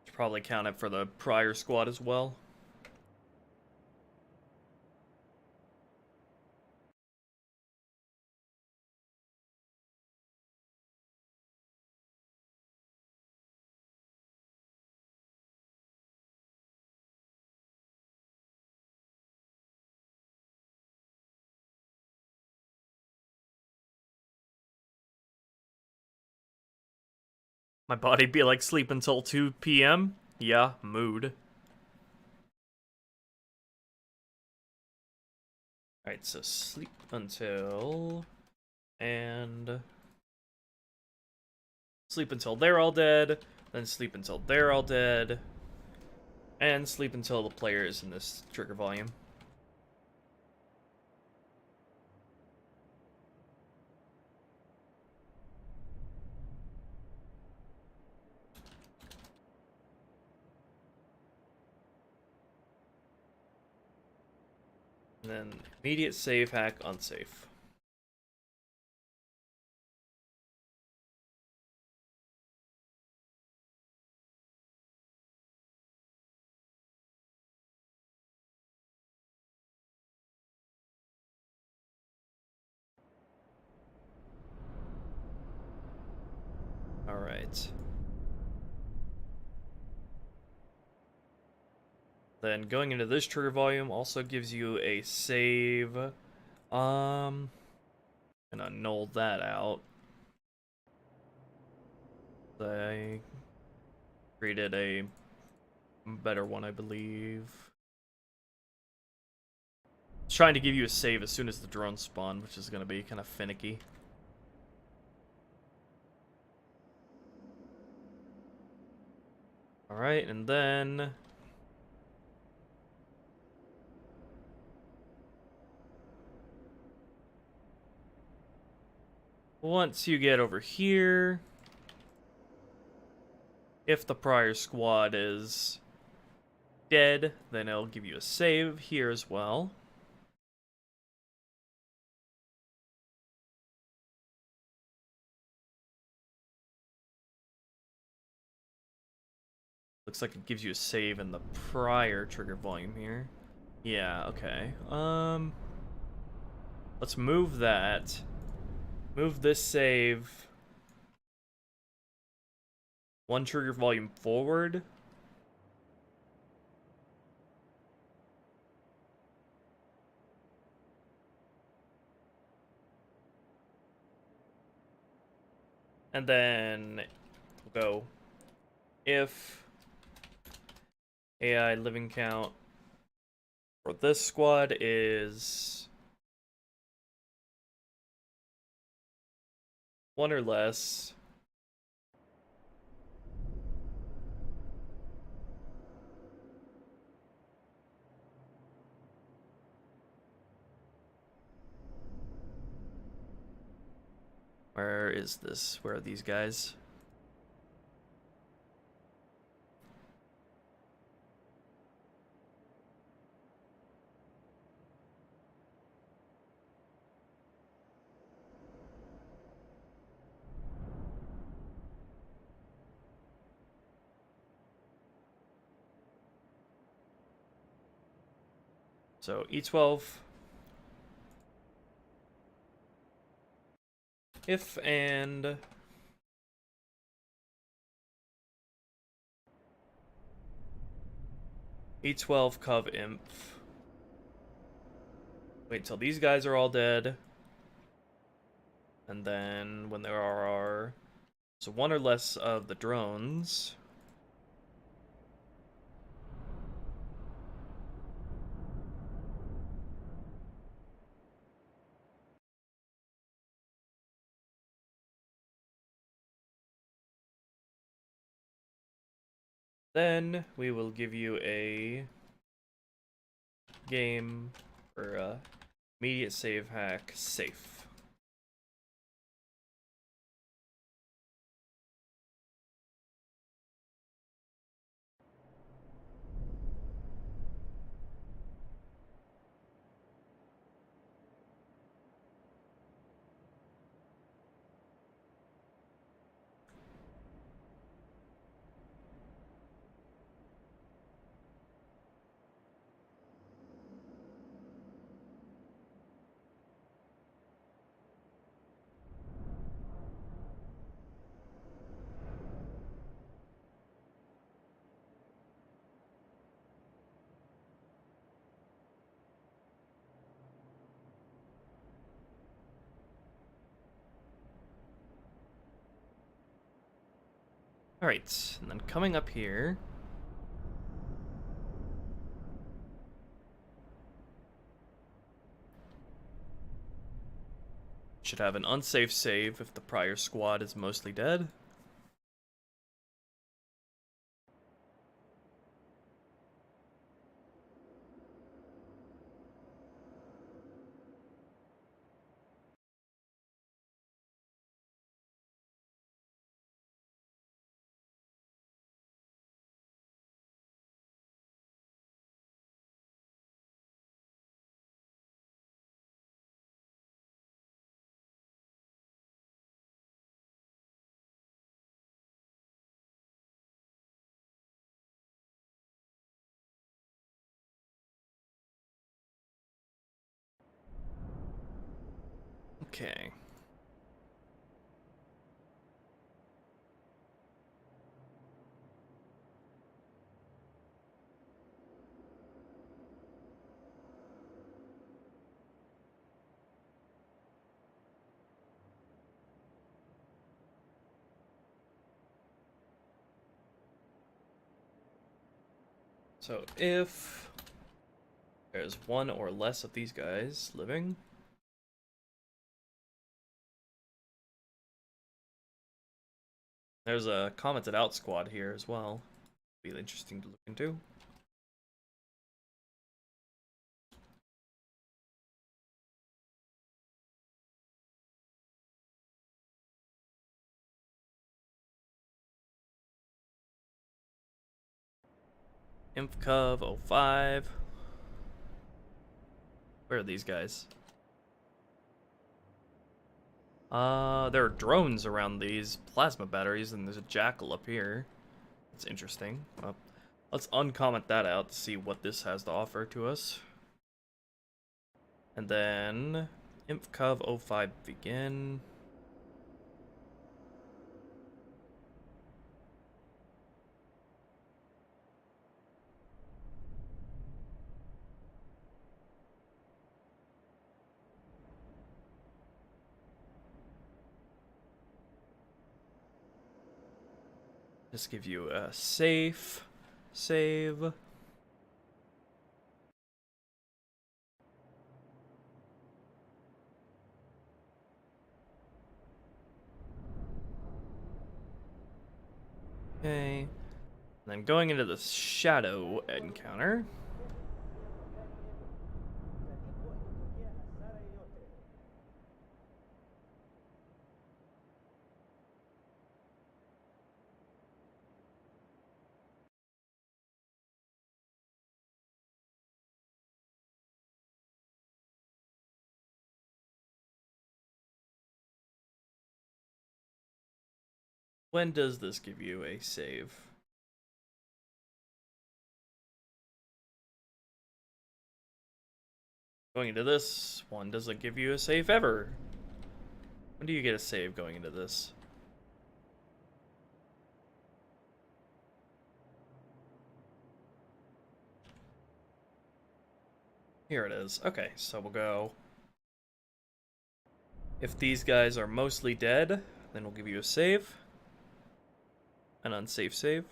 Should probably count it for the prior squad as well. My body be like sleep until 2 p.m. Yeah, mood. Alright, so sleep until... And... Sleep until they're all dead. Then sleep until they're all dead. And sleep until the player is in this trigger volume. And then immediate save, hack, unsafe. Alright. Then going into this trigger volume also gives you a save. And annul that out. I created a better one, I believe. It's trying to give you a save as soon as the drones spawn, which is going to be kind of finicky. Alright, and then... Once you get over here, if the prior squad is dead, then it'll give you a save here as well. Looks like it gives you a save in the prior trigger volume here. Yeah, okay. Let's move that. Move this save one trigger volume forward. And then we'll go if AI living count for this squad is 1 or less, Where is this? Where are these guys? So E12. If and E12 Cov Imp. Wait till these guys are all dead. And then when there are so one or less of the drones. Then we will give you a game for immediate save hack safe. Alright, and then coming up here. Should have an unsafe save if the prior squad is mostly dead. Okay. So if there's one or less of these guys living, there's a commented out squad here as well. Be interesting to look into. InfCov 05. Where are these guys? There are drones around these plasma batteries, and there's a jackal up here. It's interesting. Let's uncomment that out to see what this has to offer to us. And then InfCov 05 begin. Just give you a safe save. Okay. And then going into the shadow encounter. When does this give you a save? Going into this one doesn't give you a save ever. When do you get a save going into this? Here it is. Okay, so we'll go. If these guys are mostly dead, then we'll give you a save. An unsafe save.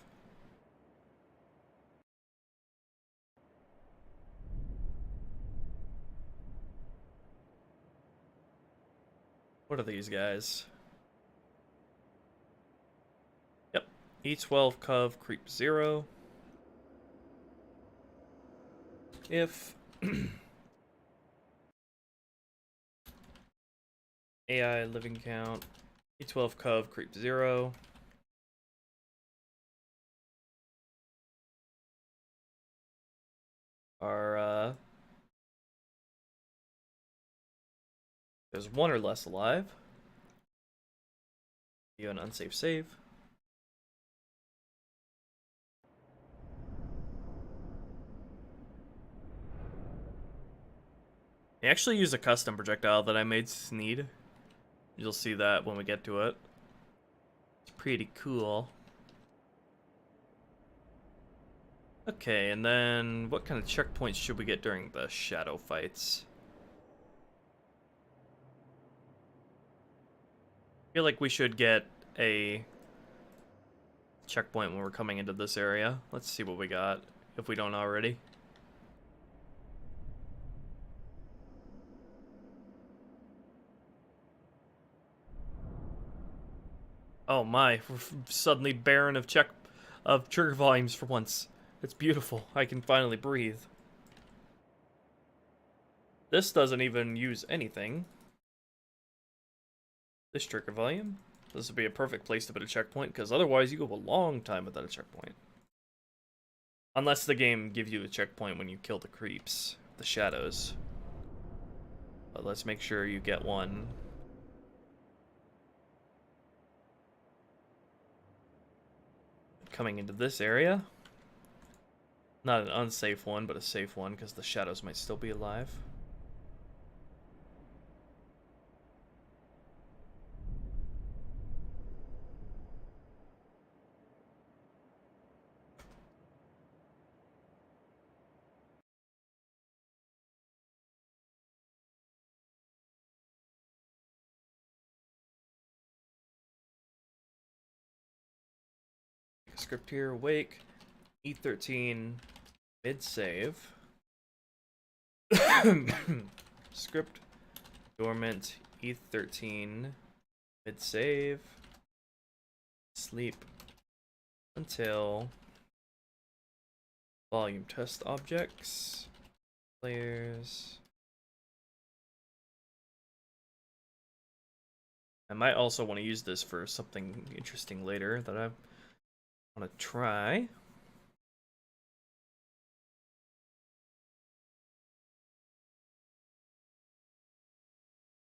What are these guys? Yep. E12 Cov Creep 0. If AI living count E12 Cov Creep 0. Are there's one or less alive. You an unsafe save. I actually use a custom projectile that I made Sneed. You'll see that when we get to it. It's pretty cool. Okay, and then what kind of checkpoints should we get during the shadow fights? I feel like we should get a checkpoint when we're coming into this area. Let's see what we got, if we don't already. Oh my, we're suddenly barren of trigger volumes for once. It's beautiful. I can finally breathe. This doesn't even use anything. This trigger volume. This would be a perfect place to put a checkpoint, because otherwise you go a long time without a checkpoint. Unless the game gives you a checkpoint when you kill the creeps, the shadows. But let's make sure you get one. Coming into this area. Not an unsafe one, but a safe one, because the shadows might still be alive. Script here, wake, E13, mid-save. Script, dormant, E13, mid-save, sleep until volume test objects, players. I might also want to use this for something interesting later that I want to try.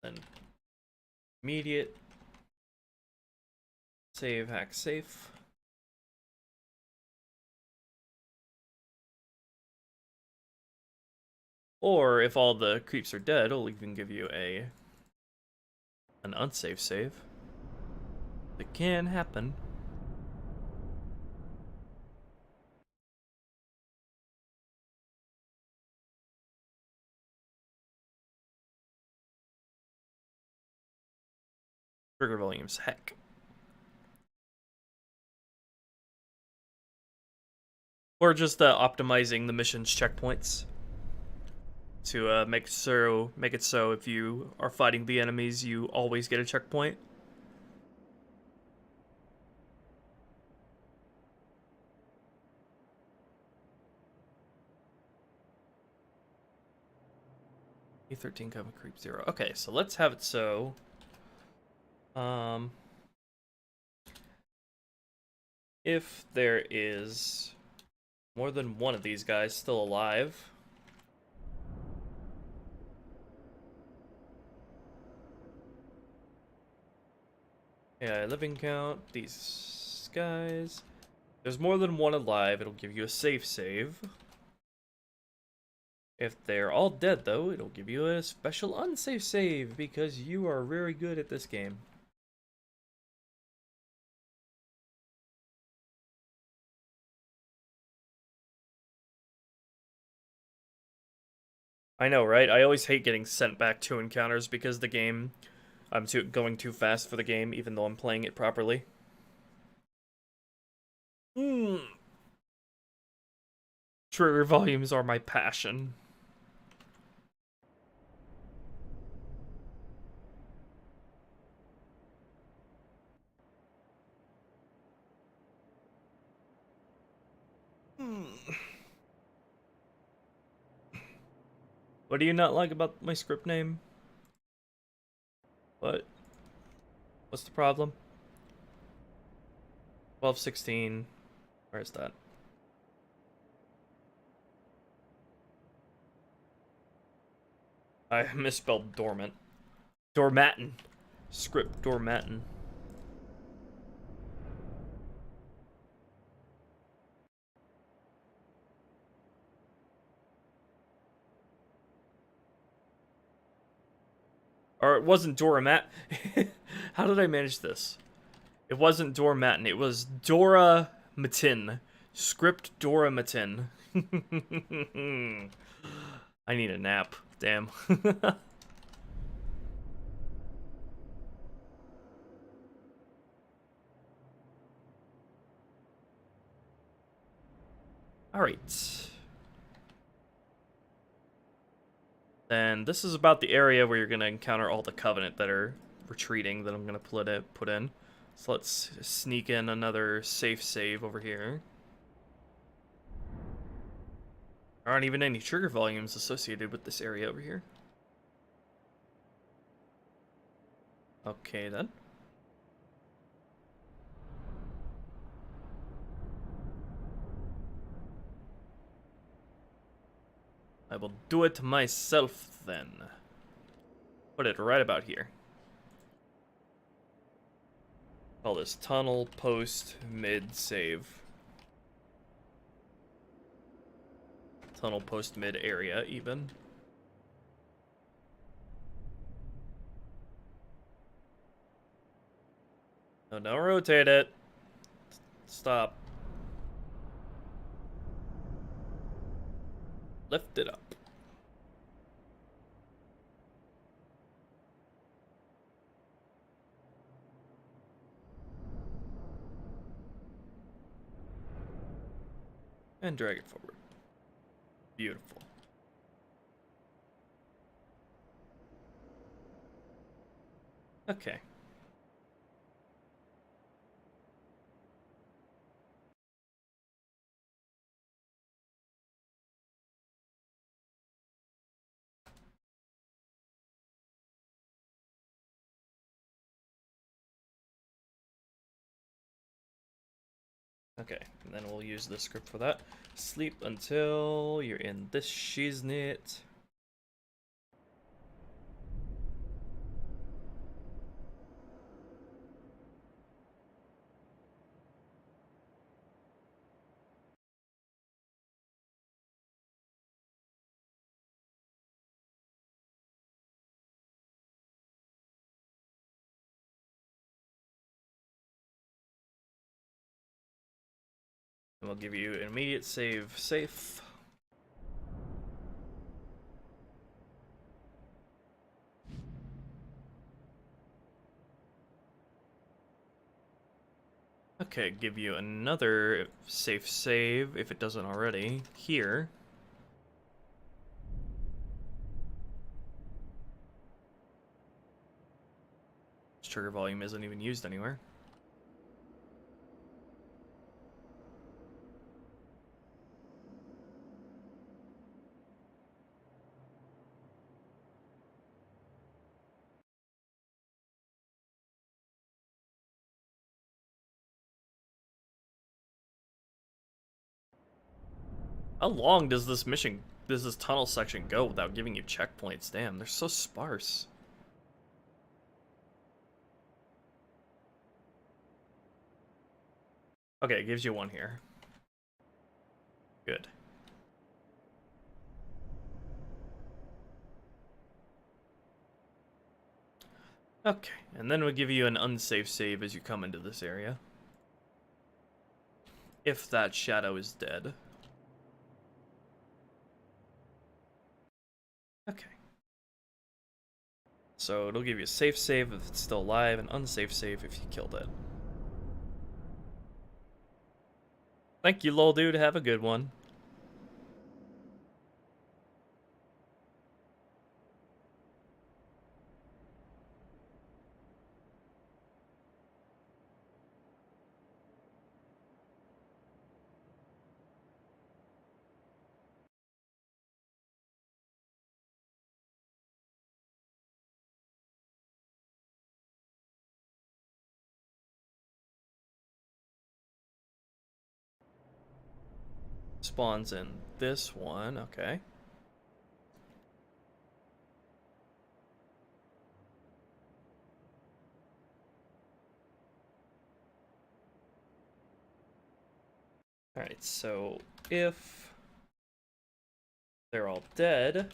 Then immediate save, hack safe. Or if all the creeps are dead, it'll even give you an unsafe save. It can happen. Trigger volumes, heck. Or just optimizing the mission's checkpoints to make it so if you are fighting the enemies, you always get a checkpoint. E13 coming creep 0. Okay, so let's have it so. If there is more than one of these guys still alive, Yeah, living count, these guys. There's more than one alive, it'll give you a safe save. If they're all dead, though, it'll give you a special unsafe save because you are very good at this game. I know, right? I always hate getting sent back to encounters because the game... I'm going too fast for the game, even though I'm playing it properly. Trigger volumes are my passion. What do you not like about my script name? What? What's the problem? 1216. Where's that? I misspelled dormant. Dormatin. Script Dormatin. Or it wasn't Doramat. How did I manage this? It wasn't Dormatin. It was Dora Matin. Script Dora Matin. I need a nap. Damn. Alright. Then this is about the area where you're going to encounter all the Covenant that are retreating that I'm going to put in. So let's sneak in another safe save over here. There aren't even any trigger volumes associated with this area over here. Okay then. I will do it myself then. Put it right about here. Call this tunnel post mid save. Tunnel post mid area even. No, don't rotate it. Stop. Lift it up. And drag it forward. Beautiful. Okay. Okay, and then we'll use the script for that. Sleep until you're in this shiznit. And we'll give you an immediate save safe. Okay, give you another safe save if it doesn't already. Here. This trigger volume isn't even used anywhere. How long does this tunnel section go without giving you checkpoints? Damn, they're so sparse. Okay, it gives you one here. Good. Okay, and then we'll give you an unsafe save as you come into this area. If that shadow is dead. Okay. So it'll give you a safe save if it's still alive, and unsafe save if you killed it. Thank you, lol dude. Have a good one. Spawns in this one, okay. Alright, so if they're all dead,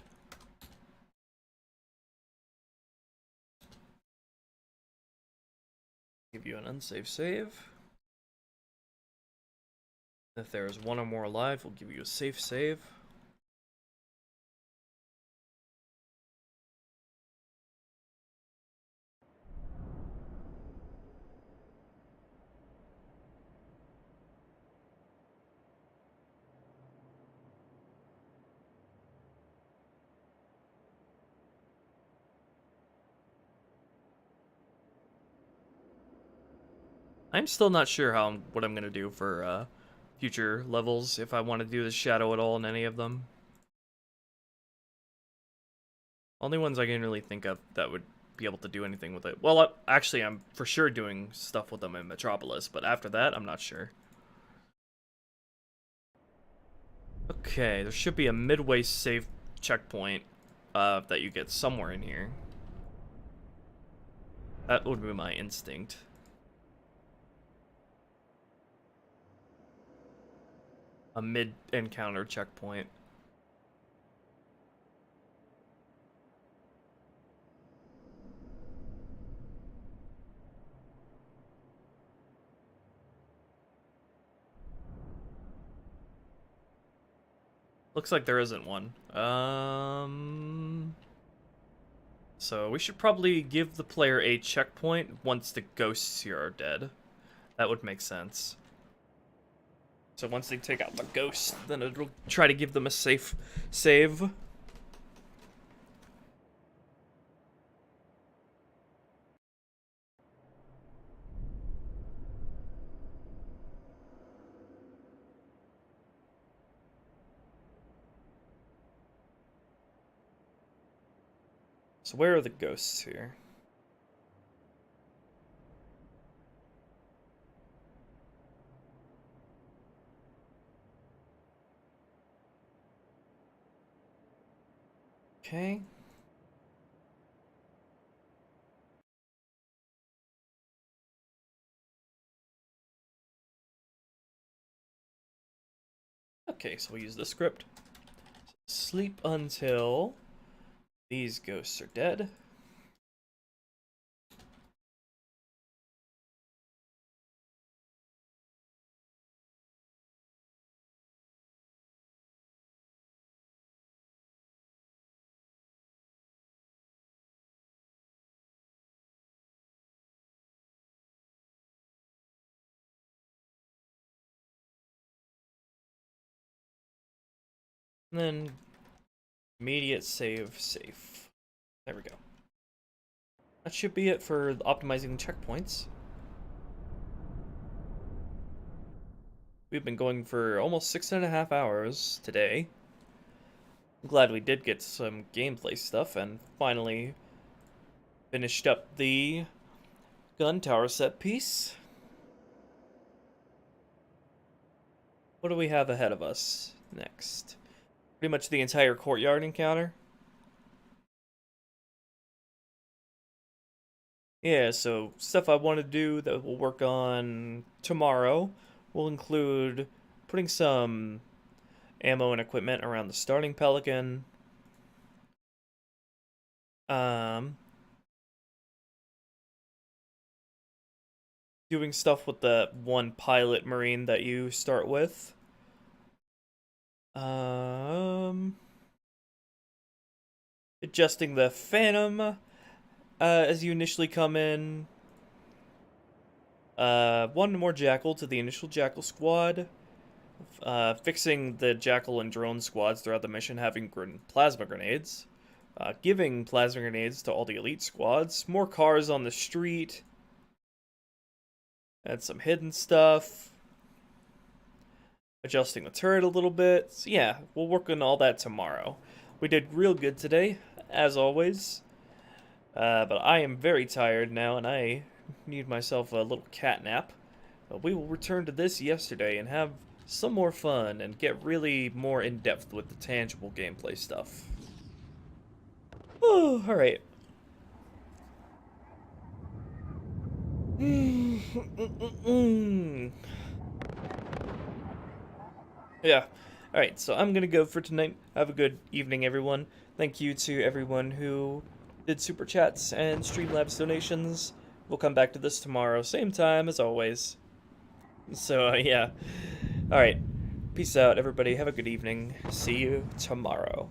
give you an unsafe save. If there's one or more alive, we'll give you a safe save. I'm still not sure what I'm gonna do for future levels, if I want to do the shadow at all in any of them. Only ones I can really think of that would be able to do anything with it. Well, actually, I'm for sure doing stuff with them in Metropolis, but after that, I'm not sure. Okay, there should be a midway save checkpoint that you get somewhere in here. That would be my instinct. A mid-encounter checkpoint. Looks like there isn't one. So we should probably give the player a checkpoint once the ghosts here are dead. That would make sense. So once they take out the ghost, then it'll try to give them a safe save. So where are the ghosts here? Okay. Okay, so we'll use the script. Sleep until these ghosts are dead. And then immediate save safe. There we go. That should be it for optimizing checkpoints. We've been going for almost 6.5 hours today. I'm glad we did get some gameplay stuff and finally finished up the gun tower set piece. What do we have ahead of us next? Pretty much the entire courtyard encounter. Yeah, so stuff I want to do that we'll work on tomorrow will include putting some ammo and equipment around the starting Pelican. Doing stuff with the one pilot Marine that you start with. Adjusting the Phantom as you initially come in. One more Jackal to the initial Jackal squad. Fixing the Jackal and Drone squads throughout the mission, having plasma grenades. Giving plasma grenades to all the elite squads. More cars on the street. And some hidden stuff. Adjusting the turret a little bit. So yeah, we'll work on all that tomorrow. We did real good today, as always. But I am very tired now, and I need myself a little cat nap. But we will return to this yesterday and have some more fun and get really more in-depth with the tangible gameplay stuff. Oh, alright. Yeah. Alright, so I'm gonna go for tonight. Have a good evening, everyone. Thank you to everyone who did Super Chats and Streamlabs donations. We'll come back to this tomorrow, same time as always. So, yeah. Alright. Peace out, everybody. Have a good evening. See you tomorrow.